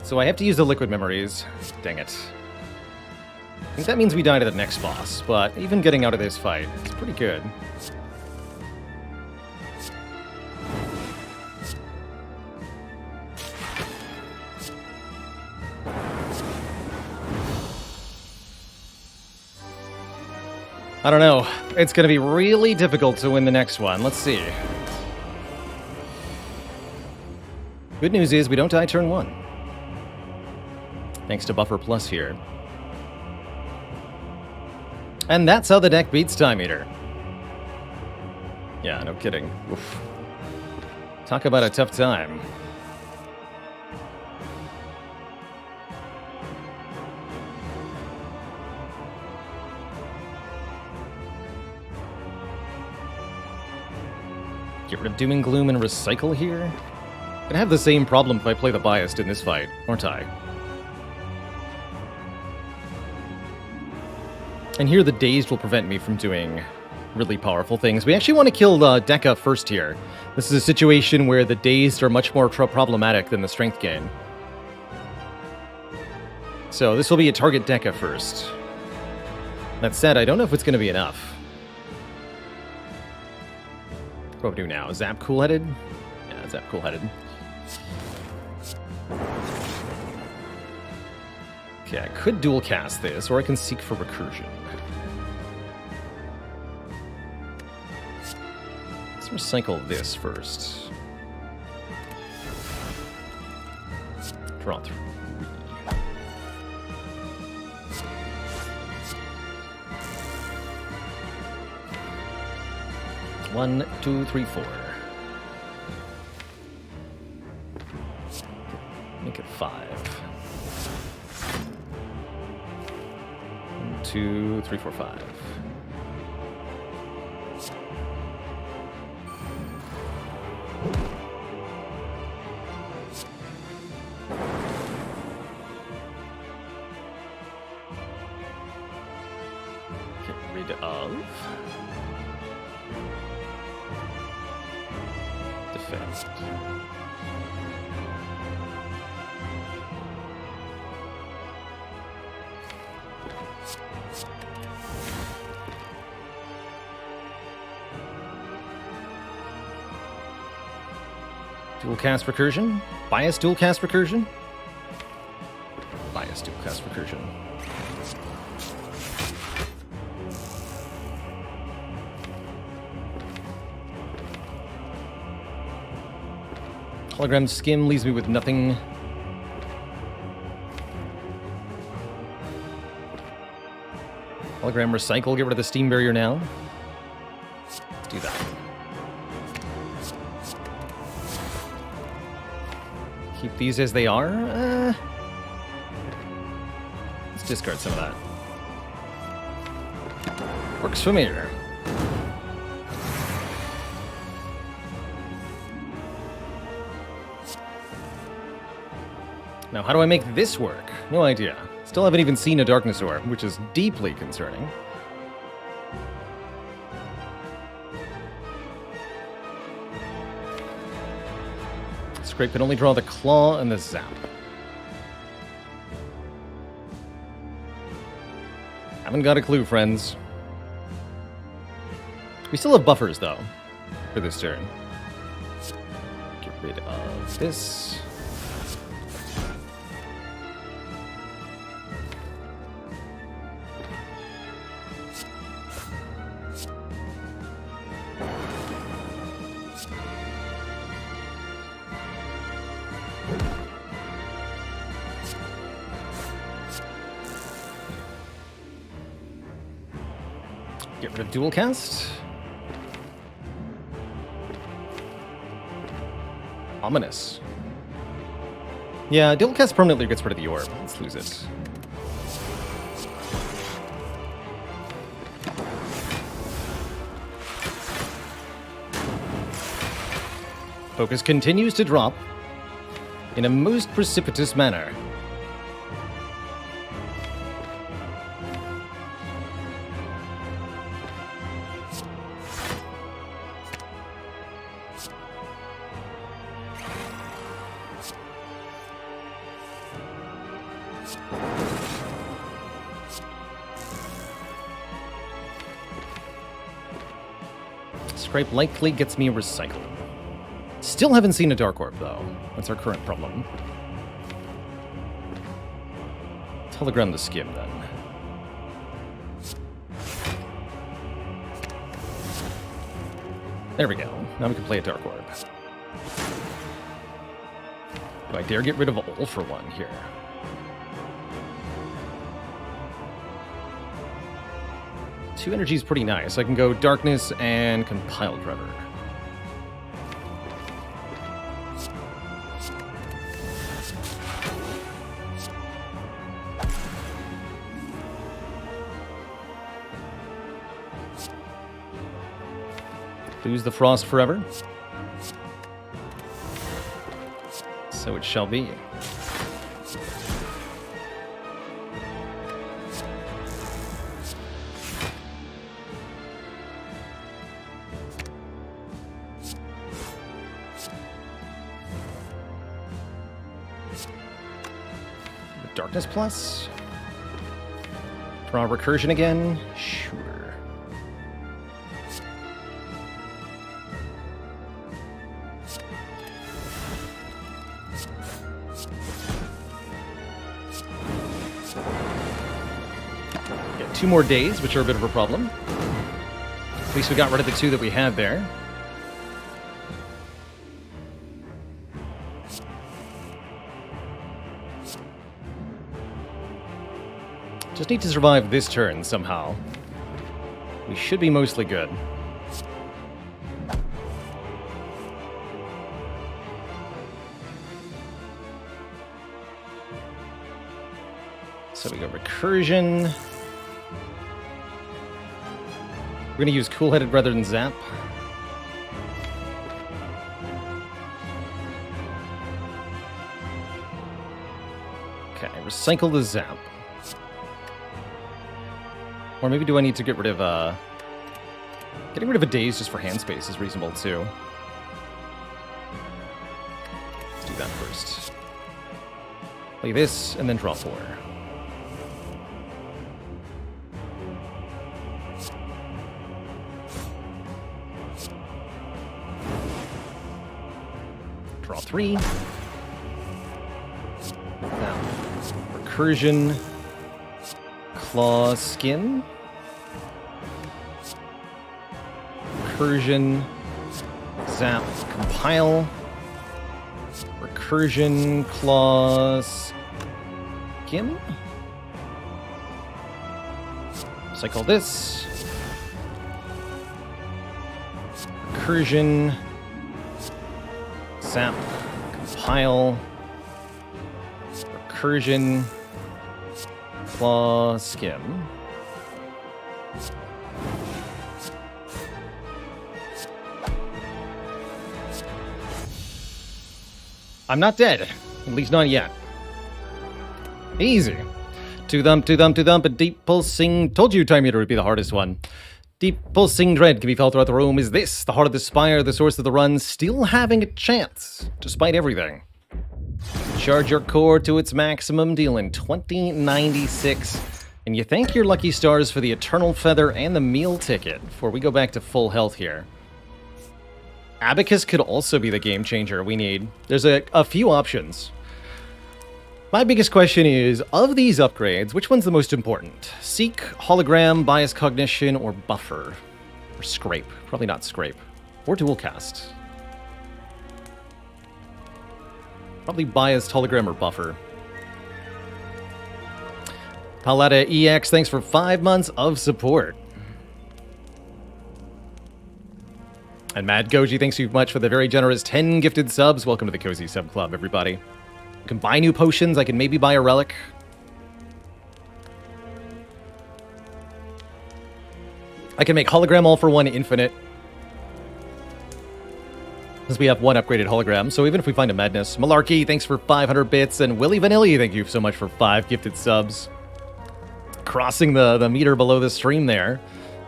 So I have to use the Liquid Memories. Dang it. I think that means we die to the next boss, but even getting out of this fight is pretty good. I don't know. It's going to be really difficult to win the next one. Let's see. Good news is we don't die turn 1. Thanks to Buffer Plus here. And that's how the deck beats Time Eater. Yeah, no kidding. Oof. Talk about a tough time. Get rid of Doom and Gloom and recycle here? Gonna have the same problem if I play the Biased in this fight, aren't I? And here the Dazed will prevent me from doing really powerful things. We actually want to kill Deca first here. This is a situation where the Dazed are much more problematic than the Strength gain. So this will be a target Deca first. That said, I don't know if it's going to be enough. What do we do now? Zap Cool-Headed? Yeah, Zap Cool-Headed. Okay, I could dual cast this, or I can seek for recursion. Let's recycle this first. Draw 3. 1, 2, 3, 4. Make it 5. 1, 2, 3, 4, 5. move. Defense. Dual cast recursion? Bias dual cast recursion? Bias dual cast recursion. Hologram skim leaves me with nothing. Hologram recycle, get rid of the steam barrier now. Let's do that. Keep these as they are. Let's discard some of that. Works for me. Now, how do I make this work? No idea. Still haven't even seen a Darkness Orb, which is deeply concerning. Scrape can only draw the Claw and the Zap. Haven't got a clue, friends. We still have buffers, though, for this turn. Get rid of this. Get rid of dual cast. Ominous. Yeah, dual cast permanently gets rid of the orb. Let's lose it. Focus continues to drop in a most precipitous manner. Scrape likely gets me recycled. Still haven't seen a Dark Orb, though. That's our current problem. Telegram the skim, then. There we go. Now we can play a Dark Orb. Do I dare get rid of Ol for one here? Two energy is pretty nice. I can go Darkness and Compile Driver. Lose the Frost forever. So it shall be. Darkness plus. Draw recursion again. Sure. Get 2 more days, which are a bit of a problem. At least we got rid of the 2 that we had there. Just need to survive this turn somehow. We should be mostly good. So we go recursion. We're going to use Cool-Headed rather than Zap. Okay, recycle the Zap. Or maybe do I need to get rid of Getting rid of a daze just for hand space is reasonable, too. Let's do that first. Play this, and then draw 4. Draw 3. Now, recursion, claw, skin. Recursion, zap, compile. Recursion, claw, skim. Cycle this. Recursion, zap, compile. Recursion, claw, skim. I'm not dead. At least not yet. Easy. To thump, a deep pulsing... Told you Time Eater would be the hardest one. Deep pulsing dread can be felt throughout the room. Is this the heart of the Spire, the source of the run, still having a chance, despite everything? Charge your core to its maximum, dealing 2096. And you thank your lucky stars for the Eternal Feather and the meal ticket before we go back to full health here. Abacus could also be the game changer we need. There's a few options. My biggest question is, of these upgrades, which one's the most important? Seek, Hologram, Bias Cognition, or Buffer? Or Scrape? Probably not Scrape. Or Dual Cast. Probably Biased, Hologram, or Buffer. Paletta EX, thanks for 5 months of support. And Mad Goji, thanks so much for the very generous 10 gifted subs. Welcome to the Cozy Sub Club, everybody. I can buy new potions. I can maybe buy a relic. I can make Hologram All for One infinite. Since we have one upgraded hologram, so even if we find a Madness. Malarkey, thanks for 500 bits. And Willy Vanilli, thank you so much for 5 gifted subs. Crossing the meter below the stream there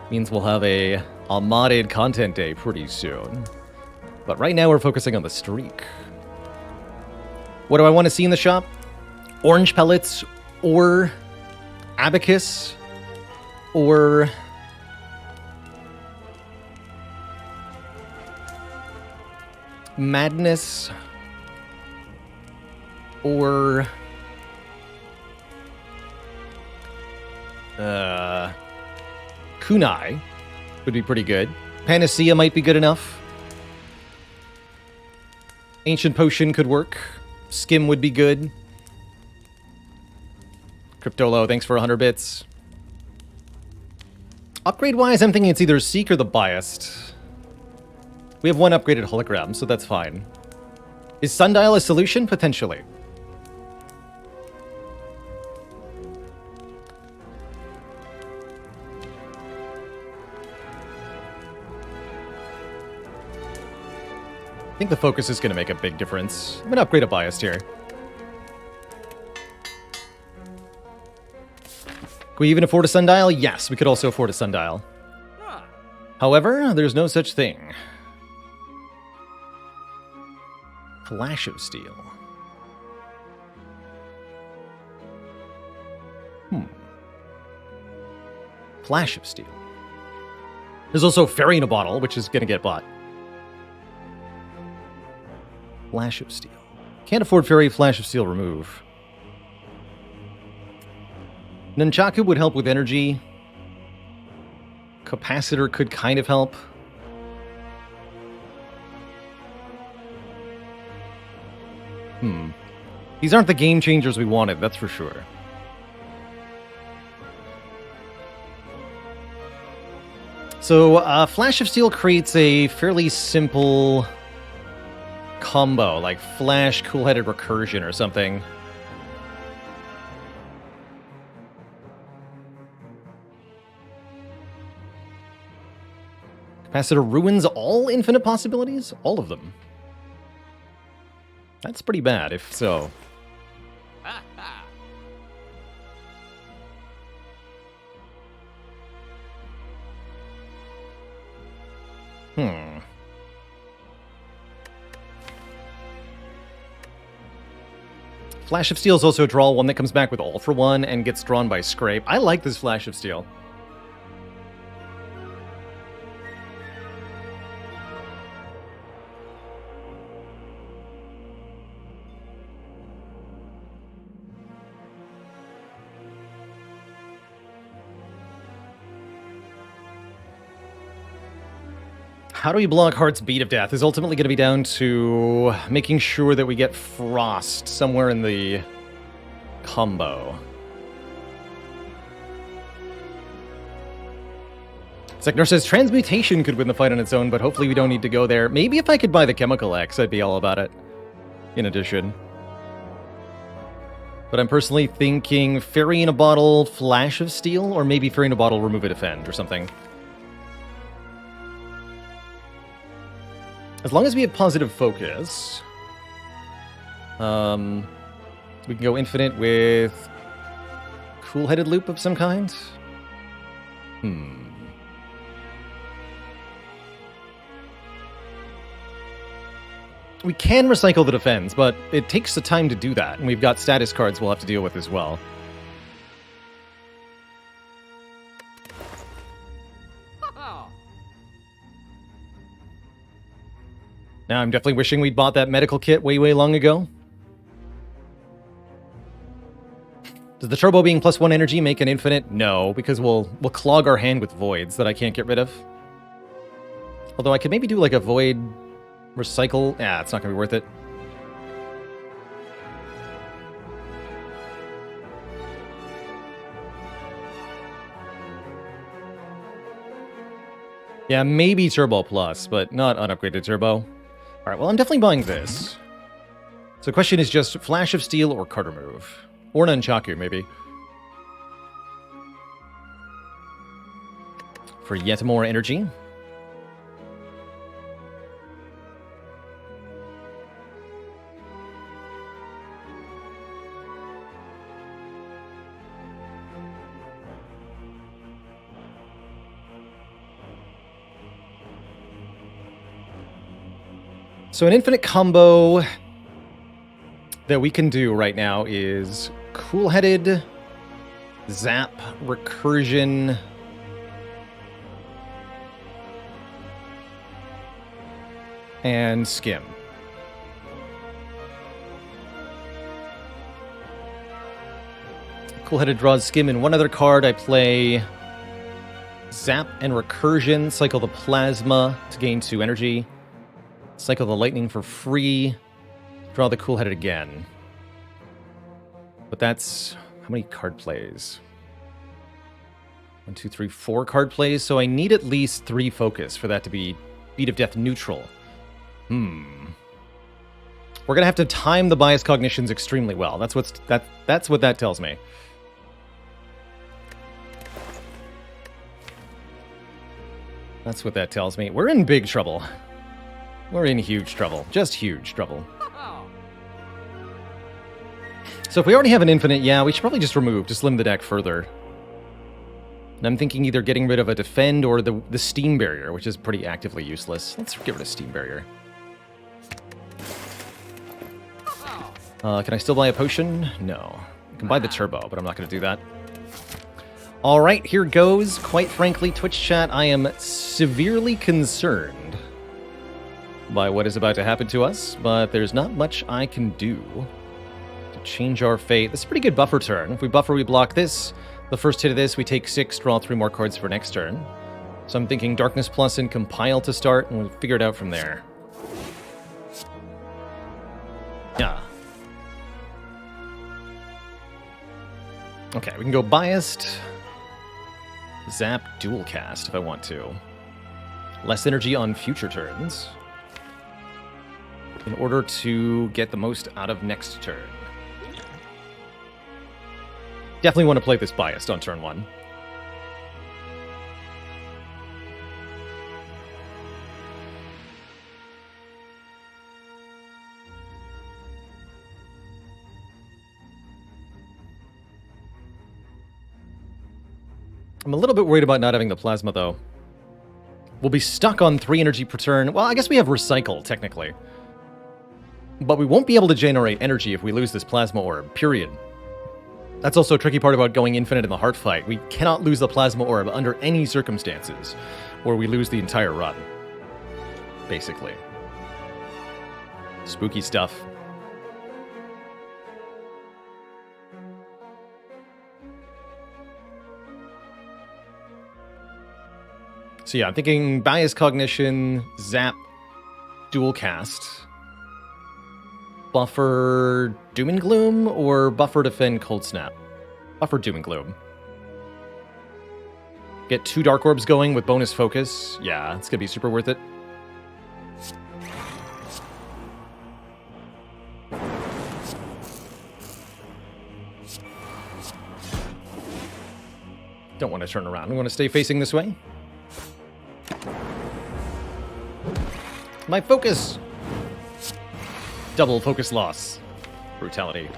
means we'll have a modded content day pretty soon. But right now we're focusing on the streak. What do I want to see in the shop? Orange pellets, or Abacus, or Madness, or Kunai would be pretty good. Panacea might be good enough. Ancient Potion could work. Skim would be good. Cryptolo, thanks for 100 bits. Upgrade-wise, I'm thinking it's either Seek or the Biased. We have one upgraded hologram, so that's fine. Is Sundial a solution? Potentially. I think the focus is going to make a big difference. I'm going to upgrade a Biased here. Can we even afford a Sundial? Yes, we could also afford a Sundial. However, there's no such thing. Flash of Steel. Flash of Steel. There's also Fairy in a Bottle, which is going to get bought. Flash of Steel. Can't afford Fairy, Flash of Steel, remove. Nunchaku would help with energy. Capacitor could kind of help. These aren't the game changers we wanted, that's for sure. So, Flash of Steel creates a fairly simple combo, like Flash, Cool-Headed Recursion or something. Capacitor ruins all infinite possibilities? All of them. That's pretty bad, if so. Hmm. Flash of Steel is also a draw, one that comes back with All for One and gets drawn by Scrape. I like this Flash of Steel. How do we block Heart's Beat of Death is ultimately going to be down to making sure that we get Frost somewhere in the combo. Zeknor says Transmutation could win the fight on its own, but hopefully we don't need to go there. Maybe if I could buy the Chemical X, I'd be all about it. In addition. But I'm personally thinking Fairy in a Bottle, Flash of Steel, or maybe Fairy in a Bottle, Remove a Defend, or something. As long as we have positive focus, we can go infinite with Cool-Headed Loop of some kind. We can recycle the defense, but it takes the time to do that, and we've got status cards we'll have to deal with as well. Now, I'm definitely wishing we'd bought that medical kit way, way long ago. Does the turbo being +1 energy make an infinite? No, because we'll clog our hand with voids that I can't get rid of. Although I could maybe do like a void recycle. Yeah, it's not going to be worth it. Yeah, maybe Turbo Plus, but not unupgraded Turbo. Alright, well, I'm definitely buying this. So the question is just Flash of Steel or Carter Move. Or Nunchaku, maybe. For yet more energy. So an infinite combo that we can do right now is Cool-Headed, Zap, Recursion, and Skim. Cool-Headed draws Skim in one other card. I play Zap and Recursion, cycle the Plasma to gain 2 energy. Cycle the Lightning for free. Draw the Cool-Headed again. But that's... how many card plays? 1, 2, 3, 4 card plays. So I need at least 3 focus for that to be Beat of Death neutral. We're gonna have to time the bias cognitions extremely well. That's what that tells me. That's what that tells me. We're in big trouble. We're in huge trouble. Just huge trouble. So if we already have an infinite, yeah, we should probably just remove to slim the deck further. And I'm thinking either getting rid of a defend or the steam barrier, which is pretty actively useless. Let's get rid of steam barrier. Can I still buy a potion? No. I can buy the turbo, but I'm not going to do that. All right, here goes. Quite frankly, Twitch chat, I am severely concerned by what is about to happen to us, but there's not much I can do to change our fate. This is a pretty good buffer turn. If we buffer, we block this. The first hit of this, we take 6, draw 3 more cards for next turn. So I'm thinking Darkness Plus and Compile to start, and we'll figure it out from there. Yeah. Okay, we can go Biased, Zap, Dual Cast if I want to. Less energy on future turns, in order to get the most out of next turn. Definitely want to play this Biased on turn 1. I'm a little bit worried about not having the Plasma, though. We'll be stuck on 3 energy per turn. Well, I guess we have Recycle, technically. But we won't be able to generate energy if we lose this Plasma Orb, period. That's also a tricky part about going infinite in the Heart Fight. We cannot lose the Plasma Orb under any circumstances, or we lose the entire run. Basically. Spooky stuff. So yeah, I'm thinking Bias Cognition, Zap, Dual Cast, Buffer Doom and Gloom, or Buffer Defend Cold Snap? Buffer Doom and Gloom. Get 2 Dark Orbs going with bonus focus. Yeah, it's gonna be super worth it. Don't want to turn around. We want to stay facing this way. My focus! Double focus loss. Brutality.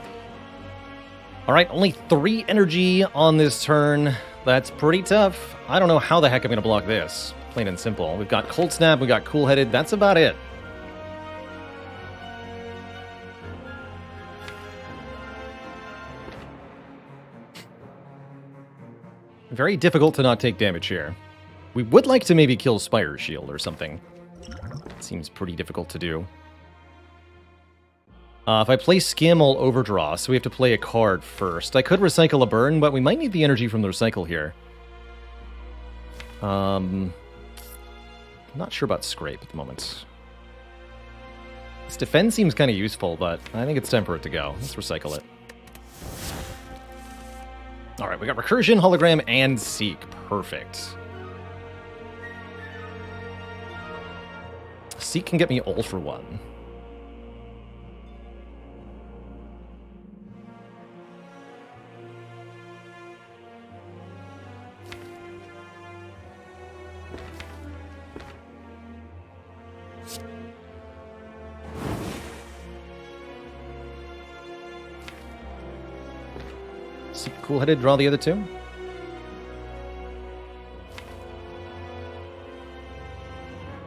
Alright, only 3 energy on this turn. That's pretty tough. I don't know how the heck I'm going to block this. Plain and simple. We've got Cold Snap, we've got Cool Headed. That's about it. Very difficult to not take damage here. We would like to maybe kill Spire Shield or something. Seems pretty difficult to do. If I play Skim, I'll overdraw, so we have to play a card first. I could recycle a burn, but we might need the energy from the recycle here. I'm not sure about Scrape at the moment. This defend seems kind of useful, but I think it's time for it to go. Let's recycle it. Alright, we got Recursion, Hologram, and Seek. Perfect. Seek can get me all for 1. Seek Cool-Headed, draw the other 2.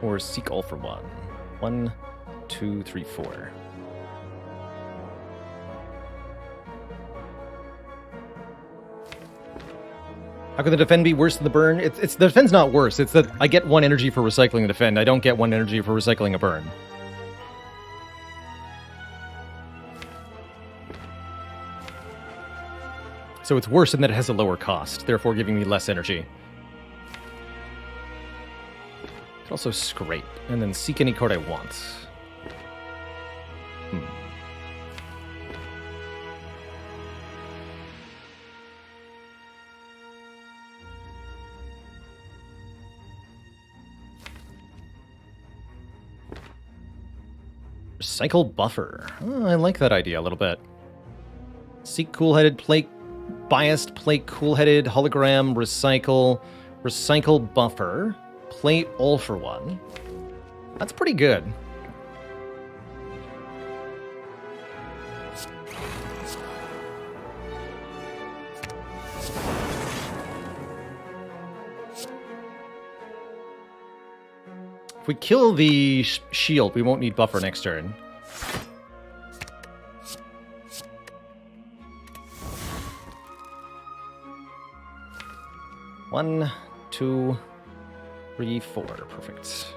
Or Seek all for 1. 1, 2, 3, 4. How can the defend be worse than the burn? It's the defend's not worse. It's that I get 1 energy for recycling the defend. I don't get 1 energy for recycling a burn. So it's worse in that it has a lower cost, therefore giving me less energy. Could also Scrape, and then Seek any card I want. Recycle Buffer. Oh, I like that idea a little bit. Seek Cool-Headed, play Biased, play Cool-Headed, Hologram, Recycle, Recycle Buffer, play all for 1. That's pretty good. If we kill the shield, we won't need Buffer next turn. One, 2, 3, 4. Perfect.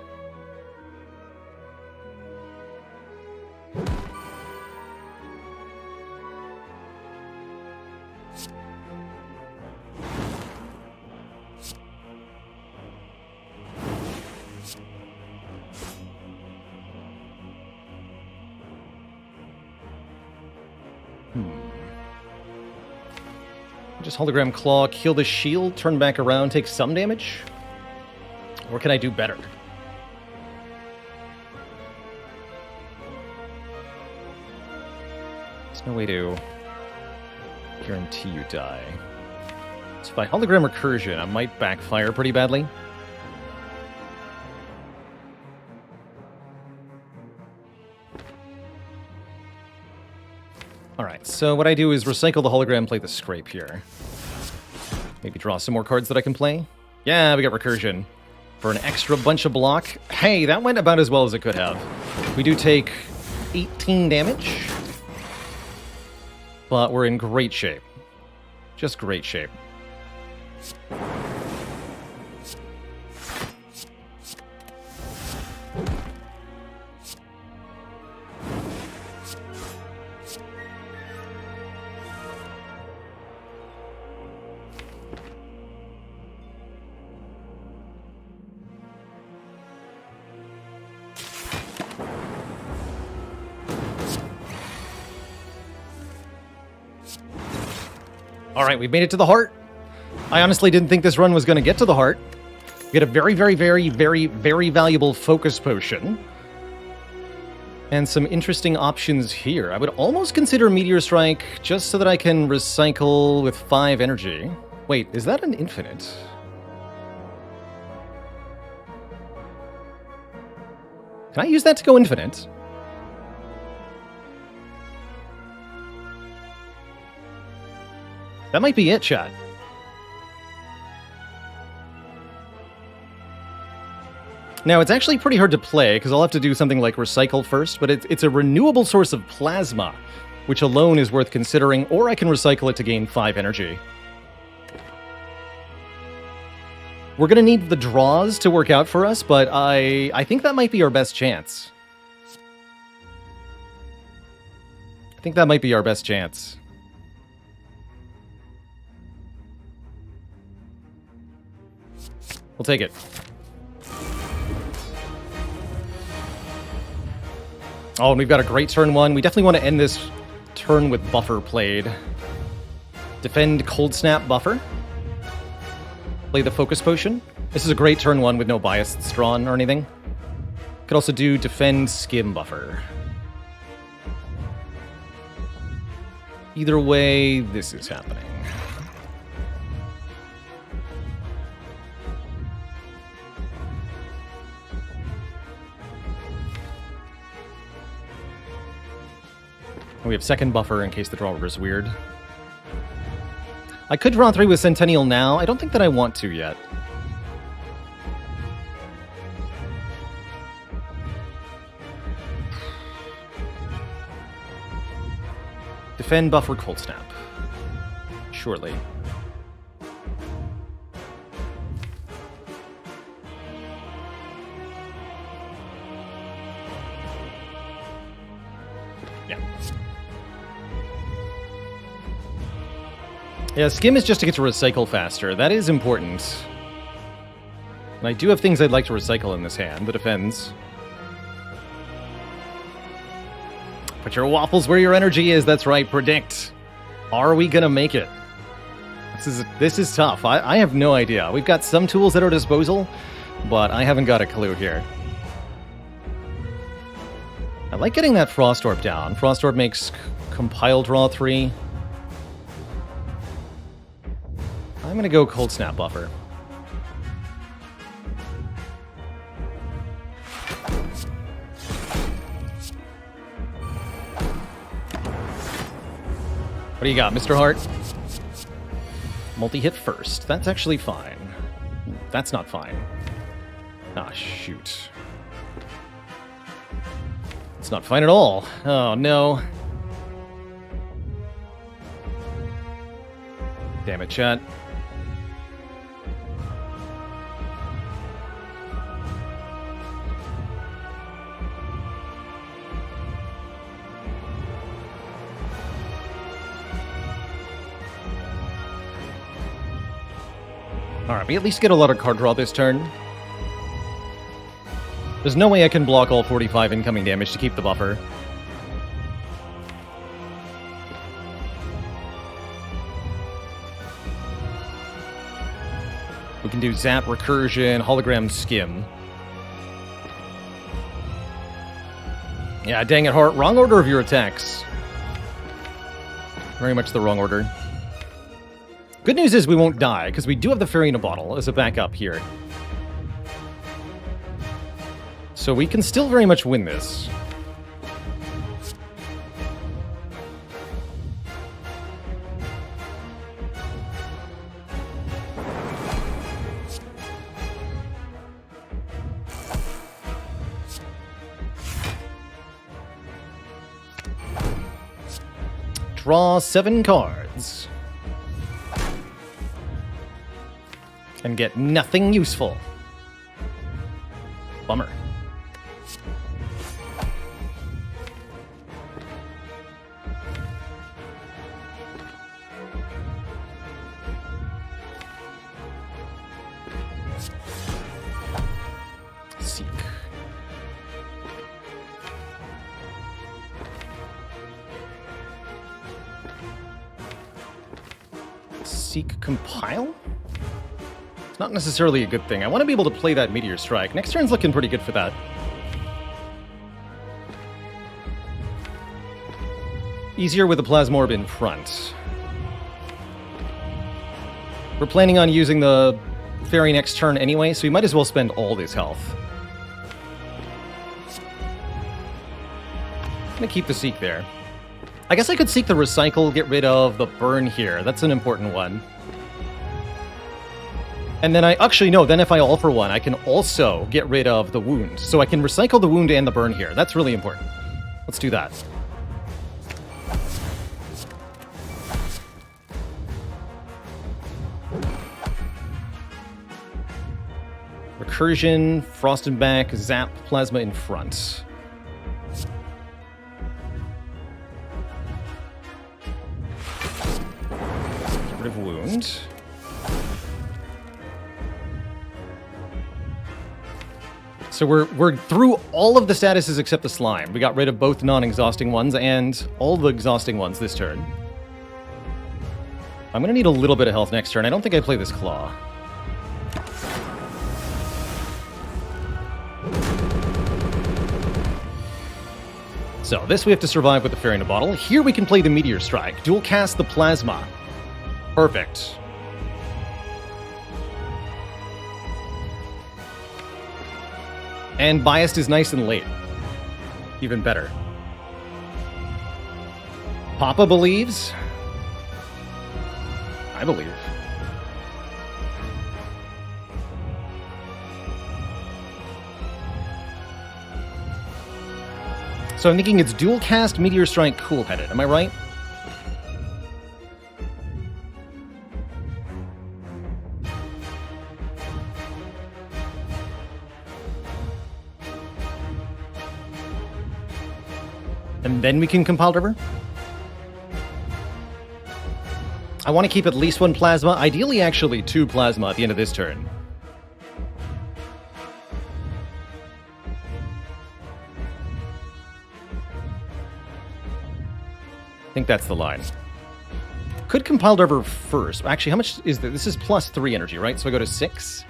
Just Hologram Claw, kill the shield, turn back around, take some damage? Or can I do better? There's no way to guarantee you die. So if I Hologram Recursion, I might backfire pretty badly. Alright, so what I do is recycle the hologram, play the Scrape here. Maybe draw some more cards that I can play. Yeah, we got Recursion. for an extra bunch of block. Hey, that went about as well as it could have. We do take 18 damage, but we're in great shape. Just great shape. All right, we've made it to the heart. I honestly didn't think this run was going to get to the heart. We get a very, very, very, very, very valuable focus potion. And some interesting options here. I would almost consider Meteor Strike just so that I can recycle with 5 energy. Wait, is that an infinite? Can I use that to go infinite? That might be it, chat. Now, it's actually pretty hard to play, because I'll have to do something like recycle first, but it's a renewable source of plasma, which alone is worth considering, or I can recycle it to gain 5 energy. We're going to need the draws to work out for us, but I think that might be our best chance. I think that might be our best chance. We'll take it. Oh, and we've got a great turn 1. We definitely want to end this turn with buffer played. Defend Cold Snap buffer. Play the Focus Potion. This is a great turn 1 with no bias that's drawn or anything. Could also do Defend Skim buffer. Either way, this is happening. We have second buffer in case the draw order is weird. I could draw 3 with Centennial now. I don't think that I want to yet. Defend buffer Cold Snap. Surely. Yeah, Skim is just to get to recycle faster. That is important. And I do have things I'd like to recycle in this hand. The defends. Put your waffles where your energy is. That's right. Predict. Are we gonna make it? This is tough. I have no idea. We've got some tools at our disposal, but I haven't got a clue here. I like getting that Frost Orb down. Frost Orb makes Compile draw 3. I'm going to go Cold Snap buffer. What do you got, Mr. Hart? Multi-hit first. That's actually fine. That's not fine. Ah, shoot. It's not fine at all. Oh, no. Damn it, chat. Alright, we at least get a lot of card draw this turn. There's no way I can block all 45 incoming damage to keep the buffer. We can do Zap, Recursion, Hologram, Skim. Yeah, dang it, Heart. Wrong order of your attacks. Very much the wrong order. Good news is we won't die, because we do have the Fairy in a Bottle as a backup here. So we can still very much win this. Draw 7 cards. And get nothing useful. Bummer. Seek. Seek compile? It's not necessarily a good thing. I want to be able to play that Meteor Strike. Next turn's looking pretty good for that. Easier with the Plasmorb in front. We're planning on using the Fairy next turn anyway, so we might as well spend all this health. I'm gonna keep the Seek there. I guess I could Seek the Recycle, get rid of the Burn here. That's an important one. And then then if I All for One, I can also get rid of the Wound. So I can recycle the Wound and the Burn here. That's really important. Let's do that. Recursion, Frost and back, Zap, Plasma in front. Get rid of Wound. So we're through all of the statuses except the Slime. We got rid of both non-exhausting ones and all the exhausting ones this turn. I'm going to need a little bit of health next turn. I don't think I play this Claw. So this we have to survive with the Fairy in a Bottle. Here we can play the Meteor Strike. Dual cast the Plasma. Perfect. And Biased is nice and late. Even better. Papa believes. I believe. So I'm thinking it's dual cast Meteor Strike cool-headed. Am I right? And then we can Compiled River? I want to keep at least 1 Plasma, ideally actually 2 Plasma at the end of this turn. I think that's the line. Could Compiled River first. Actually, how much is this? This is +3 energy, right? So I go to 6.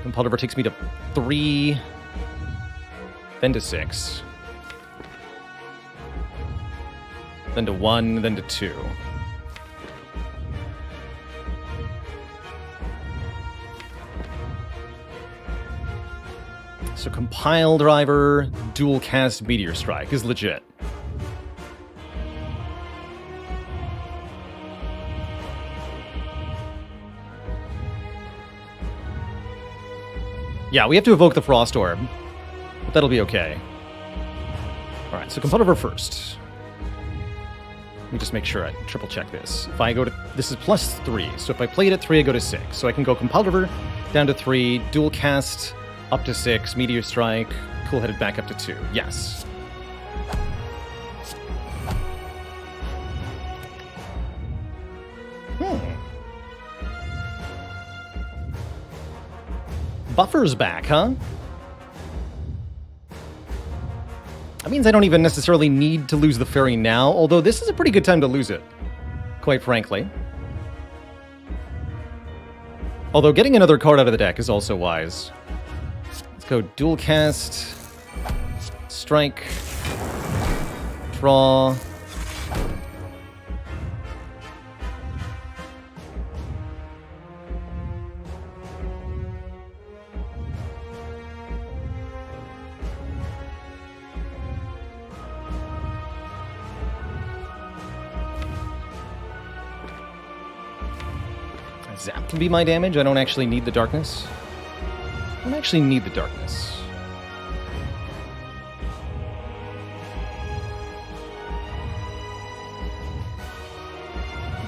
Compiled River takes me to 3, then to 6, then to 1, then to 2. So Compile Driver, dual cast Meteor Strike is legit. Yeah, we have to evoke the Frost Orb, but that'll be okay. Alright, so Compile Driver first. Let me just make sure I triple check this. If I go to... This is +3, so if I play it at 3, I go to 6. So I can go Compile River down to 3, dual cast up to 6, Meteor Strike, cool-headed back up to 2. Yes. Buffer's back, huh? That means I don't even necessarily need to lose the Fairy now, although this is a pretty good time to lose it, quite frankly. Although getting another card out of the deck is also wise. Let's go dual cast, strike, draw. Zap can be my damage. I don't actually need the darkness. I don't actually need the darkness.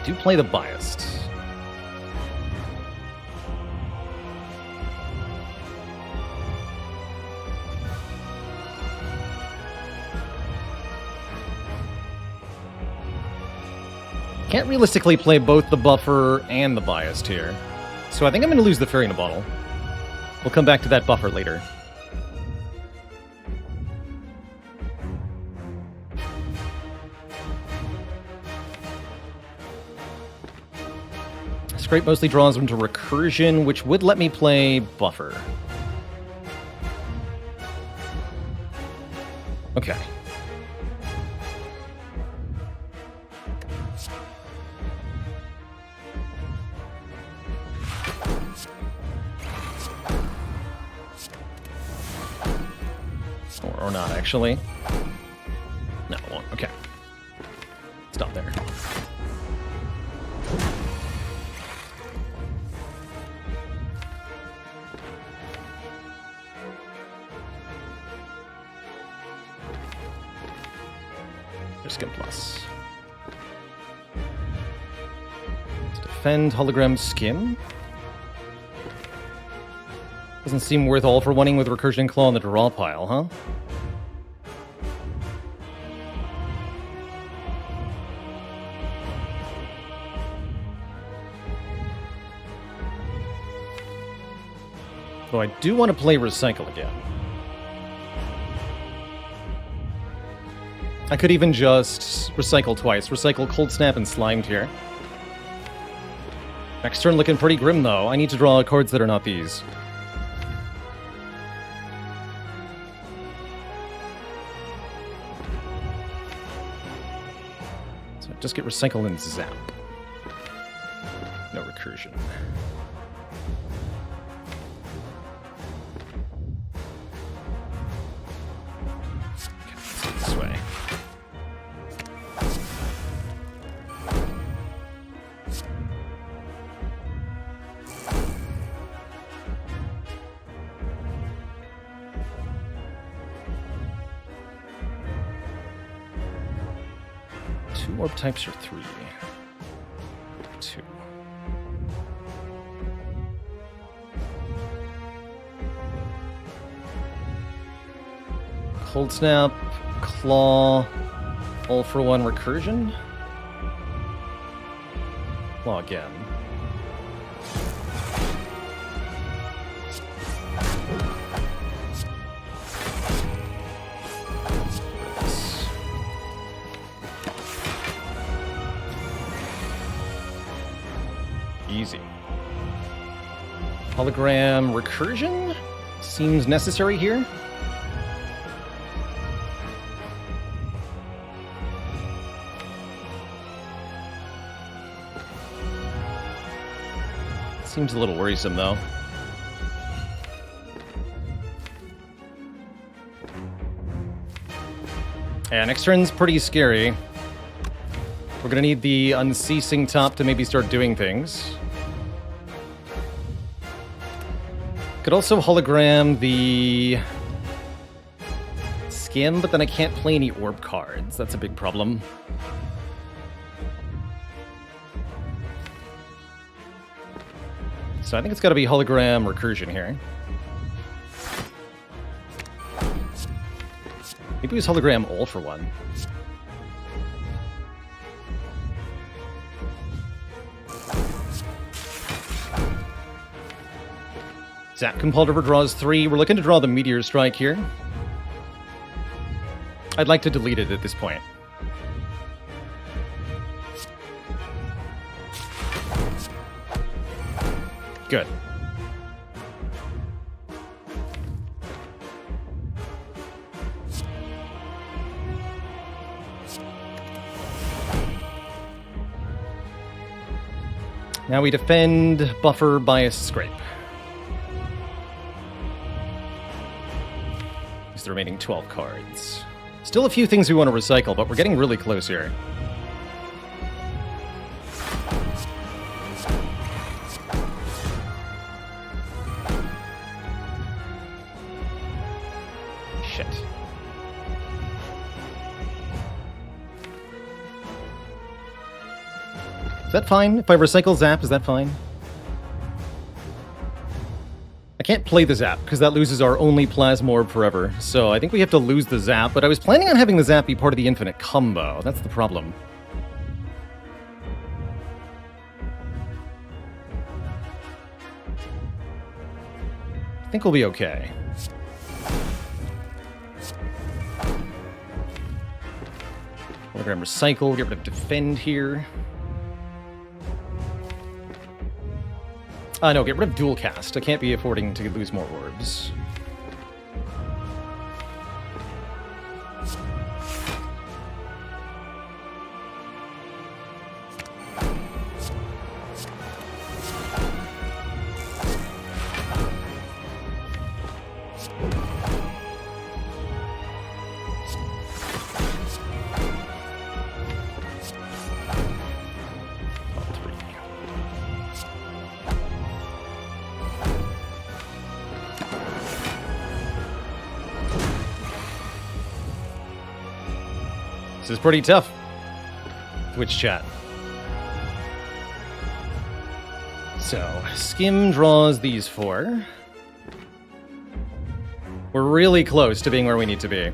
do play the Biased. Can't realistically play both the Buffer and the Biased here. So I think I'm going to lose the Fairy in a Bottle. We'll come back to that Buffer later. Scrape mostly draws into Recursion, which would let me play Buffer. Okay. Or not, actually. No, it won't. Okay. Stop there. There's Skin Plus. Let's defend Hologram Skim. Doesn't seem worth all for wanting with Recursion Claw on the draw pile, huh? Though I do want to play Recycle again. I could even just recycle twice. Recycle Cold Snap and Slimed here. Next turn looking pretty grim, though. I need to draw cards that are not these. So just get Recycle and Zap. No Recursion. This way. Two orb types or three? Two. Cold Snap, Claw, all for one Recursion. Claw again. Easy. Hologram Recursion seems necessary here. Seems a little worrisome, though. Yeah, next turn's pretty scary. We're gonna need the Unceasing top to maybe start doing things. Could also hologram the Skim, but then I can't play any orb cards. That's a big problem. So I think it's got to be hologram Recursion here. Maybe it was hologram all for one. Zap Compulsive draws 3. We're looking to draw the Meteor Strike here. I'd like to delete it at this point. Good. Now we defend, buffer, bias, scrape. Use the remaining 12 cards. Still a few things we want to recycle, but we're getting really close here. Shit. that fine? If I recycle Zap, is that fine? I can't play the Zap, because that loses our only Plasmorb forever. So I think we have to lose the Zap, but I was planning on having the Zap be part of the infinite combo. That's the problem. I think we'll be okay. Hologram recycle, get rid of defend here. No, get rid of dual cast. I can't be affording to lose more orbs. This is pretty tough. Twitch chat. So, Skim draws these 4. We're really close to being where we need to be.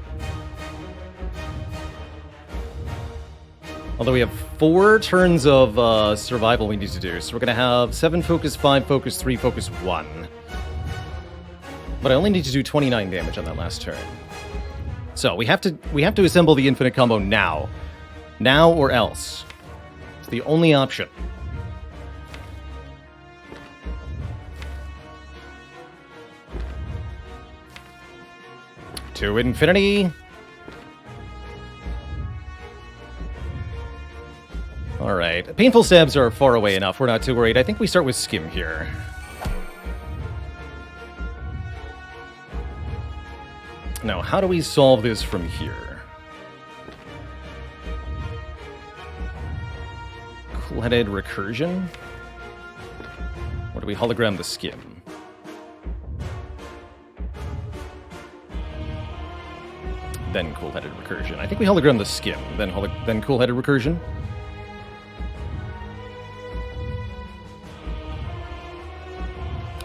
Although we have 4 turns of survival we need to do, so we're gonna have 7 focus, 5 focus, 3 focus, 1. But I only need to do 29 damage on that last turn. So we have to assemble the infinite combo now. Now or else. It's the only option. To infinity. Alright. Painful stabs are far away enough. We're not too worried. I think we start with Skim here. Now, how do we solve this from here? Cool-headed recursion? Or do we hologram the Skim? Then cool-headed recursion. I think we hologram the Skim, then cool-headed recursion.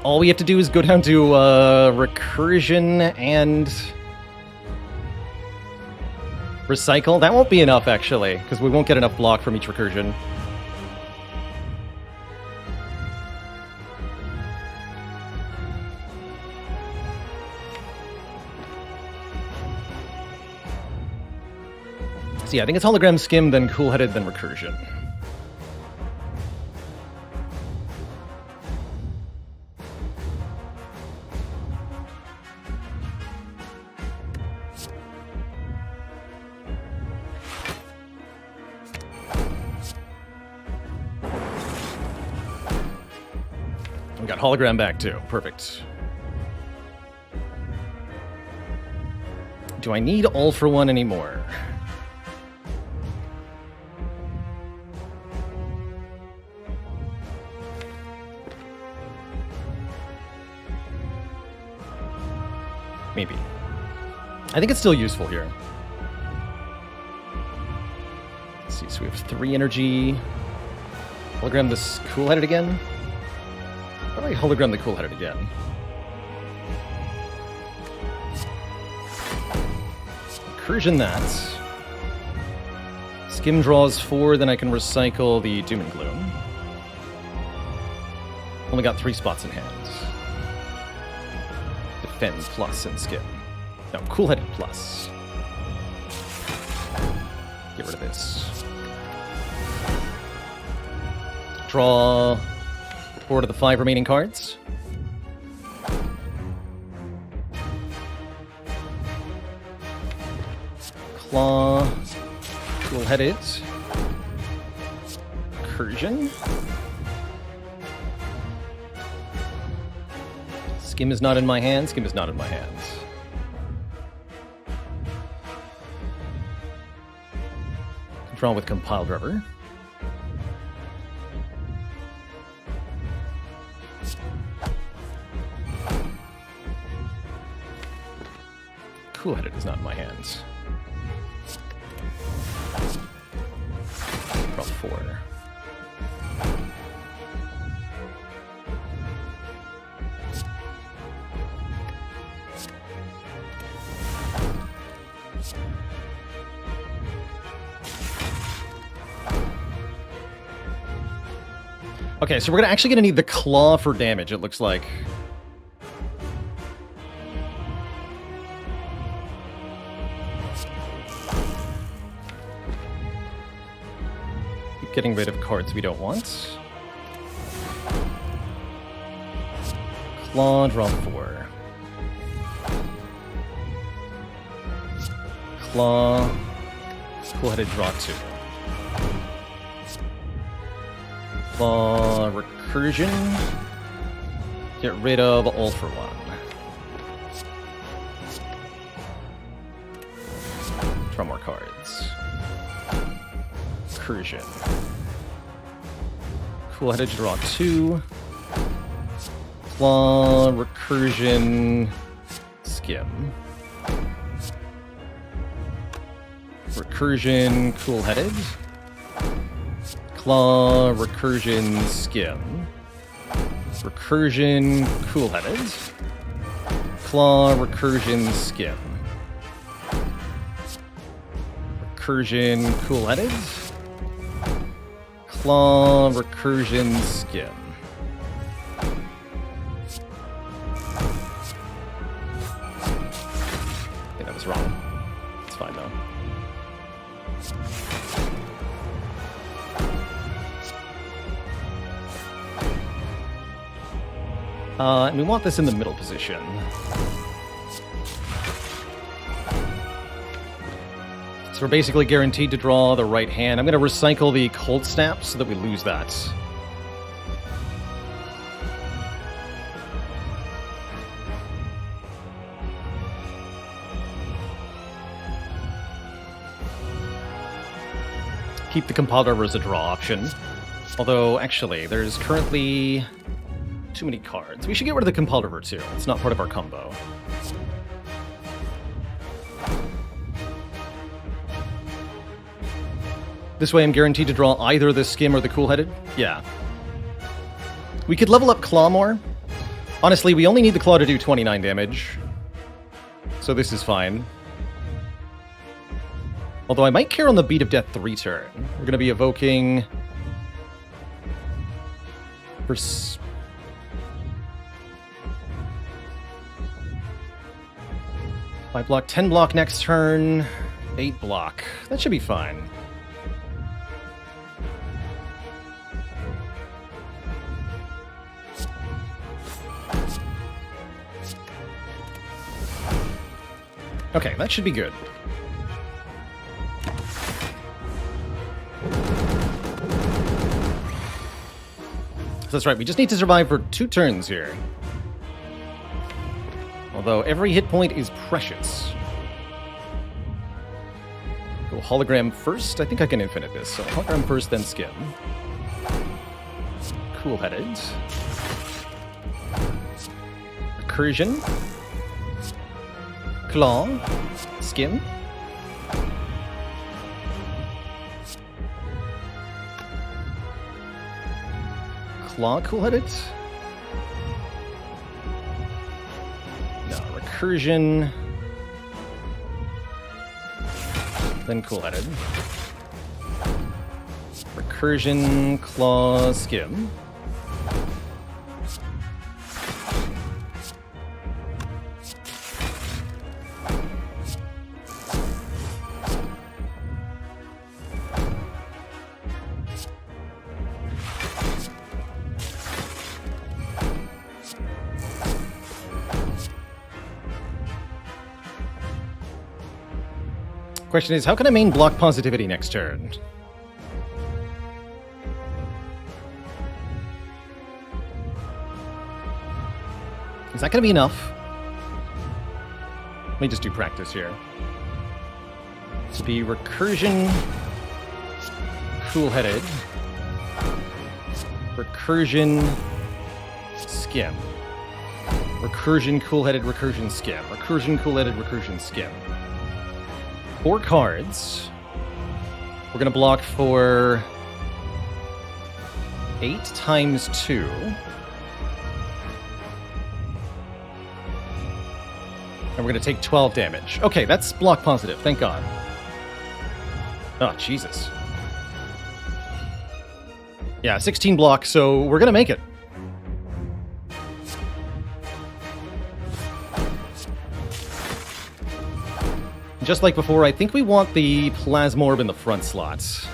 All we have to do is go down to recursion and recycle. That won't be enough, actually, because we won't get enough block from each recursion. So yeah, I think it's hologram, Skim, then cool-headed, then recursion. We got hologram back too. Perfect. Do I need all for one anymore? Maybe. I think it's still useful here. Let's see, so we have 3 energy. Hologram this cool-headed again. How do I hologram the cool-headed again? Recursion that. Skim draws 4, then I can recycle the Doom and Gloom. Only got 3 spots in hand. Defend plus and Skim. No, cool-headed plus. Get rid of this. Draw 4 to the 5 remaining cards. Claw. Cool-headed. Recursion. Skim is not in my hands. Skim is not in my hands. Draw with Compile Driver. Cool-headed is not in my hands. Draw 4. Okay, so we're actually gonna need the claw for damage, it looks like. Keep getting rid of cards we don't want. Claw, draw 4. Claw, cool-headed, draw 2. Claw, recursion. Get rid of all for 1. Draw more cards. Recursion. Cool-headed, draw 2. Claw, recursion, skim. Recursion, cool-headed. Claw, recursion, skim. Recursion, cool-headed. Claw, recursion, skim. Recursion, cool-headed. Claw, recursion, skim. I think that was wrong. It's fine though. And we want this in the middle position. So we're basically guaranteed to draw the right hand. I'm going to recycle the cold snap so that we lose that. Keep the compiler as a draw option. Although, actually, there's currently too many cards. We should get rid of the compiler too. It's not part of our combo. This way I'm guaranteed to draw either the skim or the cool-headed? Yeah. We could level up Claw more. Honestly, we only need the Claw to do 29 damage. So this is fine. Although I might care on the Beat of Death 3 turn. We're going to be evoking... Five block, 10 block next turn, 8 block. That should be fine. Okay, that should be good. That's right, we just need to survive for 2 turns here. Although every hit point is precious. Go hologram first. I think I can infinite this. So hologram first, then skim. Cool-headed. Recursion. Claw. Skim. Claw, cool-headed. No, recursion. Then cool-headed. Recursion, claw, skim. Question is, how can I main block positivity next turn? Is that going to be enough? Let me just do practice here. To be recursion, cool-headed, recursion, skim. Recursion, cool-headed, recursion, skim. Recursion, cool-headed, recursion, skim. 4 cards. We're going to block for 8 times 2. And we're going to take 12 damage. Okay, that's block positive, thank God. Oh, Jesus. Yeah, 16 block, so we're gonna make it. Just like before, I think we want the Plasmorb in the front slots.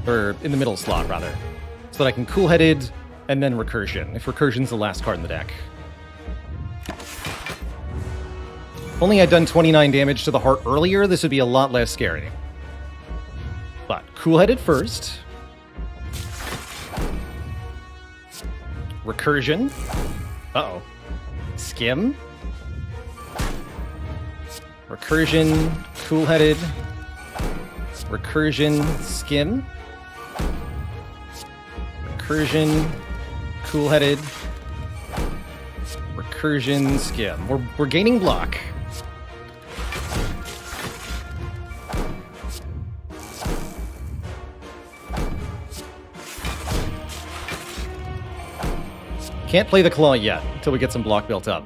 Or in the middle slot, rather. So that I can Cool-Headed and then Recursion, if Recursion's the last card in the deck. If only I'd done 29 damage to the heart earlier, this would be a lot less scary. But Cool-Headed first. Recursion. Uh-oh. Skim. Recursion, Cool-Headed. Recursion, Skim. Recursion, Cool-Headed. Recursion, Skim. We're gaining block. Can't play the Claw yet until we get some block built up.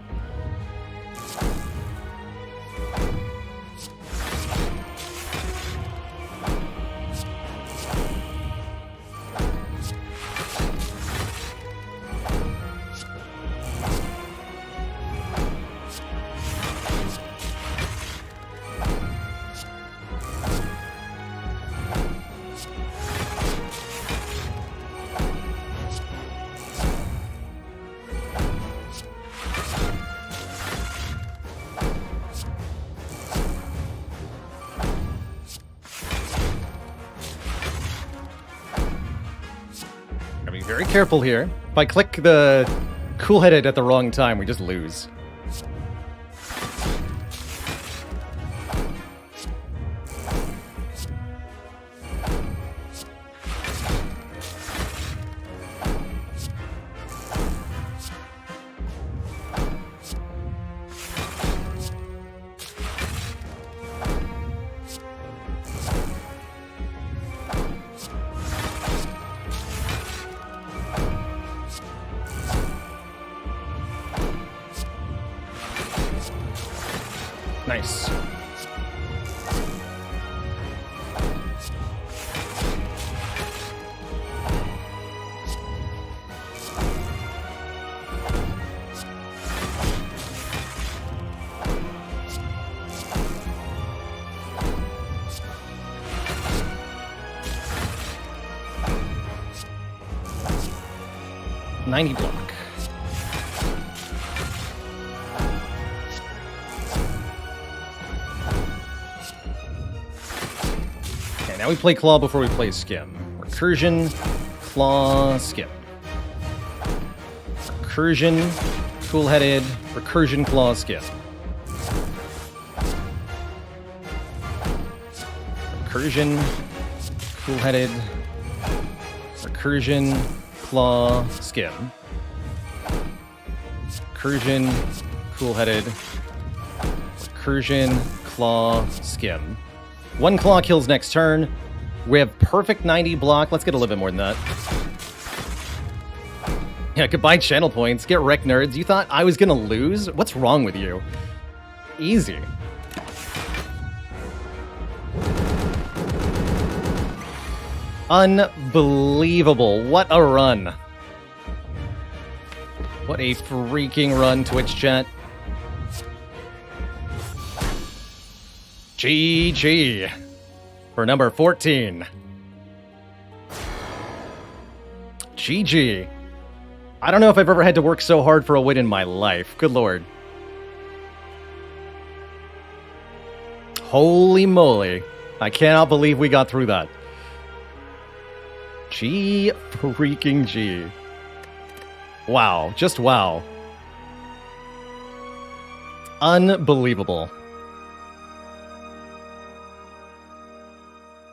Very careful here. If I click the Cool-Headed at the wrong time, we just lose. Nice. $90 block. Now we play Claw before we play Skim. Recursion, Claw, Skim. Recursion, Cool-Headed, Recursion, Claw, Skim. Recursion, Cool-Headed, Recursion, Claw, Skim. Recursion, Cool-Headed, Recursion, Claw, Skim. One Claw kills next turn. We have perfect 90 block. Let's get a little bit more than that. Yeah, goodbye channel points. Get wrecked, nerds. You thought I was gonna lose? What's wrong with you? Easy. Unbelievable. What a run. What a freaking run, Twitch chat. GG for number 14. GG. I don't know if I've ever had to work so hard for a win in my life. Good lord. Holy moly. I cannot believe we got through that. G freaking G. Wow. Just wow. Unbelievable.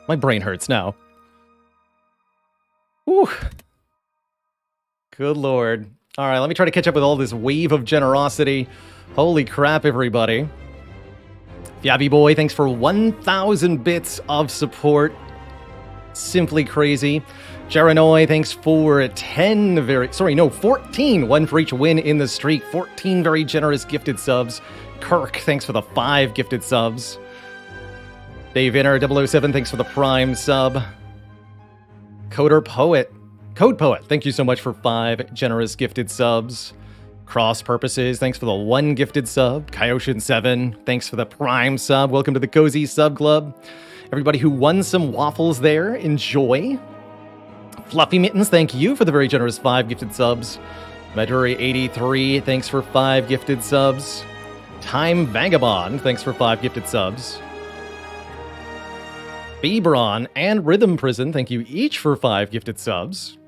My brain hurts now. Whew. Good lord. All right, let me try to catch up with all this wave of generosity. Holy crap, everybody. Fabby Boy, thanks for 1,000 bits of support. Simply crazy. Jaranoy, thanks for 14. One for each win in the streak. 14 very generous gifted subs. Kirk, thanks for the 5 gifted subs. Dave Inner 007, thanks for the Prime sub. Code Poet, thank you so much for 5 generous gifted subs. Cross Purposes, thanks for the 1 gifted sub. Kyoshin 7, thanks for the Prime sub. Welcome to the Cozy Sub Club. Everybody who won some waffles there, enjoy. Fluffy Mittens, thank you for the very generous 5 gifted subs. Meduri 83, thanks for 5 gifted subs. Time Vagabond, thanks for 5 gifted subs. Bebron and Rhythm Prison, thank you each for 5 gifted subs.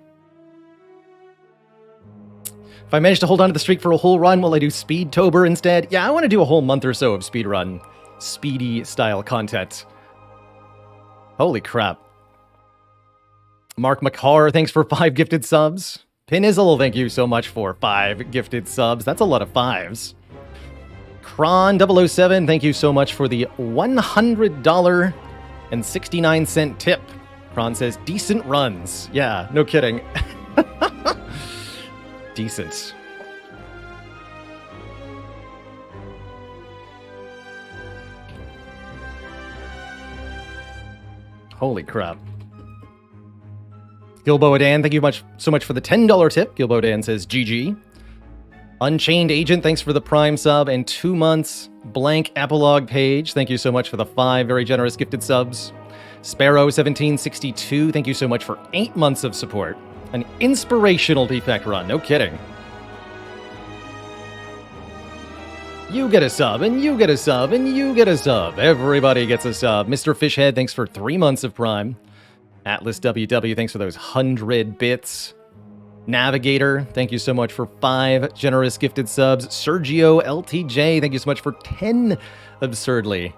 If I manage to hold on to the streak for a whole run, will I do Speedtober instead? Yeah, I want to do a whole month or so of speedrun. Speedy style content. Holy crap. Mark McCarr, thanks for 5 gifted subs. Pinizzle, thank you so much for 5 gifted subs. That's a lot of 5s. Kron 007, thank you so much for the $100.69 tip. Kron says, decent runs. Yeah, no kidding. Decent. Holy crap. Gilbo Dan, thank you so much for the $10 tip. Gilbo Dan says GG. Unchained Agent, thanks for the Prime sub and 2 months. Blank Epilogue Page, thank you so much for the 5 very generous gifted subs. Sparrow1762, thank you so much for 8 months of support. An inspirational defect run, no kidding. You get a sub, and you get a sub, and you get a sub. Everybody gets a sub. Mr. Fishhead, thanks for 3 months of Prime. Atlas WW, thanks for those 100 bits. Navigator, thank you so much for 5 generous gifted subs. Sergio LTJ, thank you so much for 10 absurdly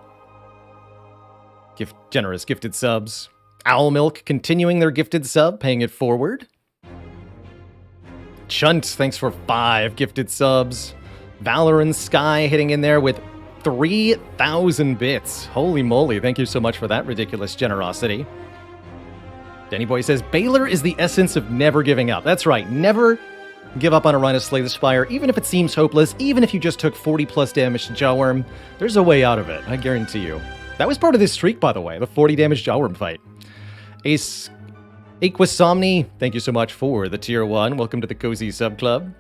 generous gifted subs. Owl Milk, continuing their gifted sub, paying it forward. Chunt, thanks for 5 gifted subs. Valorant Sky hitting in there with 3,000 bits. Holy moly, thank you so much for that ridiculous generosity. Danny Boy says, Baylor is the essence of never giving up. That's right, never give up on a run of Slay the Spire, even if it seems hopeless, even if you just took 40 plus damage to Jawworm. There's a way out of it, I guarantee you. That was part of this streak, by the way, the 40 damage Jawworm fight. Ace Aquasomni, thank you so much for the tier 1. Welcome to the Cozy Sub Club.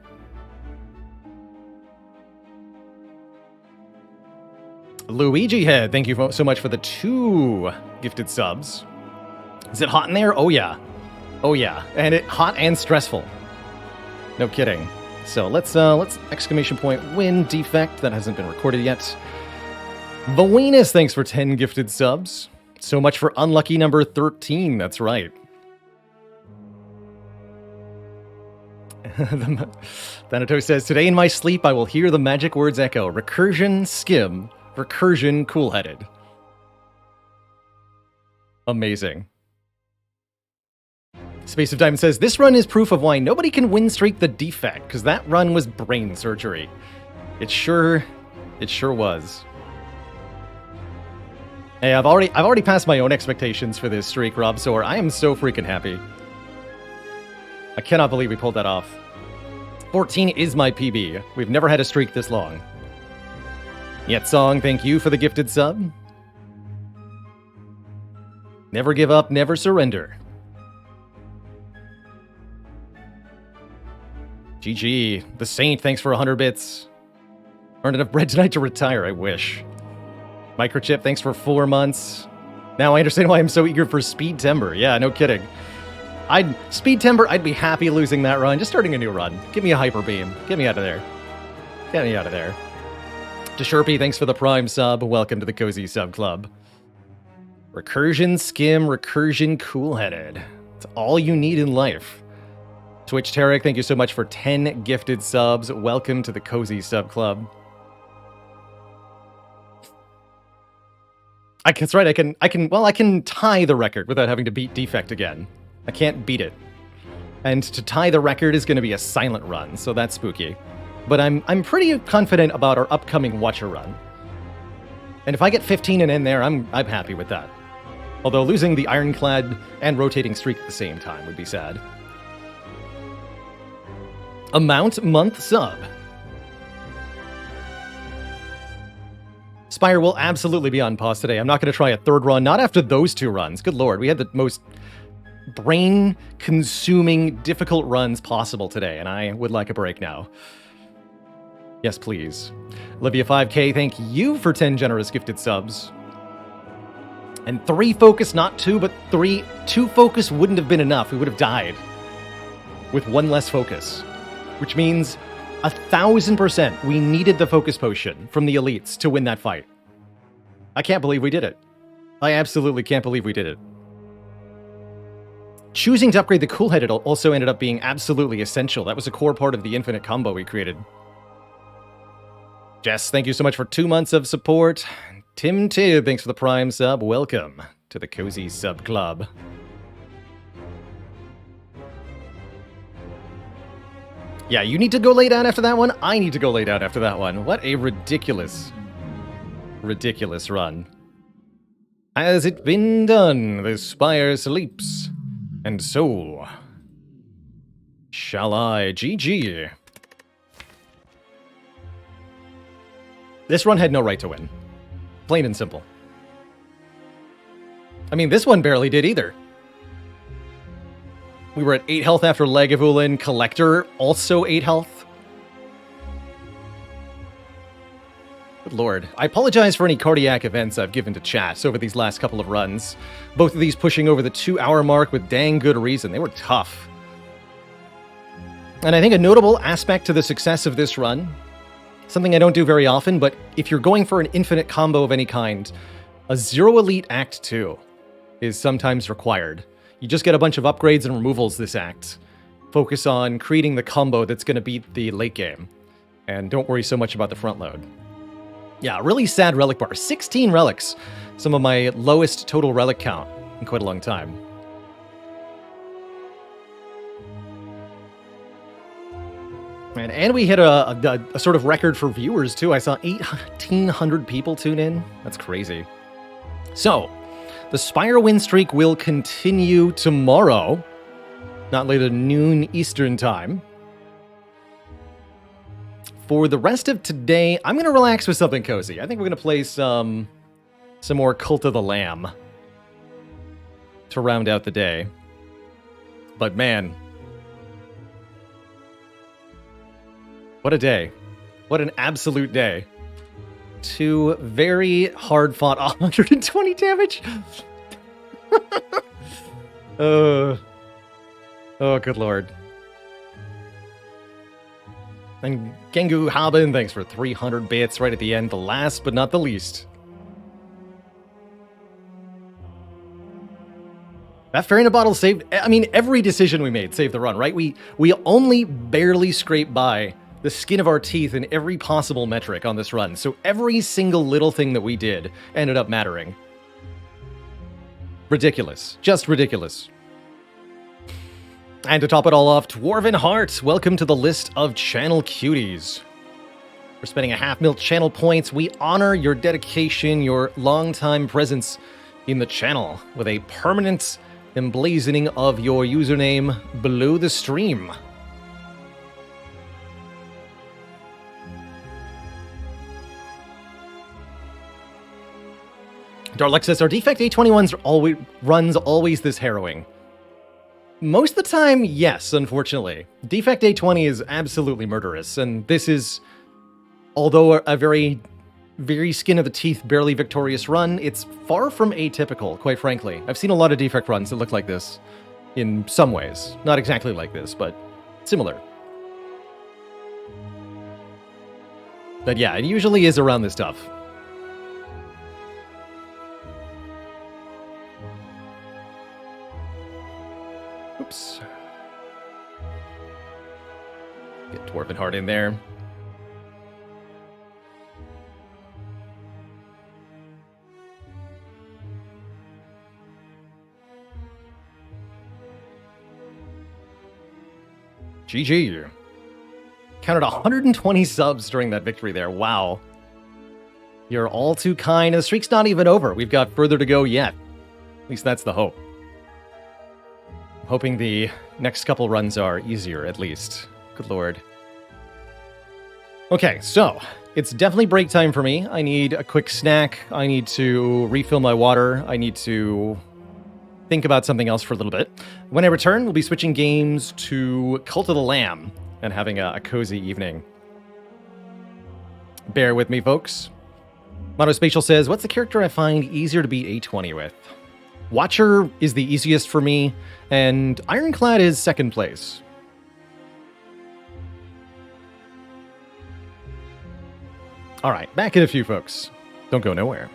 Luigi Head, thank you so much for the 2 gifted subs. Is it hot in there? Oh yeah. Oh yeah. And it hot and stressful. No kidding. So let's exclamation point win defect. That hasn't been recorded yet. Valenus, thanks for 10 gifted subs. So much for unlucky number 13. That's right. Thanatos says, today in my sleep I will hear the magic words echo. Recursion, skim. Recursion, cool-headed. Amazing. Space of Diamond says, this run is proof of why nobody can win streak the defect, because that run was brain surgery. It sure was. Hey, I've already passed my own expectations for this streak, Rob Soar. I am so freaking happy. I cannot believe we pulled that off. 14 is my PB. We've never had a streak this long. Yet Song, thank you for the gifted sub. Never give up, never surrender. GG. The Saint, thanks for 100 bits. Earned enough bread tonight to retire, I wish. Microchip, thanks for 4 months. Now I understand why I'm so eager for Speed Timber. Yeah, no kidding. Speed Timber, I'd be happy losing that run. Just starting a new run. Give me a Hyper Beam. Get me out of there. Get me out of there. Desherpy, thanks for the Prime sub. Welcome to the Cozy Sub Club. Recursion, skim, recursion, cool-headed. It's all you need in life. Twitch Tarek, thank you so much for 10 gifted subs. Welcome to the Cozy Sub Club. That's right, I can tie the record without having to beat Defect again. I can't beat it. And to tie the record is going to be a silent run, so that's spooky. But I'm pretty confident about our upcoming Watcher run. And if I get 15 and in there, I'm happy with that. Although losing the Ironclad and rotating streak at the same time would be sad. Amount month sub. Spire will absolutely be on pause today. I'm not going to try a third run, not after those 2 runs. Good lord, we had the most brain-consuming, difficult runs possible today, and I would like a break now. Yes, please. Olivia 5K, thank you for 10 generous gifted subs. And 3 focus, not 2, but 3. 2 focus wouldn't have been enough. We would have died with 1 less focus, which means 1,000% we needed the focus potion from the elites to win that fight. I can't believe we did it. I absolutely can't believe we did it. Choosing to upgrade the cool head also ended up being absolutely essential. That was a core part of the infinite combo we created. Jess, thank you so much for 2 months of support. Tim Tibb, thanks for the Prime sub. Welcome to the Cozy Sub Club. Yeah, you need to go lay down after that one. I need to go lay down after that one. What a ridiculous, ridiculous run. Has it been done? The Spire sleeps, and so shall I. GG. This run had no right to win. Plain and simple. I mean, this one barely did either. We were at 8 health after Lagavulin. Collector, also 8 health. Good lord. I apologize for any cardiac events I've given to chat over these last couple of runs. Both of these pushing over the 2-hour mark with dang good reason. They were tough. And I think a notable aspect to the success of this run, something I don't do very often, but if you're going for an infinite combo of any kind, a Zero Elite Act 2 is sometimes required. You just get a bunch of upgrades and removals this act. Focus on creating the combo that's going to beat the late game. And don't worry so much about the front load. Yeah, really sad relic bar. 16 relics. Some of my lowest total relic count in quite a long time. And we hit a sort of record for viewers, too. I saw 1,800 people tune in. That's crazy. So, the Spire win streak will continue tomorrow. Not later than noon Eastern time. For the rest of today, I'm going to relax with something cozy. I think we're going to play some more Cult of the Lamb to round out the day. But man, what a day. What an absolute day. 2 very hard-fought 120 damage. Oh, good lord. And Gengu Haben, thanks for 300 bits right at the end, the last but not the least. That Fairy in a Bottle saved, I mean, every decision we made saved the run, right? We only barely scraped by the skin of our teeth in every possible metric on this run, so every single little thing that we did ended up mattering. Ridiculous. Just ridiculous. And to top it all off, Dwarven Heart, welcome to the list of channel cuties. For spending a half-mil channel points, we honor your dedication, your long-time presence in the channel with a permanent emblazoning of your username below the stream. Darlex says, are Defect A21's runs always this harrowing? Most of the time, yes, unfortunately. Defect A20 is absolutely murderous, and this is, although a very, very skin-of-the-teeth, barely victorious run, it's far from atypical, quite frankly. I've seen a lot of Defect runs that look like this, in some ways. Not exactly like this, but similar. But yeah, it usually is around this stuff. Oops. Get Dwarven Heart in there. GG. Counted 120 subs during that victory there. Wow. You're all too kind. The streak's not even over. We've got further to go yet. At least that's the hope. Hoping the next couple runs are easier, at least. Good lord. Okay, so, It's definitely break time for me. I need a quick snack. I need to refill my water. I need to think about something else for a little bit. When I return, we'll be switching games to Cult of the Lamb and having a cozy evening. Bear with me, folks. Monospatial says, what's the character I find easier to beat A20 with? Watcher is the easiest for me, and Ironclad is second place. All right, back in a few, folks. Don't go nowhere.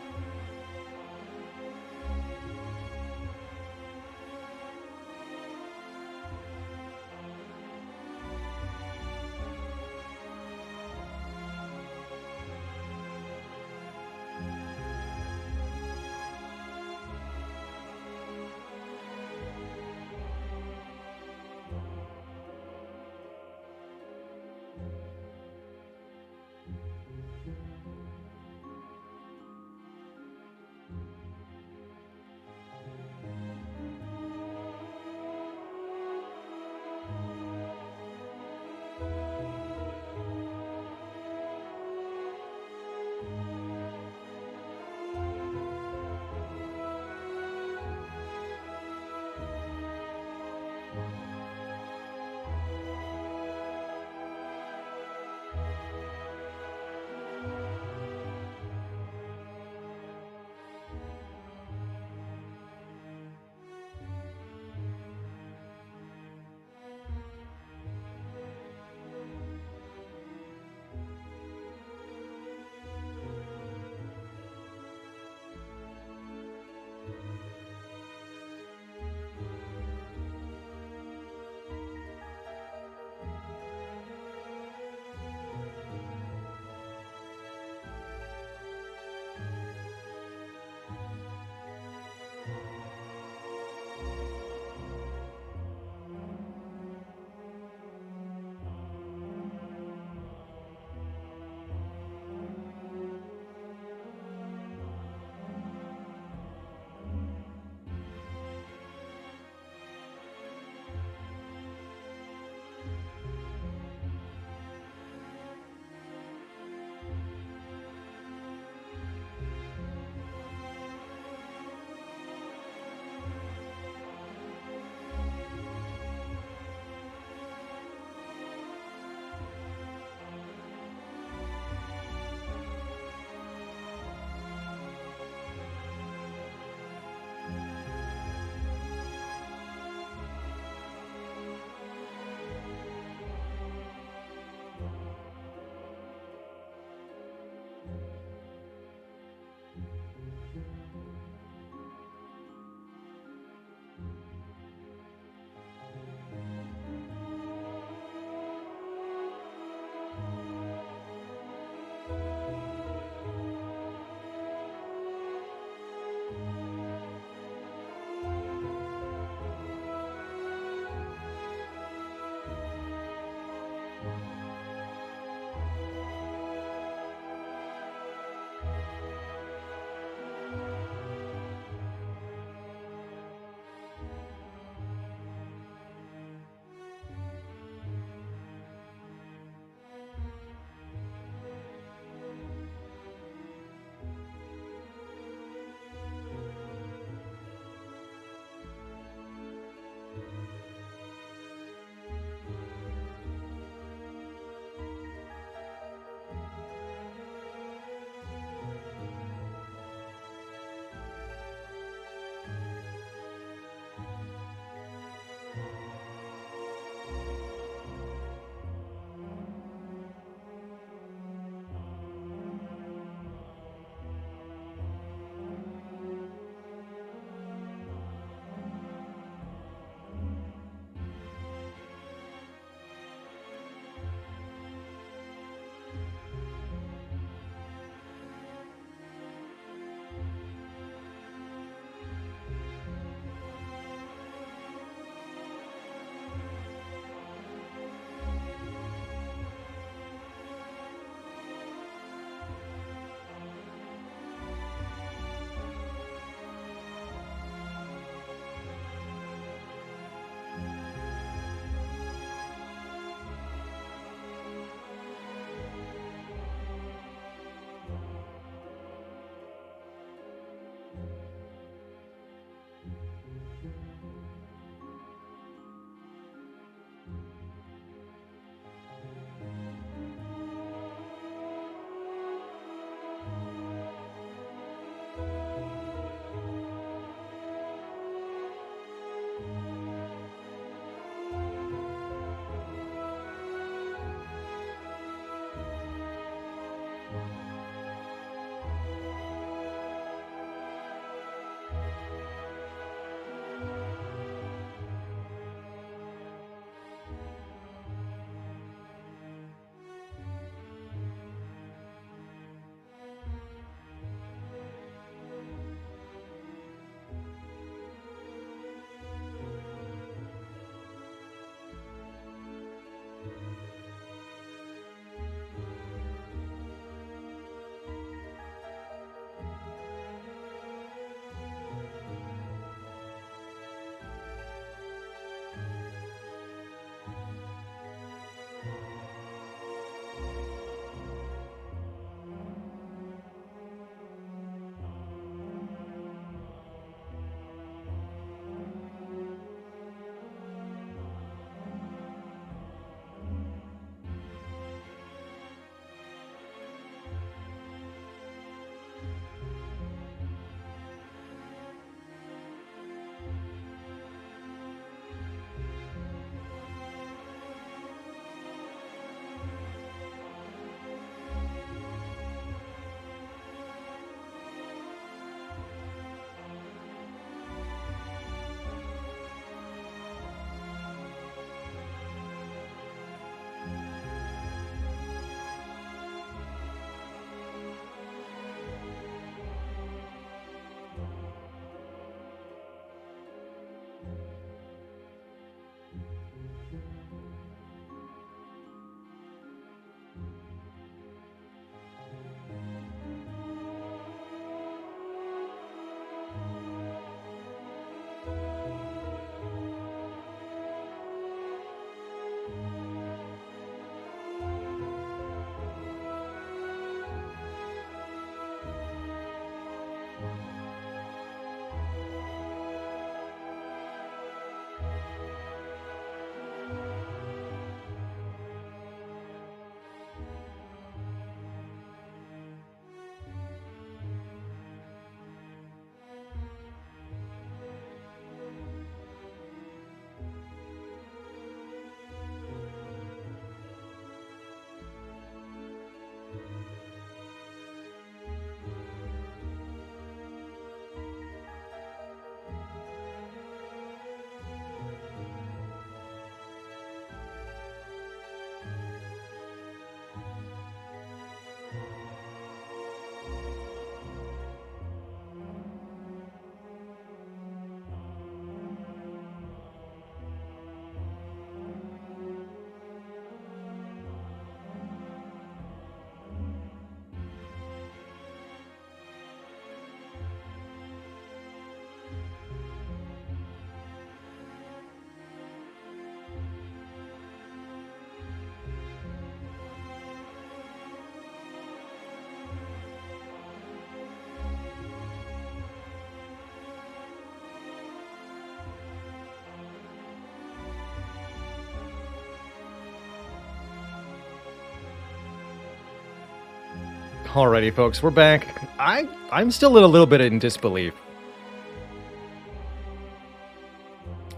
Alrighty, folks, we're back. I'm still in a little bit in disbelief.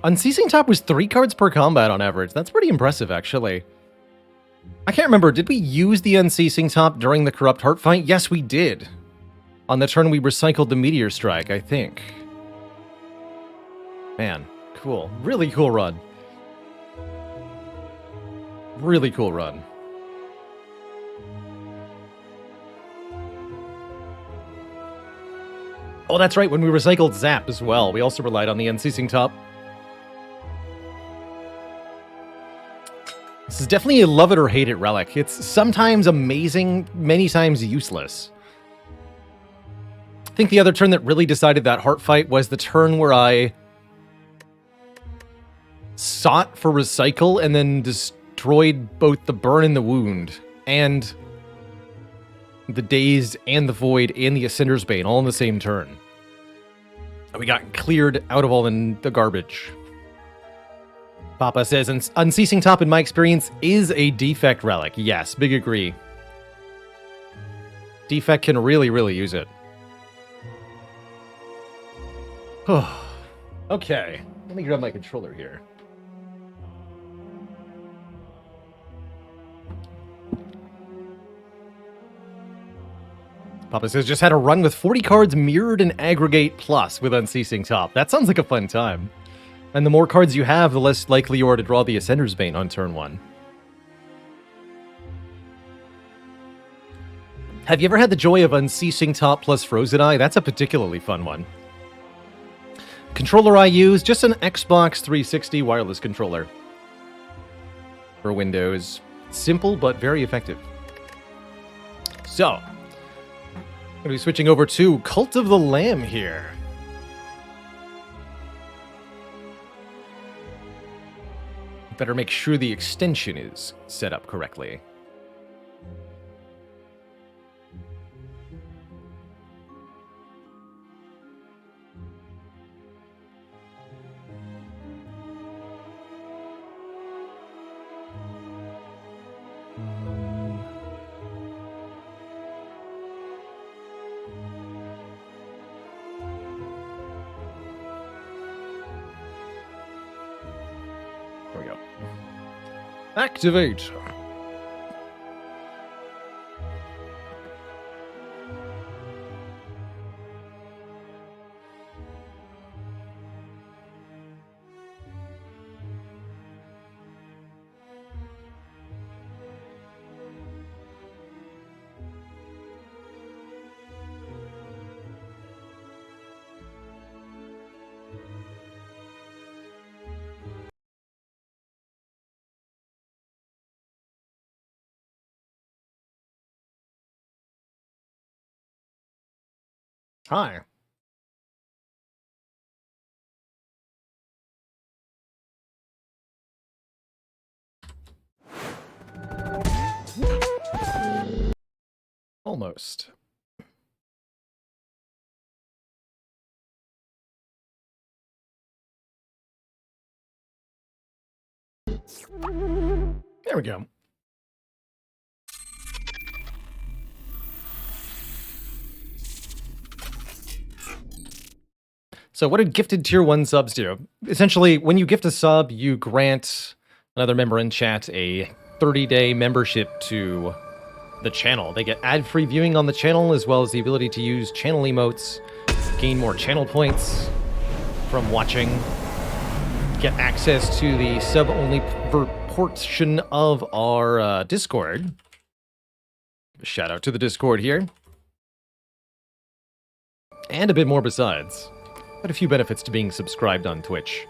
Unceasing Top was 3 cards per combat on average. That's pretty impressive, actually. I can't remember, did we use the Unceasing Top during the Corrupt Heart fight? Yes, we did. On the turn we recycled the Meteor Strike, I think. Man, cool. Really cool run. Really cool run. Oh, that's right, when we recycled Zap as well, we also relied on the Unceasing Top. This is definitely a love it or hate it relic. It's sometimes amazing, many times useless. I think the other turn that really decided that heart fight was the turn where I sought for recycle and then destroyed both the burn and the wound, and the dazed and the void and the Ascender's Bane all in the same turn. And we got cleared out of all the garbage. Papa says, Unceasing Top, in my experience, is a defect relic. Yes, big agree. Defect can really, really use it. Okay, let me grab my controller here. Papa says, just had a run with 40 cards mirrored and aggregate plus with Unceasing Top. That sounds like a fun time. And the more cards you have, the less likely you are to draw the Ascender's Bane on turn 1. Have you ever had the joy of Unceasing Top plus Frozen Eye? That's a particularly fun one. Controller I use, just an Xbox 360 wireless controller. For Windows. Simple, but very effective. So, I'm going to be switching over to Cult of the Lamb here. Better make sure the extension is set up correctly. There we go. Activate. Hi. Almost. There we go. So what did gifted tier 1 subs do? Essentially, when you gift a sub, you grant another member in chat a 30-day membership to the channel. They get ad-free viewing on the channel, as well as the ability to use channel emotes, gain more channel points from watching, get access to the sub-only portion of our Discord. Shout out to the Discord here. And a bit more besides. Quite a few benefits to being subscribed on Twitch.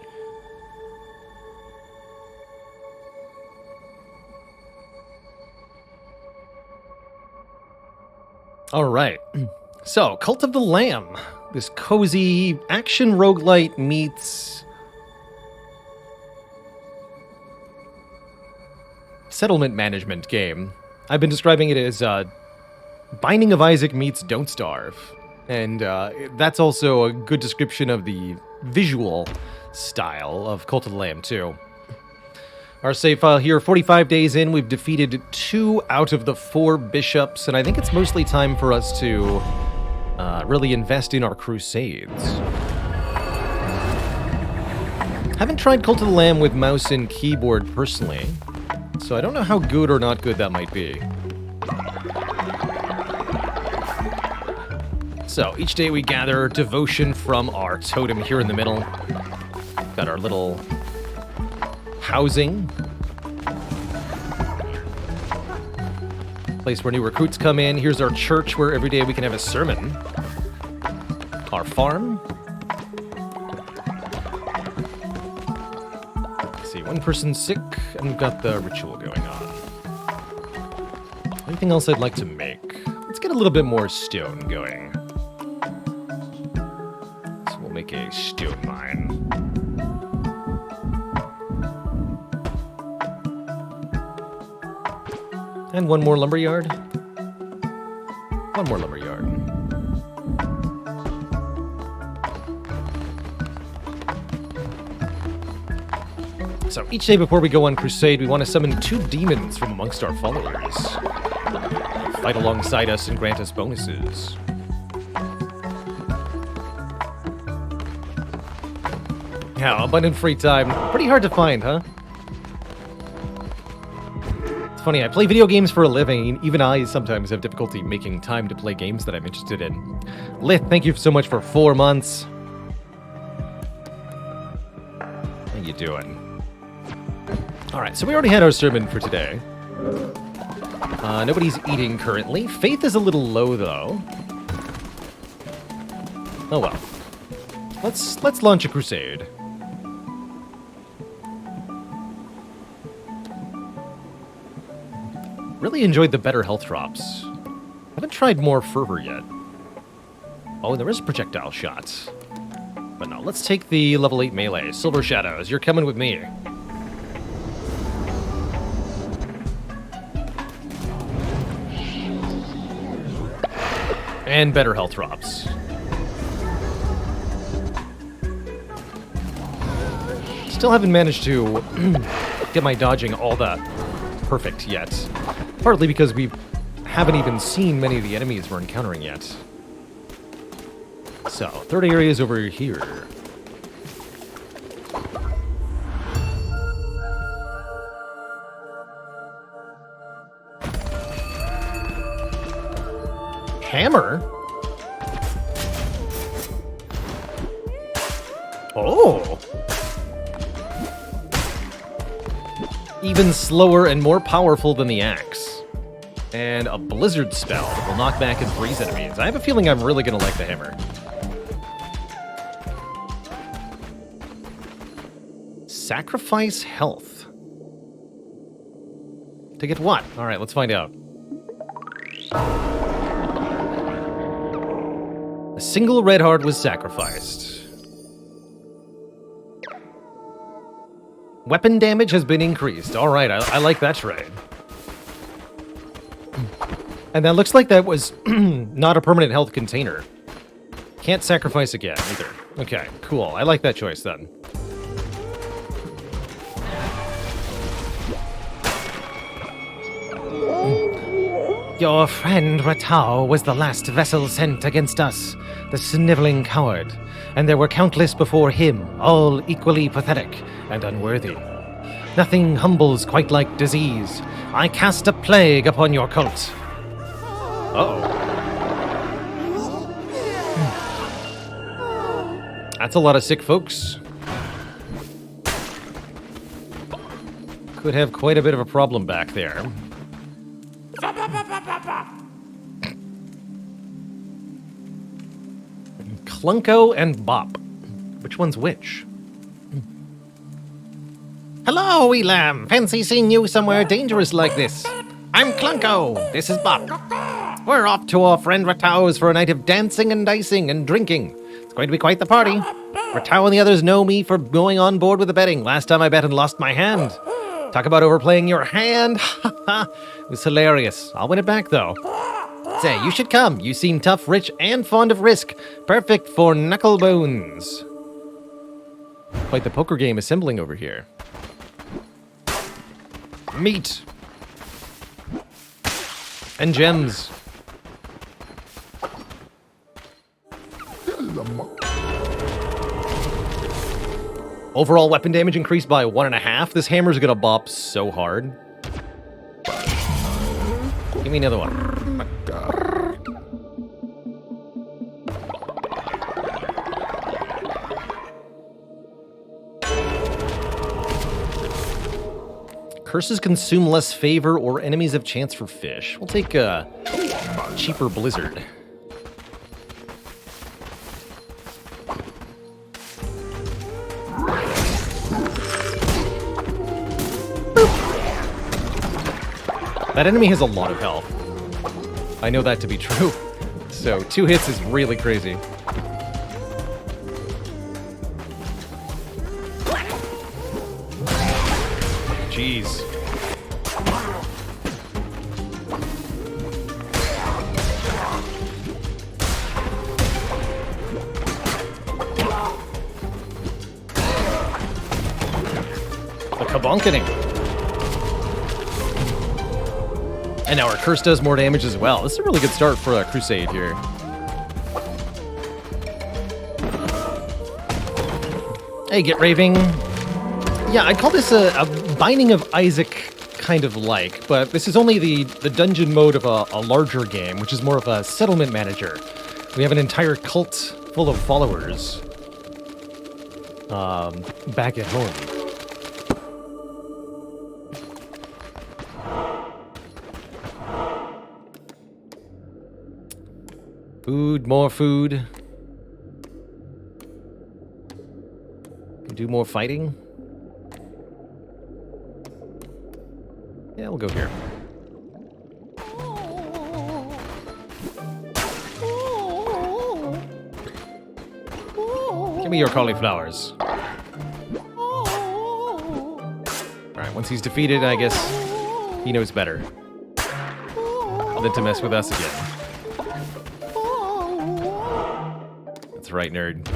Alright, so Cult of the Lamb. This cozy action roguelite meets settlement management game. I've been describing it as Binding of Isaac meets Don't Starve. And that's also a good description of the visual style of Cult of the Lamb, too. Our save file here, 45 days in, we've defeated 2 out of the 4 bishops, and I think it's mostly time for us to really invest in our crusades. Haven't tried Cult of the Lamb with mouse and keyboard personally, so I don't know how good or not good that might be. So, each day we gather devotion from our totem here in the middle. Got our little housing. Place where new recruits come in. Here's our church where every day we can have a sermon. Our farm. Let's see, one person's sick, and we've got the ritual going on. Anything else I'd like to make? Let's get a little bit more stone going. So we'll make a stone mine. And one more lumberyard. One more lumberyard. So each day before we go on crusade, we want to summon 2 demons from amongst our followers. Fight alongside us and grant us bonuses. Yeah, abundant free time. Pretty hard to find, huh? It's funny, I play video games for a living. Even I sometimes have difficulty making time to play games that I'm interested in. Lith, thank you so much for 4 months. How you doing? Alright, so we already had our sermon for today. Nobody's eating currently. Faith is a little low, though. Oh well. Let's launch a crusade. Really enjoyed the better health drops. Haven't tried more fervor yet. Oh, and there is projectile shots. But no, let's take the level 8 melee. Silver Shadows, you're coming with me. And better health drops. Still haven't managed to get my dodging all that perfect yet. Partly because we haven't even seen many of the enemies we're encountering yet. So, third area is over here. Hammer? Oh! Even slower and more powerful than the axe. And a blizzard spell that will knock back and freeze enemies. I have a feeling I'm really going to like the hammer. Sacrifice health. To get what? Alright, let's find out. A single red heart was sacrificed. Weapon damage has been increased. Alright, I like that trade. And that looks like that was not a permanent health container. Can't sacrifice again, either. Okay, cool. I like that choice, then. Your friend Ratau was the last vessel sent against us, the sniveling coward, and there were countless before him, all equally pathetic and unworthy. Nothing humbles quite like disease. I cast a plague upon your cult. Uh-oh. That's a lot of sick folks. Could have quite a bit of a problem back there. Clunko and Bop. Which one's which? Hello, Elam. Fancy seeing you somewhere dangerous like this. I'm Clunko. This is Bop. We're off to our friend Ratau's for a night of dancing and dicing and drinking. It's going to be quite the party. Ratau and the others know me for going on board with the betting. Last time I bet and lost my hand. Talk about overplaying your hand. It was hilarious. I'll win it back, though. Say, you should come. You seem tough, rich, and fond of risk. Perfect for knucklebones. Quite the poker game assembling over here. Meat! And gems. Overall weapon damage increased by 1.5. This hammer's gonna bop so hard. Give me another one. Curses consume less favor or enemies have chance for fish. We'll take a cheaper blizzard. That enemy has a lot of health. I know that to be true. So 2 hits is really crazy. Jeez. The kabonkening. And now our curse does more damage as well. This is a really good start for a crusade here. Hey, get raving. Yeah, I'd call this a Binding of Isaac kind of like, but this is only the dungeon mode of a larger game, which is more of a settlement manager. We have an entire cult full of followers back at home. Food, more food. Do more fighting. Yeah, we'll go here. Give me your cauliflowers. Alright, once he's defeated, I guess he knows better than to mess with us again. That's right, nerd.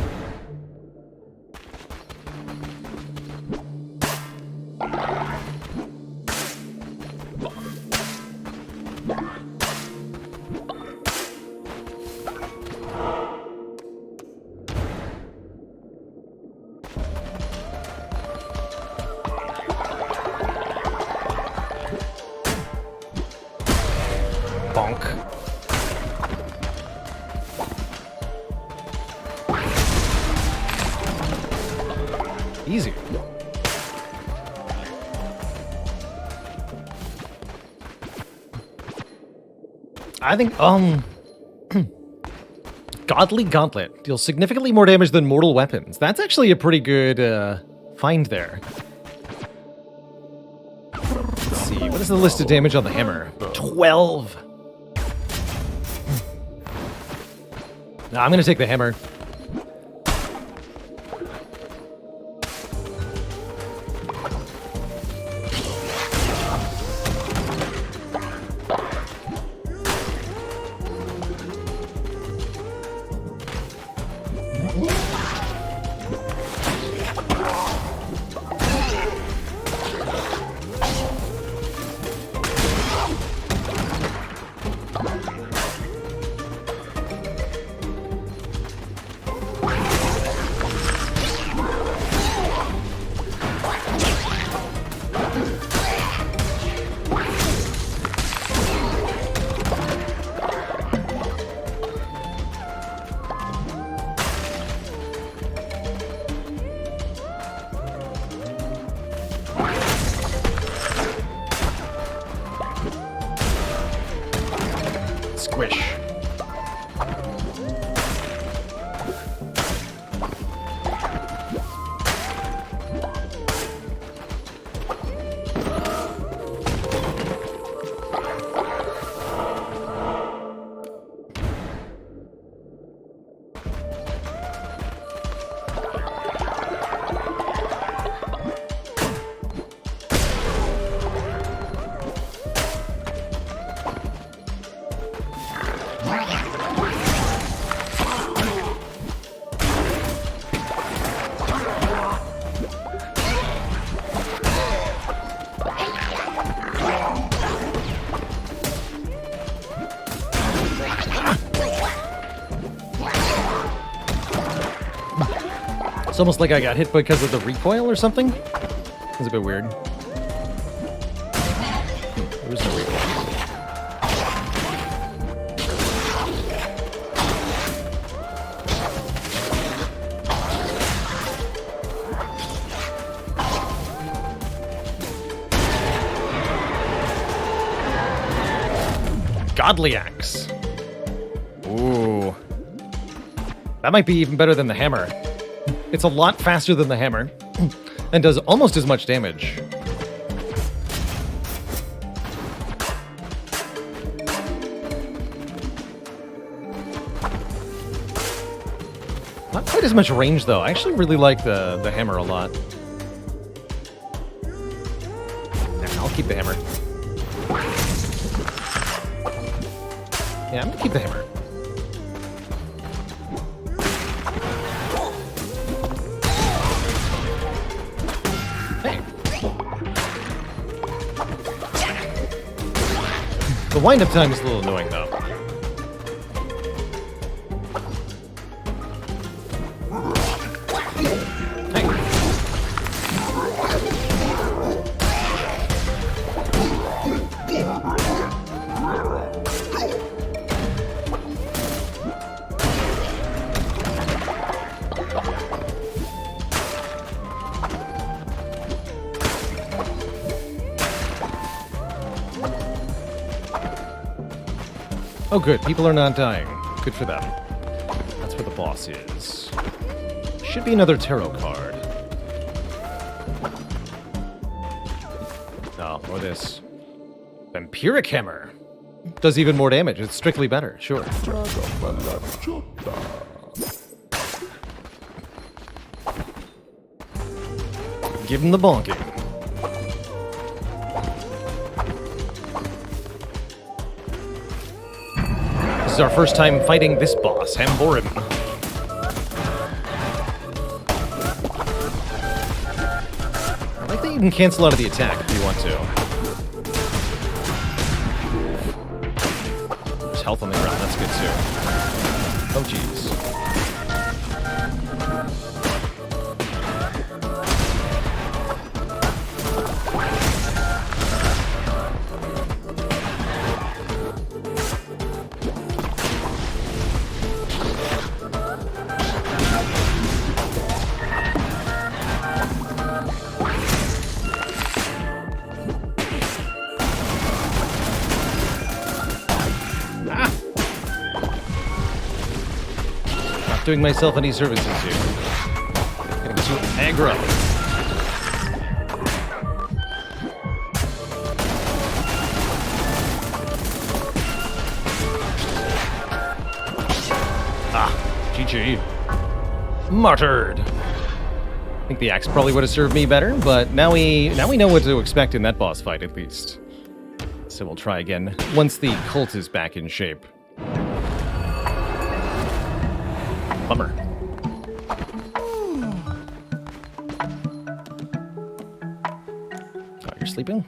Bonk. Easy. I think, Godly Gauntlet deals significantly more damage than mortal weapons. That's actually a pretty good, find there. Let's see, what is the list of damage on the hammer? 12! No, I'm gonna take the hammer. Squish. It's almost like I got hit because of the recoil or something. It's a bit weird. There was no recoil. Godly Axe. Ooh. That might be even better than the hammer. It's a lot faster than the hammer, and does almost as much damage. Not quite as much range, though. I actually really like the hammer a lot. Nah, I'll keep the hammer. Yeah, I'm gonna keep the hammer. Hey. The wind-up time is a little annoying, though. Hey. Oh good, people are not dying. Good for them. That's where the boss is. Should be another tarot card. Oh, or this. Vampiric Hammer. Does even more damage. It's strictly better, sure. Give him the bonking. This is our first time fighting this boss, Hamborim. I like that you can cancel out of the attack if you want to. There's health on the ground, that's good too. Oh jeez. Doing myself any services here. Getting too aggro. Ah, GG. Martyred. I think the axe probably would have served me better, but now we know what to expect in that boss fight at least. So we'll try again once the cult is back in shape. Bummer. Oh, you're sleeping?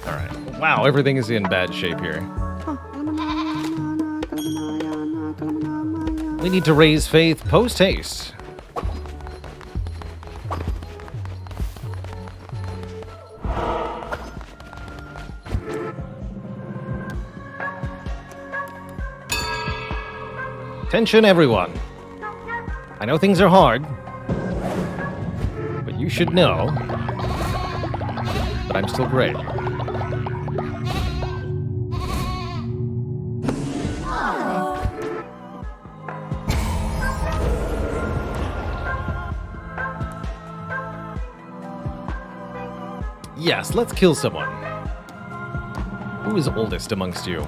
Alright. Wow, everything is in bad shape here. We need to raise faith post-haste. Attention, everyone. I know things are hard, but you should know that I'm still great. Yes, let's kill someone. Who is oldest amongst you?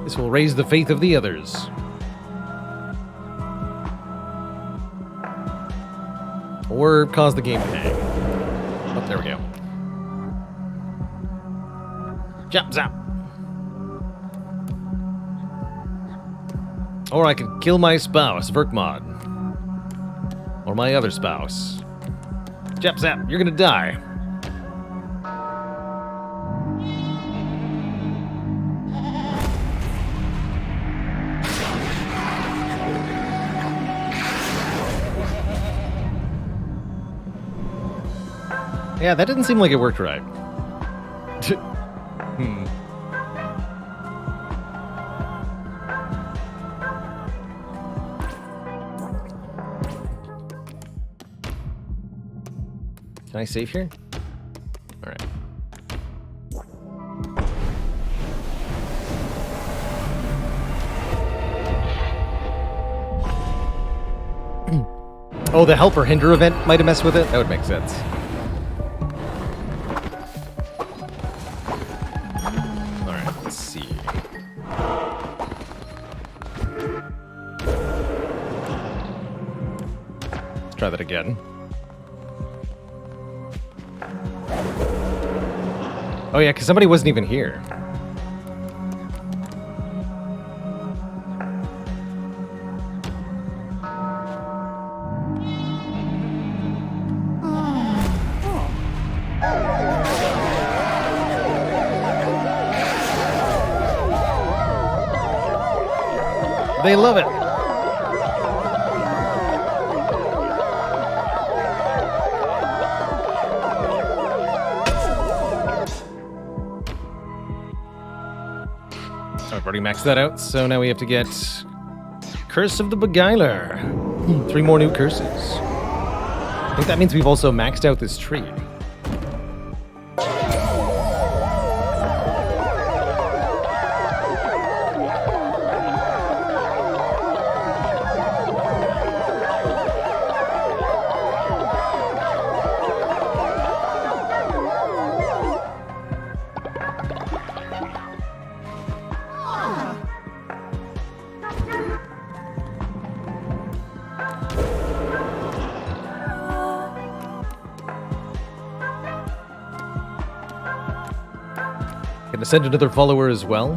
This will raise the faith of the others. Or cause the game to hang. Oh, there we go. Jump, zap. Or I could kill my spouse, Verkmod. Or my other spouse. Jap zap, you're gonna die. Yeah, that didn't seem like it worked right. Can I save here? All right. Oh, the help or hinder event might have messed with it? That would make sense. Alright, let's see. Let's try that again. Oh yeah, because somebody wasn't even here. They love it. I've already maxed that out, so now we have to get Curse of the Beguiler. 3 more new curses. I think that means we've also maxed out this tree. Gonna send another follower as well.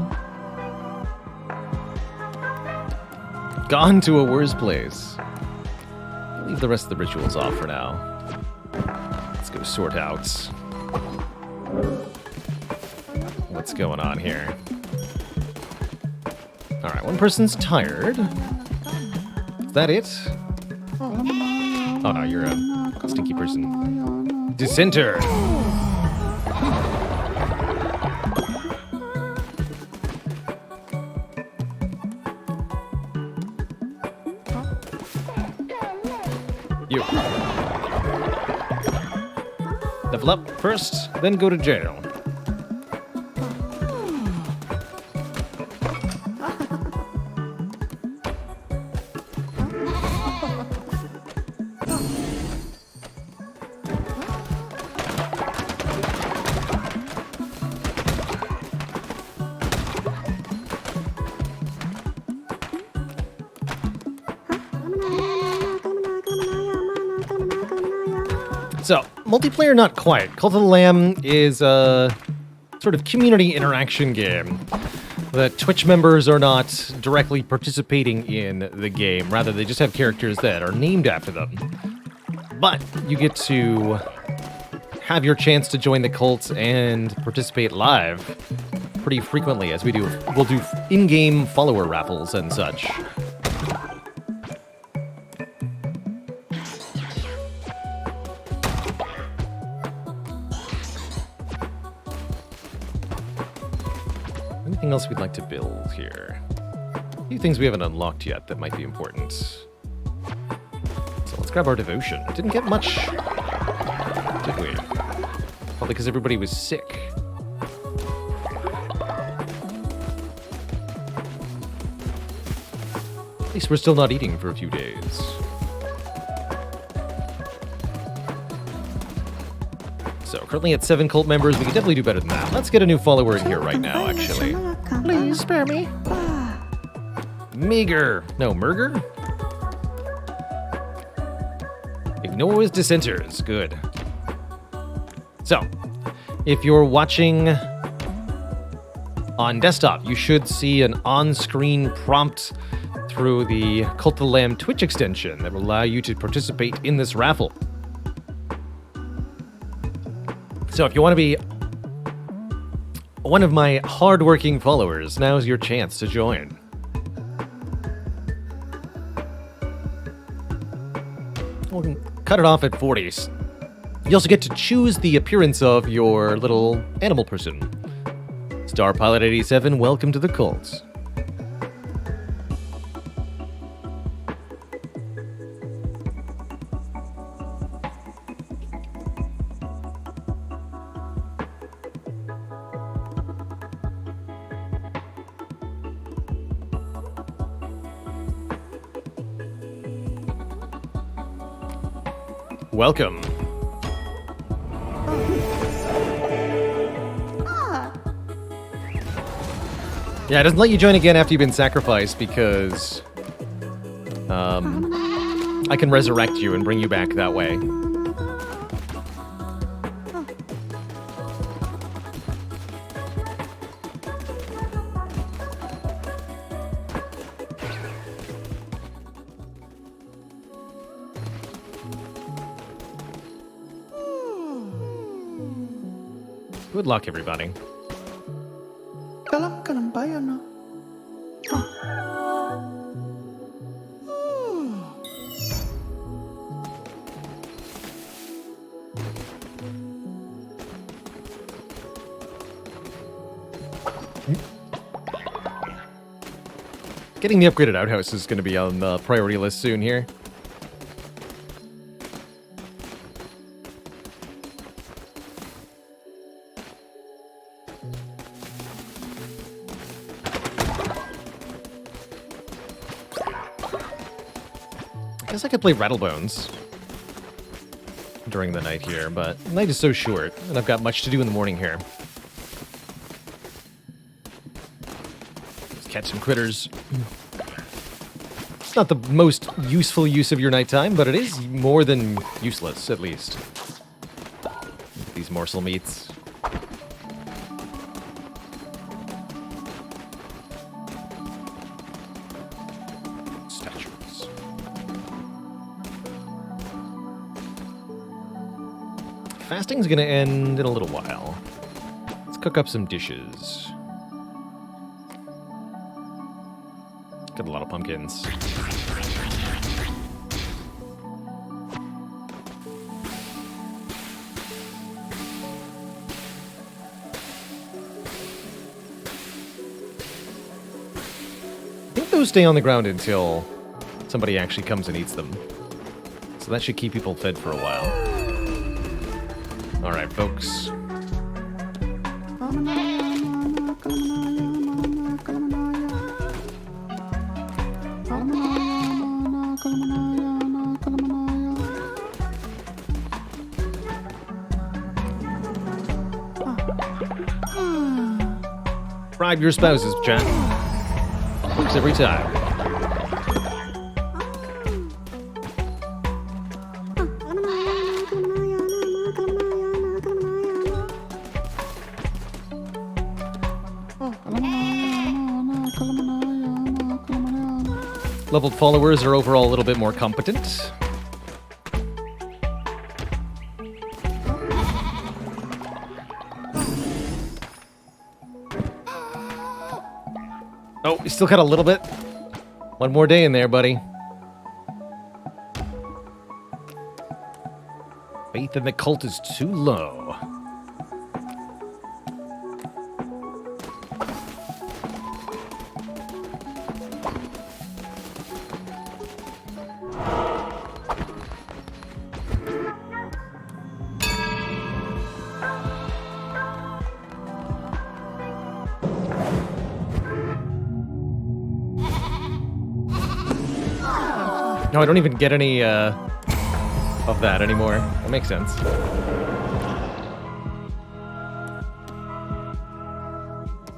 Gone to a worse place. Leave the rest of the rituals off for now. Let's go sort out what's going on here. Alright, one person's tired. Is that it? Oh no, you're a stinky person. Dissenter! You. Level up first, then go to jail. So, multiplayer not quite. Cult of the Lamb is a sort of community interaction game. The Twitch members are not directly participating in the game. Rather, they just have characters that are named after them. But you get to have your chance to join the cult and participate live pretty frequently, as we'll do in-game follower raffles and such. Anything else we'd like to build here? A few things we haven't unlocked yet that might be important. So let's grab our devotion. Didn't get much, did we? Probably because everybody was sick. At least we're still not eating for a few days. So, currently at 7 cult members, we can definitely do better than that. Let's get a new follower in here right now, actually. Please spare me. Meager. No, Murger? Ignore his dissenters. Good. So, if you're watching on desktop, you should see an on-screen prompt through the Cult of the Lamb Twitch extension that will allow you to participate in this raffle. So if you want to be one of my hard-working followers, now's your chance to join. We'll cut it off at 40. You also get to choose the appearance of your little animal person. Star Pilot 87, welcome to the cult. Welcome. Yeah, it doesn't let you join again after you've been sacrificed because I can resurrect you and bring you back that way. Good luck, everybody. Getting the upgraded outhouse is going to be on the priority list soon here. I guess I could play Rattlebones during the night here, but the night is so short, and I've got much to do in the morning here. Let's catch some critters. It's not the most useful use of your nighttime, but it is more than useless, at least. These morsel meats. Statues. Fasting's gonna end in a little while. Let's cook up some dishes. Got a lot of pumpkins. I think those stay on the ground until somebody actually comes and eats them. So that should keep people fed for a while. Alright, folks. Bribe your spouses, chat. Works every time. Leveled followers are overall a little bit more competent. Oh, you still got a little bit. One more day in there, buddy. Faith in the cult is too low. No, I don't even get any of that anymore. That makes sense.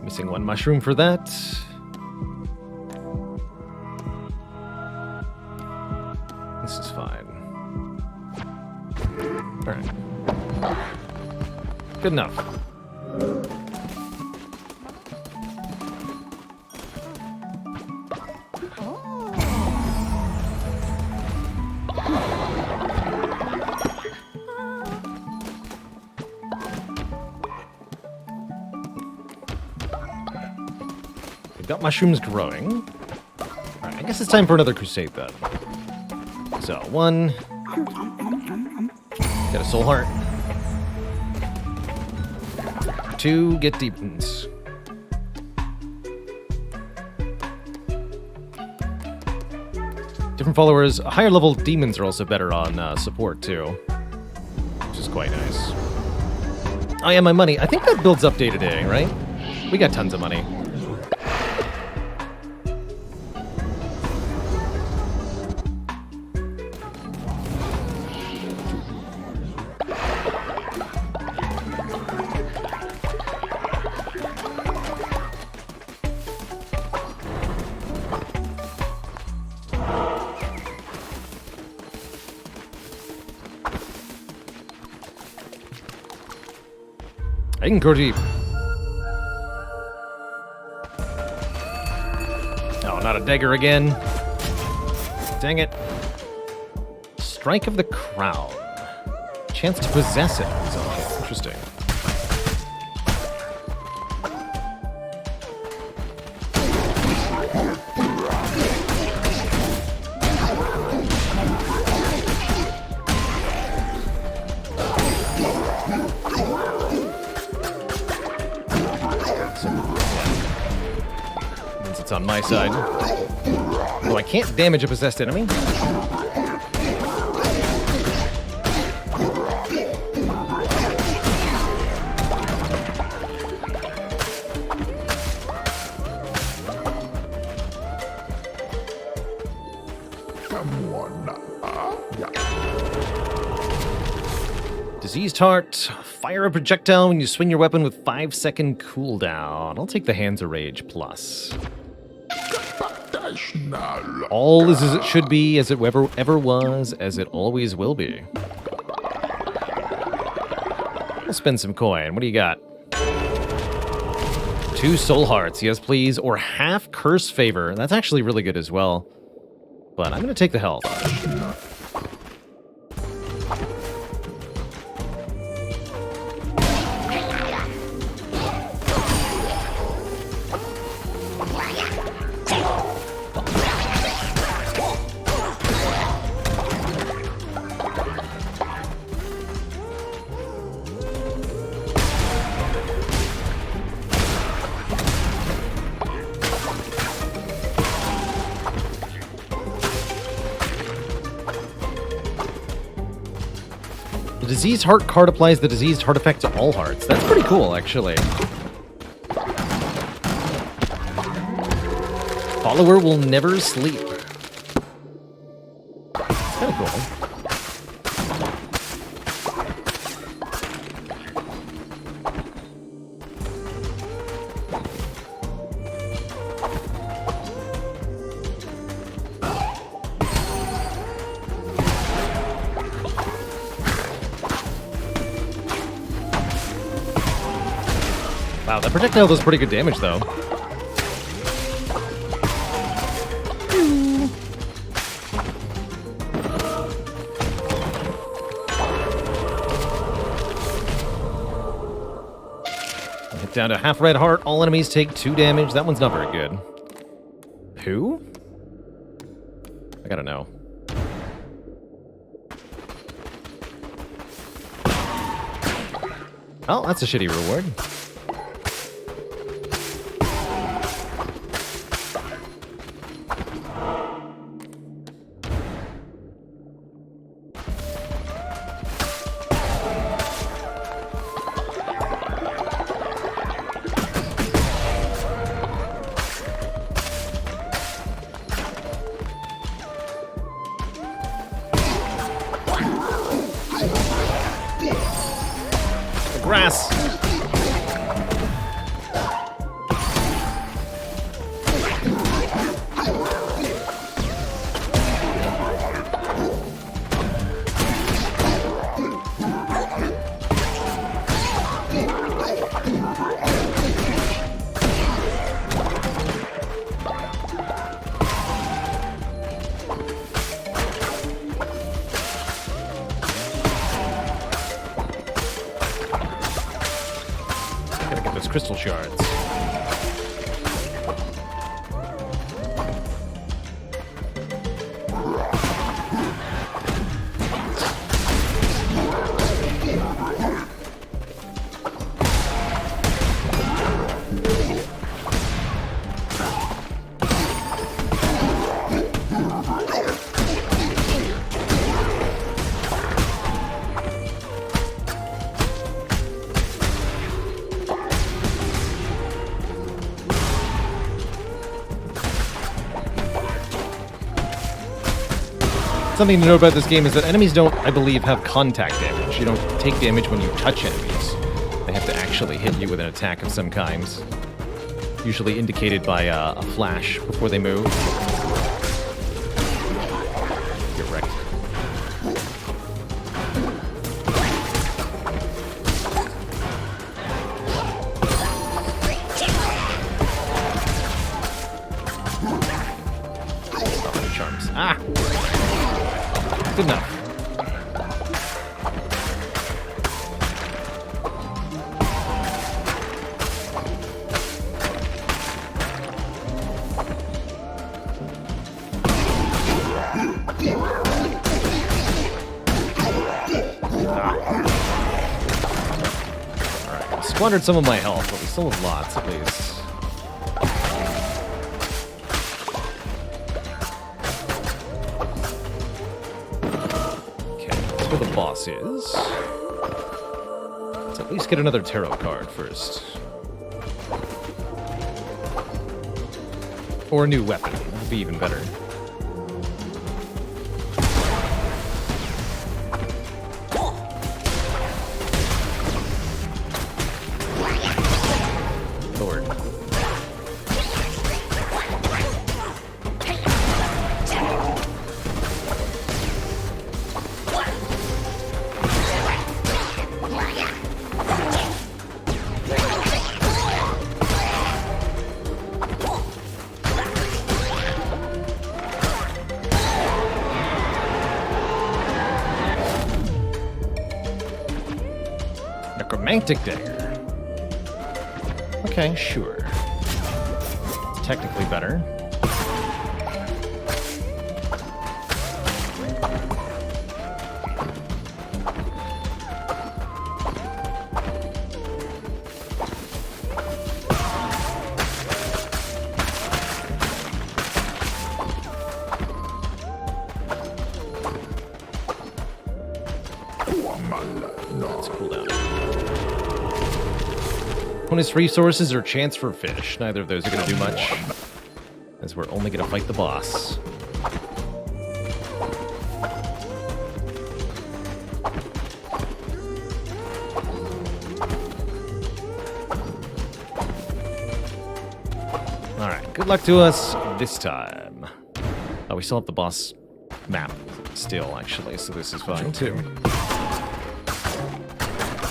Missing one mushroom for that. This is fine. Alright. Good enough. We've got mushrooms growing. Alright, I guess it's time for another crusade then. So, one. Get a soul heart. 2, get demons. Different followers, higher level demons are also better on support too, which is quite nice. Oh yeah, my money. I think that builds up day to day, right? We got tons of money. I can go deep. Oh, not a dagger again. Dang it. Strike of the Crown. Chance to possess it. Okay, interesting. Means it's on my side. Oh, I can't damage a possessed enemy. Diseased Heart. Fire a projectile when you swing your weapon with 5-second cooldown. I'll take the Hands of Rage plus. All is as it should be, as it ever was, as it always will be. We'll spend some coin. What do you got? 2 Soul Hearts, yes please, or half Curse Favor. That's actually really good as well. But I'm going to take the health. The Diseased Heart card applies the Diseased Heart effect to all hearts. That's pretty cool, actually. Follower will never sleep. It's kind of cool. Wow, that projectile does pretty good damage, though. Hit down to half red heart. All enemies take 2 damage. That one's not very good. Who? I gotta know. Oh, that's a shitty reward. Grass. Crystal shards. Something to know about this game is that enemies don't, I believe, have contact damage. You don't take damage when you touch enemies. They have to actually hit you with an attack of some kind. Usually indicated by a flash before they move. You're wrecked. Charms. Ah! Good enough. Alright, squandered some of my health, but we still have lots at least. The boss is. Let's at least get another tarot card first. Or a new weapon. That would be even better. Lord. Necromantic dagger. Okay, sure. It's technically better. Let's cool down. Bonus resources or chance for fish. Neither of those are going to do much, as we're only going to fight the boss. Alright, good luck to us this time. Oh, we still have the boss map still, actually, so this is fine, too.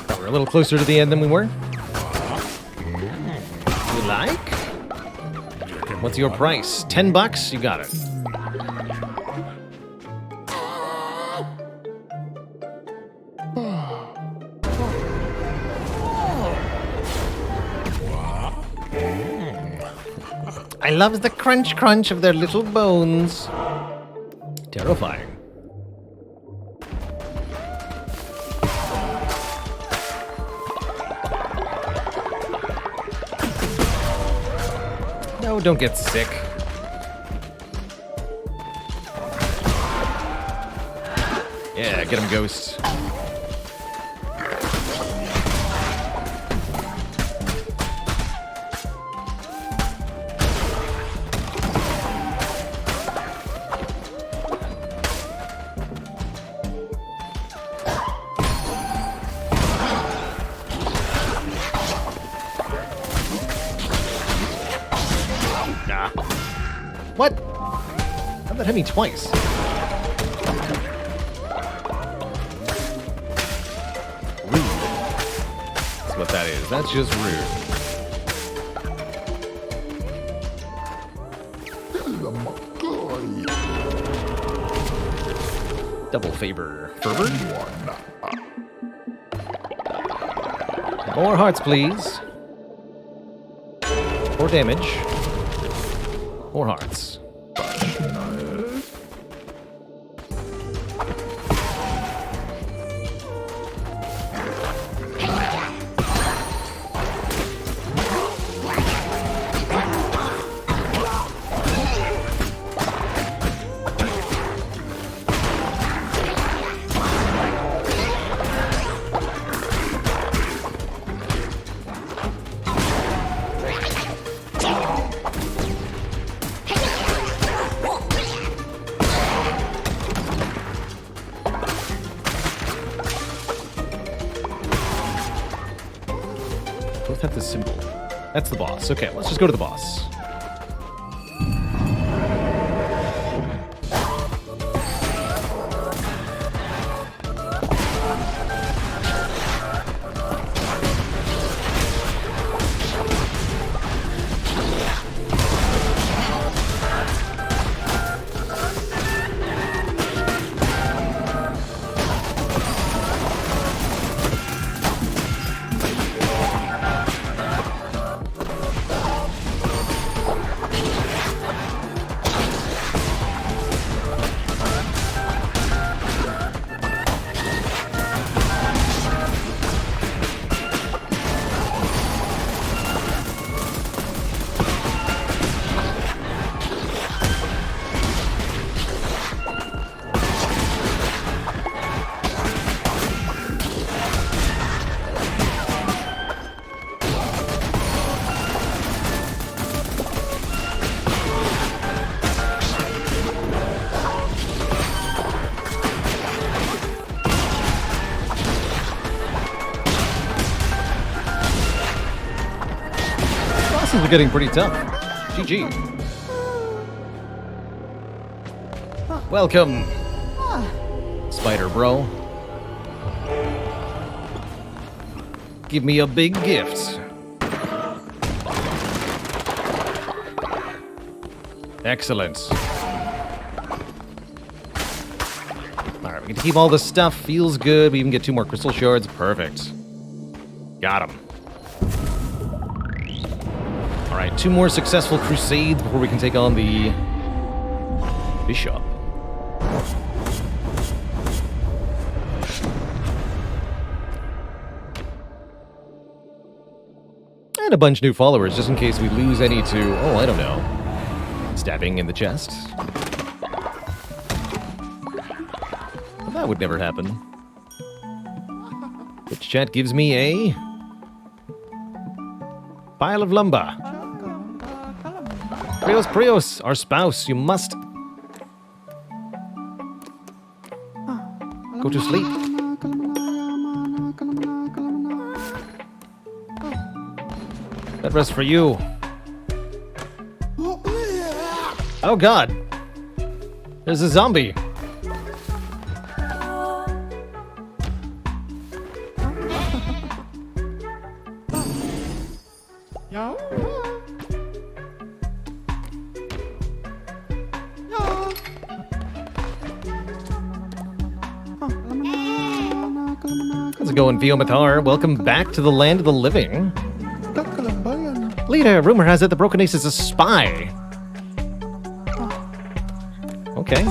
Oh, we're a little closer to the end than we were. You like? What's your price? $10? You got it. I love the crunch crunch of their little bones. Terrifying. No, don't get sick. Yeah, get him, Ghost. What? How'd that hit me twice? Rude. That's what that is. That's just rude. Double favor. Fervor? More hearts, please. More damage. More hearts. have the symbol. That's the boss. Okay, let's just go to the boss. Bosses are getting pretty tough. GG. Welcome, Spider Bro. Give me a big gift. Excellent. Alright, we can keep all this stuff. Feels good. We even get 2 more crystal shards. Perfect. Got him. Alright, 2 more successful crusades before we can take on the bishop. And a bunch new followers, just in case we lose any to, oh, I don't know, stabbing in the chest. Well, that would never happen. Which chat gives me a pile of lumber. Prios, Prios, our spouse, you must go to sleep. That rest for you. Oh god. There's a zombie. How's it going, Viomathar? Welcome back to the land of the living. Leader, rumor has it the Broken Ace is a spy. Okay.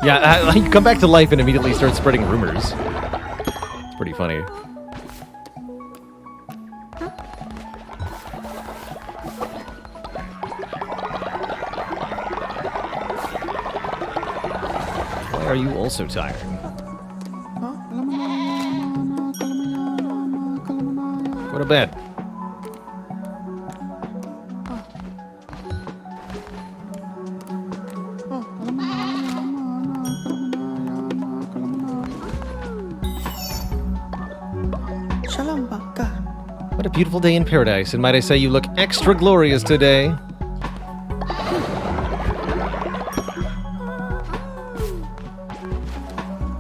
Yeah, you come back to life and immediately start spreading rumors. It's pretty funny. Why are you also tired? Go to bed. What a beautiful day in paradise, and might I say you look extra glorious today.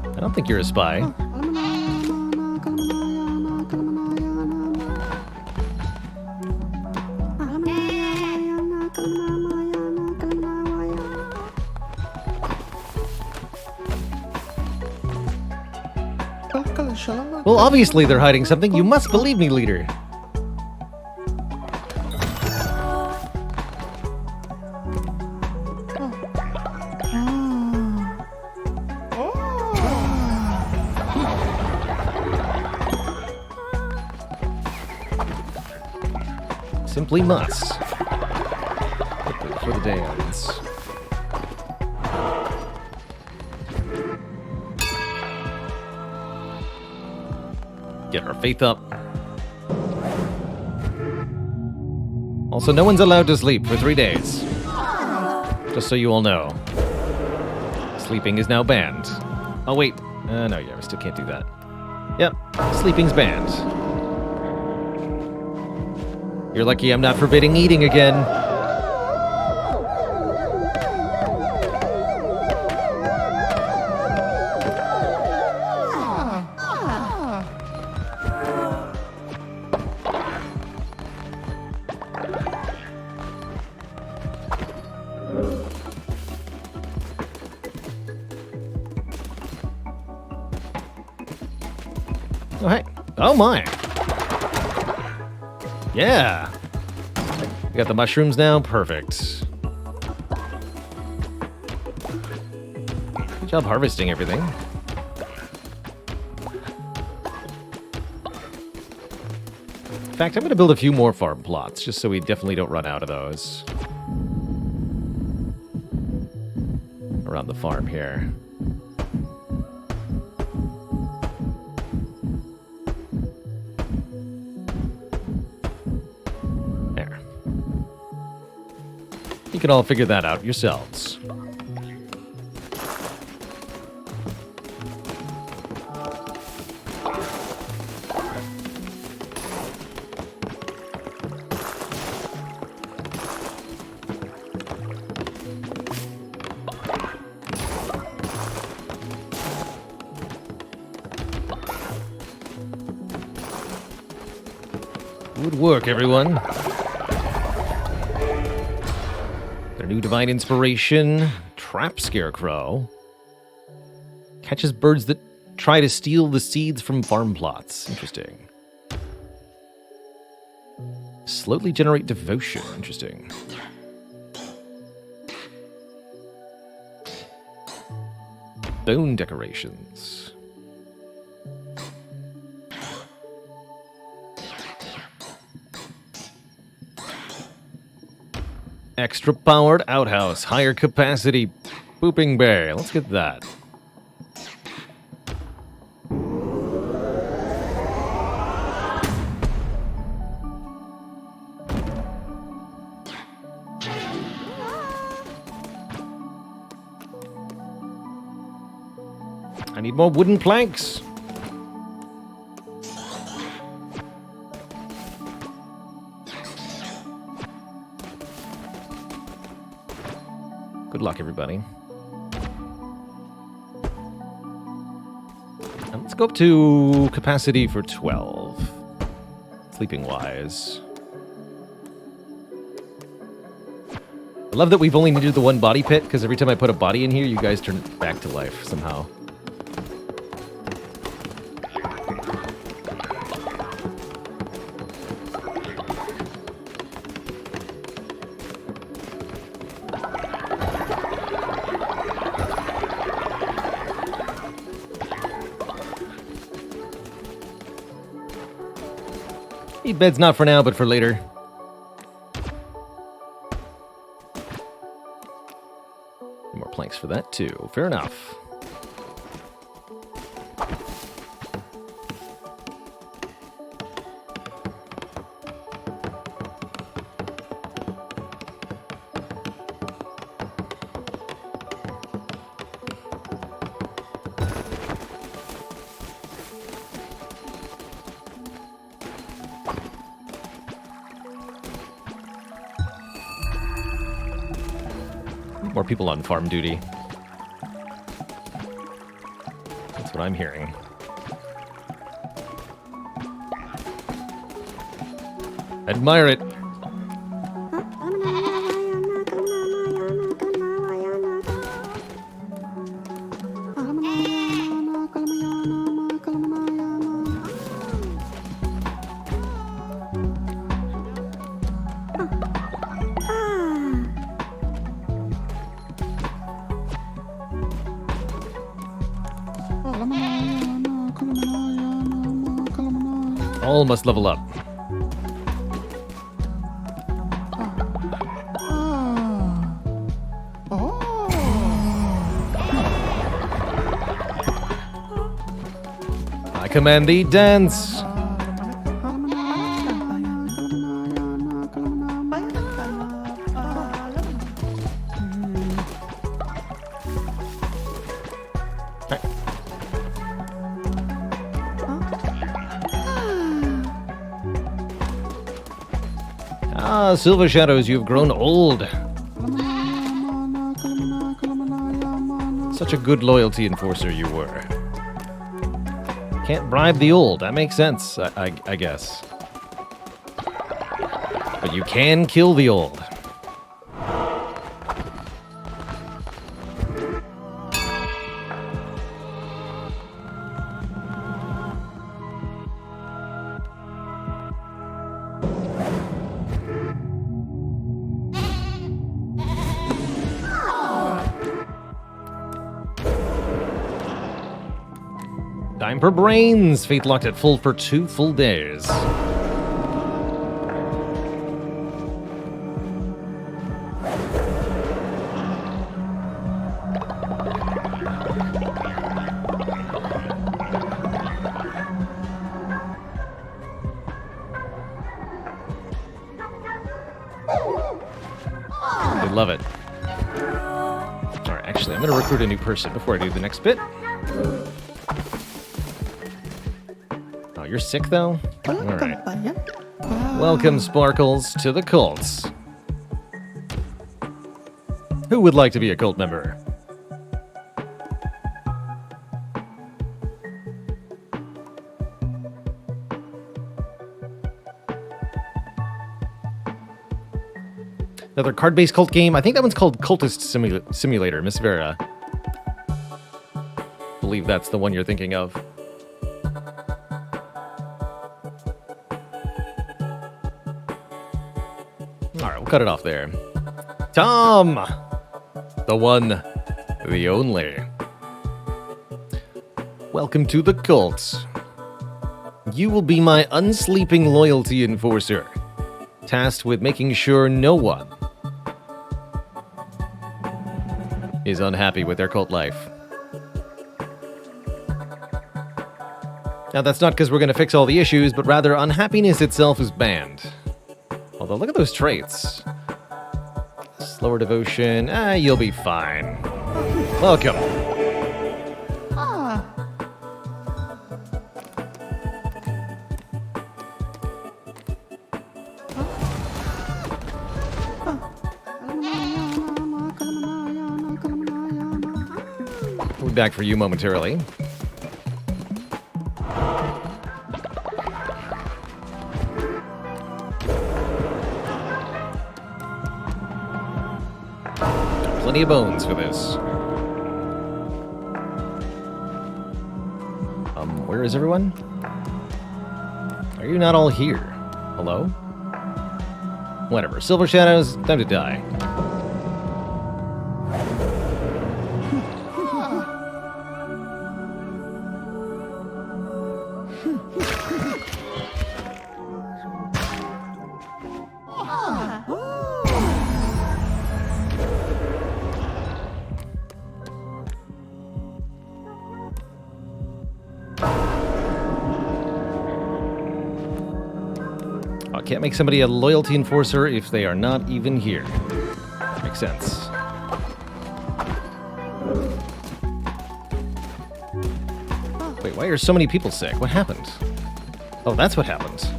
I don't think you're a spy. Well, obviously they're hiding something. You must believe me, leader. Simply must. For the day ends. Get our faith up. Also, no one's allowed to sleep for 3 days. Just so you all know. Sleeping is now banned. Oh, wait. No, yeah, we still can't do that. Yep, sleeping's banned. You're lucky I'm not forbidding eating again. Oh, hey. Oh, my. Yeah. We got the mushrooms now. Perfect. Good job harvesting everything. In fact, I'm going to build a few more farm plots, just so we definitely don't run out of those. Around the farm here. You can all figure that out yourselves. Good work, everyone. New divine inspiration, trap scarecrow. Catches birds that try to steal the seeds from farm plots. Interesting. Slowly generate devotion. Interesting. Bone decorations. Extra powered outhouse, higher capacity, pooping bear. Let's get that. I need more wooden planks. Good luck, everybody. And let's go up to capacity for 12. Sleeping-wise. I love that we've only needed the one body pit, because every time I put a body in here, you guys turn it back to life somehow. Bed's not for now, but for later. More planks for that, too. Fair enough. More people on farm duty. That's what I'm hearing. Admire it. All must level up. command thee, dance! Ah, Silver Shadows, you've grown old. Such a good loyalty enforcer you were. Can't bribe the old. That makes sense, I guess. But you can kill the old. Time for brains! Fate locked at full for 2 full days. I love it. Alright, actually, I'm going to recruit a new person before I do the next bit. Oh, you're sick, though? Alright. Welcome, Sparkles, to the cults. Who would like to be a cult member? Another card-based cult game. I think that one's called Cultist Simulator, Miss Vera. I believe that's the one you're thinking of. Alright, we'll cut it off there. Tom! The one, the only. Welcome to the cult. You will be my unsleeping loyalty enforcer, tasked with making sure no one is unhappy with their cult life. Now, that's not because we're going to fix all the issues, but rather unhappiness itself is banned. Although, look at those traits. Slower devotion. You'll be fine. Welcome. We'll be back for you momentarily. Plenty of bones for this. Where is everyone? Are you not all here? Hello? Whatever. Silver Shadows, time to die. Can't make somebody a loyalty enforcer if they are not even here. Makes sense. Wait, why are so many people sick? What happened? Oh, that's what happened.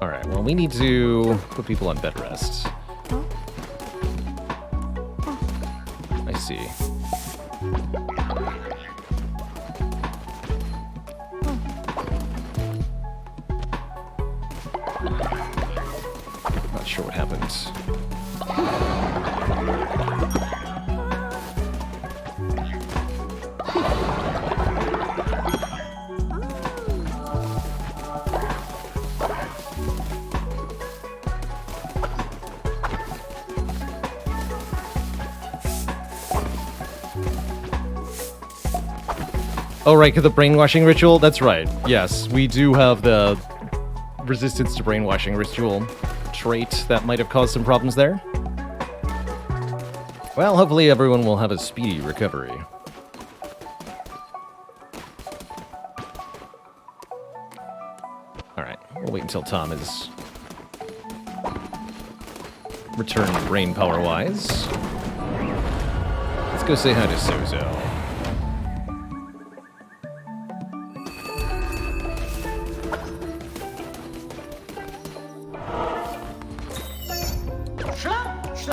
Alright, well, we need to put people on bed rest. I see. Not sure what happens. Oh, right, because the brainwashing ritual? That's right. Yes, we do have the resistance to brainwashing ritual trait that might have caused some problems there. Well, hopefully everyone will have a speedy recovery. until Tom is returned brain power-wise. Let's go say hi to Sozo.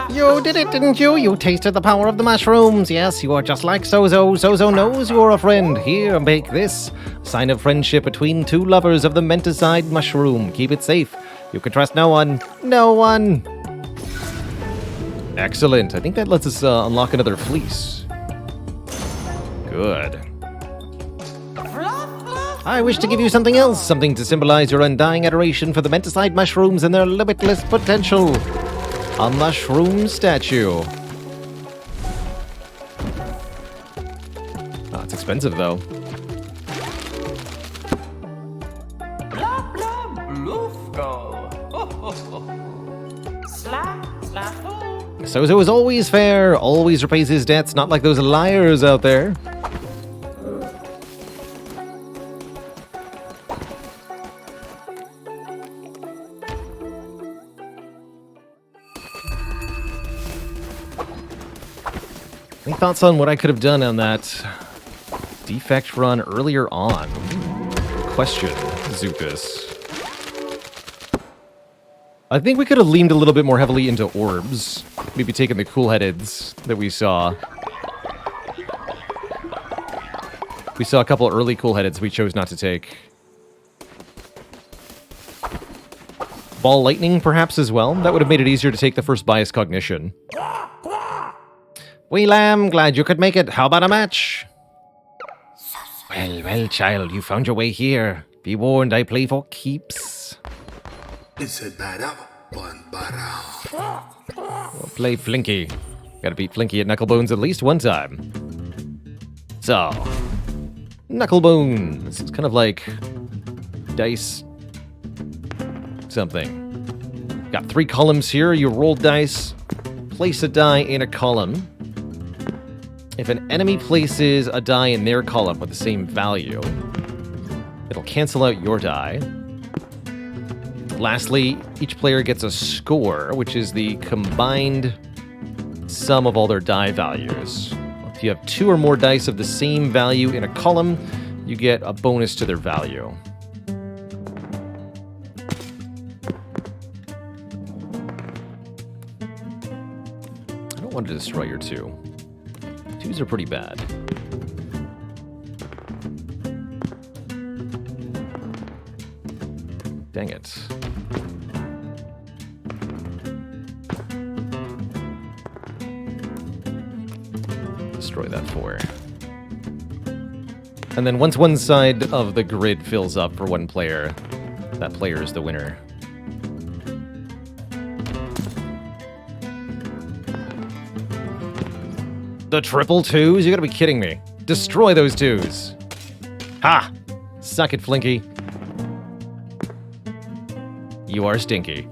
You did it, didn't you? You tasted the power of the mushrooms. Yes, you are just like Sozo. Sozo knows you're a friend. Here, make this. Sign of friendship between two lovers of the menticide mushroom. Keep it safe. You can trust no one. No one. Excellent. I think that lets us unlock another fleece. Good. I wish to give you something else. Something to symbolize your undying adoration for the menticide mushrooms and their limitless potential. A mushroom statue. Oh, it's expensive, though. Sozo is always fair, always repays his debts, not like those liars out there. Any thoughts on what I could have done on that defect run earlier on? Question, Zupas. I think we could have leaned a little bit more heavily into orbs. Maybe taken the cool-headeds that we saw. We saw a couple early cool-headeds we chose not to take. Ball lightning, perhaps, as well. That would have made it easier to take the first bias cognition. Wee Lamb, glad you could make it. How about a match? Well, well, child, you found your way here. Be warned, I play for keeps. We'll play Flinky. Gotta beat Flinky at Knucklebones at least one time. So, Knucklebones. It's kind of like dice something. Got 3 columns here. You roll dice, place a die in a column. If an enemy places a die in their column with the same value, it'll cancel out your die. Lastly, each player gets a score, which is the combined sum of all their die values. If you have 2 or more dice of the same value in a column, you get a bonus to their value. I don't want to destroy your 2. 2s are pretty bad. Dang it. Destroy that 4. And then once one side of the grid fills up for one player, that player is the winner. The triple 2s? You gotta be kidding me. Destroy those 2s. Ha! Suck it, Flinky. You are stinky.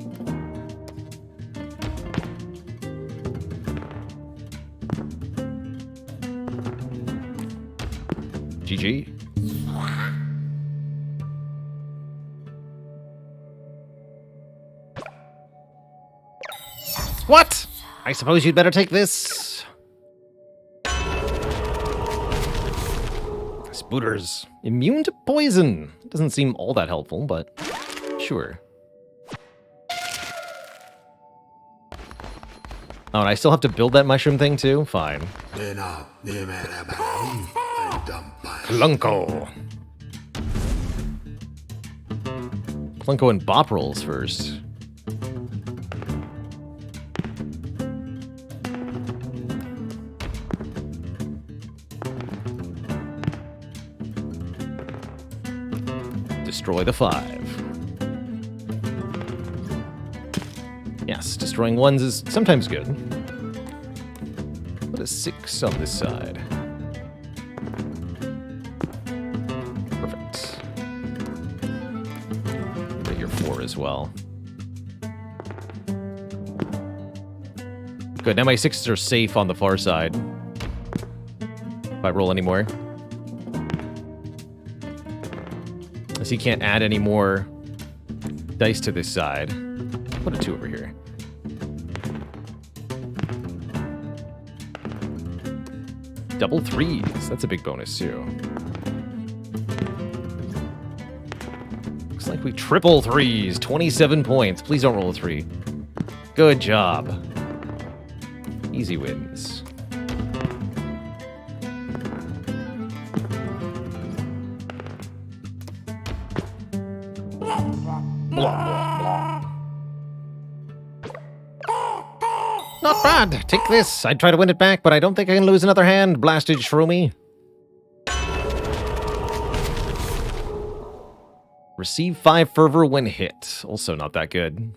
GG. What? I suppose you'd better take this. Spooters. Immune to poison. Doesn't seem all that helpful, but sure. Oh, and I still have to build that mushroom thing too? Fine. Clunko. Clunko and Bop rolls first. Destroy the 5. Yes, destroying 1s is sometimes good. Put a 6 on this side. Perfect. Put your 4 as well. Good, now my 6s are safe on the far side. If I roll any more. As he can't add any more dice to this side. Put a 2 over here. Double 3s. That's a big bonus, too. Looks like we triple 3s. 27 points. Please don't roll a 3. Good job. Easy wins. Not bad. Take this. I'd try to win it back, but I don't think I can lose another hand. Blasted shroomy. Receive 5 fervor when hit. Also not that good.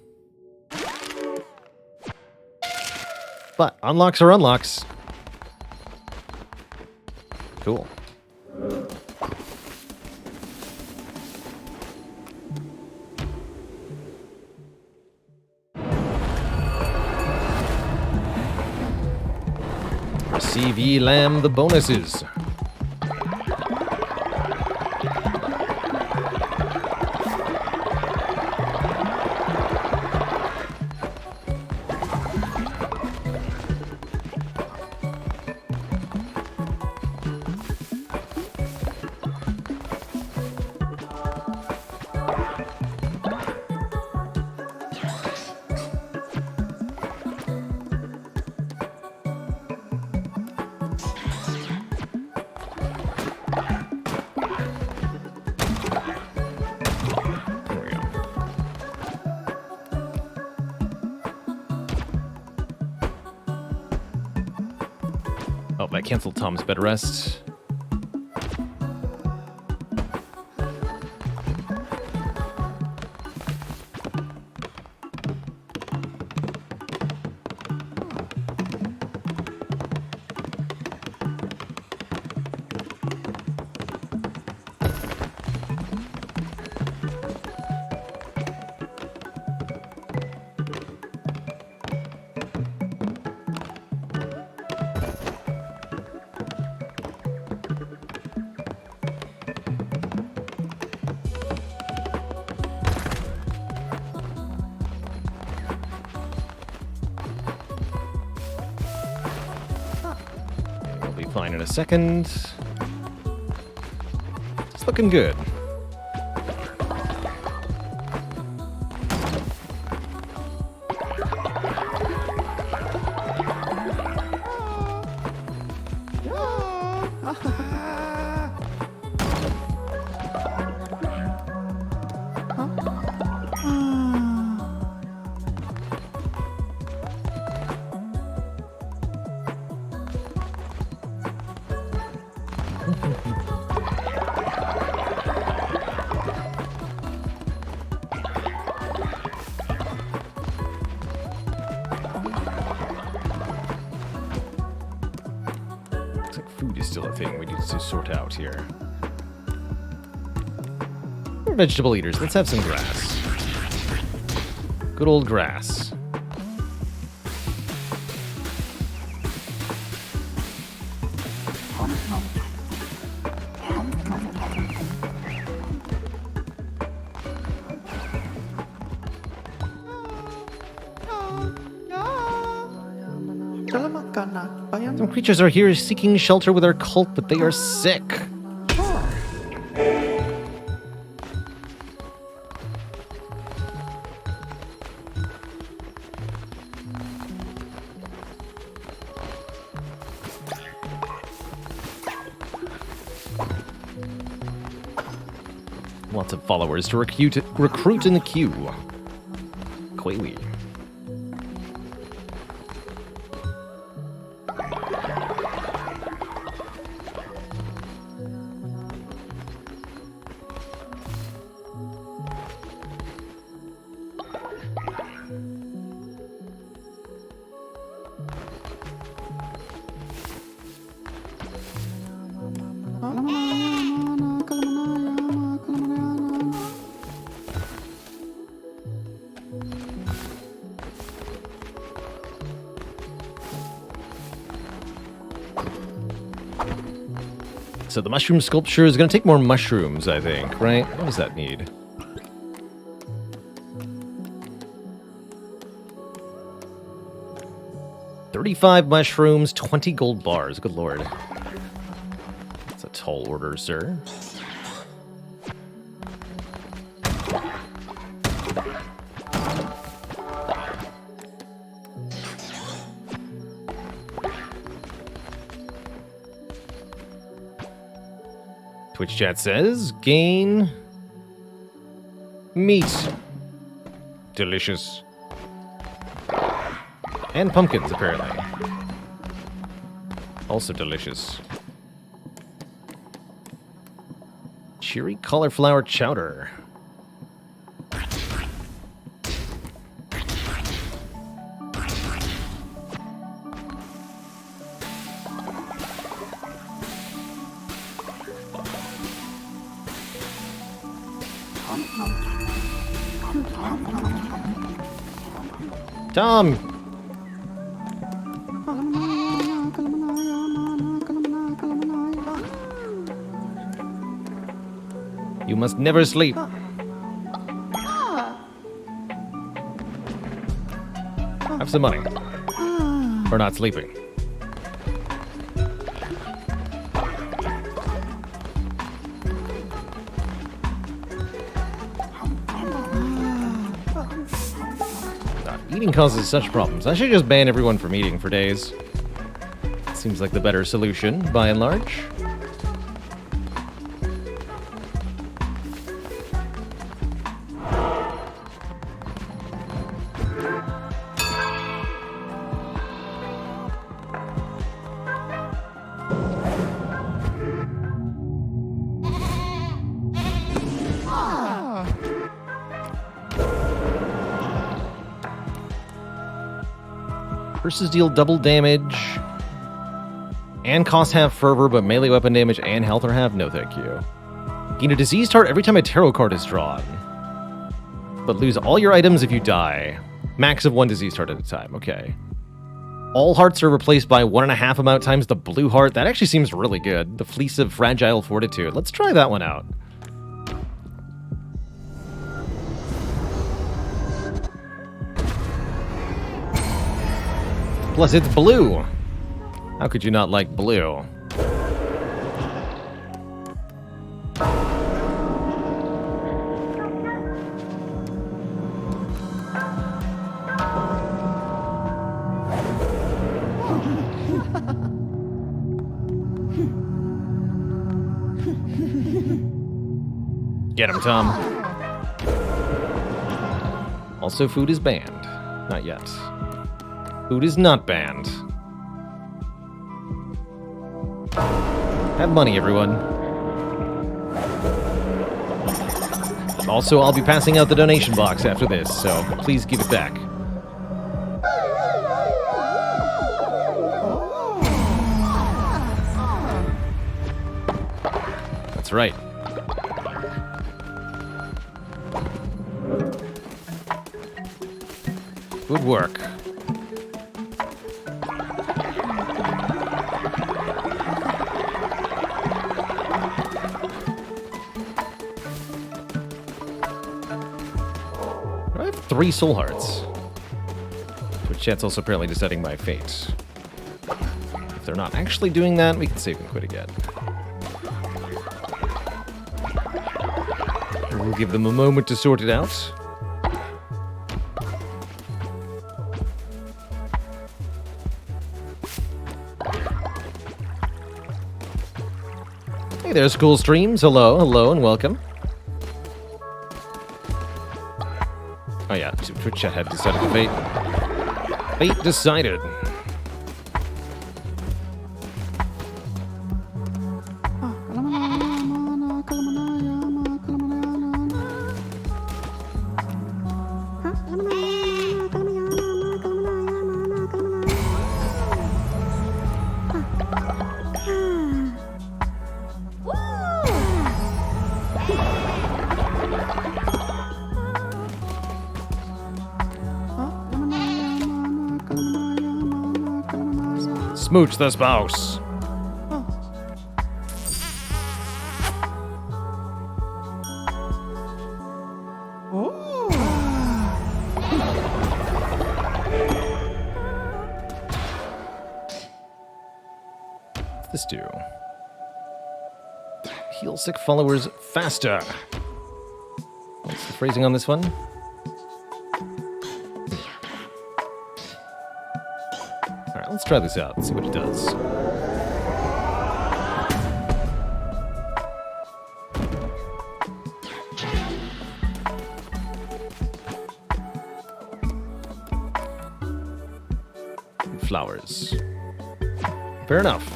But unlocks are unlocks. Cool. Receive ye lamb the bonuses. Oh, I canceled Tom's bed rest. Fine in a second. It's looking good. Food is still a thing we need to sort out here. We're vegetable eaters. Let's have some grass. Good old grass. Some creatures are here seeking shelter with our cult, but they are sick. Lots of followers to recruit in the queue. Quaily. So the mushroom sculpture is going to take more mushrooms, I think, right? What does that need? 35 mushrooms, 20 gold bars. Good lord. That's a tall order, sir. Twitch chat says, gain meat. Delicious. And pumpkins, apparently. Also delicious. Cheery cauliflower chowder. Tom! You must never sleep. Have some money. For not sleeping. Eating causes such problems. I should just ban everyone from eating for days. Seems like the better solution, by and large. Curses deal double damage and cost half fervor, but melee weapon damage and health are half. No, thank you. Gain a diseased heart every time a tarot card is drawn, but lose all your items if you die. Max of 1 diseased heart at a time. Okay. All hearts are replaced by 1.5 amount times the blue heart. That actually seems really good. The Fleece of Fragile Fortitude. Let's try that one out. Plus, it's blue. How could you not like blue? Get him, Tom. Also, food is banned. Not yet. Food is not banned. Have money, everyone. Also, I'll be passing out the donation box after this, so please give it back. That's right. Good work. I have 3 soul hearts. Twitch chat's also apparently deciding my fate. If they're not actually doing that, we can save and quit again. We'll give them a moment to sort it out. Hey there, School Streams. Hello, and welcome. Oh yeah, Twitch chat had decided the fate. Fate decided. Smooch the spouse. does this do? Heal sick followers faster. What's the phrasing on this one? Alright, let's try this out and see what it does. Flowers. Fair enough.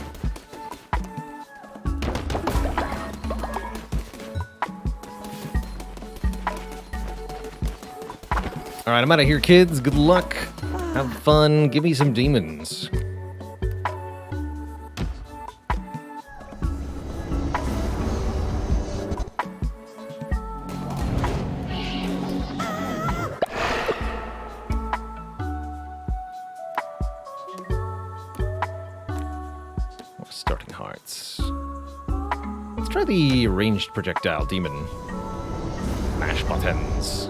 Alright, I'm out of here, kids. Good luck. Have fun. Give me some demons. Starting hearts. Let's try the ranged projectile demon. Mash buttons.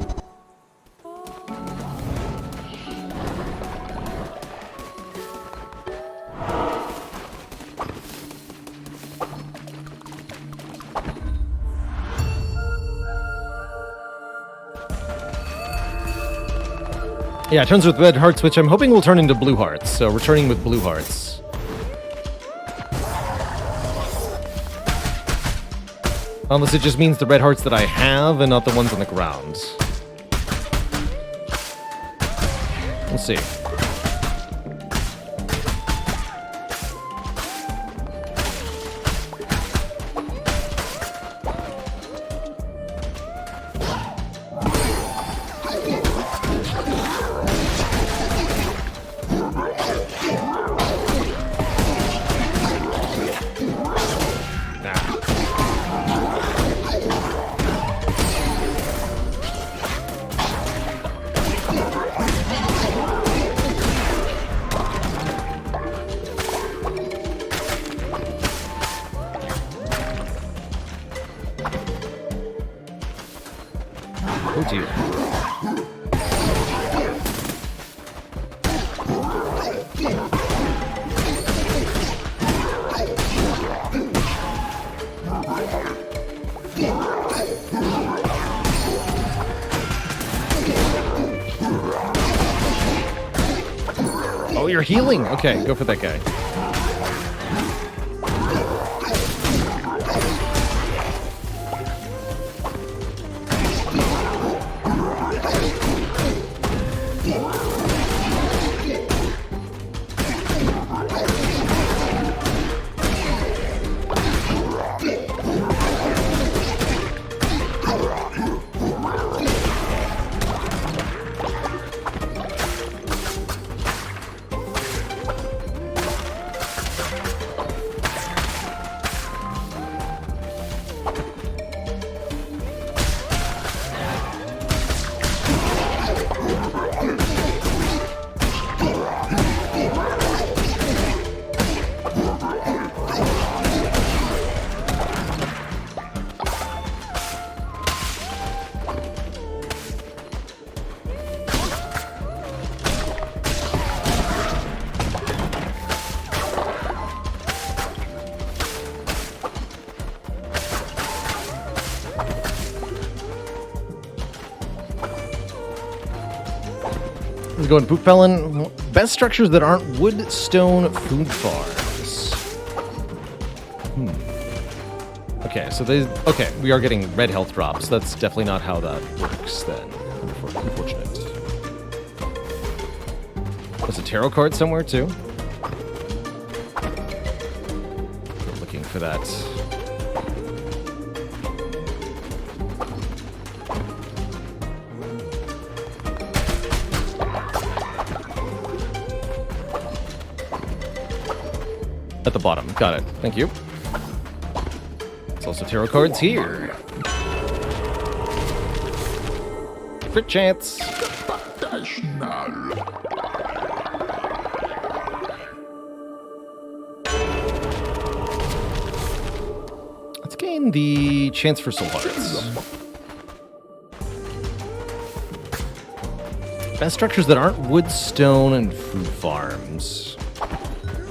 Yeah, it turns with red hearts, which I'm hoping will turn into blue hearts. So returning with blue hearts. Unless it just means the red hearts that I have and not the ones on the ground. We'll see. Oh dear. Oh, you're healing! Okay, go for that guy. Let's go and poop felon. Best structures that aren't wood, stone, food farms. Okay, so we are getting red health drops. That's definitely not how that works then. Unfortunate. There's a tarot card somewhere too. We're looking for that. At the bottom. Got it. Thank you. There's also tarot cards here. Crit chance. Let's gain the chance for soul hearts. Best structures that aren't wood, stone, and food farms.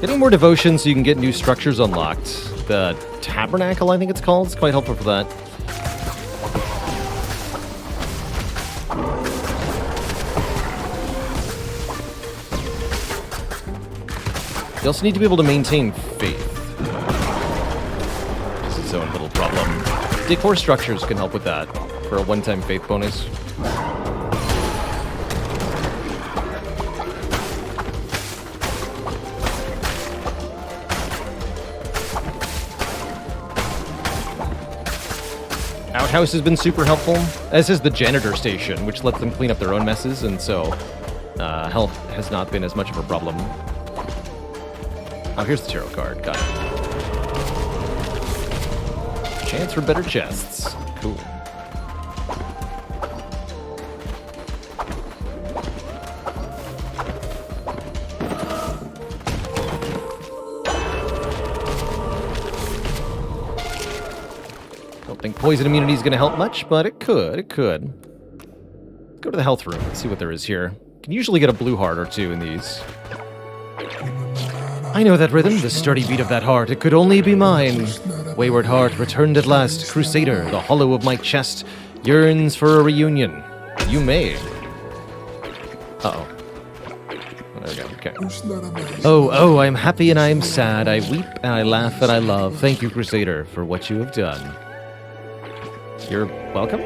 Getting more devotion so you can get new structures unlocked. The Tabernacle, I think it's called. It's quite helpful for that. You also need to be able to maintain faith. It's its own little problem. Decor structures can help with that for a one-time faith bonus. Outhouse has been super helpful, as is the janitor station, which lets them clean up their own messes, and so health has not been as much of a problem. Oh, here's the tarot card. Got it. Chance for better chests. Cool. Don't think poison immunity is going to help much, but it could. It could. Let's go to the health room and see what there is here. Can usually get a blue heart or two in these. I know that rhythm, the sturdy beat of that heart. It could only be mine. Wayward heart returned at last. Crusader, the hollow of my chest, yearns for a reunion. You may. Uh-oh. There we go, okay. Oh, I am happy and I am sad. I weep and I laugh and I love. Thank you, Crusader, for what you have done. You're welcome?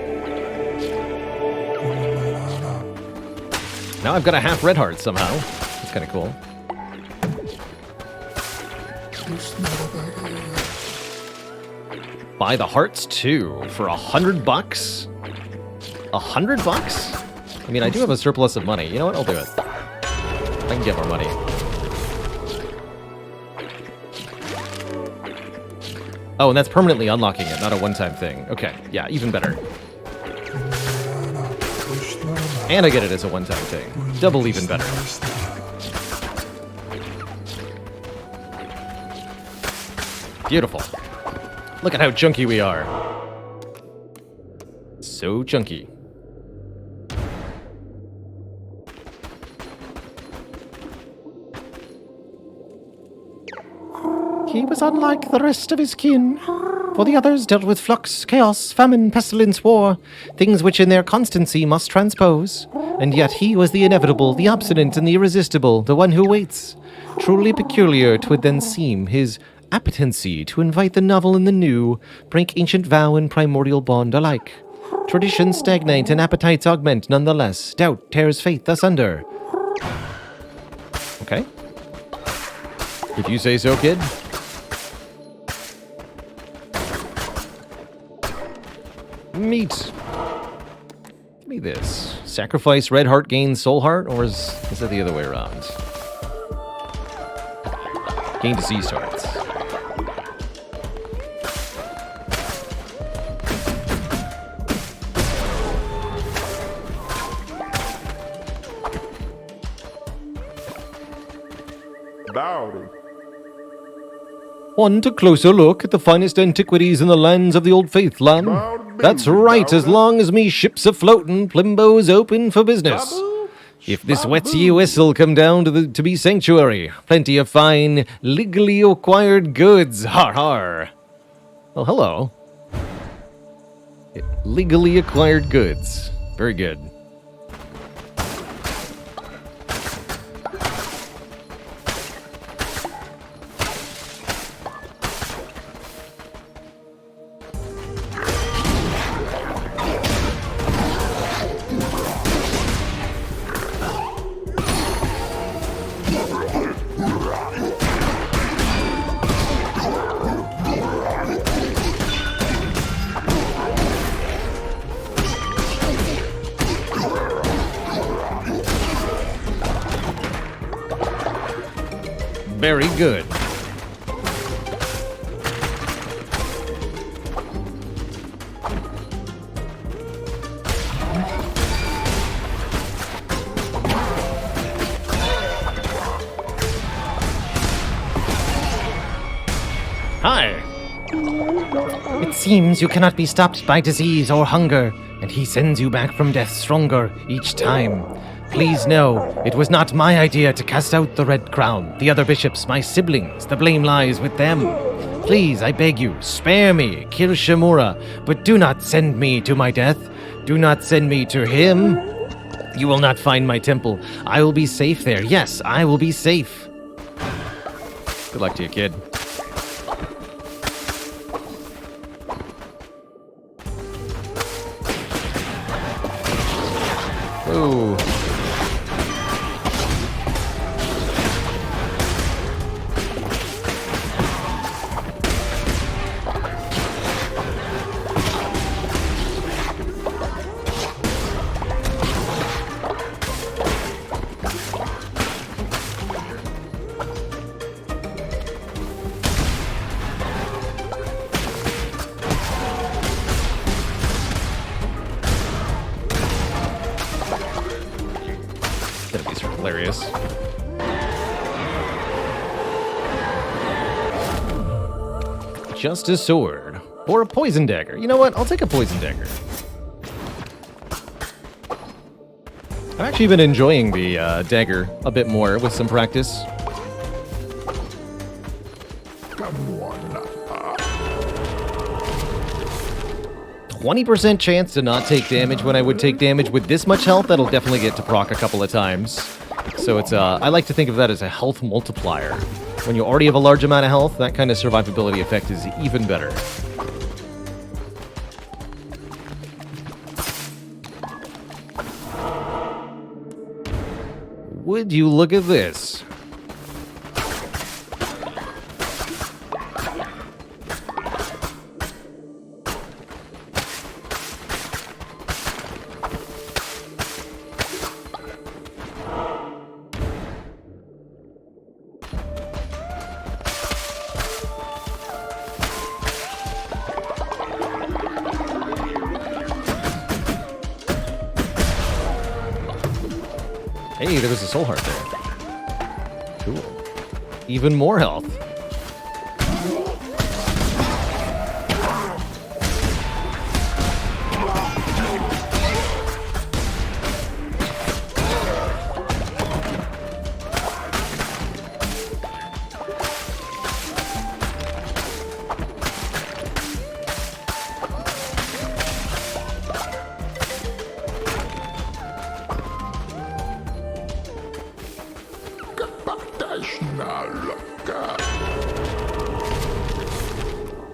Now I've got a half red heart somehow. That's kind of cool. Buy the hearts too for $100. $100? I mean, I do have a surplus of money. You know what? I'll do it. I can get more money. Oh, and that's permanently unlocking it, not a one-time thing. Okay, yeah, even better. And I get it as a one-time thing. Double even better. Beautiful. Look at how chunky we are. So chunky. He was unlike the rest of his kin, for the others dealt with flux, chaos, famine, pestilence, war, things which in their constancy must transpose. And yet he was the inevitable, the obstinate, and the irresistible, the one who waits. Truly peculiar 'twould then seem, his appetency to invite the novel and the new, break ancient vow and primordial bond alike. Traditions stagnate and appetites augment nonetheless. Doubt tears faith asunder. Okay. If you say so, kid. Meat. Give me this. Sacrifice red heart, gain soul heart, or is that the other way around? Gain disease hearts. Howdy. Want a closer look at the finest antiquities in the lands of the old faith, lamb? That's right, as long as me ship's a-floatin', Plimbo's open for business. If this wets ye whistle, come down to be sanctuary. Plenty of fine, legally acquired goods. Har har. Well, hello. Legally acquired goods. Very good. Very good. Hi. It seems you cannot be stopped by disease or hunger, and he sends you back from death stronger each time. Please know, it was not my idea to cast out the Red Crown. The other bishops, my siblings, the blame lies with them. Please, I beg you, spare me, Kir Shimura, but do not send me to my death. Do not send me to him. You will not find my temple. I will be safe there. Yes, I will be safe. Good luck to you, kid. Ooh. These are hilarious. Just a sword. Or a poison dagger. You know what? I'll take a poison dagger. I've actually been enjoying the dagger a bit more with some practice. Come on. 20% chance to not take damage when I would take damage with this much health. That'll definitely get to proc a couple of times. So it's I like to think of that as a health multiplier. When you already have a large amount of health, that kind of survivability effect is even better. Would you look at this? Hey, there was a soul heart there. Cool. Even more health.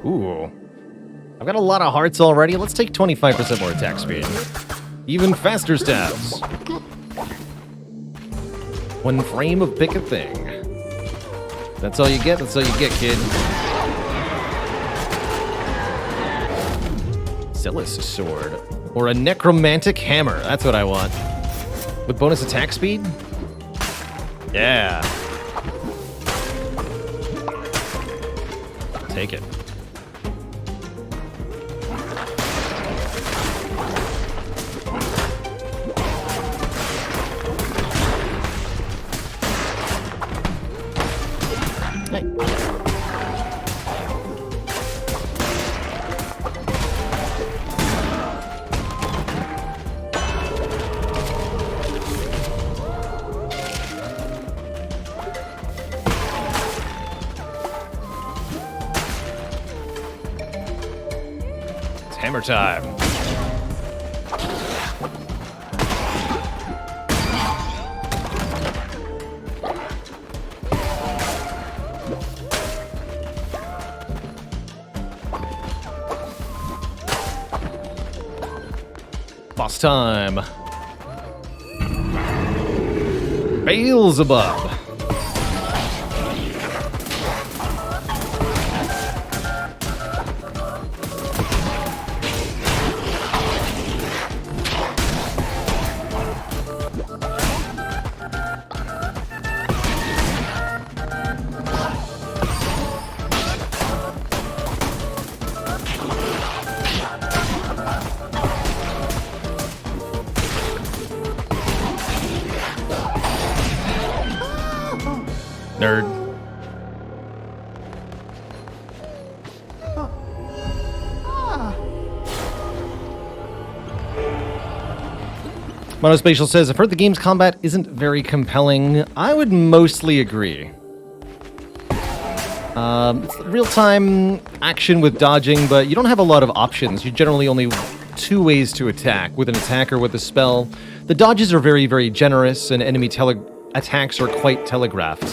Ooh. I've got a lot of hearts already. Let's take 25% more attack speed. Even faster stabs. One frame of pick a thing. That's all you get, kid. Zealous sword. Or a necromantic hammer. That's what I want. With bonus attack speed? Yeah. Take it. Hey. It's hammer time. Boss time. Beelzebub. Monospatial says, I've heard the game's combat isn't very compelling. I would mostly agree. It's real-time action with dodging, but you don't have a lot of options. You generally only 2 ways to attack, with an attack or with a spell. The dodges are very, very generous, and enemy attacks are quite telegraphed.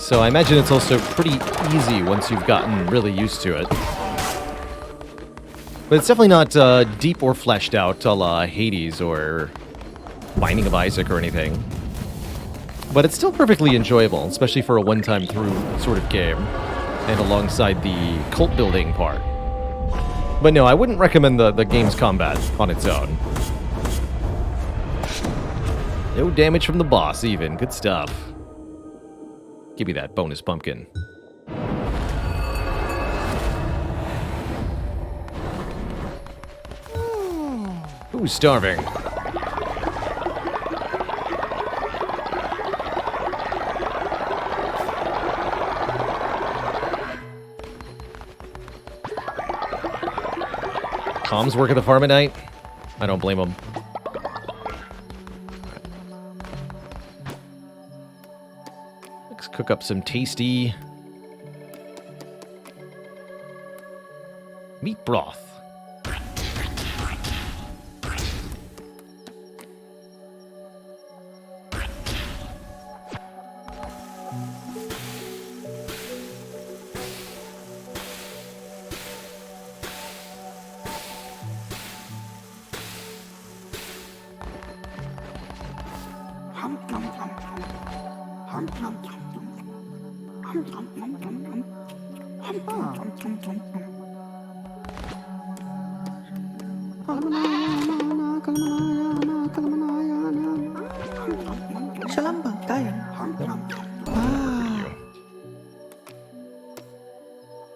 So I imagine it's also pretty easy once you've gotten really used to it. But it's definitely not deep or fleshed out a la Hades or Binding of Isaac or anything. But it's still perfectly enjoyable, especially for a one-time through sort of game, and alongside the cult building part. But no, I wouldn't recommend the game's combat on its own. No damage from the boss even, good stuff. Give me that bonus pumpkin. Who's starving? Comms work at the farm at night? I don't blame them. Let's cook up some tasty meat broth.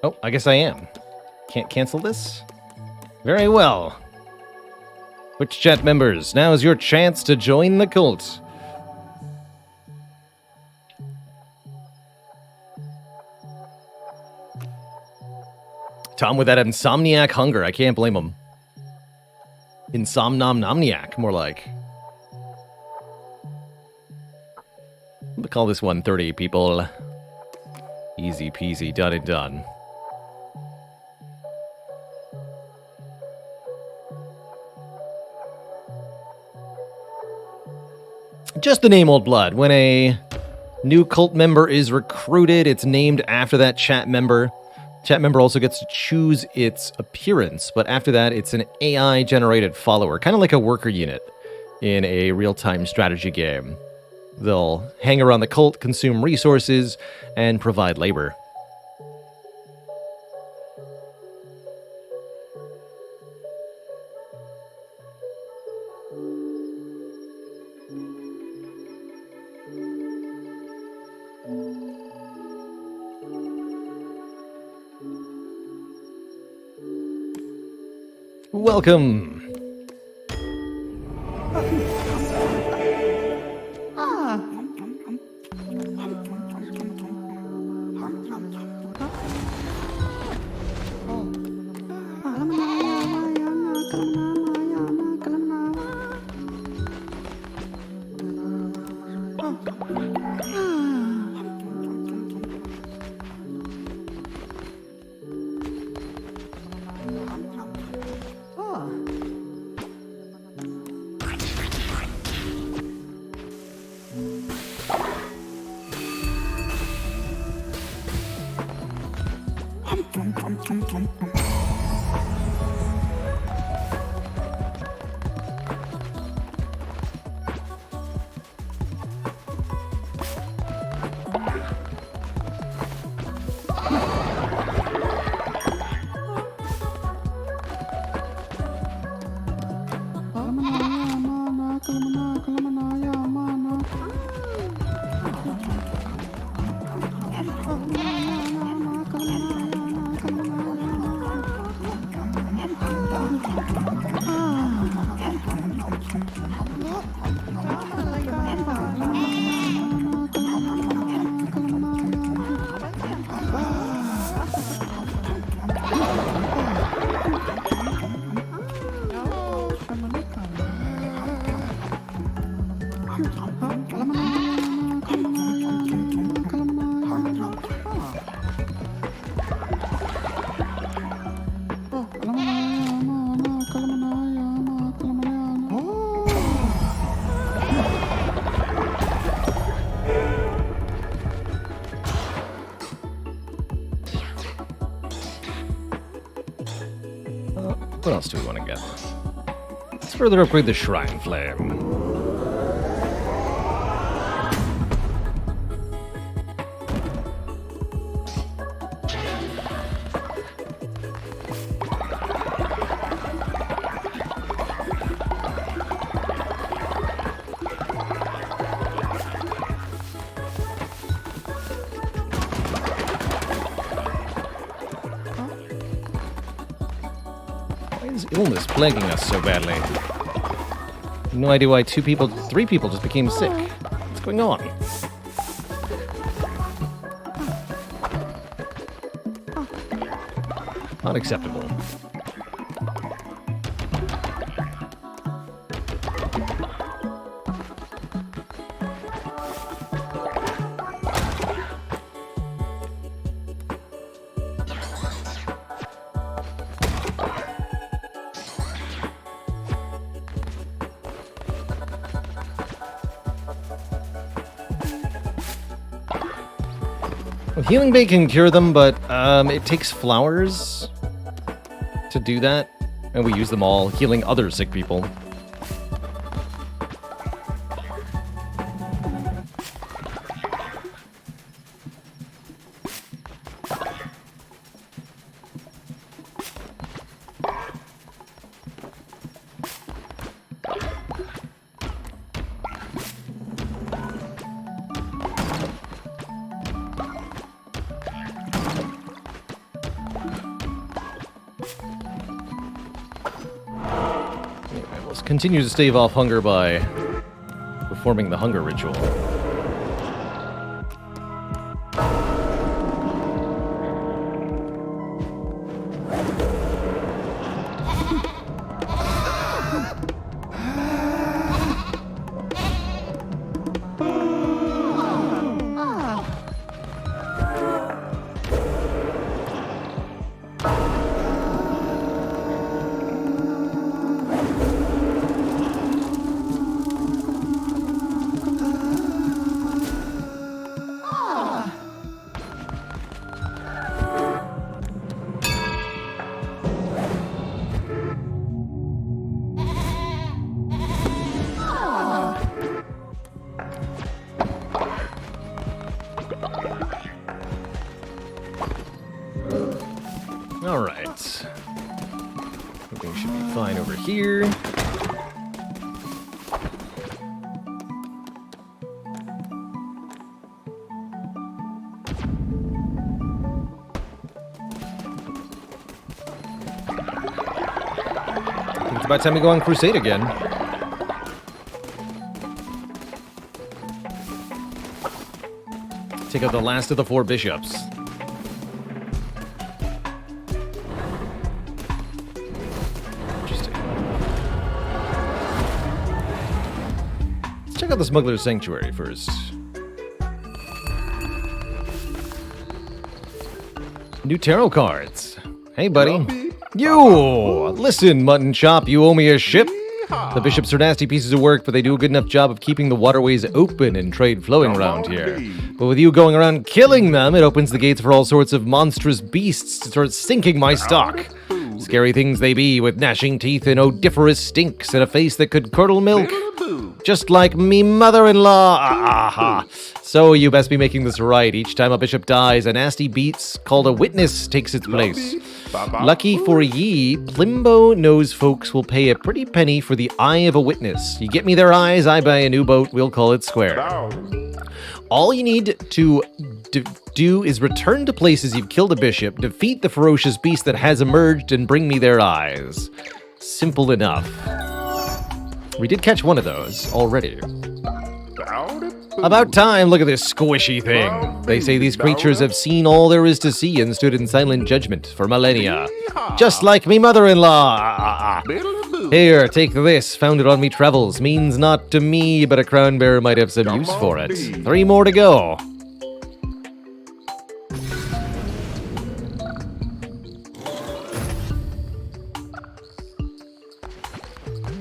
Oh, I guess I am. Can't cancel this? Very well. Twitch chat members, now is your chance to join the cult. Tom with that insomniac hunger, I can't blame him. Insomnomniac, more like. I'm gonna call this one 30, people. Easy peasy, done and done. Just the name Old Blood. When a new cult member is recruited, it's named after that chat member. Chat member also gets to choose its appearance, but after that, it's an AI-generated follower, kind of like a worker unit in a real-time strategy game. They'll hang around the cult, consume resources, and provide labor. Welcome. What else do we want to get? Let's further upgrade the Shrine Flame. Why is illness plaguing us so badly? No idea why 3 people just became sick. What's going on? Not acceptable. Well, Healing Bay can cure them, but it takes flowers to do that, and we use them all healing other sick people. Continue to stave off hunger by performing the hunger ritual. Alright. Everything should be fine over here. I think it's about time we go on crusade again. Take out the last of the 4 bishops. Check out the Smuggler's Sanctuary first. New tarot cards. Hey, buddy. You! Listen, Mutton Chop, you owe me a ship. The bishops are nasty pieces of work, but they do a good enough job of keeping the waterways open and trade flowing around here. But with you going around killing them, it opens the gates for all sorts of monstrous beasts to start sinking my stock. Scary things they be, with gnashing teeth and odoriferous stinks and a face that could curdle milk. Just like me mother-in-law. Aha. So you best be making this right. Each time a bishop dies, a nasty beast called a witness takes its place. Lucky for ye, Plimbo knows folks will pay a pretty penny for the eye of a witness. You get me their eyes, I buy a new boat, we'll call it square. All you need to do is return to places you've killed a bishop, defeat the ferocious beast that has emerged, and bring me their eyes. Simple enough. We did catch one of those already. About time, look at this squishy thing. They say these creatures have seen all there is to see and stood in silent judgment for millennia. Just like me mother-in-law. Here, take this. Found it on me travels. Means not to me, but a crown bearer might have some use for it. 3 more to go.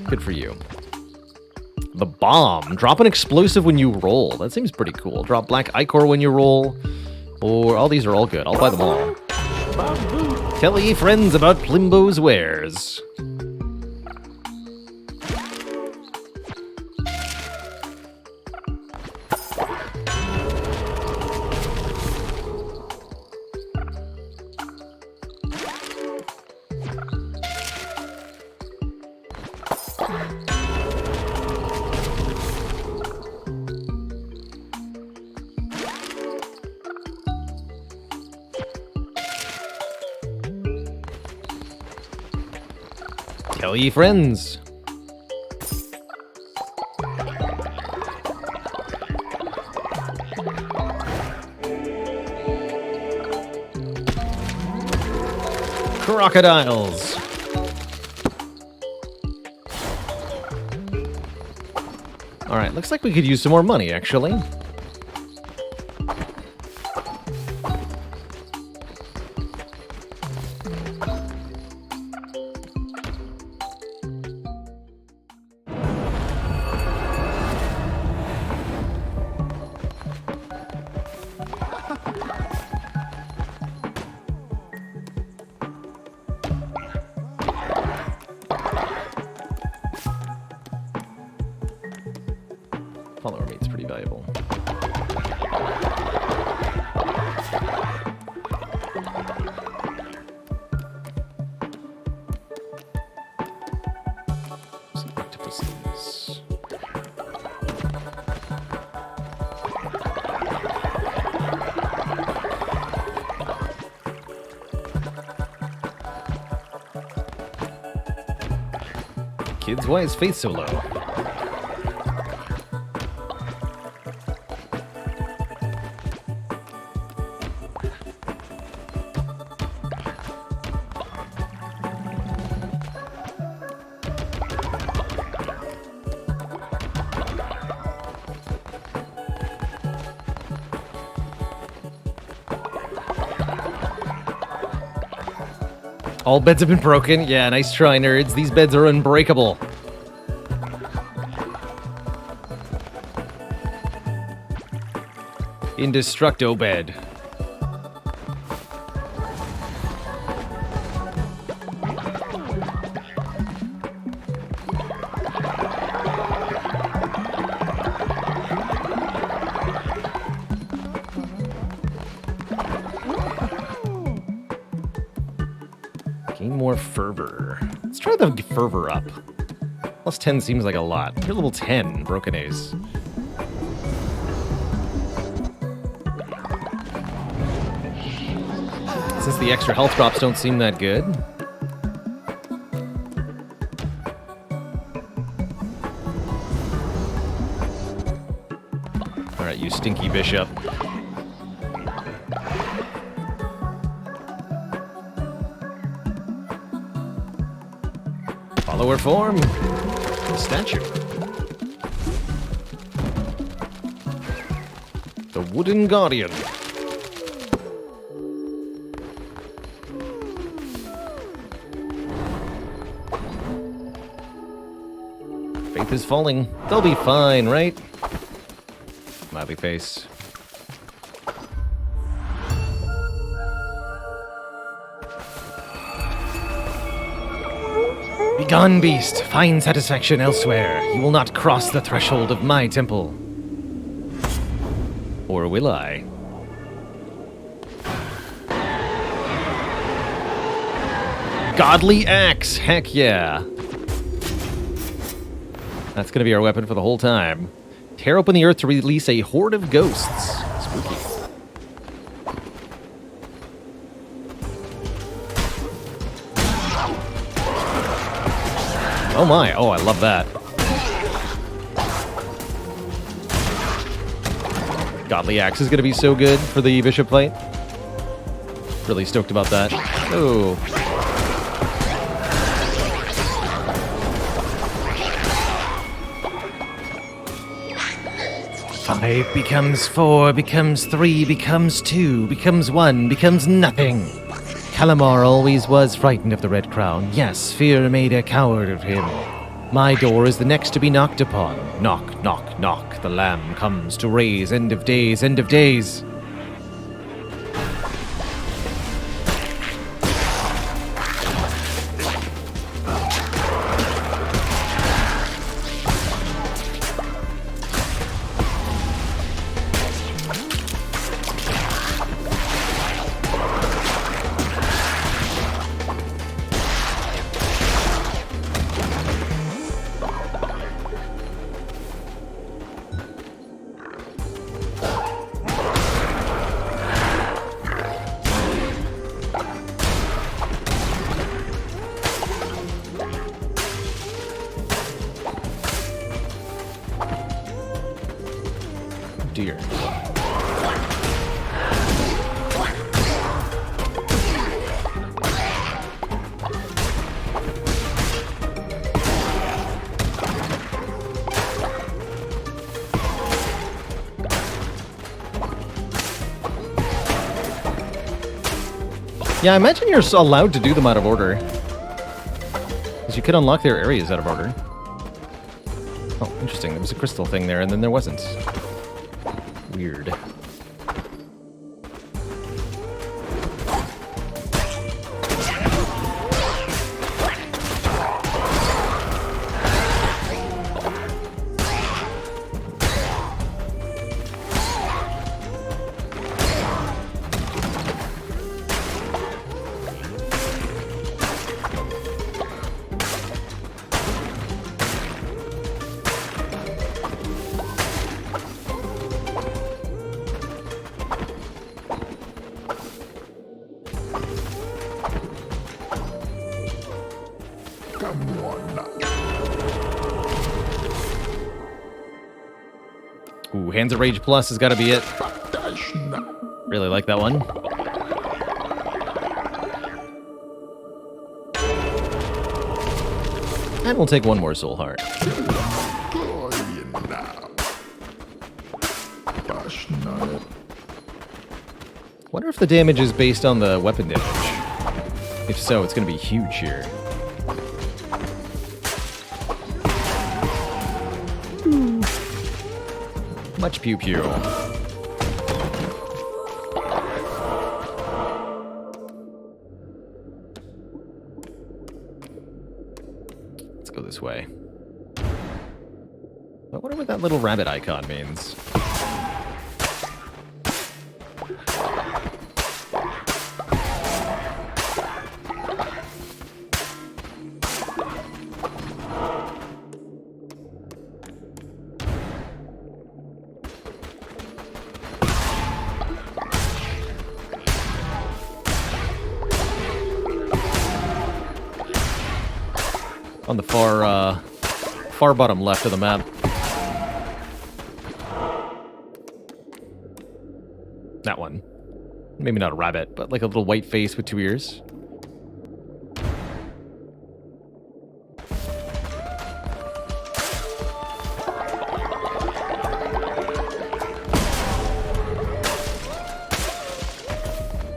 Good for you. The bomb. Drop an explosive when you roll. That seems pretty cool. Drop black ichor when you roll. Or all these are all good. I'll buy them all. Tell ye friends about Plimbo's wares. Tell ye friends. Crocodiles. Alright, looks like we could use some more money, actually. Follower meat's pretty valuable. Some octopuses. Kids, why is faith so low? All beds have been broken. Yeah, nice try, nerds. These beds are unbreakable. Indestructo bed. Gain more fervor. Let's try the fervor up. Plus 10 seems like a lot. You're level 10, Broken Ace. Since the extra health drops don't seem that good. Alright, you stinky bishop. Follower form. Statue. The Wooden Guardian. Faith is falling. They'll be fine, right? Smiley face. Begone, beast. Find satisfaction elsewhere. You will not cross the threshold of my temple. Or will I? Godly axe. Heck yeah. That's gonna be our weapon for the whole time. Tear open the earth to release a horde of ghosts. Spooky. Oh my, oh, I love that. Godly Axe is gonna be so good for the bishop fight. Really stoked about that. Oh. 5 becomes 4, becomes 3, becomes 2, becomes 1, becomes nothing. Calamar always was frightened of the Red Crown. Yes, fear made a coward of him. My door is the next to be knocked upon. Knock, knock, knock. The Lamb comes to raise. End of days, end of days. here. Yeah, I imagine you're allowed to do them out of order. Because you could unlock their areas out of order. Oh, interesting. There was a crystal thing there, and then there wasn't. Weird. Come on. Ooh, Hands of Rage Plus has got to be it. Batashna. Really like that one. And we'll take one more soul heart. Wonder if the damage is based on the weapon damage. If so, it's going to be huge here. Much pew pew. Let's go this way. I wonder what that little rabbit icon means. On the far bottom left of the map. That one. Maybe not a rabbit, but like a little white face with two ears.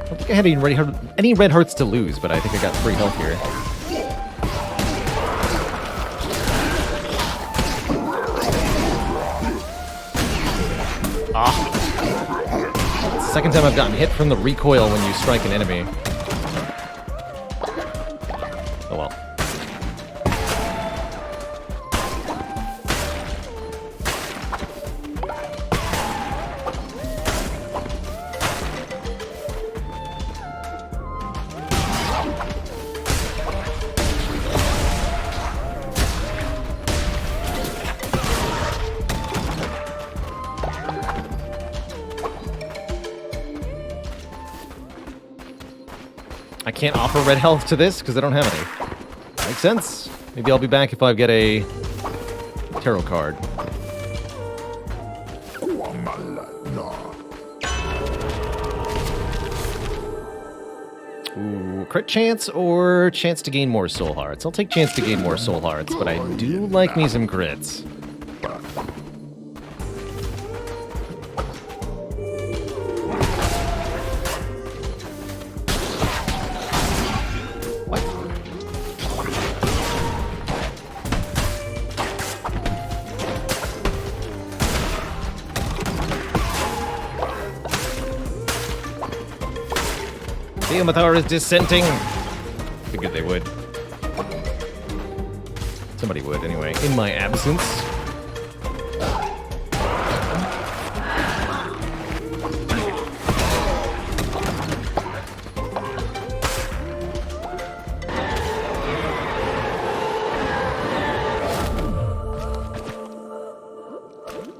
I don't think I had any red hearts to lose, but I think I got 3 health here. Second time I've gotten hit from the recoil when you strike an enemy. Oh well. I can't offer red health to this because I don't have any. Makes sense. Maybe I'll be back if I get a tarot card. Ooh, crit chance or chance to gain more soul hearts? I'll take chance to gain more soul hearts, but I do like me some crits. The Amathar is dissenting. Figured they would. Somebody would, anyway. In my absence.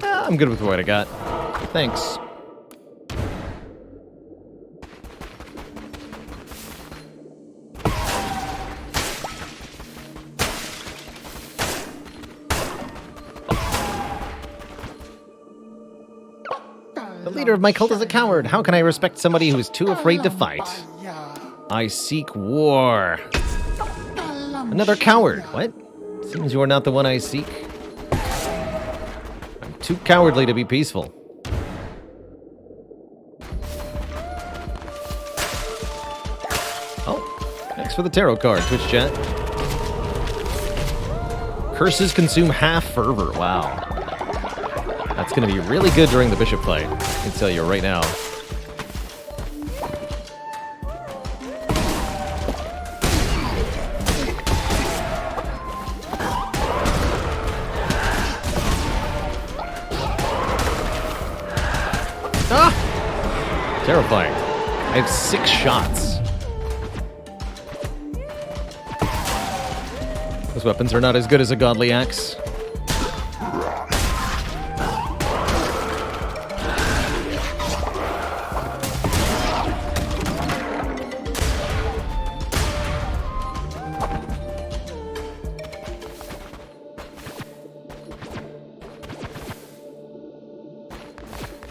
I'm good with what I got. Thanks. leader of my cult is a coward. How can I respect somebody who is too afraid to fight? I seek war. Another coward. What? Seems you are not the one I seek. I'm too cowardly to be peaceful. Oh, thanks for the tarot card, Twitch chat. Curses consume half fervor. Wow. That's going to be really good during the bishop fight. I can tell you right now. Ah! Terrifying. I have 6 shots. Those weapons are not as good as a godly axe.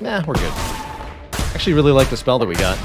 Nah, we're good. Actually really like the spell that we got.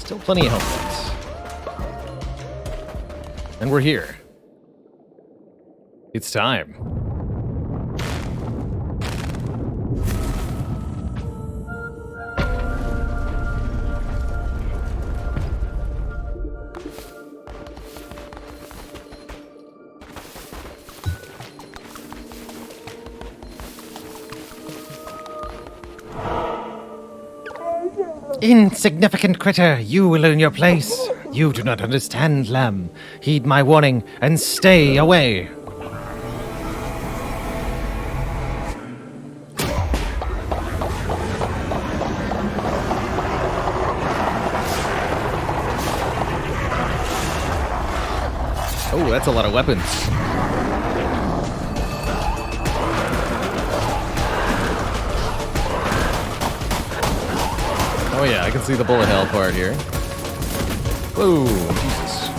Still plenty of health points. And we're here. It's time. Insignificant critter, you will earn your place. You do not understand, lamb. Heed my warning and stay away. Oh, that's a lot of weapons. Oh yeah, I can see the bullet hell part here. Whoa, Jesus.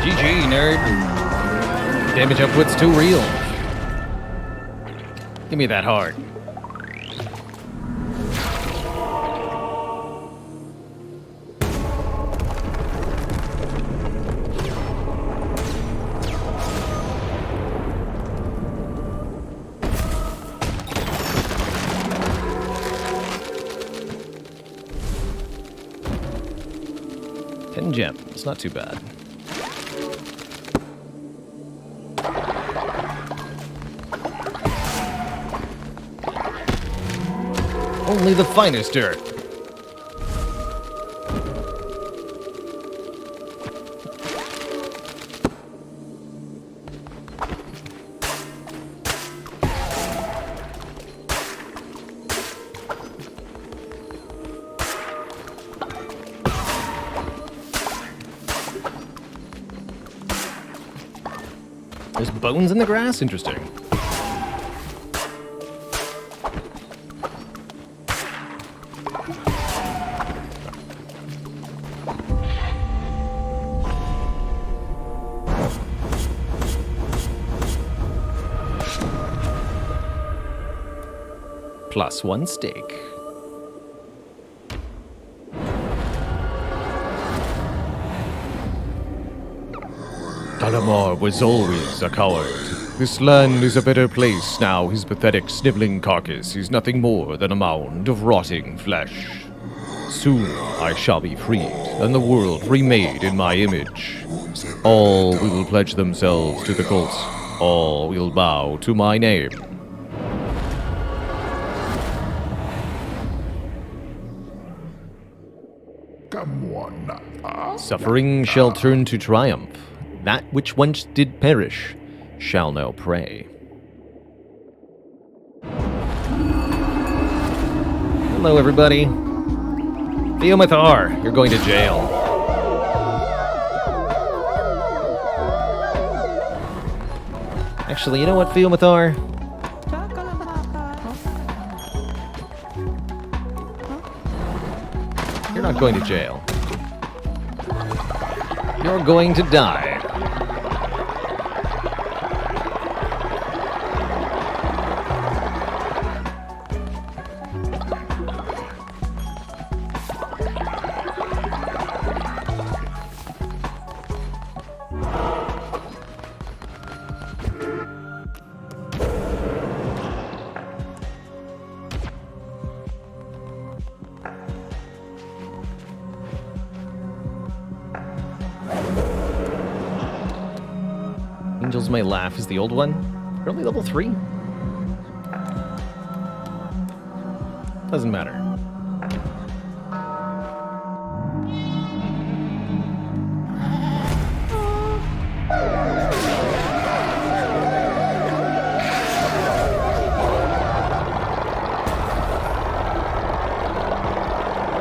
GG, nerd. Damage output's too real. Give me that heart. Gem. It's not too bad. Only the finest dirt. There's bones in the grass? Interesting. +1 stake. Dalamar was always a coward. This land is a better place now. His pathetic, sniveling carcass is nothing more than a mound of rotting flesh. Soon I shall be freed, and the world remade in my image. All will pledge themselves to the cult. All will bow to my name. Come on. Suffering shall turn to triumph. That which once did perish shall now pray. Hello, everybody. Theomathar, you're going to jail. Actually, you know what, Theomathar? You're not going to jail. You're going to die. Angels May Laugh is the old one. You're only level 3? Doesn't matter.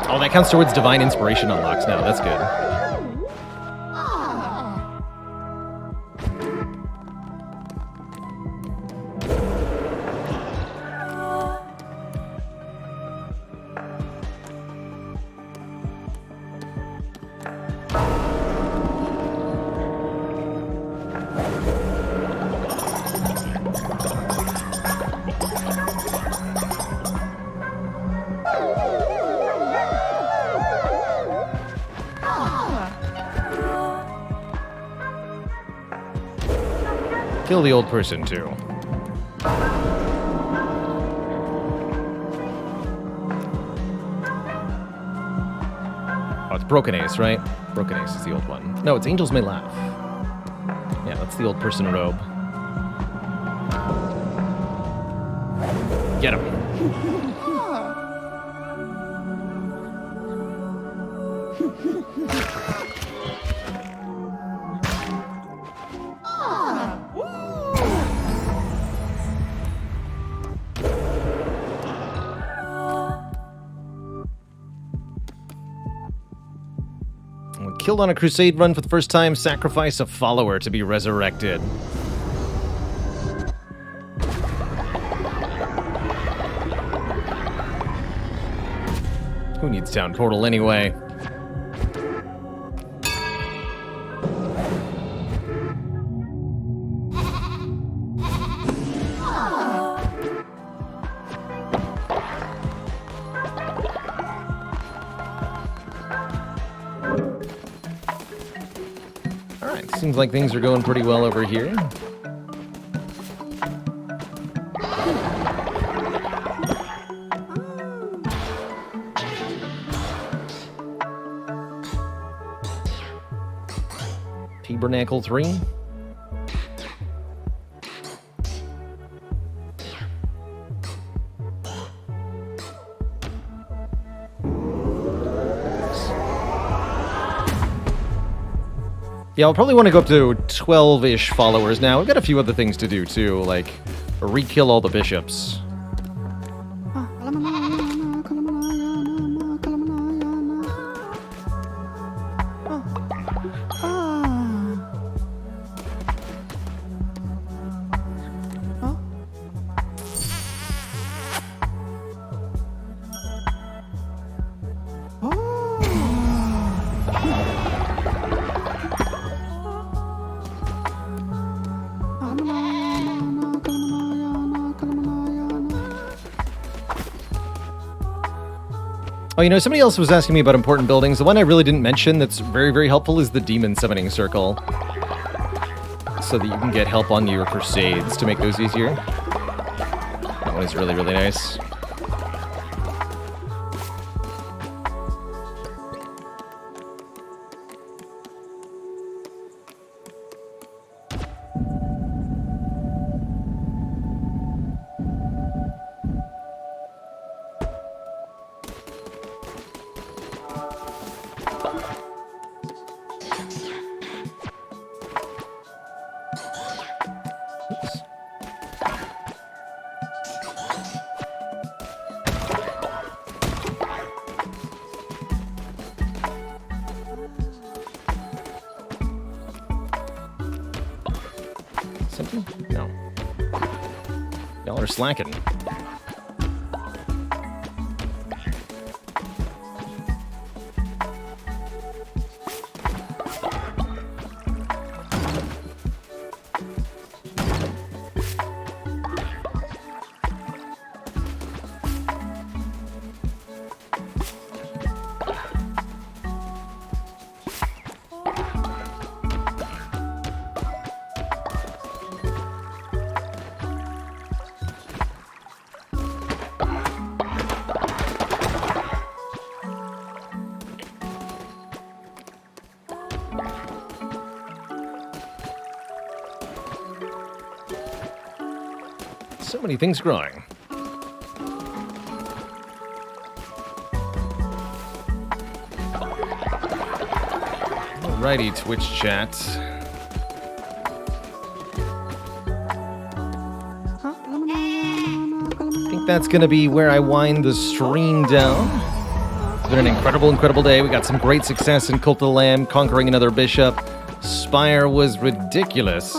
Oh, that counts towards Divine Inspiration unlocks now. That's good. Kill the old person, too. Oh, it's Broken Ace, right? Broken Ace is the old one. No, it's Angels May Laugh. Yeah, that's the old person robe. Get him. Killed on a crusade run for the first time, sacrifice a follower to be resurrected. Who needs Town Portal anyway? Seems like things are going pretty well over here. Tabernacle 3. Yeah, I'll probably want to go up to 12-ish followers now. We've got a few other things to do, too, like re-kill all the bishops. Oh, you know, somebody else was asking me about important buildings. The one I really didn't mention that's very, very helpful is the Demon Summoning Circle. So that you can get help on your crusades to make those easier. That one is really, really nice. Something? No. Y'all are slacking. So many things growing. Alrighty, Twitch chat. I think that's gonna be where I wind the stream down. It's been an incredible, incredible day. We got some great success in Cult of the Lamb, conquering another bishop. Spire was ridiculous.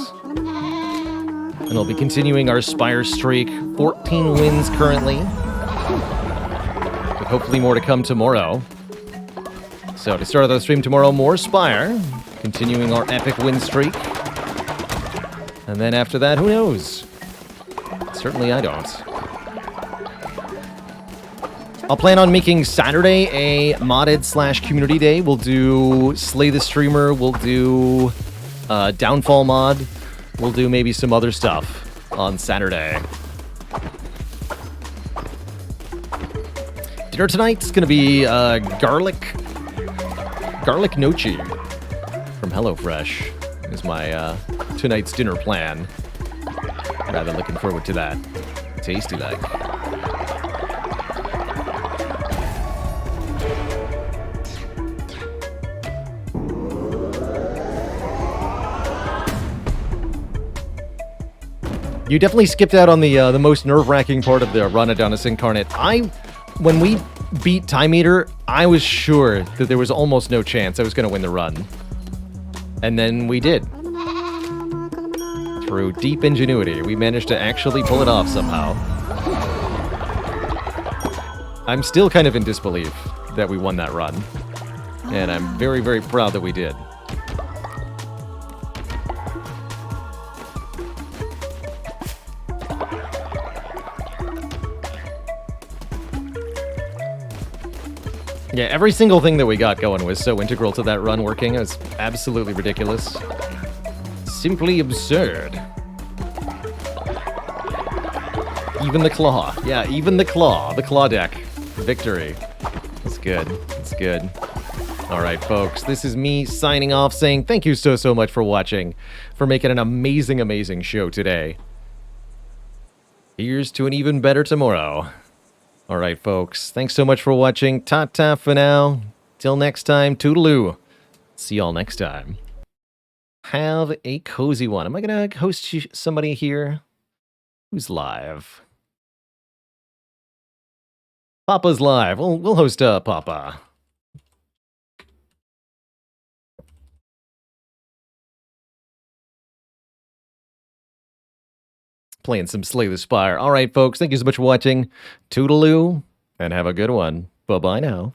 And we'll be continuing our Spire streak. 14 wins currently. With hopefully more to come tomorrow. So to start the stream tomorrow, more Spire. Continuing our epic win streak. And then after that, who knows? Certainly I don't. I'll plan on making Saturday a modded / community day. We'll do Slay the Streamer. We'll do Downfall mod. We'll do maybe some other stuff on Saturday. Dinner tonight's gonna be garlic nochi from HelloFresh is my tonight's dinner plan. Rather looking forward to that. Tasty like. You definitely skipped out on the most nerve-wracking part of the run Adonis Incarnate. When we beat Time Eater, I was sure that there was almost no chance I was going to win the run. And then we did. Through deep ingenuity, we managed to actually pull it off somehow. I'm still kind of in disbelief that we won that run. And I'm very, very proud that we did. Yeah, every single thing that we got going was so integral to that run working. It was absolutely ridiculous. Simply absurd. Even the claw. Yeah, even the claw. The claw deck. Victory. That's good. That's good. Alright, folks. This is me signing off saying thank you so much for watching. For making an amazing, amazing show today. Here's to an even better tomorrow. Alright, folks. Thanks so much for watching. Ta-ta for now. Till next time, toodaloo. See y'all next time. Have a cozy one. Am I going to host somebody here? Who's live? Papa's live. We'll host Papa. Playing some Slay the Spire. All right, folks. Thank you so much for watching. Toodaloo, and have a good one. Bye-bye now.